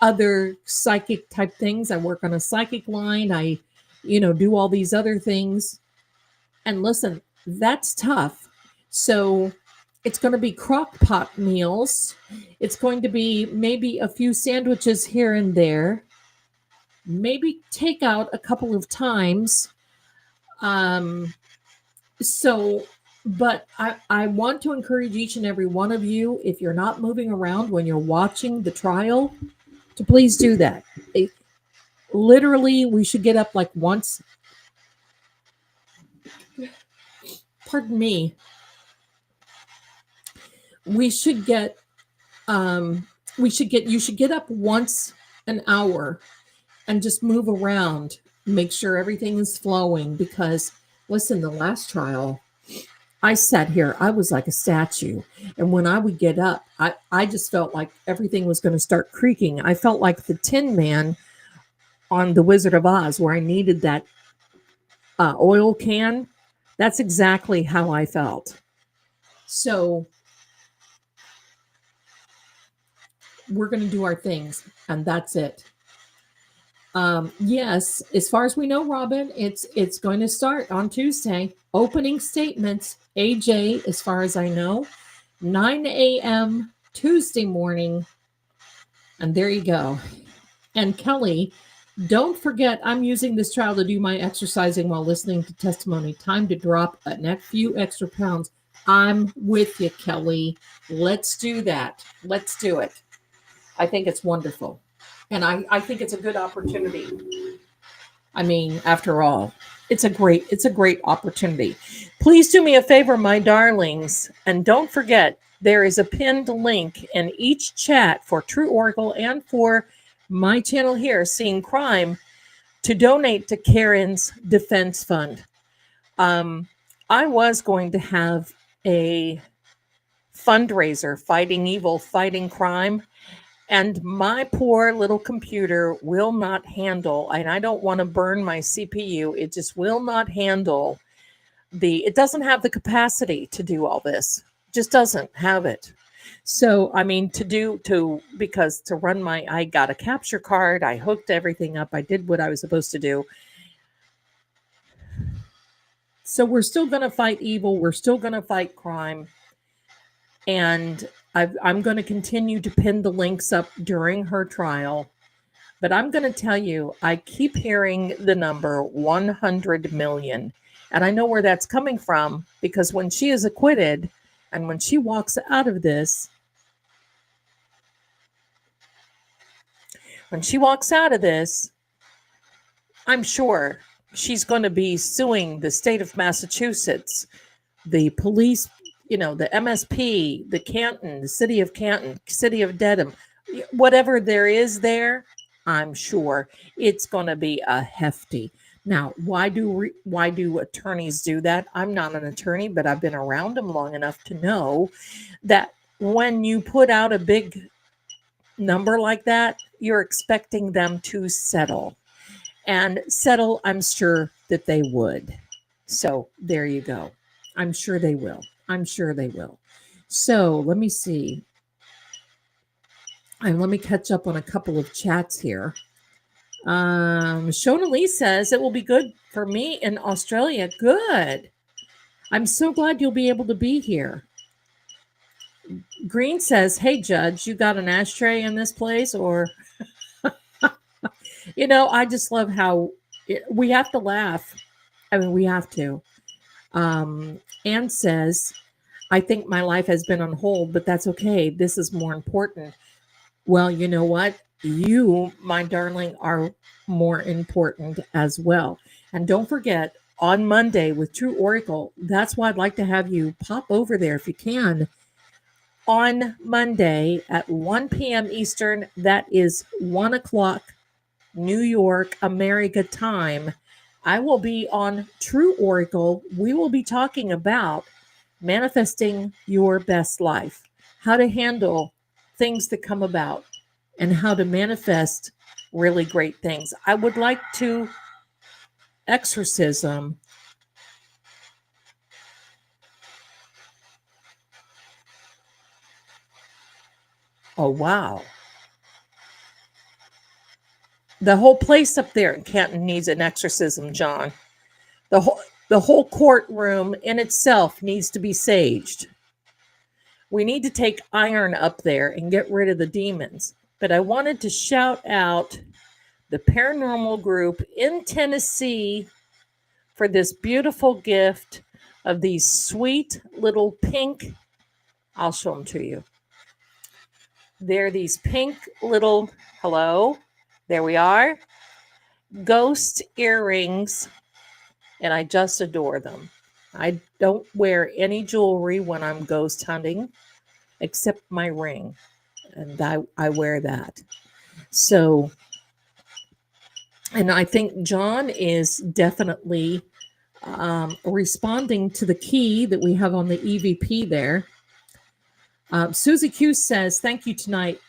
other psychic type things. I work on a psychic line. I, do all these other things. And listen, that's tough. So it's going to be crock pot meals. It's going to be maybe a few sandwiches here and there. Maybe take out a couple of times. But I want to encourage each and every one of you, if you're not moving around when you're watching the trial, to please do that. Literally, we should get up like once. Pardon me. You should get up once an hour and just move around, make sure everything is flowing, because listen, the last trial, I sat here, I was like a statue. And when I would get up, I just felt like everything was going to start creaking. I felt like the Tin Man on The Wizard of Oz, where I needed that oil can. That's exactly how I felt. So we're going to do our things, and that's it. Yes, as far as we know, Robin, it's going to start on Tuesday. Opening statements, AJ, as far as I know, 9 a.m. Tuesday morning. And there you go. And Kelly, don't forget, I'm using this trial to do my exercising while listening to testimony. Time to drop a few extra pounds. I'm with you, Kelly. Let's do that. Let's do it. I think it's wonderful. And I think it's a good opportunity. I mean, after all, it's a great opportunity. Please do me a favor, my darlings, and don't forget, there is a pinned link in each chat for True Oracle and for my channel here, Seeing Crime, to donate to Karen's Defense Fund. I was going to have a fundraiser, Fighting Evil, Fighting Crime, and my poor little computer will not handle, and I don't want to burn my CPU. It just will not handle it doesn't have the capacity to do all this. Just doesn't have it. So, I mean, because to run I got a capture card. I hooked everything up. I did what I was supposed to do. So we're still going to fight evil. We're still going to fight crime. And I'm going to continue to pin the links up during her trial. But I'm going to tell you, I keep hearing the number 100 million. And I know where that's coming from because when she is acquitted and when she walks out of this, I'm sure she's going to be suing the state of Massachusetts, the police, the MSP, the Canton, the city of Canton, city of Dedham, whatever there is there, I'm sure it's going to be a hefty. Now, why do attorneys do that? I'm not an attorney, but I've been around them long enough to know that when you put out a big number like that, you're expecting them to settle. And settle, I'm sure that they would. So there you go. I'm sure they will. So let me see. And let me catch up on a couple of chats here. Shona Lee says it will be good for me in Australia. Good. I'm so glad you'll be able to be here. Green says, hey, Judge, you got an ashtray in this place? Or, I just love how we have to laugh. I mean, we have to. Anne says, I think my life has been on hold, but that's okay. This is more important. Well, you know what? You, my darling, are more important as well. And don't forget, on Monday with True Oracle, that's why I'd like to have you pop over there if you can. On Monday at 1 p.m. Eastern, that is 1 o'clock New York, America time, I will be on True Oracle. We will be talking about manifesting your best life, how to handle things that come about, and how to manifest really great things. I would like to exorcism oh wow. The whole place up there in Canton needs an exorcism, John. The whole courtroom in itself needs to be saged. We need to take iron up there and get rid of the demons. But I wanted to shout out the paranormal group in Tennessee for this beautiful gift of these sweet little pink, I'll show them to you. They're these pink little, hello, there we are, ghost earrings, and I just adore them. I don't wear any jewelry when I'm ghost hunting except my ring, and I wear that. So, and I think John is definitely responding to the key that we have on the EVP there. Susie Q says, thank you tonight.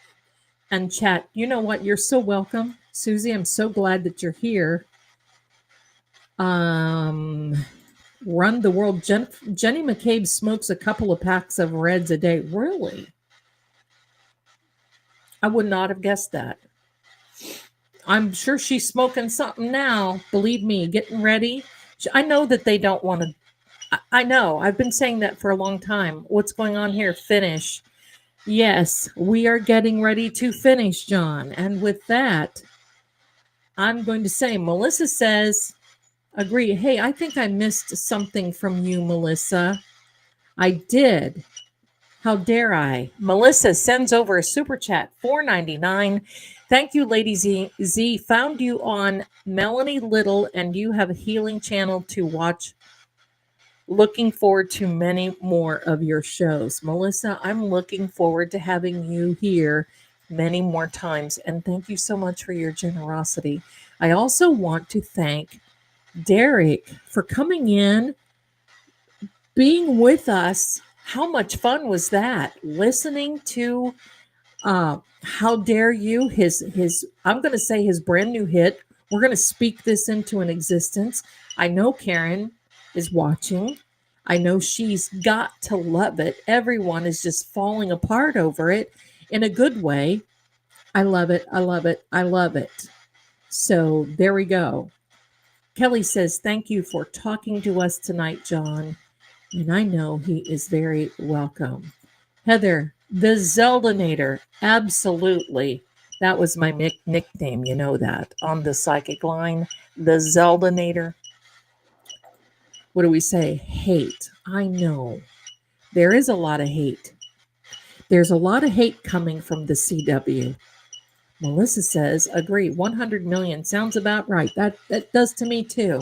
And chat, you know what? You're so welcome. Susie, I'm so glad that you're here. Run the world. Jenny McCabe smokes a couple of packs of Reds a day. Really? I would not have guessed that. I'm sure she's smoking something now. Believe me, getting ready. I know that they don't want to. I know. I've been saying that for a long time. What's going on here? Finish. Yes, we are getting ready to finish, John. And with that, I'm going to say, Melissa says, agree. Hey, I think I missed something from you, Melissa. I did. How dare I? Melissa sends over a super chat, $4.99. Thank you, Lady Z. Found you on Melanie Little, and you have a healing channel to watch. Looking forward to many more of your shows. Melissa, I'm looking forward to having you here many more times. And thank you so much for your generosity. I also want to thank Derek for coming in, being with us. How much fun was that? Listening to How Dare You, his I'm going to say his brand new hit. We're going to speak this into an existence. I know Karen is watching. I know she's got to love it. Everyone is just falling apart over it in a good way. I love it. I love it. I love it. So there we go. Kelly says, thank you for talking to us tonight, John. And I know he is very welcome. Heather The Zeldanator. Absolutely. That was my nickname, you know that, on the psychic line. The Zeldanator. What do we say? Hate. I know. There is a lot of hate. There's a lot of hate coming from the CW. Melissa says, agree, 100 million sounds about right. That does to me too.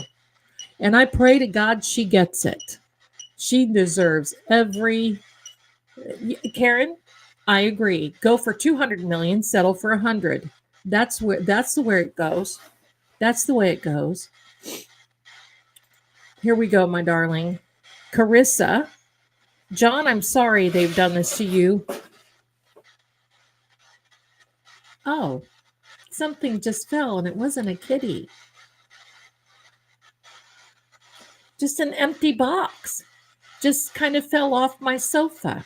And I pray to God she gets it. She deserves every... Karen, I agree. Go for 200 million, settle for 100. That's where it goes. That's the way it goes. Here we go, my darling. Carissa. John, I'm sorry they've done this to you. Oh, something just fell and it wasn't a kitty. Just an empty box. Just kind of fell off my sofa.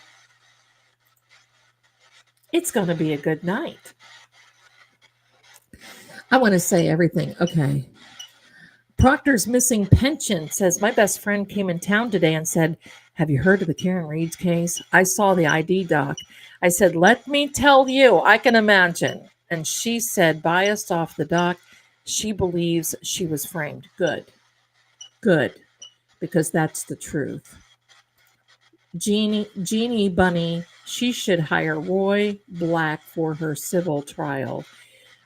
It's going to be a good night. I want to say everything. Okay. Proctor's missing pension says, my best friend came in town today and said, have you heard of the Karen Reed's case? I saw the ID doc. I said, let me tell you, I can imagine. And she said, biased off the doc, she believes she was framed. Good. Good. Because that's the truth. Jeannie Bunny, she should hire Roy Black for her civil trial.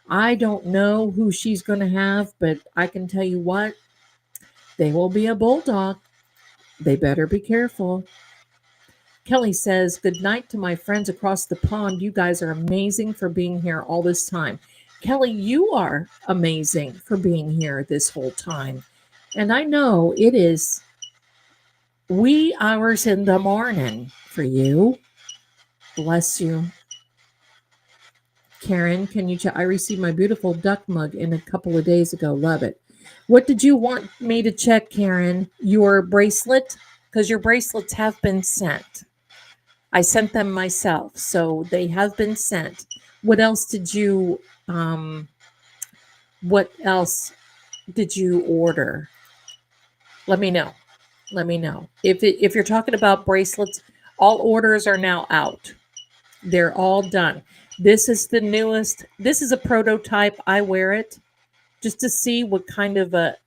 I don't know who she's going to have, but I can tell you what, they will be a bulldog. They better be careful. Kelly says, good night to my friends across the pond. You guys are amazing for being here all this time. Kelly, you are amazing for being here this whole time. And I know it is wee hours in the morning for you. Bless you. Karen, can you check? I received my beautiful duck mug in a couple of days ago. Love it. What did you want me to check, Karen? Your bracelet? Because your bracelets have been sent. I sent them myself, so they have been sent. What else did you order? Let me know. Let me know. If you're talking about bracelets, all orders are now out. They're all done. This is the newest. This is a prototype. I wear it just to see what kind of a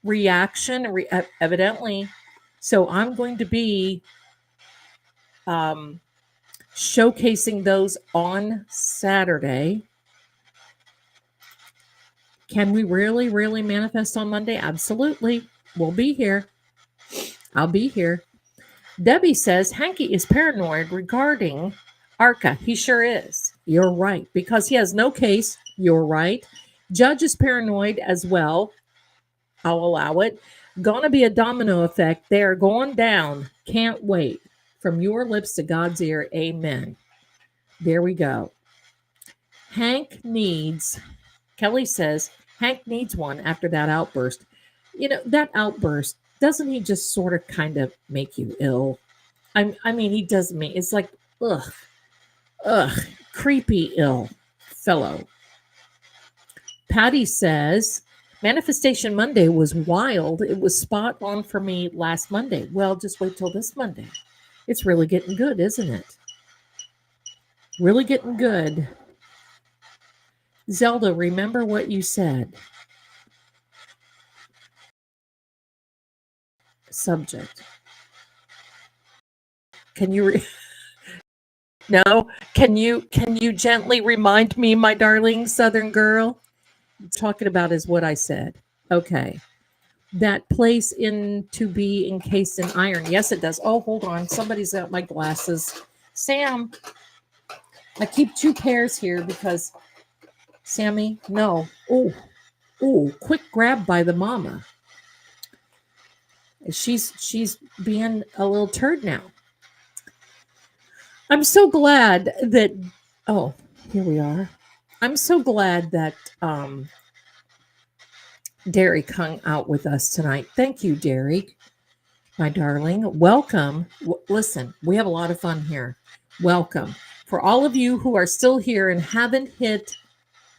reaction, evidently. So I'm going to be showcasing those on Saturday. Can we really, really manifest on Monday? Absolutely. We'll be here. I'll be here. Debbie says, Hanky is paranoid regarding ARCA. He sure is. You're right. Because he has no case. You're right. Judge is paranoid as well. I'll allow it. Gonna be a domino effect. They're going down. Can't wait. From your lips to God's ear. Amen. There we go. Hank needs, Kelly says, Hank needs one after that outburst. You know, that outburst, doesn't he just sort of kind of make you ill? I mean, he does me. It's like, ugh, creepy ill fellow. Patty says, Manifestation Monday was wild. It was spot on for me last Monday. Well, just wait till this Monday. It's really getting good, isn't it? Really getting good. Zelda, remember what you said. Subject. Can you No? Can you gently remind me, my darling Southern girl? Talking about is what I said. Okay. That place to be encased in iron. Yes, it does. Oh, hold on. Somebody's got my glasses. Sam, I keep two pairs here because Sammy, no. Oh, quick grab by the mama. She's being a little turd now. I'm so glad that, oh, here we are. I'm so glad that Derek hung out with us tonight. Thank you, Derek, my darling. Welcome. Listen, we have a lot of fun here. Welcome. For all of you who are still here and haven't hit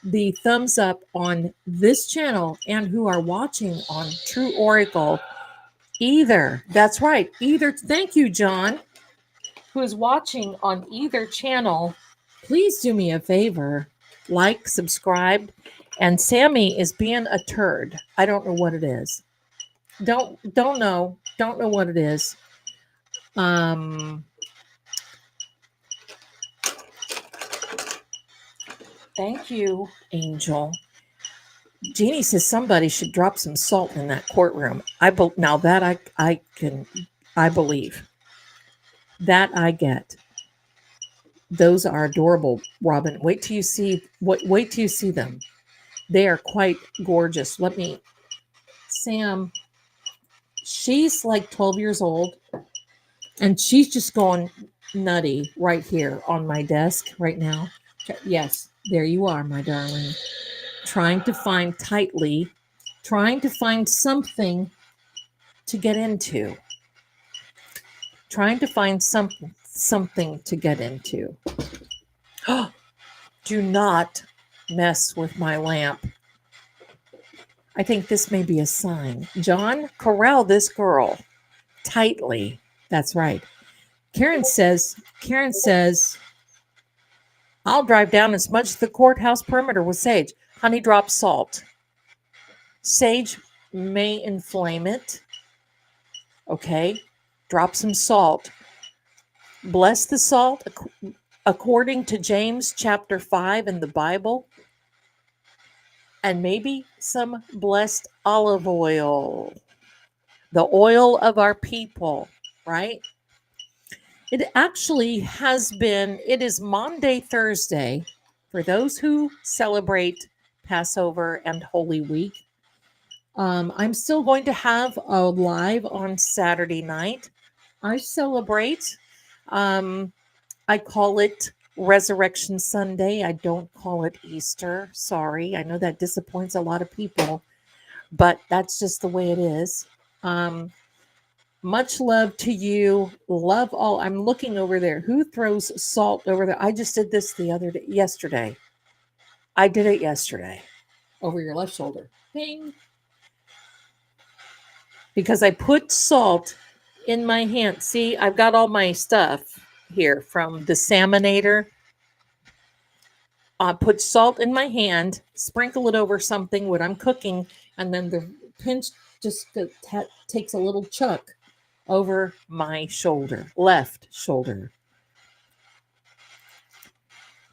the thumbs up on this channel and who are watching on True Oracle, either. That's right. Either. Thank you, John. who is watching on either channel, please do me a favor, like, subscribe, and Sammy is being a turd. I don't know what it is. Don't know what it is. Thank you, Angel. Jeannie says somebody should drop some salt in that courtroom. Now that I believe. That I get. Those are adorable, Robin. Wait till you see them. They are quite gorgeous. Sam, she's like 12 years old, and she's just going nutty right here on my desk right now. Yes, there you are, my darling. Trying to find something to get into. Trying to find something to get into. Do not mess with my lamp. I think this may be a sign. John, corral this girl tightly. That's right. Karen says, I'll drive down and smudge the courthouse perimeter with sage. Honey, drop salt. Sage may inflame it. Okay. Drop some salt. Bless the salt according to James chapter 5 in the Bible. And maybe some blessed olive oil. The oil of our people, right? It is Maundy Thursday for those who celebrate Passover and Holy Week. I'm still going to have a live on Saturday night. I celebrate. I call it Resurrection Sunday. I don't call it Easter. Sorry. I know that disappoints a lot of people, but that's just the way it is. Much love to you. Love all. I'm looking over there. Who throws salt over there? I just did this yesterday. I did it yesterday. Over your left shoulder. Bing. Because I put salt in my hand. See, I've got all my stuff here from the Salmonator. Put salt in my hand, sprinkle it over something when I'm cooking, and then the pinch just takes a little chuck over my shoulder, left shoulder.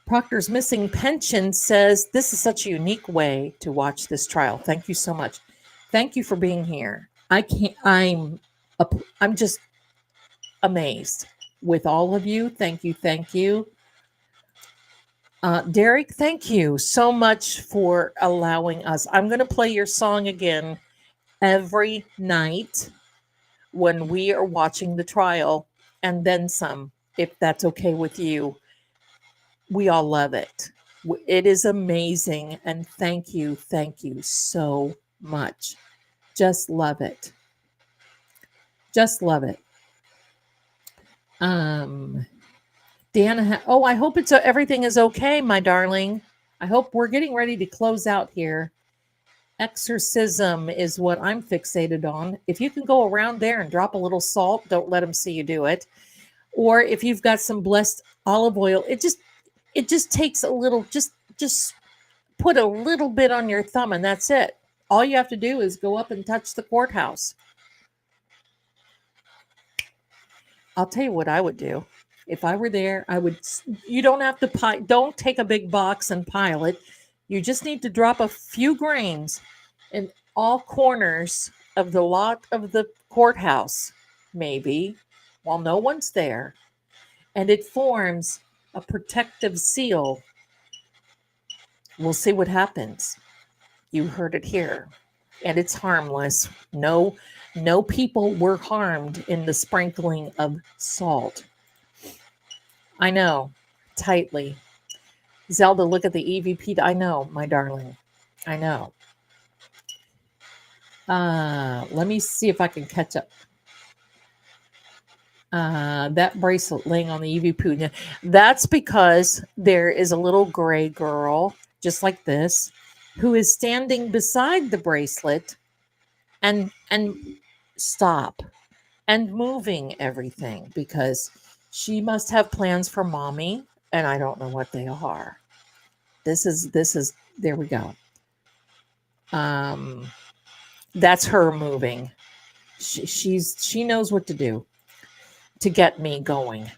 Proctor's Missing Pension says, this is such a unique way to watch this trial. Thank you so much. Thank you for being here. I'm just amazed with all of you. Thank you. Derek, thank you so much for allowing us. I'm going to play your song again every night when we are watching the trial, and then some, if that's okay with you. We all love it. It is amazing, and thank you so much. Just love it. Deanna, I hope everything is okay, my darling. I hope we're getting ready to close out here. Exorcism is what I'm fixated on. If you can go around there and drop a little salt, don't let them see you do it. Or if you've got some blessed olive oil, it just takes a little, just put a little bit on your thumb and that's it. All you have to do is go up and touch the courthouse. I'll tell you what I would do. If I were there, you don't have to don't take a big box and pile it. You just need to drop a few grains in all corners of the lot of the courthouse, maybe, while no one's there. And it forms a protective seal. We'll see what happens. You heard it here. And it's harmless. No people were harmed in the sprinkling of salt. I know, tightly. Zelda, look at the EVP. I know, my darling. I know. Let me see if I can catch up. That bracelet laying on the EVP. That's because there is a little gray girl, just like this, who is standing beside the bracelet and stop and moving everything because She must have plans for mommy, and I don't know what they are. This is there we go. That's her moving. She knows what to do to get me going.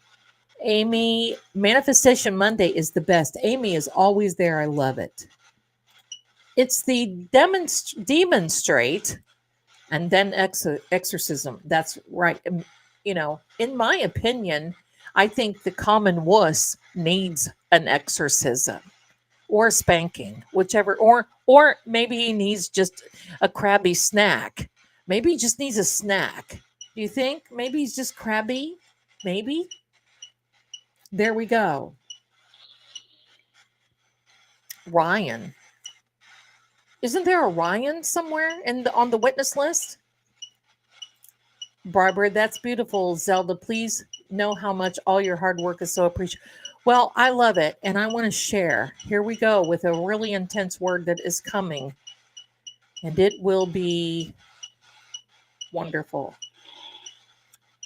Amy, Manifestation Monday is the best. Amy is always there. I love it. It's the demonstrate and then exorcism. That's right. In my opinion, I think the common wuss needs an exorcism or spanking, whichever, or maybe he needs just a crabby snack. Maybe he just needs a snack. Do you think? Maybe he's just crabby? Maybe? There we go. Ryan. Isn't there a Ryan somewhere on the witness list? Barbara, that's beautiful. Zelda, please know how much all your hard work is so appreciated. Well, I love it, and I want to share. Here we go with a really intense word that is coming, and it will be wonderful.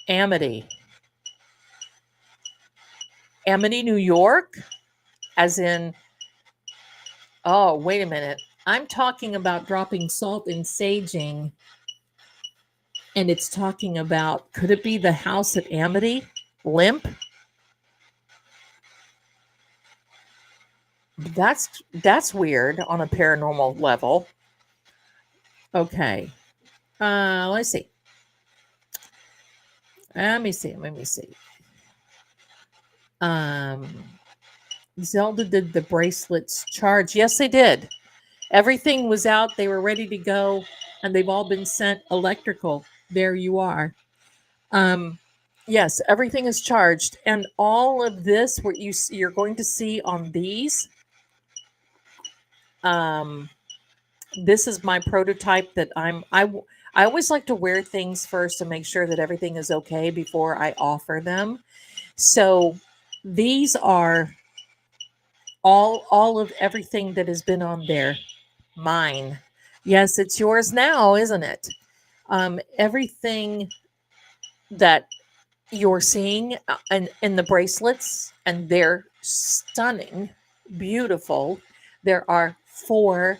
Amity. Amity, New York, as in, oh, wait a minute. I'm talking about dropping salt and saging, and it's talking about, could it be the house at Amity? Limp? That's weird on a paranormal level. Okay. Let's see. Let me see. Zelda did the bracelets charge. Yes, they did. Everything was out. They were ready to go, and they've all been sent electrical. There you are. Yes, everything is charged, and all of this, what you're going to see on these. This is my prototype that I always like to wear things first to make sure that everything is okay before I offer them. So these are all of everything that has been on there. Mine. Yes, it's yours now, isn't it? Everything that you're seeing in the bracelets, and they're stunning, beautiful. There are 4.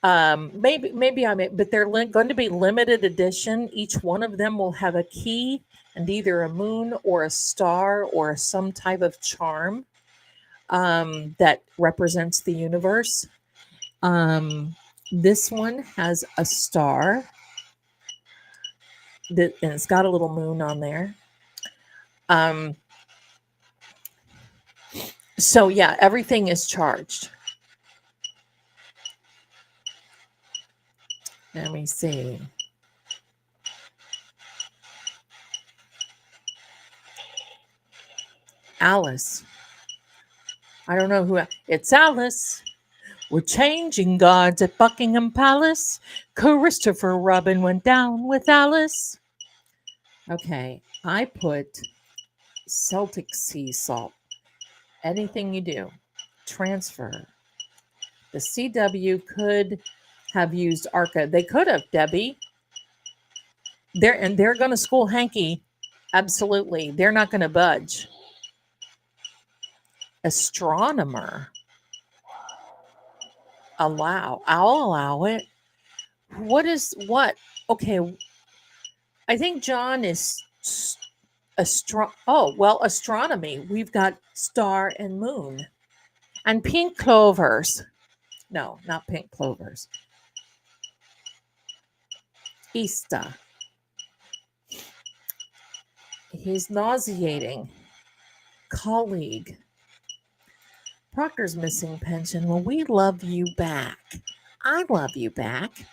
Maybe but they're going to be limited edition. Each one of them will have a key and either a moon or a star or some type of charm that represents the universe. This one has a star and it's got a little moon on there. So yeah, everything is charged. Let me see. Alice. I don't know who. It's Alice. We're changing guards at Buckingham Palace. Christopher Robin went down with Alice. Okay, I put Celtic sea salt. Anything you do, transfer. The CW could have used Arca. They could have, Debbie. They're going to school hanky. Absolutely. They're not going to budge. Astronomer. I'll allow it. What? Okay. I think John is astronomy. We've got star and moon. And pink clovers. No, not pink clovers. Easter. He's nauseating. Colleague. Proctor's missing pension. Well, we love you back. I love you back.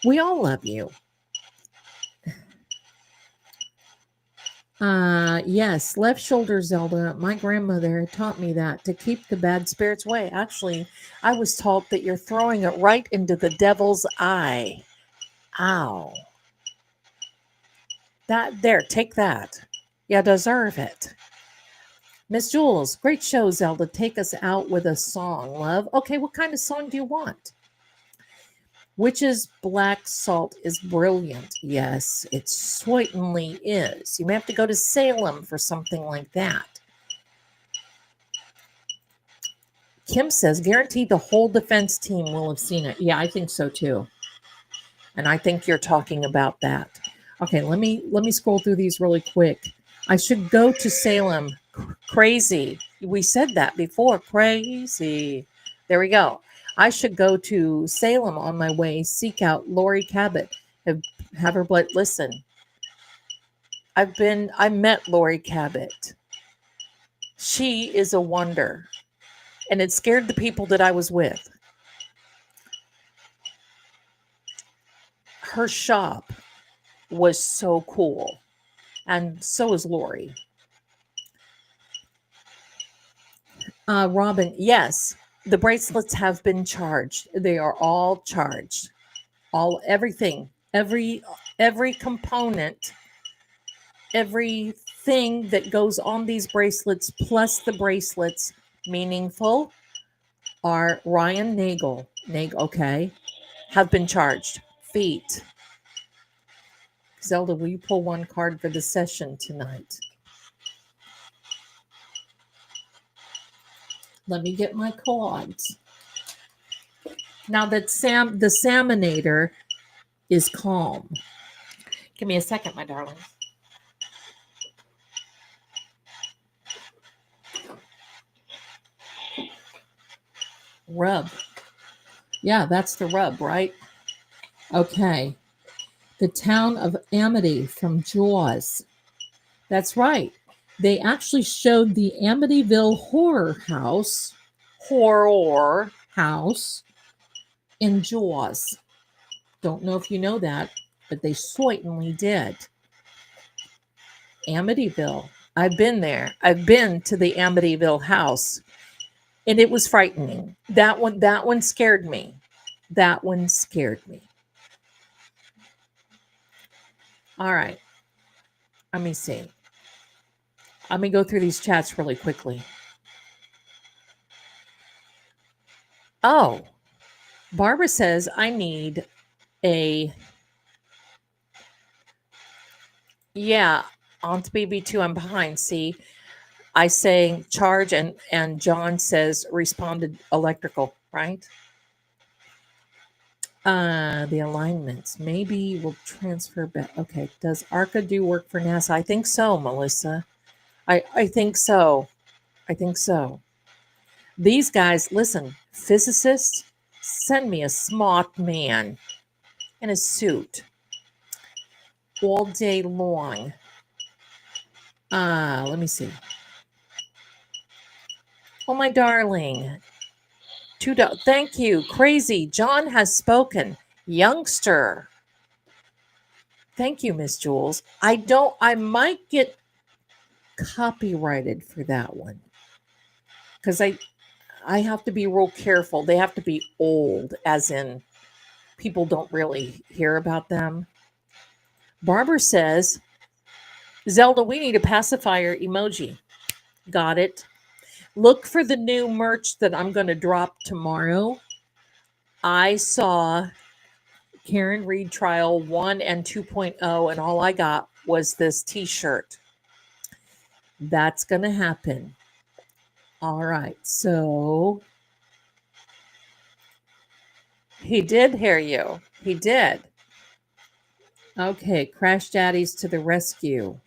We all love you. Yes, left shoulder, Zelda. My grandmother taught me that to keep the bad spirits away. Actually, I was taught that you're throwing it right into the devil's eye. Ow. Take that. You deserve it. Miss Jules, great show, Zelda. Take us out with a song, love. Okay, what kind of song do you want? Witch's black salt is brilliant. Yes, it certainly is. You may have to go to Salem for something like that. Kim says, guaranteed the whole defense team will have seen it. Yeah, I think so too. And I think you're talking about that. Okay, let me scroll through these really quick. I should go to Salem. Crazy. We said that before. Crazy. There we go. I should go to Salem on my way, seek out Lori Cabot, have her blood. Listen, I met Lori Cabot. She is a wonder. And it scared the people that I was with. Her shop was so cool. And so is Lori. Robin, yes, the bracelets have been charged. They are all charged. Everything, every component, everything that goes on these bracelets, plus the bracelets, meaningful, are Ryan Nagel, okay, have been charged. Feet. Zelda, will you pull one card for the session tonight? Let me get my cards. Now that the Salmonator is calm. Give me a second, my darling. Rub. Yeah, that's the rub, right? Okay. The town of Amity from Jaws. That's right. They actually showed the Amityville horror house in Jaws. Don't know if you know that, but they certainly did. Amityville. I've been there. I've been to the Amityville house, and it was frightening. That one scared me. That one scared me. All right. Let me see. Let me go through these chats really quickly. Oh, Barbara says I need a... Yeah, Aunt BB2, I'm behind. See, I say charge and John says responded electrical, right? The alignments. Maybe we'll transfer back. Okay. Does ARCA do work for NASA? I think so, Melissa. I think so. I think so. These guys, listen, physicists, send me a smart man in a suit all day long. Let me see. Oh, my darling. Thank you. Crazy. John has spoken. Youngster. Thank you, Miss Jules. I might get copyrighted for that one. Because I have to be real careful. They have to be old, as in people don't really hear about them. Barbara says, Zelda, we need a pacifier emoji. Got it. Look for the new merch that I'm going to drop tomorrow. I saw Karen Reed Trial 1 and 2.0, and all I got was this t-shirt. That's going to happen. All right. So he did hear you. He did. Okay. Crash Daddies to the rescue.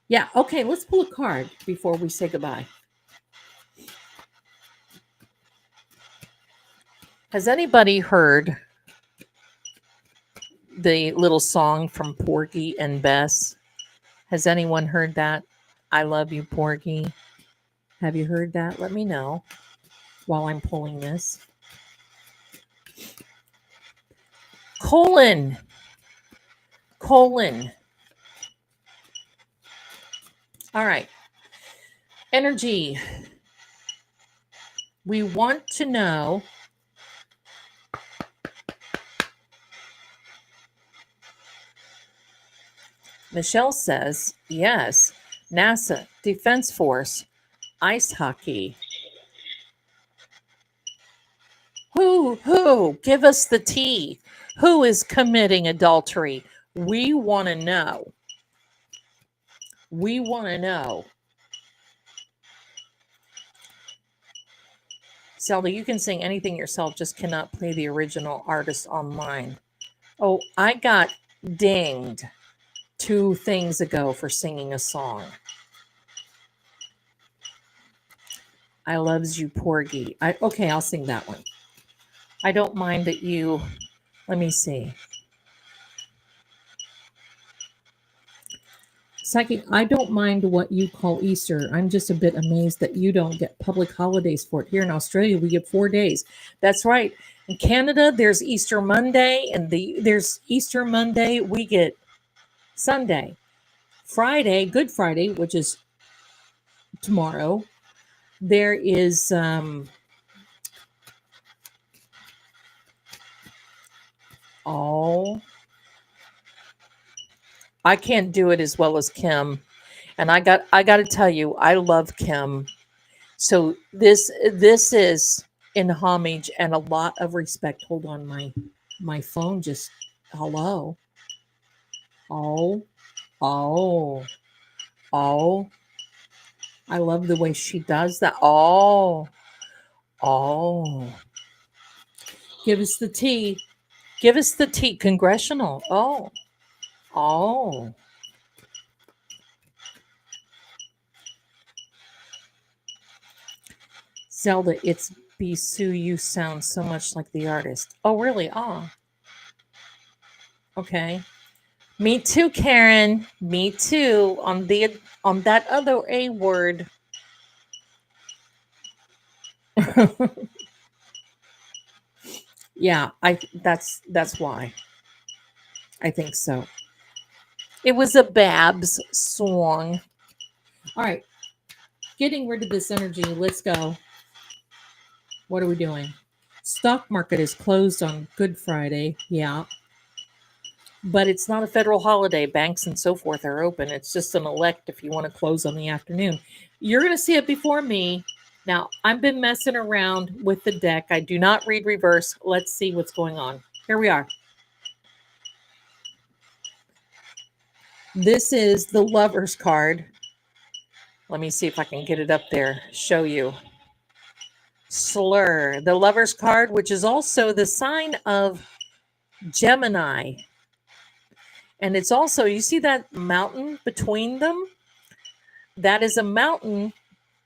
Yeah. Okay. Let's pull a card before we say goodbye. Has anybody heard the little song from Porgy and Bess? Has anyone heard that? I love you, Porgy. Have you heard that? Let me know while I'm pulling this. Colon. All right. Energy. We want to know Michelle says, yes, NASA, Defense Force, ice hockey. Who? Give us the tea. Who is committing adultery? We want to know. We want to know. Zelda, you can sing anything yourself, just cannot play the original artist online. Oh, I got dinged 2 things ago for singing a song. I loves you, Porgy. Okay, I'll sing that one. I don't mind that you, let me see. Psychic, I don't mind what you call Easter. I'm just a bit amazed that you don't get public holidays for it. Here in Australia, we get 4 days. That's right. In Canada, there's Easter Monday, and there's Easter Monday. We get Sunday. Friday, Good Friday, which is tomorrow. There is I can't do it as well as Kim. And I got to tell you, I love Kim. So this is in homage and a lot of respect. Hold on, my phone just hello. Oh. I love the way she does that. Oh. Give us the tea. Give us the tea. Congressional. Oh. Zelda, it's Bisou. You sound so much like the artist. Oh, really? Oh. Okay. Me too, Karen. Me too. On that other A word. Yeah, that's why. I think so. It was a Babs song. All right. Getting rid of this energy. Let's go. What are we doing? Stock market is closed on Good Friday. Yeah. But it's not a federal holiday. Banks and so forth are open. It's just an elect if you want to close on the afternoon. You're going to see it before me. Now, I've been messing around with the deck. I do not read reverse. Let's see what's going on. Here we are. This is the Lover's card. Let me see if I can get it up there. Show you. Slur. The Lover's card, which is also the sign of Gemini. And it's also, you see that mountain between them? That is a mountain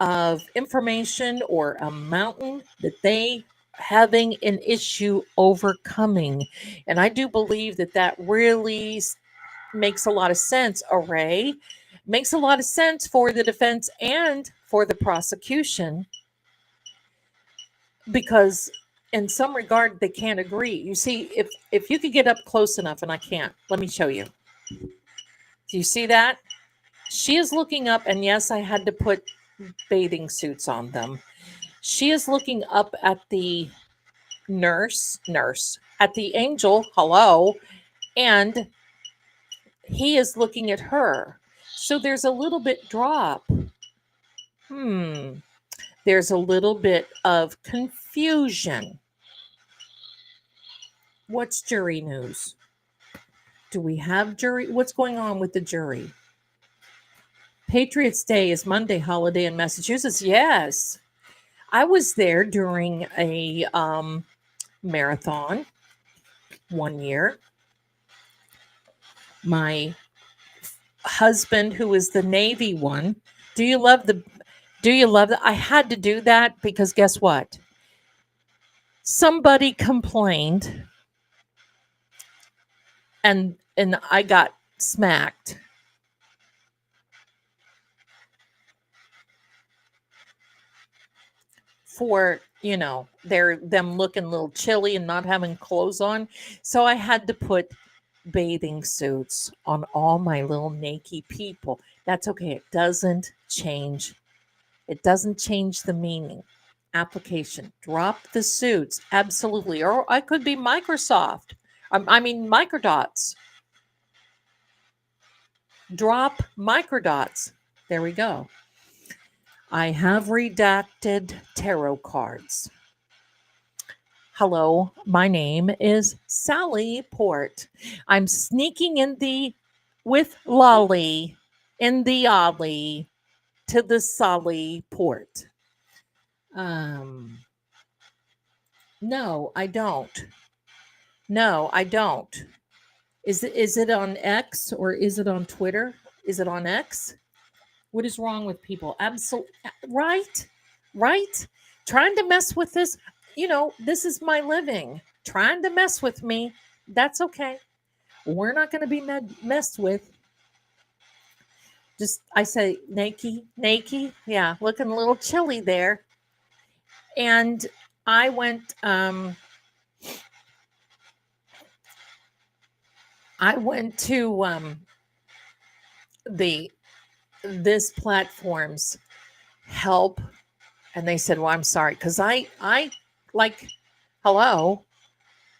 of information or a mountain that they having an issue overcoming. And I do believe that really makes a lot of sense, Array. Makes a lot of sense for the defense and for the prosecution because in some regard they can't agree. You see, if you could get up close enough, and I can't, let me show you. Do you see that? She is looking up, and yes, I had to put bathing suits on them. She is looking up at the nurse, at the angel, hello, and he is looking at her. So there's a little bit drop. There's a little bit of confusion. What's jury news? Do we have jury? What's going on with the jury? Patriots Day is Monday holiday in Massachusetts. Yes. I was there during a marathon 1 year. My husband, who is the Navy one, do you love that? I had to do that because guess what? Somebody complained and I got smacked. For, them looking a little chilly and not having clothes on. So I had to put bathing suits on all my little naked people. That's okay. It doesn't change. It doesn't change the meaning. Application. Drop the suits. Absolutely. Or I could be Microsoft. Microdots. Drop microdots. There we go. I have redacted tarot cards. Hello, my name is Sally Port. I'm sneaking with Lolly in the ollie to the Sally Port. No, I don't. No, I don't. Is it on X or is it on Twitter? Is it on X? What is wrong with people? Absolutely right, right. Trying to mess with this. This is my living. Trying to mess with me. That's okay. We're not going to be messed with. Just I say naked. Yeah, looking a little chilly there. And I went. I went to the this platform's help, and they said, "Well, I'm sorry," because I like, hello,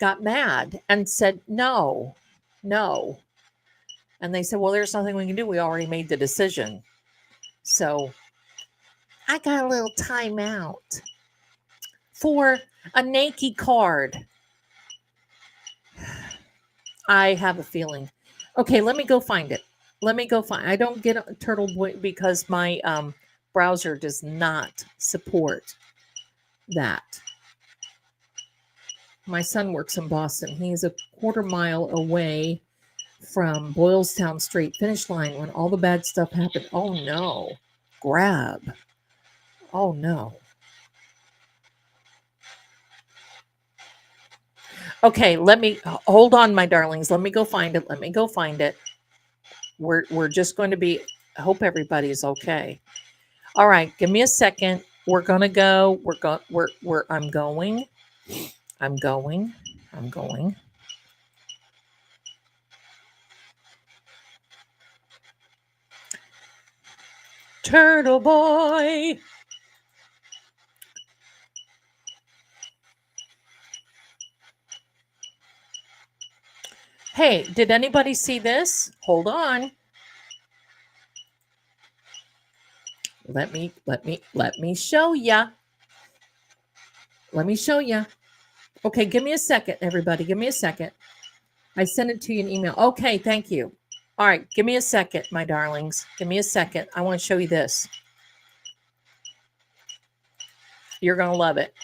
got mad and said no, no, and they said, "Well, there's nothing we can do. We already made the decision." So I got a little timeout for a naked card. I have a feeling. Okay, let me go find it. I don't get a Turtle Boy because my browser does not support that. My son works in Boston. He is a quarter mile away from Boylstown Straight finish line when all the bad stuff happened. Oh no. Grab. Oh no. Okay, let me hold on, my darlings. Let me go find it. We're just going to be, I hope everybody's okay. All right, give me a second. We're gonna go. I'm going. Turtle Boy. Hey, did anybody see this? Hold on. Let me show ya. Let me show ya. Okay, give me a second, everybody. Give me a second. I sent it to you in email. Okay, thank you. All right, give me a second, my darlings. Give me a second. I want to show you this. You're going to love it.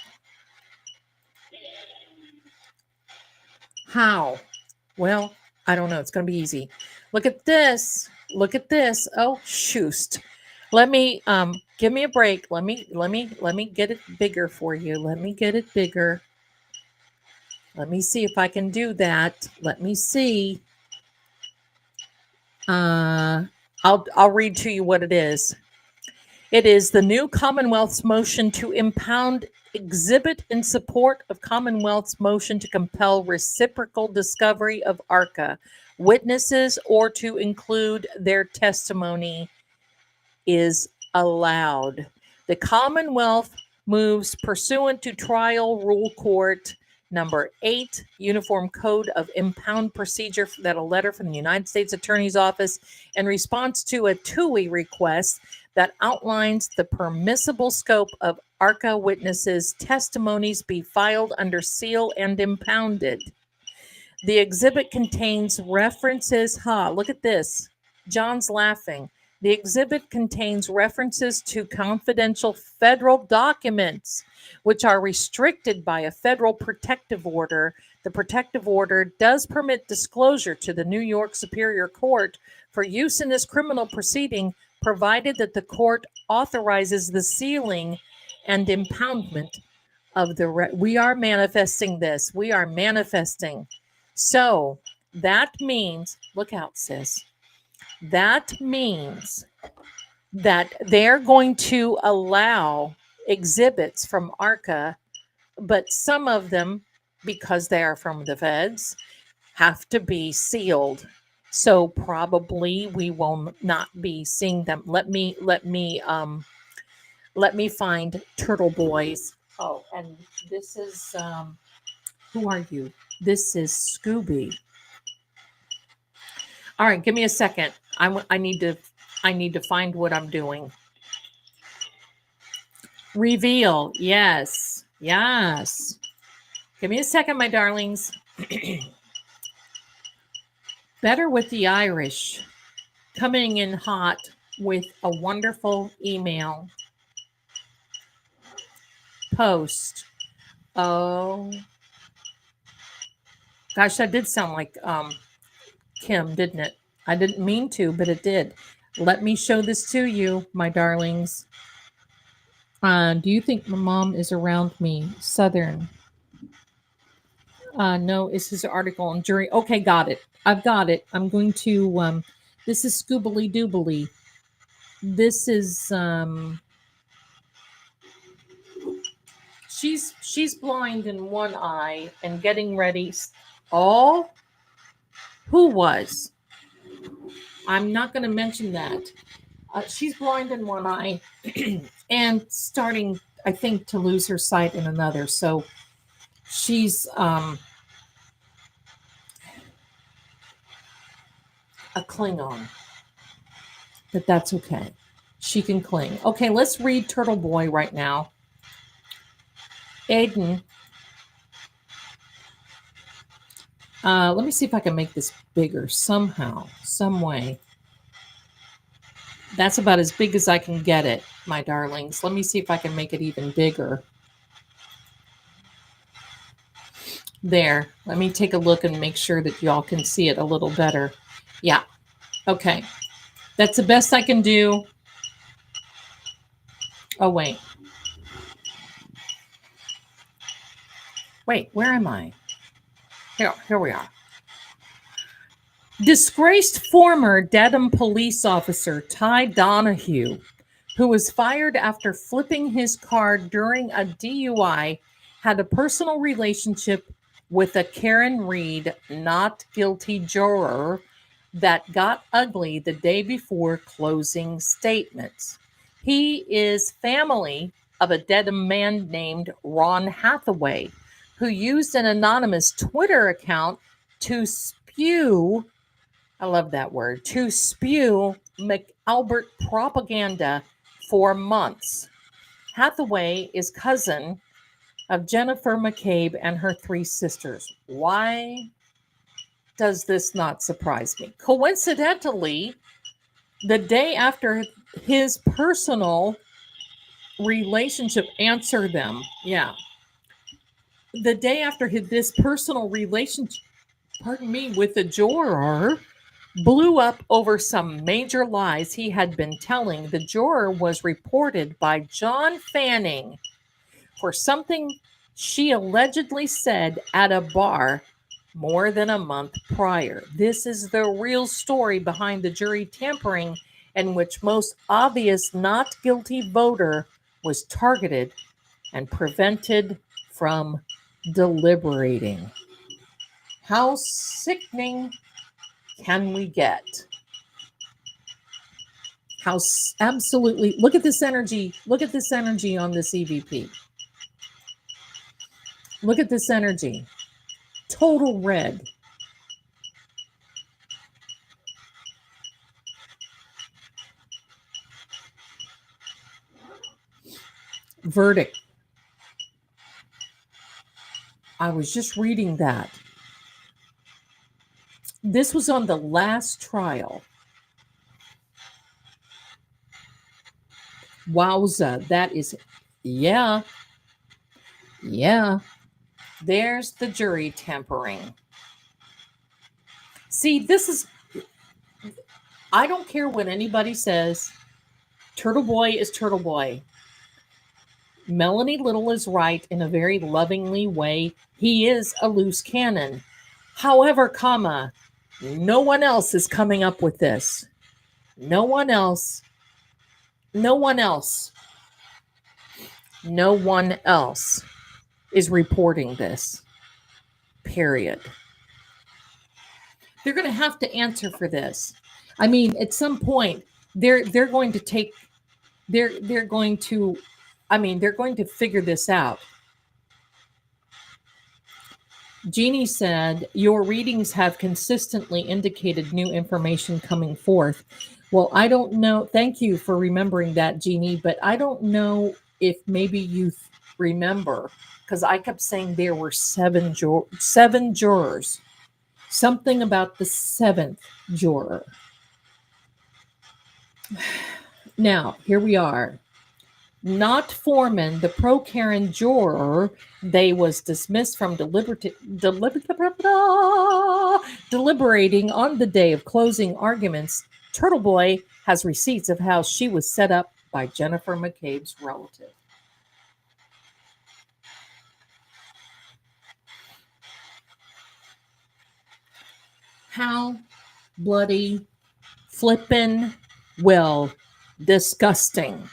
How? Well, I don't know. It's going to be easy. Look at this. Look at this. Oh, shoost. Let me give me a break. Let me get it bigger for you. Let me get it bigger. Let me see if I can do that. Let me see. I'll read to you what it is. It is the new Commonwealth's motion to impound exhibit in support of Commonwealth's motion to compel reciprocal discovery of ARCA witnesses or to include their testimony is allowed. The Commonwealth moves pursuant to Trial Rule Court number 8, Uniform Code of Impound Procedure, that a letter from the United States Attorney's Office in response to a TUI request that outlines the permissible scope of ARCA witnesses' testimonies be filed under seal and impounded. The exhibit contains references. Look at this. John's laughing. The exhibit contains references to confidential federal documents, which are restricted by a federal protective order. The protective order does permit disclosure to the New York Superior Court for use in this criminal proceeding, provided that the court authorizes the sealing and impoundment of the we are manifesting this. We are manifesting. So that means, look out, sis. That means that they're going to allow exhibits from ARCA, but some of them, because they are from the feds, have to be sealed. So probably we will not be seeing them. Let me find Turtle Boys. Oh, and this is who are you? This is Scooby. All right, give me a second. I need to find what I'm doing. Reveal. Yes. Yes. Give me a second, my darlings. Better with the Irish coming in hot with a wonderful email post. Oh, gosh, that did sound like Kim, didn't it? I didn't mean to, but it did. Let me show this to you, my darlings. Do you think my mom is around me? Southern. No, it's his article on jury. Okay, got it. I've got it. I'm going to, this is Scoobly Doobly. This is, she's blind in one eye and getting ready. Oh, who was? I'm not going to mention that. She's blind in one eye and starting, I think, to lose her sight in another. So she's a Klingon, but that's okay. She can cling. Okay, let's read Turtle Boy right now. Aiden. Let me see if I can make this bigger somehow, some way. That's about as big as I can get it, my darlings. Let me see if I can make it even bigger. There. Let me take a look and make sure that y'all can see it a little better. Yeah. Okay. That's the best I can do. Oh, wait. Wait, where am I? Here we are. Disgraced former Dedham police officer Ty Donahue, who was fired after flipping his car during a DUI, had a personal relationship with a Karen Reed not guilty juror that got ugly the day before closing statements. He is family of a Dedham man named Ron Hathaway, who used an anonymous Twitter account to spew, I love that word, to spew McAlbert propaganda for months. Hathaway is cousin of Jennifer McCabe and her three sisters. Why does this not surprise me? Coincidentally, the day after his personal relationship, answer them. Yeah. The day after this personal relationship, with the juror blew up over some major lies he had been telling, the juror was reported by John Fanning for something she allegedly said at a bar more than a month prior. This is the real story behind the jury tampering in which most obvious not guilty voter was targeted and prevented from deliberating. How sickening can we get? How absolutely, look at this energy. Look at this energy on this EVP. Look at this energy. Total red. Verdict. I was just reading that. This was on the last trial. Wowza, that is, yeah. There's the jury tampering. See, this is, I don't care what anybody says. Turtle Boy is Turtle Boy. Melanie Little is right in a very lovingly way. He is a loose cannon. However, no one else is coming up with this. No one else is reporting this. Period. They're going to have to answer for this. I mean, at some point, they're going to figure this out. Jeannie said, your readings have consistently indicated new information coming forth. Well, I don't know. Thank you for remembering that, Jeannie, but I don't know if maybe you remember, because I kept saying there were seven jurors. Something about the seventh juror. Now, here we are. Not Foreman, the pro-Karen juror, they was dismissed from deliberating on the day of closing arguments. Turtle Boy has receipts of how she was set up by Jennifer McCabe's relative. How bloody flippin' well disgusting.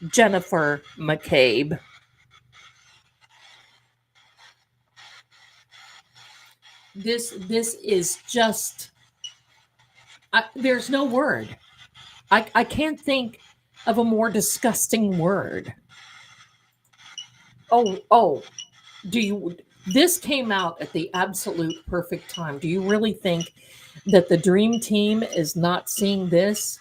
Jennifer McCabe. This is just there's no word. I can't think of a more disgusting word. Oh, this came out at the absolute perfect time. Do you really think that the dream team is not seeing this?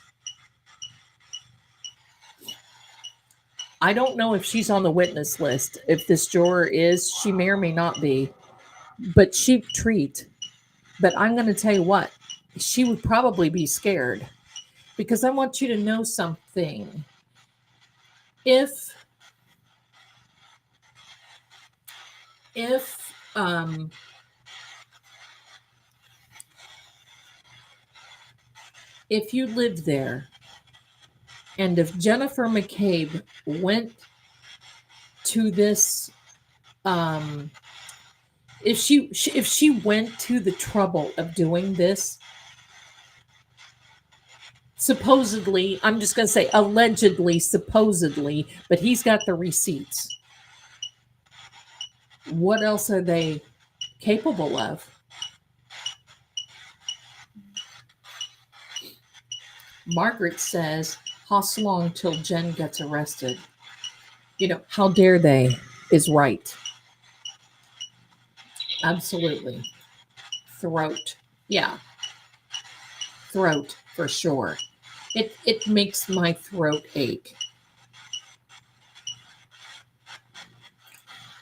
I don't know if she's on the witness list. If this juror is, she may or may not be. But cheap treat. But I'm going to tell you what, she would probably be scared, because I want you to know something. If you lived there, and if Jennifer McCabe went to this, if she went to the trouble of doing this, supposedly, I'm just going to say allegedly, supposedly, but he's got the receipts. What else are they capable of? Margaret says, hustle on till Jen gets arrested. You know, how dare they is right. Absolutely. Throat. Yeah. Throat for sure. It makes my throat ache.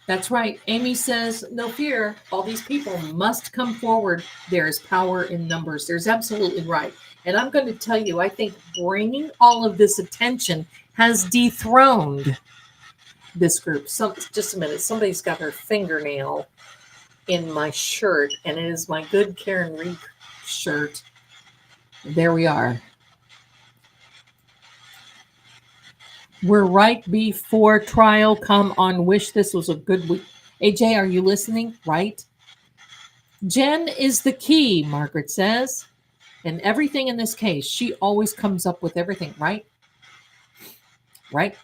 That's right. Amy says, no fear. All these people must come forward. There is power in numbers. There's absolutely right. And I'm going to tell you, I think bringing all of this attention has dethroned this group. Just a minute. Somebody's got her fingernail in my shirt, and it is my good Karen Reed shirt. There we are. We're right before trial. Come on, wish this was a good week. AJ, are you listening? Right? Jen is the key, Margaret says. And everything in this case, she always comes up with everything, right? Right.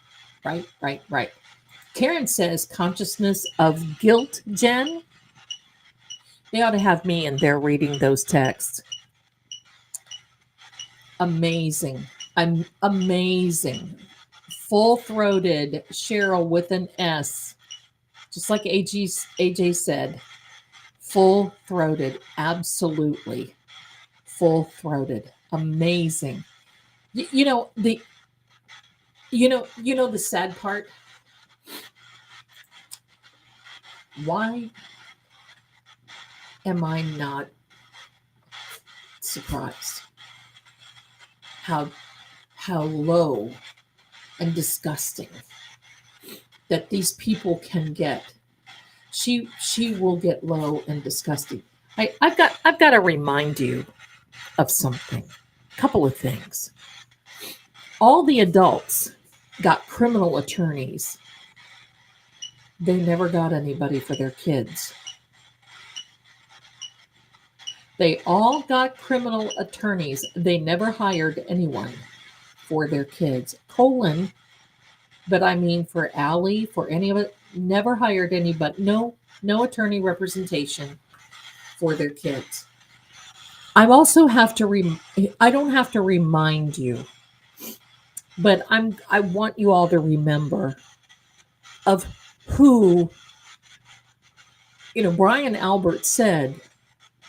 Karen says consciousness of guilt, Jen. They ought to have me in there reading those texts. Amazing. I'm amazing. Full-throated Cheryl with an S. Just like AJ said. Full-throated. Absolutely. Full-throated. Amazing. You know the sad part? Why am I not surprised how low and disgusting that these people can get? She will get low and disgusting. I've got to remind you of something. A couple of things. All the adults got criminal attorneys. They never got anybody for their kids. They all got criminal attorneys. They never hired anyone for their kids. But I mean for Allie, for any of it, never hired anybody. No attorney representation for their kids. I also have to I don't have to remind you, but I want you all to remember of who, Brian Albert said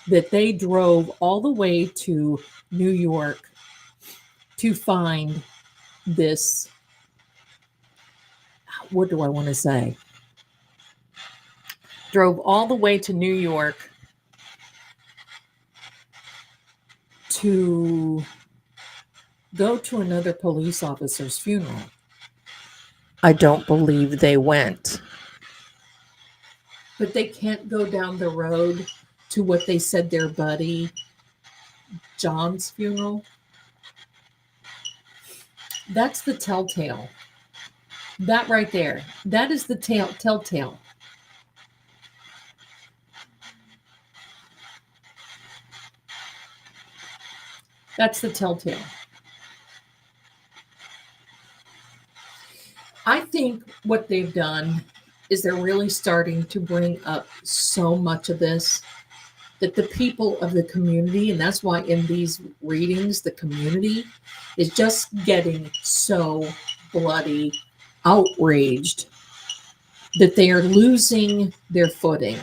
that they drove all the way to New York to find this. what do I want to say? Drove all the way to New York to go to another police officer's funeral. I don't believe they went. But they can't go down the road to what they said their buddy John's funeral. That's the telltale. That right there. That is the telltale. That's the telltale. I think what they've done is they're really starting to bring up so much of this that the people of the community, and that's why in these readings, the community is just getting so bloody outraged that they are losing their footing.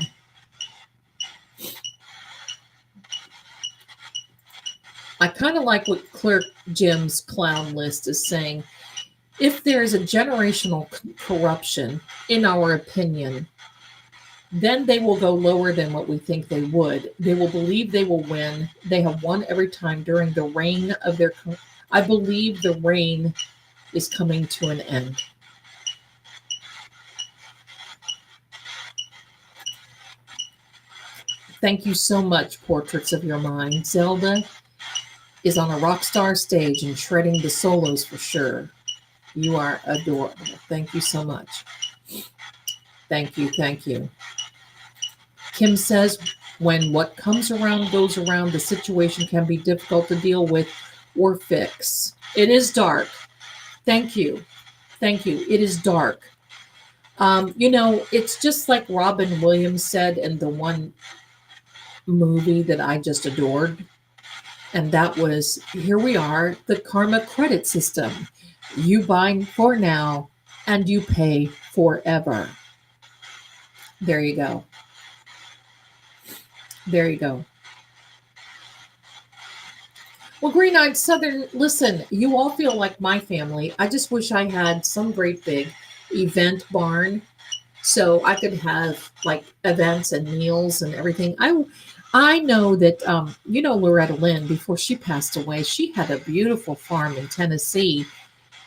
I kind of like what Clerk Jim's clown list is saying. If there is a generational corruption, in our opinion, then they will go lower than what we think they would. They will believe they will win. They have won every time during the reign of their... I believe the reign is coming to an end. Thank you so much, Portraits of Your Mind. Zelda is on a rock star stage and shredding the solos for sure. You are adorable. Thank you so much. Thank you. Thank you. Kim says, when what comes around goes around, the situation can be difficult to deal with or fix. It is dark. Thank you. Thank you. It is dark. It's just like Robin Williams said in the one movie that I just adored. And that was, here we are, the karma credit system. You buy for now and you pay forever. There you go. There you go. Well, Green-Eyed Southern, listen, you all feel like my family. I just wish I had some great big event barn so I could have like events and meals and everything. I know that, Loretta Lynn, before she passed away, she had a beautiful farm in Tennessee,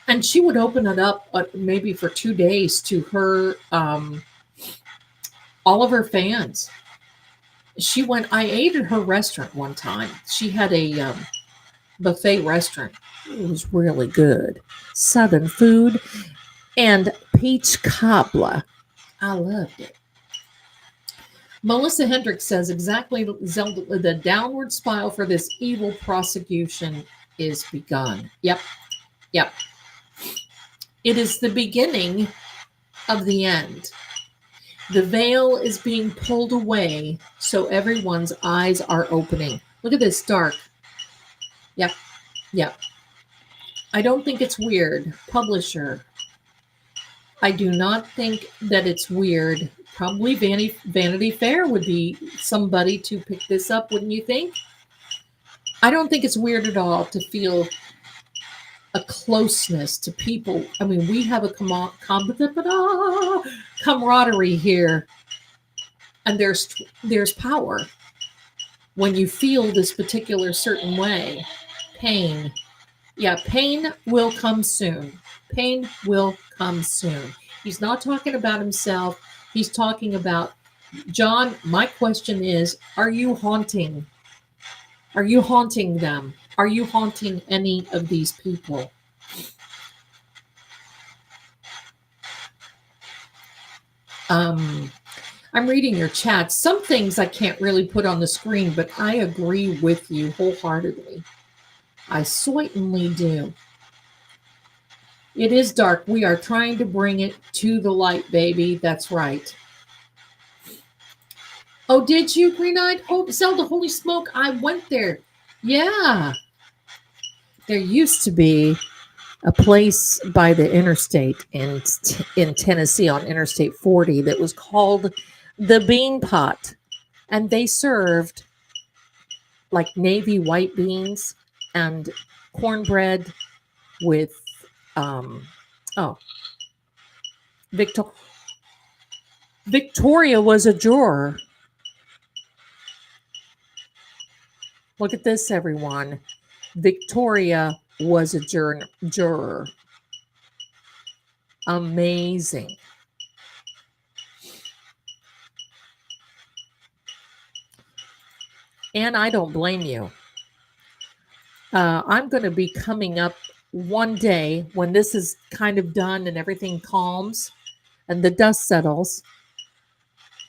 and she would open it up maybe for 2 days to her, all of her fans. I ate at her restaurant one time. She had a buffet restaurant. It was really good. Southern food and peach cobbler. I loved it. Melissa Hendricks says exactly, Zelda, the downward spiral for this evil prosecution is begun. Yep. It is the beginning of the end. The veil is being pulled away, so everyone's eyes are opening. Look at this, dark. Yep. I don't think it's weird. Publisher. I do not think that it's weird. Probably Vanity Fair would be somebody to pick this up, wouldn't you think? I don't think it's weird at all to feel a closeness to people. I mean, we have a camaraderie here, and there's power when you feel this particular certain way. Pain. Yeah, pain will come soon. Pain will come soon. He's not talking about himself. He's talking about John. My question is, are you haunting? Are you haunting them? Are you haunting any of these people? I'm reading your chat. Some things I can't really put on the screen, but I agree with you wholeheartedly. I certainly do. It is dark. We are trying to bring it to the light, baby. That's right. Oh, did you, Green-Eyed? Zelda, holy smoke, I went there. Yeah. There used to be a place by the interstate in Tennessee on Interstate 40 that was called the Bean Pot. And they served like navy white beans and cornbread with Victoria was a juror. Look at this, everyone. Victoria was a juror. Amazing. And I don't blame you. I'm going to be coming up one day when this is kind of done and everything calms and the dust settles,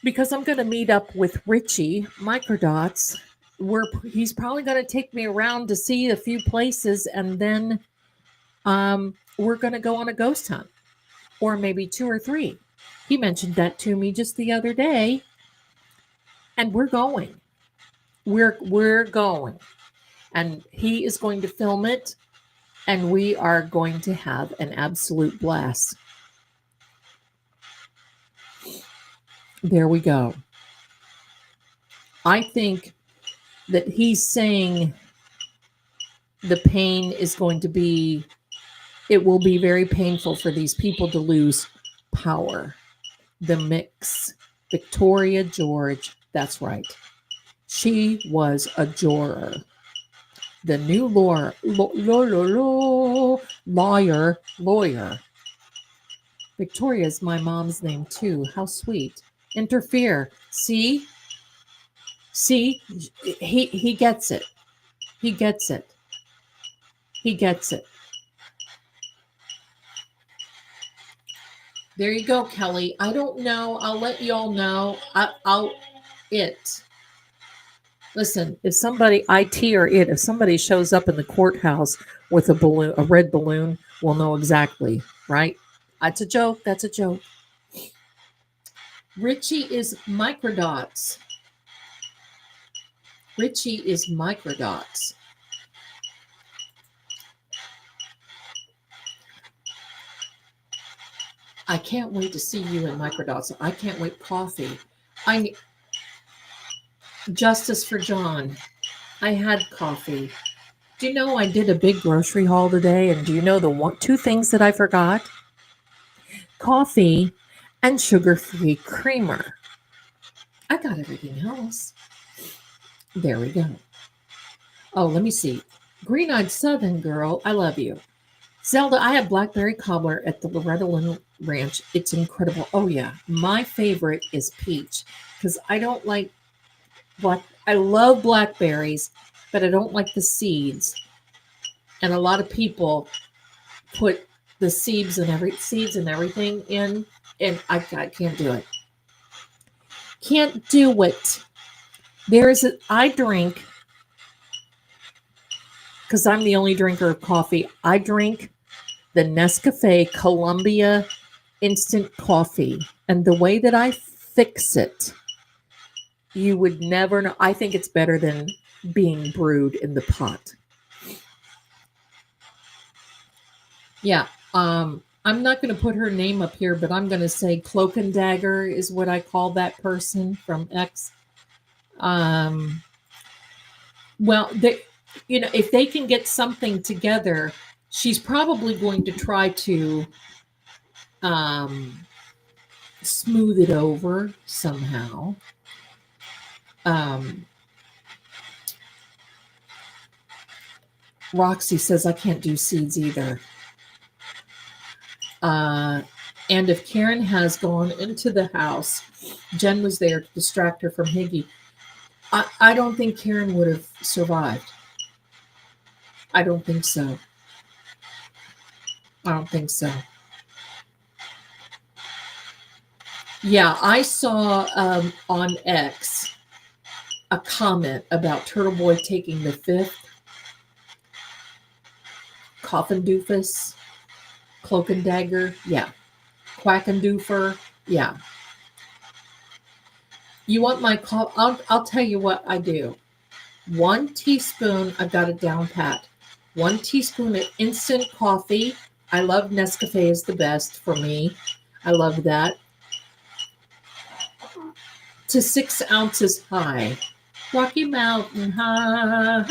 because I'm going to meet up with Richie Microdots. He's probably going to take me around to see a few places, and then we're going to go on a ghost hunt, or maybe 2 or 3. He mentioned that to me just the other day, and we're going. We're going, and he is going to film it, and we are going to have an absolute blast. There we go. I think that he's saying the pain is going to be, it will be very painful for these people to lose power. The mix. Victoria George, that's right. She was a juror. The new lawyer. Victoria's my mom's name too. How sweet. Interfere. See? He gets it. He gets it. He gets it. There you go, Kelly. I don't know. I'll let y'all know. Listen, if somebody, if somebody shows up in the courthouse with a red balloon, we'll know exactly, right? That's a joke. That's a joke. Richie is Microdots. Richie is Microdots. I can't wait to see you in Microdots. I can't wait. Coffee. Justice for John. I had coffee. Do you know I did a big grocery haul today? And do you know the 2 things that I forgot? Coffee and sugar-free creamer. I got everything else. There we go. Oh, let me see. Green-eyed Southern girl, I love you. Zelda, I have blackberry cobbler at the Loretta Lynn Ranch. It's incredible. Oh, yeah. My favorite is peach, because I don't like I love blackberries, but I don't like the seeds. And a lot of people put the seeds and everything in, and I can't do it. Can't do it. I drink, because I'm the only drinker of coffee, I drink the Nescafe Columbia instant coffee. And the way that I fix it, you would never know. I think it's better than being brewed in the pot. Yeah. I'm not going to put her name up here, but I'm going to say Cloak and Dagger is what I call that person from X. Well, if they can get something together, she's probably going to try to smooth it over somehow. Roxy says, I can't do seeds either. And if Karen has gone into the house, Jen was there to distract her from Higgy. I don't think Karen would have survived. I don't think so. Yeah, I saw on X a comment about Turtle Boy taking the 5th. Coffin Doofus. Cloak and Dagger. Yeah. Quack and Doofer. Yeah. You want my coffee? I'll tell you what I do. 1 teaspoon, I've got it down pat. 1 teaspoon of instant coffee. I love Nescafe is the best for me. I love that. To 6 ounces high. Rocky Mountain High.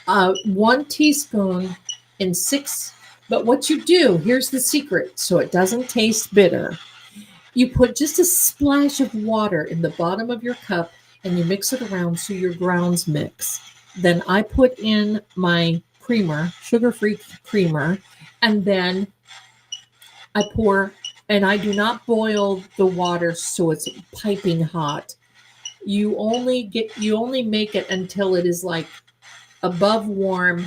1 teaspoon in 6 But what you do, here's the secret, so it doesn't taste bitter. You put just a splash of water in the bottom of your cup and you mix it around so your grounds mix. Then I put in my creamer, sugar-free creamer, and then I pour, and I do not boil the water so it's piping hot. You only make it until it is like above warm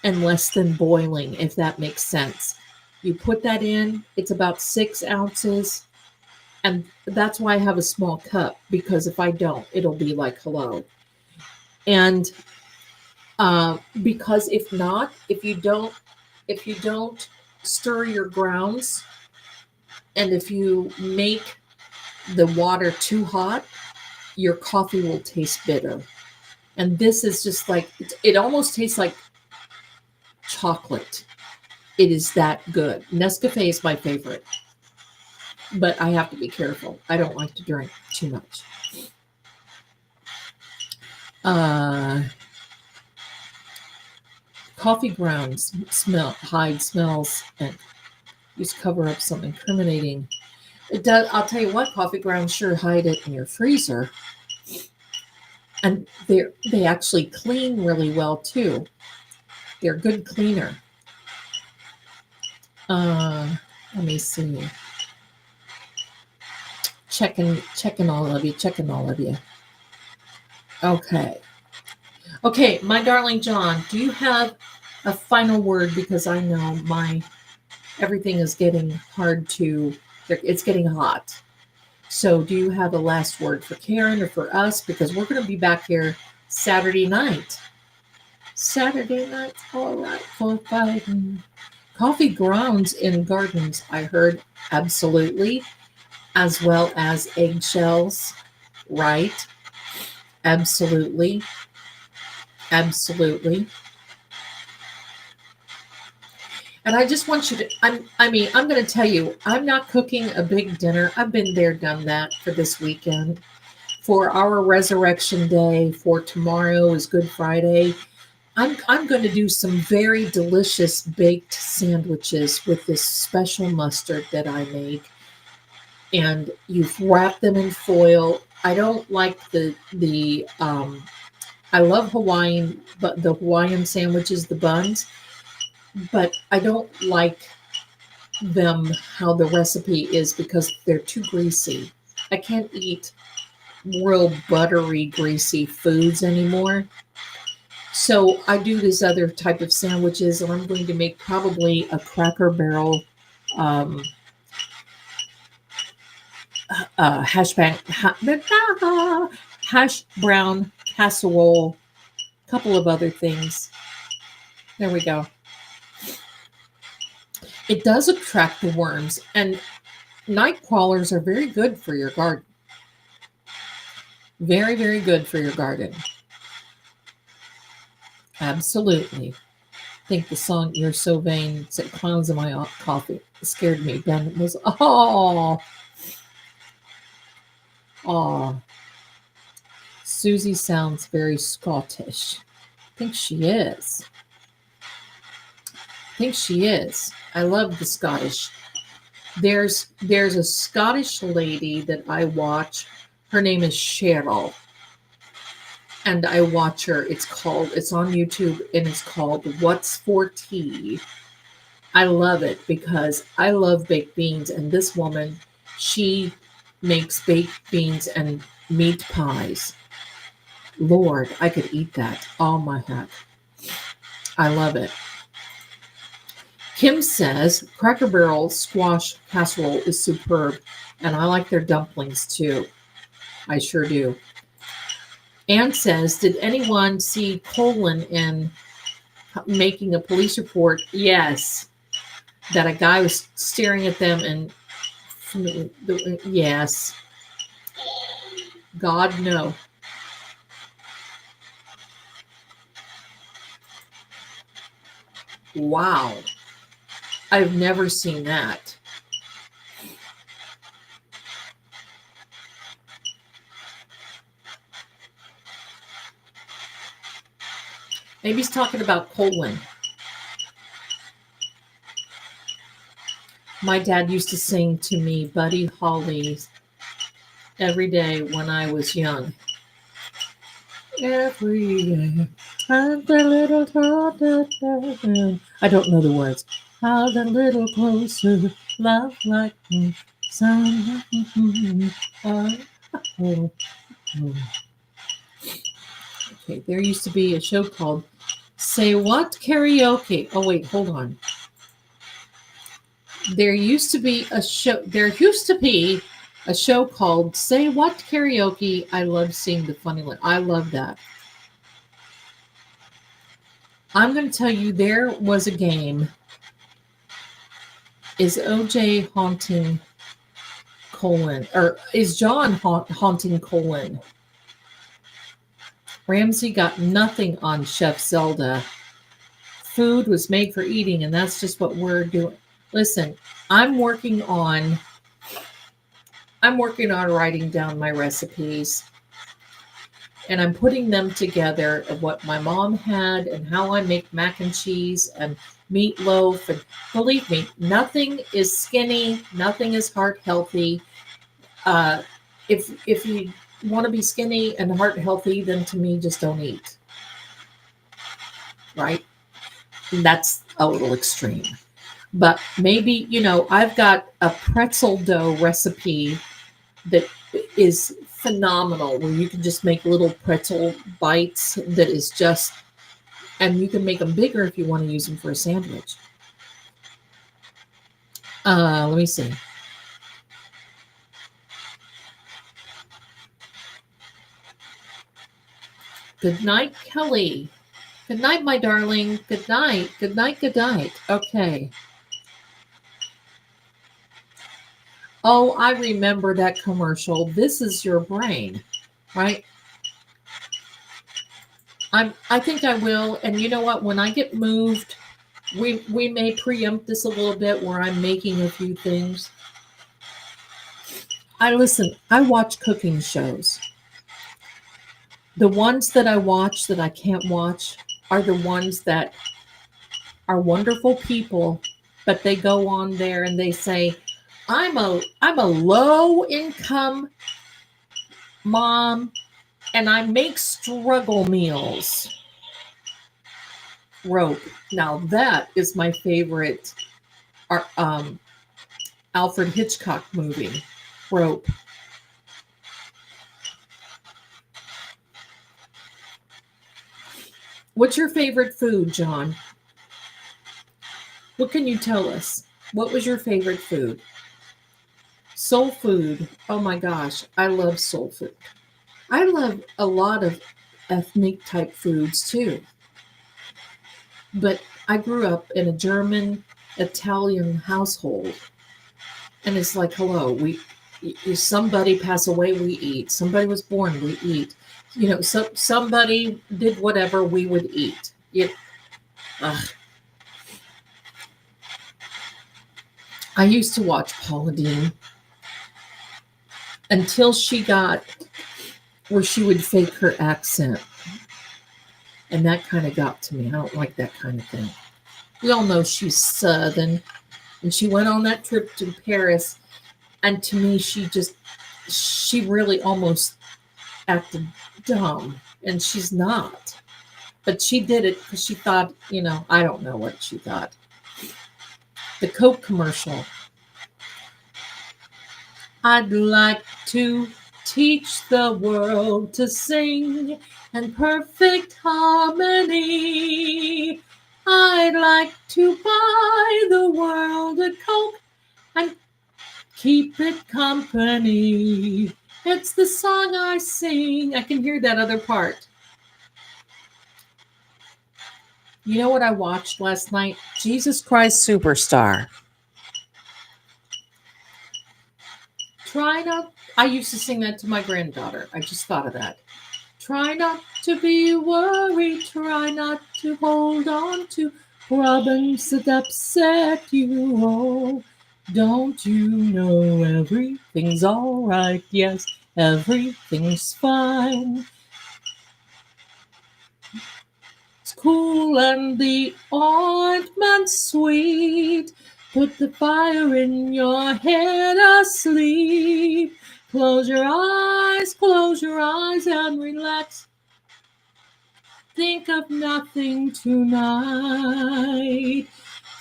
and less than boiling, if that makes sense. You put that in, it's about 6 ounces. And that's why I have a small cup, because if I don't, it'll be like, hello. And because if not, if you don't stir your grounds, and if you make the water too hot, your coffee will taste bitter. And this is just like, it almost tastes like chocolate. It is that good. Nescafe is my favorite, but I have to be careful. I don't like to drink too much. Coffee grounds hide smells and just cover up some incriminating. It does. I'll tell you what, coffee grounds sure hide it in your freezer, and they actually clean really well too. They're a good cleaner. Let me see. Checking all of you. Okay, my darling John, do you have a final word? Because I know everything is getting hard to, it's getting hot. So do you have a last word for Karen or for us? Because we're going to be back here Saturday night. All right, for fighting. Coffee grounds in gardens, I heard, absolutely, as well as eggshells, right? Absolutely. And I just want you to, I'm going to tell you, I'm not cooking a big dinner. I've been there, done that for this weekend. For our Resurrection Day, for tomorrow is Good Friday. I'm going to do some very delicious baked sandwiches with this special mustard that I make. And you've wrapped them in foil. I don't like I love Hawaiian, but the Hawaiian sandwiches, the buns, but I don't like them how the recipe is because they're too greasy. I can't eat real buttery, greasy foods anymore. So I do this other type of sandwiches, and I'm going to make probably a Cracker Barrel hash brown casserole, a couple of other things. There we go. It does attract the worms, and night crawlers are very good for your garden. Very, very good for your garden. Absolutely. I think the song "You're So Vain" said "Clowns in My Coffee." It scared me. Ben was, Susie sounds very Scottish. I think she is. I love the Scottish. There's a Scottish lady that I watch. Her name is Cheryl. And I watch her. It's on YouTube, and it's called What's for Tea. I love it because I love baked beans, and this woman, she makes baked beans and meat pies. Lord, I could eat that. Oh my heck. I love it. Kim says Cracker Barrel squash casserole is superb, and I like their dumplings too. I sure do. Ann says, did anyone see Colin in making a police report? Yes. That a guy was staring at them and yes. God, no. Wow. I've never seen that. Maybe he's talking about Colin. My dad used to sing to me Buddy Holly every day when I was young. Every day, I'm a little closer. I don't know the words. How a little closer, love like me. Okay, there used to be a show called Say What Karaoke. Oh wait, hold on. There used to be a show called Say What Karaoke. I love seeing the funny one. I love that. I'm going to tell you there was a game. Is OJ haunting Colin? Or is John haunting Colin? Ramsey got nothing on Chef Zelda. Food was made for eating, and that's just what we're doing. Listen, I'm working on writing down my recipes, and I'm putting them together of what my mom had and how I make mac and cheese and meatloaf. And believe me, nothing is skinny, nothing is heart healthy. If you want to be skinny and heart healthy, then to me, just don't eat. Right? And that's a little extreme. But maybe, I've got a pretzel dough recipe that is phenomenal, where you can just make little pretzel bites that is just, and you can make them bigger if you want to use them for a sandwich. Let me see. Good night, Kelly. Good night, my darling. Good night. Good night. Good night. Okay. Oh, I remember that commercial. This is your brain, right? I think I will. And you know what? When I get moved, we may preempt this a little bit where I'm making a few things. I watch cooking shows. The ones that I watch that I can't watch are the ones that are wonderful people, but they go on there and they say, I'm a low income mom and I make struggle meals. Rope. Now that is my favorite Alfred Hitchcock movie, Rope. What's your favorite food, John? What can you tell us? What was your favorite food? Soul food. Oh my gosh, I love soul food. I love a lot of ethnic type foods too. But I grew up in a German Italian household. And it's like, hello, if somebody pass away, we eat. Somebody was born, we eat. So somebody did whatever, we would eat. I used to watch Paula Deen until she got where she would fake her accent. And that kind of got to me. I don't like that kind of thing. We all know she's Southern. And she went on that trip to Paris. And to me, she really almost acted dumb. And she's not. But she did it because she thought, I don't know what she thought. The Coke commercial. I'd like to teach the world to sing in perfect harmony. I'd like to buy the world a Coke and keep it company. It's the song I sing. I can hear that other part. You know what I watched last night? Jesus Christ Superstar. I used to sing that to my granddaughter. I just thought of that. Try not to be worried. Try not to hold on to problems that upset you. Oh, don't you know everything's all right? Yes, everything's fine. It's cool and the ointment sweet. Put the fire in your head asleep. Close your eyes and relax. Think of nothing tonight.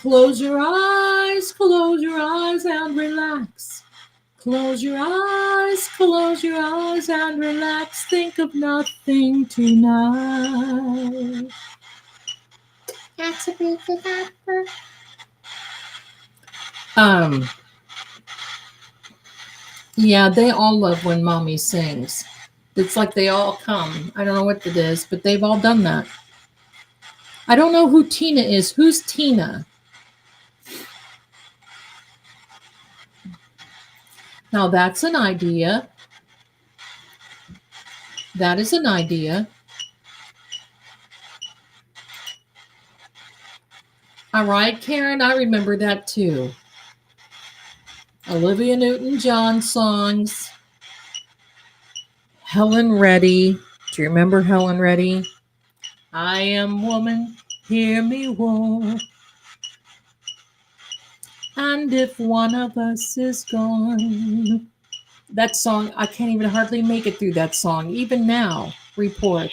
Close your eyes and relax. Close your eyes and relax. Think of nothing tonight. Activate the doctor. Yeah, they all love when mommy sings. It's like they all come. I don't know what it is, but they've all done that. I don't know who Tina is. Who's Tina? Now that's an idea. That is an idea. All right, Karen, I remember that too. Olivia Newton-John songs. Helen Reddy. Do you remember Helen Reddy? I am woman, hear me roar. And if one of us is gone. That song, I can't even hardly make it through that song. Even now, report.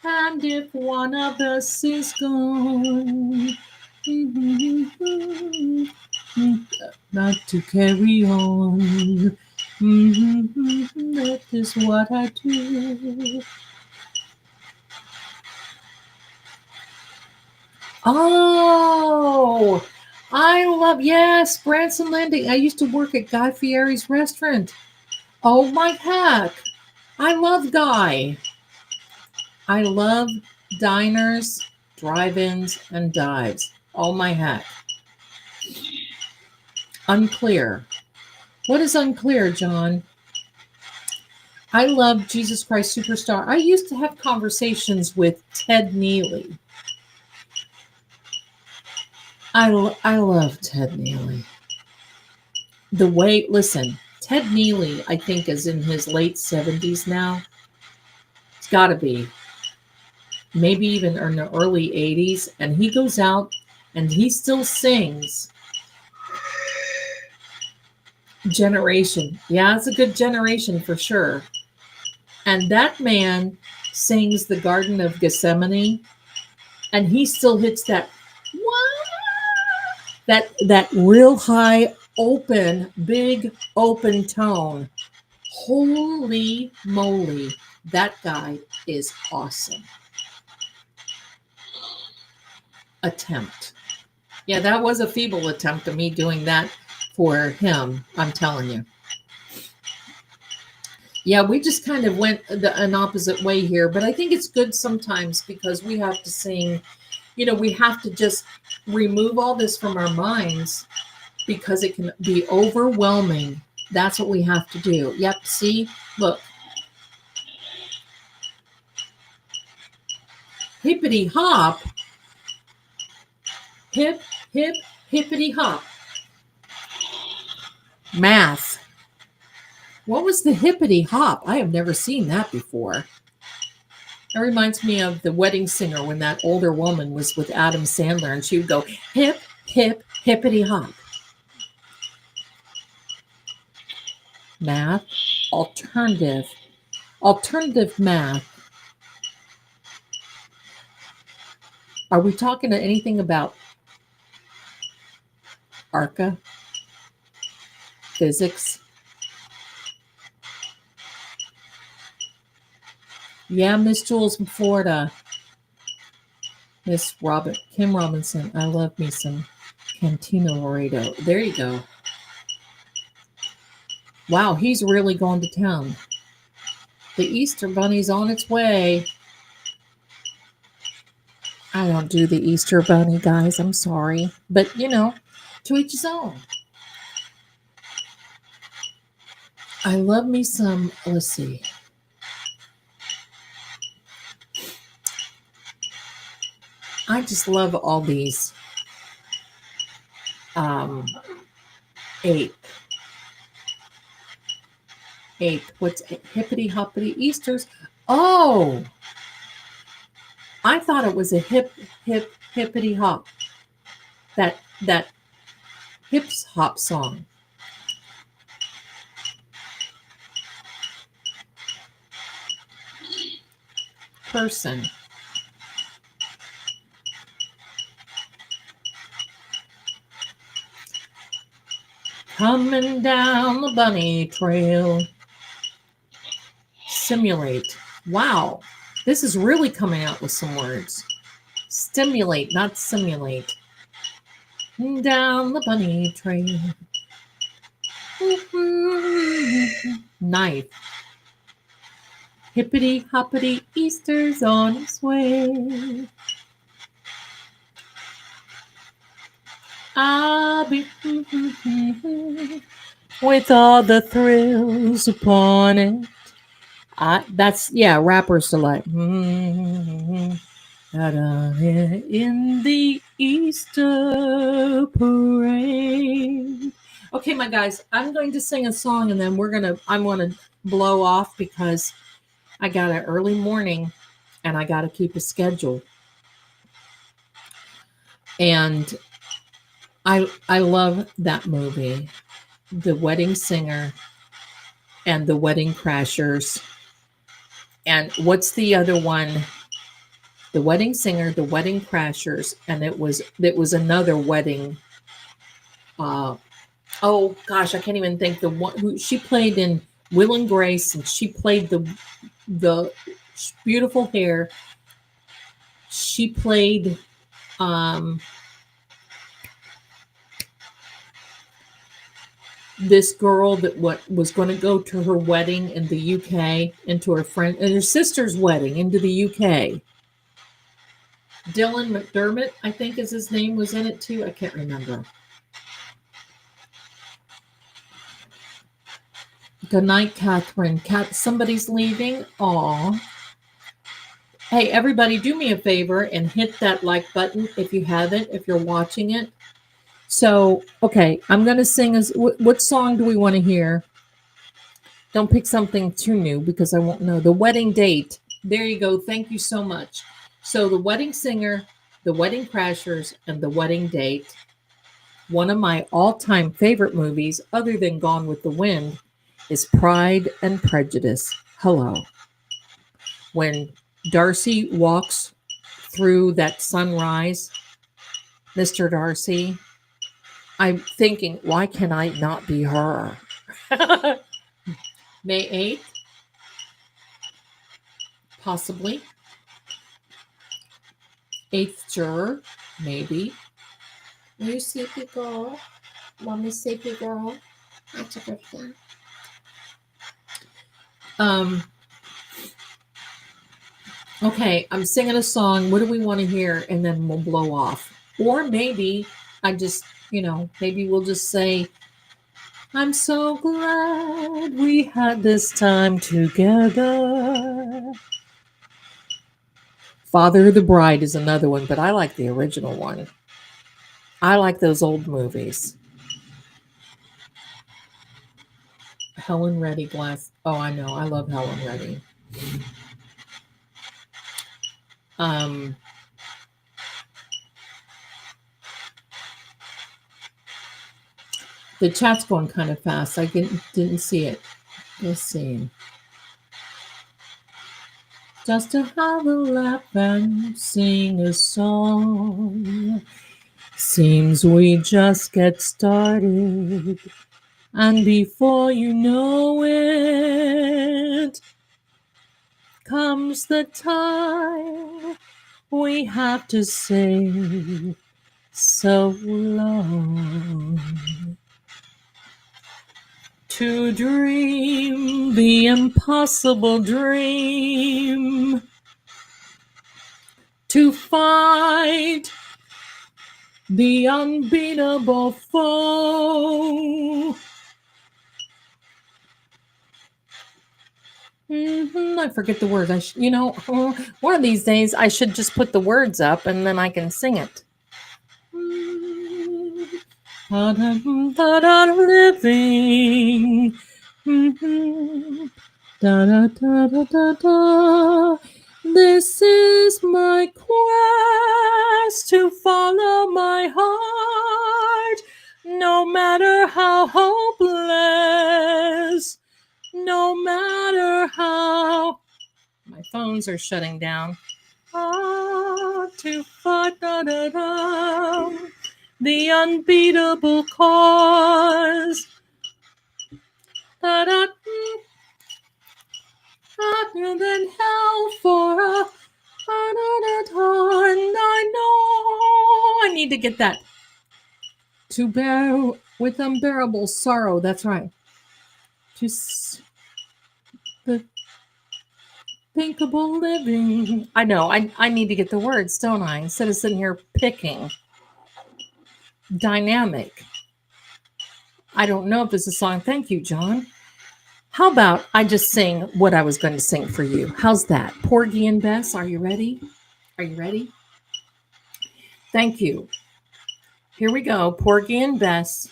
And if one of us is gone. Not to carry on. That is what I do. Oh, I love, yes, Branson Landing. I used to work at Guy Fieri's restaurant. Oh my heck. I love Guy. I love diners, drive-ins, and dives. Oh my heck. Unclear. What is unclear, John? I love Jesus Christ Superstar. I used to have conversations with Ted Neely. I love Ted Neely. The way, listen, Ted Neely, I think, is in his late 70s now. It's got to be. Maybe even in the early 80s. And he goes out and he still sings. Generation. Yeah, it's a good generation for sure. And that man sings the Garden of Gethsemane, and he still hits that real high, open, big, open tone. Holy moly, that guy is awesome. Attempt. Yeah, that was a feeble attempt of me doing that for him, I'm telling you. Yeah, we just kind of went an opposite way here, but I think it's good sometimes because we have to sing, we have to just remove all this from our minds because it can be overwhelming. That's what we have to do. Yep, see, look. Hippity hop. Hip, hip, hippity hop. Math. What was the hippity hop? I have never seen that before. That reminds me of The Wedding Singer when that older woman was with Adam Sandler and she would go hip, hip, hippity hop. Math, alternative math. Are we talking anything about ARCA? Physics? Yeah, Miss Jules from Florida. Miss Kim Robinson. I love me some Cantina Laredo. There you go. Wow, he's really going to town. The Easter Bunny's on its way. I don't do the Easter Bunny, guys. I'm sorry. But, to each his own. I love me some, let's see. I just love all these. Ape. What's hippity hoppity Easters? Oh, I thought it was a hip, hip, hippity hop. That hips hop song. Person. Coming down the bunny trail. Simulate. Wow. This is really coming out with some words. Stimulate, not simulate. Down the bunny trail. Knife. Hippity hoppity, Easter's on its way. I'll be with all the thrills upon it. That's, yeah, rapper select. In the Easter parade. Okay, my guys, I'm going to sing a song and then I'm going to blow off because I got an early morning and I got to keep a schedule. And I love that movie, The Wedding Singer and The Wedding Crashers. And what's the other one? The Wedding Singer, The Wedding Crashers, and it was another wedding. Oh gosh, I can't even think. The one who she played in Will and Grace, and she played the beautiful hair. She played this girl that was going to go to her wedding in the UK, into her friend and her sister's wedding into the UK. Dylan McDermott, I think is his name, was in it too. I can't remember. Good night, Catherine. Somebody's leaving. Aw. Hey, everybody, do me a favor and hit that like button if you haven't, if you're watching it. So, okay, I'm going to sing. What song do we want to hear? Don't pick something too new because I won't know. The Wedding Date. There you go. Thank you so much. So, The Wedding Singer, The Wedding Crashers, and The Wedding Date. One of my all-time favorite movies, other than Gone with the Wind, is Pride and Prejudice. Hello. When Darcy walks through that sunrise, Mr. Darcy, I'm thinking, why can I not be her? May 8th? Possibly. 8th juror? Maybe. Are you sleepy, girl? Mommy, sleepy, girl? That's a good thing. Okay, I'm singing a song. What do we want to hear? And then we'll blow off. Or maybe I just, maybe we'll just say, I'm so glad we had this time together. Father of the Bride is another one, but I like the original one. I like those old movies. Helen Reddy Glass. Oh, I know. I love Helen Reddy. The chat's going kind of fast. I didn't see it. Let's see. Just to have a laugh and sing a song. Seems we just get started. And before you know it, comes the time we have to say so long. To dream the impossible dream. To fight the unbeatable foe. I forget the words. One of these days I should just put the words up and then I can sing it. Living. Da da da da da da. This is my quest to follow my heart, no matter how hopeless, no matter how. My phones are shutting down. To fight the unbeatable cause. Hotter than hell for a and I know I need to get that. To bear with unbearable sorrow. That's right. The thinkable living. I know. I need to get the words, don't I? Instead of sitting here picking. Dynamic. I don't know if this is a song. Thank you, John. How about I just sing what I was going to sing for you? How's that? Porgy and Bess, are you ready? Are you ready? Thank you. Here we go. Porgy and Bess.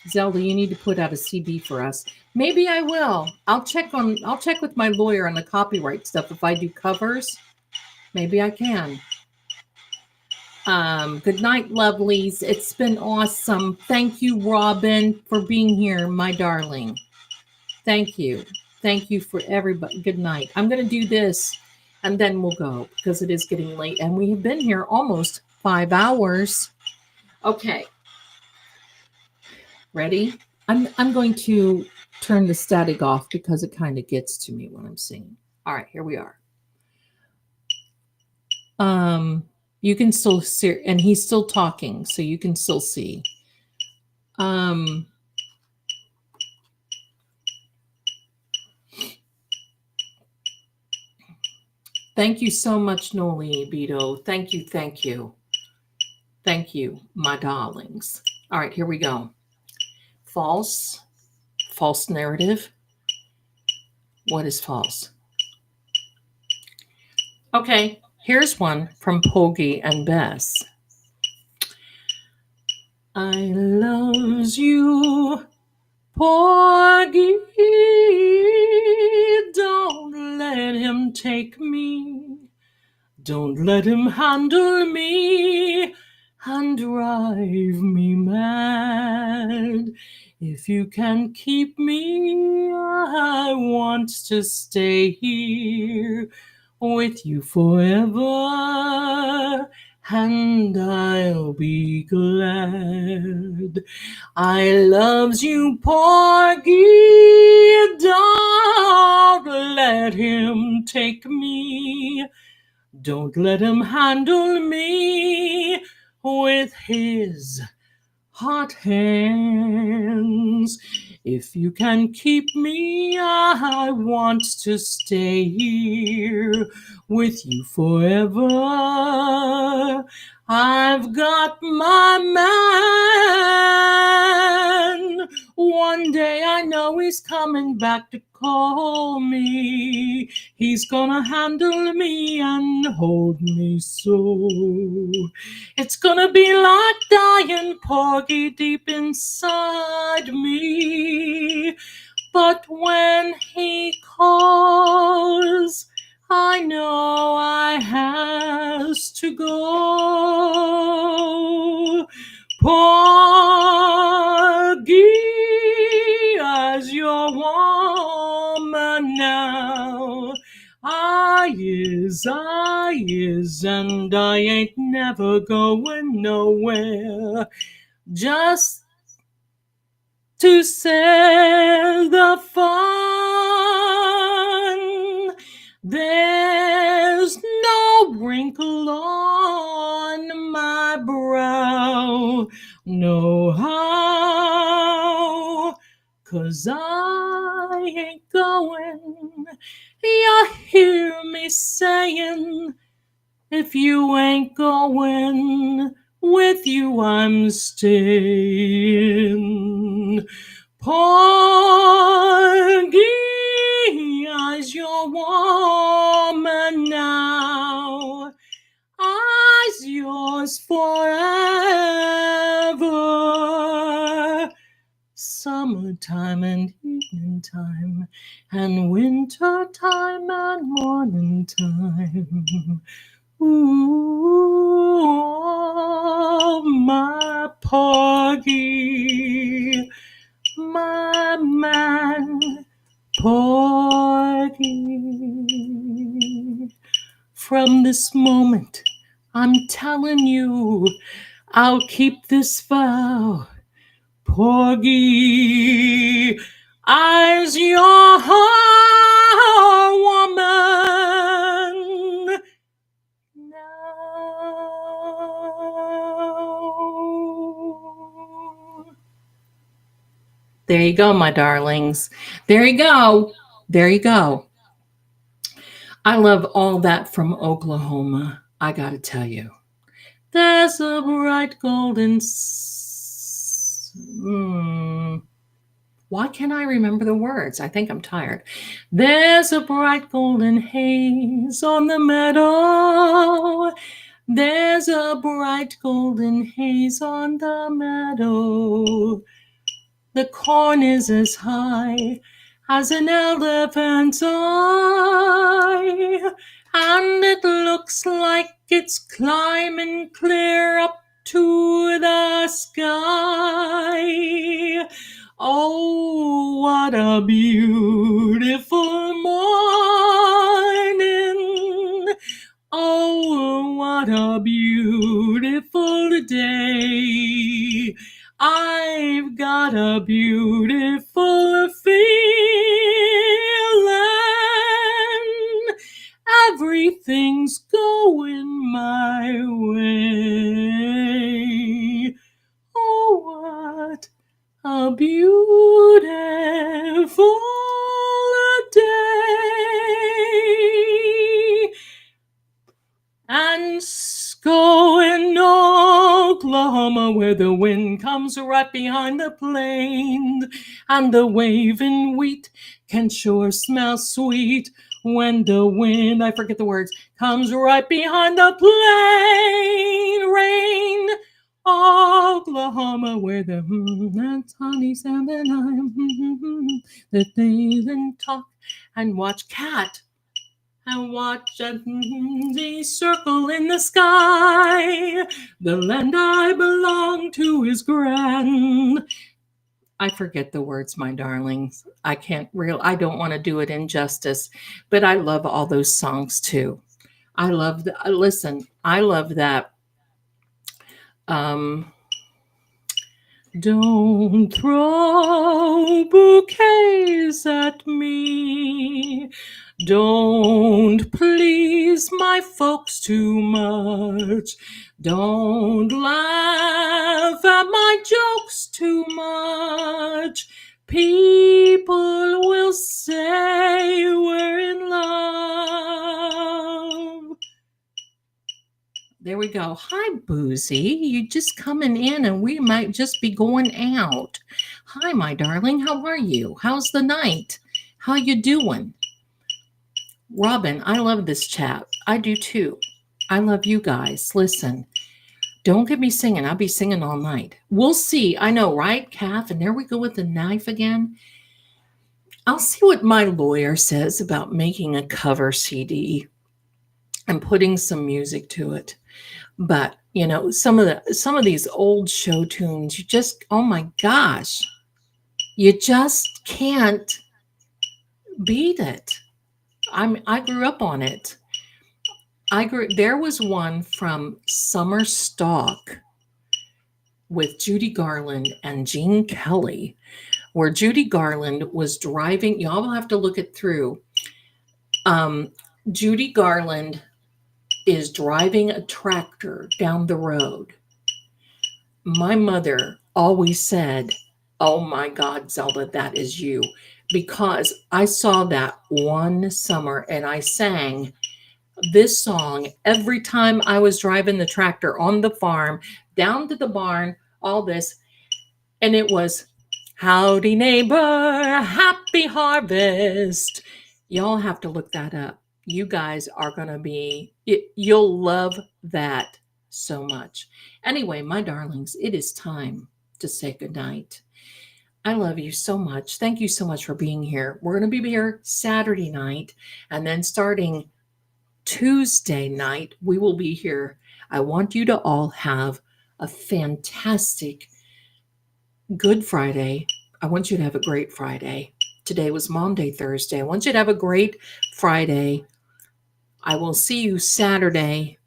Zelda, you need to put out a CD for us. Maybe I will. I'll check with my lawyer on the copyright stuff. If I do covers, maybe I can. Good night, lovelies. It's been awesome. Thank you, Robin, for being here, my darling. Thank you. Thank you for everybody. Good night. I'm going to do this and then we'll go because it is getting late and we have been here almost 5 hours. Okay. Ready? I'm going to turn the static off because it kind of gets to me when I'm singing. All right, here we are. You can still see, and he's still talking, so you can still see. Thank you so much, Noli Beto. Thank you, thank you. Thank you, my darlings. All right, here we go. False narrative. What is false? Okay, here's one from Porgy and Bess. I loves you, Porgy. Don't let him take me. Don't let him handle me and drive me mad. If you can keep me, I want to stay here with you forever, and I'll be glad. I loves you, Porgy. Don't let him take me. Don't let him handle me with his hot hands. If you can keep me, I want to stay here with you forever. I've got my man. One day I know he's coming back to call me. He's gonna handle me and hold me so. It's gonna be like dying, Porgy, deep inside me. But when he calls, I know I has to go. Porgy, as your woman now. I is, and I ain't never going nowhere. Just to share the fun. There's no wrinkle on my brow, no how, 'cause I ain't going. You hear me saying, if you ain't going, with you I'm staying. Porgy, I's your woman now. I's yours forever. Summertime and heat evening time, and winter time, and morning time. Ooh, my Porgy, my man, Porgy. From this moment, I'm telling you, I'll keep this vow. Porgy, as your woman. There you go, my darlings. There you go. There you go. I love all that from Oklahoma. I got to tell you. There's a bright golden... Why can't I remember the words? I think I'm tired. There's a bright golden haze on the meadow. There's a bright golden haze on the meadow. The corn is as high as an elephant's eye, and it looks like it's climbing clear up to the sky. Oh, what a beautiful morning. Oh, what a beautiful day. I've got a beautiful feeling. Everything's going my way. Oh, what a beautiful day. And go in Oklahoma, where the wind comes right behind the plain, and the waving wheat can sure smell sweet when the wind, I forget the words, comes right behind the plain. Rain, Oklahoma, where the that's honey salmon, the things and talk and watch cat. And watch the circle in the sky. The land I belong to is grand. I forget the words, my darlings. I don't want to do it injustice, but I love all those songs too. I love that. Don't throw bouquets at me. Don't please my folks too much. Don't laugh at my jokes too much. People will say we're in love. There we go. Hi, Boozy. You just coming in and we might just be going out. Hi, my darling. How are you? How's the night? How you doing? Robin, I love this chat. I do too. I love you guys. Listen, don't get me singing. I'll be singing all night. We'll see. I know, right, Kath? And there we go with the knife again. I'll see what my lawyer says about making a cover CD and putting some music to it. But, you know, some of these old show tunes, you just, oh my gosh, you just can't beat it. I grew up on it. There was one from Summer Stock with Judy Garland and Gene Kelly, where Judy Garland was driving. Y'all will have to look it through. Judy Garland is driving a tractor down the road. My mother always said, "Oh my God, Zelda, that is you." Because I saw that one summer and I sang this song every time I was driving the tractor on the farm, down to the barn, all this. And it was, "Howdy neighbor, happy harvest." Y'all have to look that up. You guys are going to you'll love that so much. Anyway, my darlings, it is time to say goodnight. I love you so much. Thank you so much for being here. We're going to be here Saturday night, and then starting Tuesday night, we will be here. I want you to all have a fantastic Good Friday. I want you to have a great Friday. Today was Mom Day Thursday. I want you to have a great Friday. I will see you Saturday,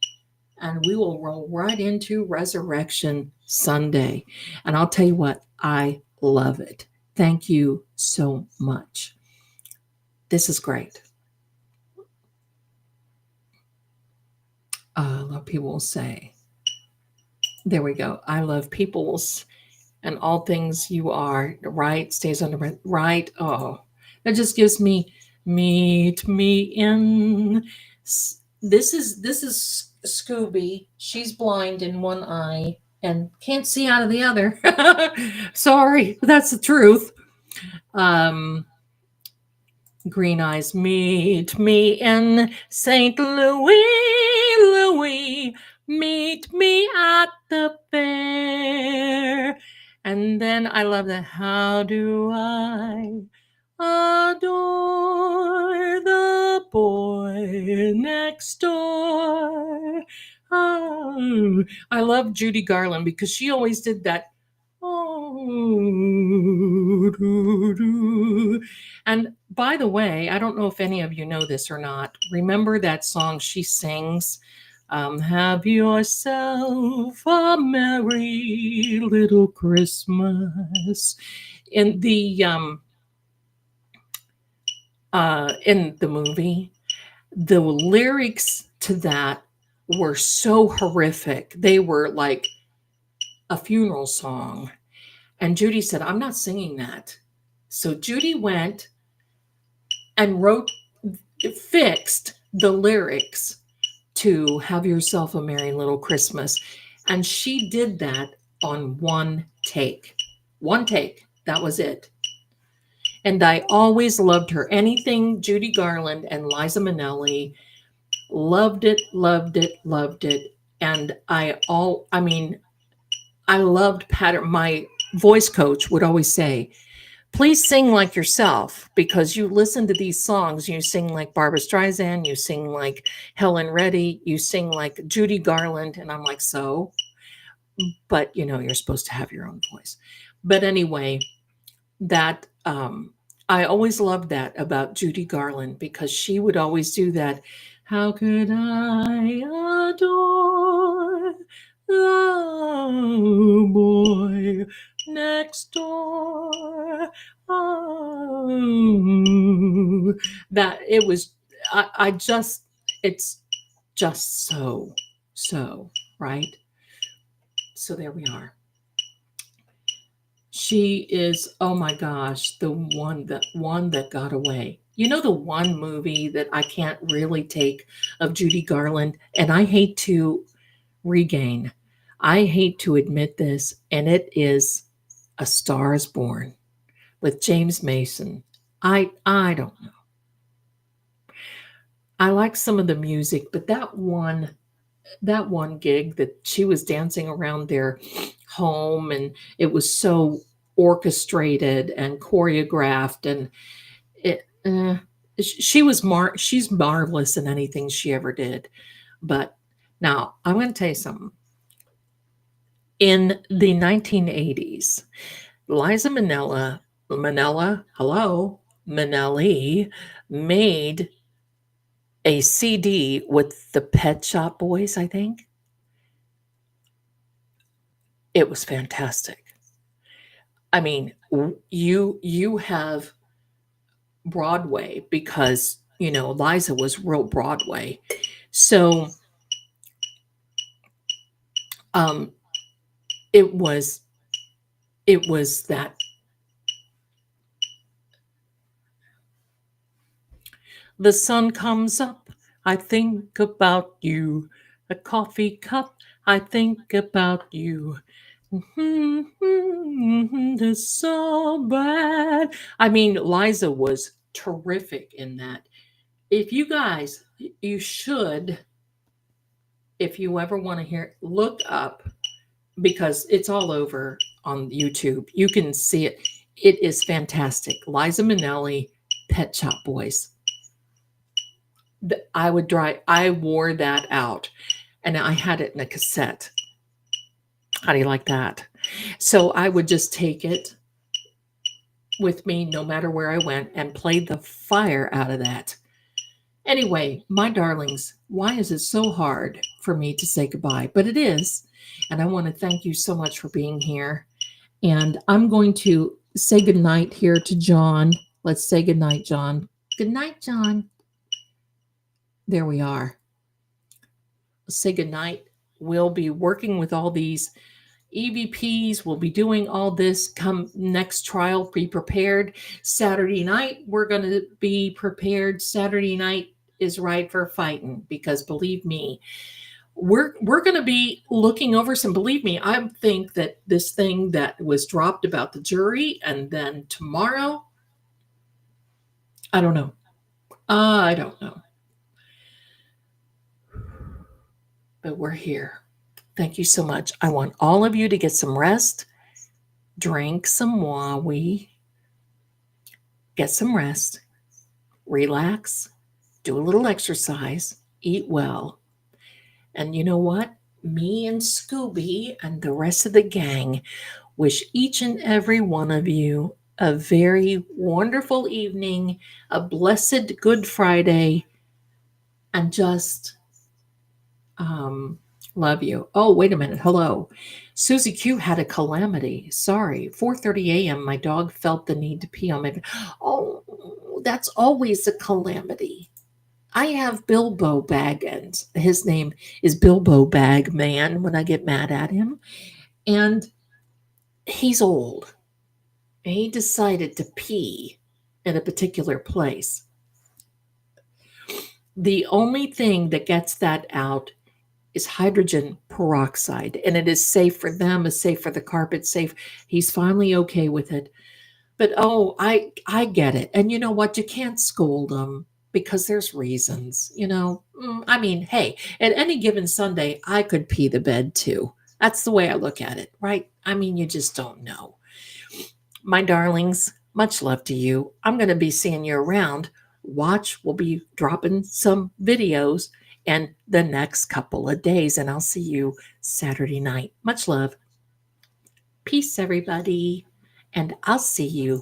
and we will roll right into Resurrection Sunday. And I'll tell you what, I love it. Thank you so much. This is great. A lot of people will say, there we go. I love people and all things you are, right? Stays under my, right? Oh, that just gives me, meet me in. This is Scooby. She's blind in one eye and can't see out of the other. Sorry, that's the truth. Green eyes, meet me in St. Louis, Louis, meet me at the fair. And then I love that. How do I adore the boy next door? Oh, I love Judy Garland because she always did that. Oh, do. And by the way, I don't know if any of you know this or not. Remember that song she sings? Have yourself a merry little Christmas. In the movie, the lyrics to that were so horrific. They were like a funeral song. And Judy said, I'm not singing that. So Judy went and fixed the lyrics to Have Yourself a Merry Little Christmas. And she did that on one take. One take. That was it. And I always loved her. Anything Judy Garland and Liza Minnelli, loved it, loved it, loved it. And I loved pattern. My voice coach would always say, please sing like yourself, because you listen to these songs, you sing like Barbra Streisand, you sing like Helen Reddy, you sing like Judy Garland. And I'm like, so? But you're supposed to have your own voice. But anyway, that I always loved that about Judy Garland, because she would always do that. How could I adore the boy next door? Oh, that it was, it's just so, right? So there we are. She is, oh my gosh, the one that got away. The one movie that I can't really take of Judy Garland, and I hate to admit this, and it is A Star is Born with James Mason. I don't know. I like some of the music, but that one gig that she was dancing around their home, and it was so orchestrated and choreographed, and she's marvelous in anything she ever did. But now I'm going to tell you something. In the 1980s, Liza Minnelli made a CD with the Pet Shop Boys, I think. It was fantastic. I mean, you have Broadway, because Liza was real Broadway. So it was that. The sun comes up, I think about you. A coffee cup, I think about you. It's so bad. I mean, Liza was terrific in that. If you guys, you should, if you ever want to hear, look up, because it's all over on YouTube. You can see it. It is fantastic. Liza Minnelli, Pet Shop Boys. I wore that out, and I had it in a cassette. How do you like that? So I would just take it with me no matter where I went and play the fire out of that. Anyway, my darlings, why is it so hard for me to say goodbye? But it is. And I want to thank you so much for being here. And I'm going to say goodnight here to John. Let's say goodnight, John. Good night, John. There we are. Let's say goodnight. We'll be working with all these EVPs. We'll be doing all this come next trial. Be prepared. Saturday night, we're going to be prepared. Saturday night is right for fighting, because believe me, we're going to be looking over some. Believe me, I think that this thing that was dropped about the jury, and then tomorrow, I don't know. I don't know. But we're here. Thank you so much. I want all of you to get some rest, drink some Wawi, get some rest, relax, do a little exercise, eat well. And you know what? Me and Scooby and the rest of the gang wish each and every one of you a very wonderful evening, a blessed Good Friday, and just love you. Oh, wait a minute. Hello. Susie Q had a calamity. Sorry. 4:30 a.m. My dog felt the need to pee on my. Oh, that's always a calamity. I have Bilbo Baggins. His name is Bilbo Bagman when I get mad at him. And he's old. And he decided to pee in a particular place. The only thing that gets that out is hydrogen peroxide, and it is safe for them, it's safe for the carpet, safe. He's finally okay with it. But I get it. And you know what? You can't scold them, because there's reasons, I mean, hey, at any given Sunday, I could pee the bed too. That's the way I look at it, right? I mean, you just don't know. My darlings, much love to you. I'm going to be seeing you around. Watch, we'll be dropping some videos in the next couple of days, and I'll see you Saturday night. Much love. Peace, everybody. And I'll see you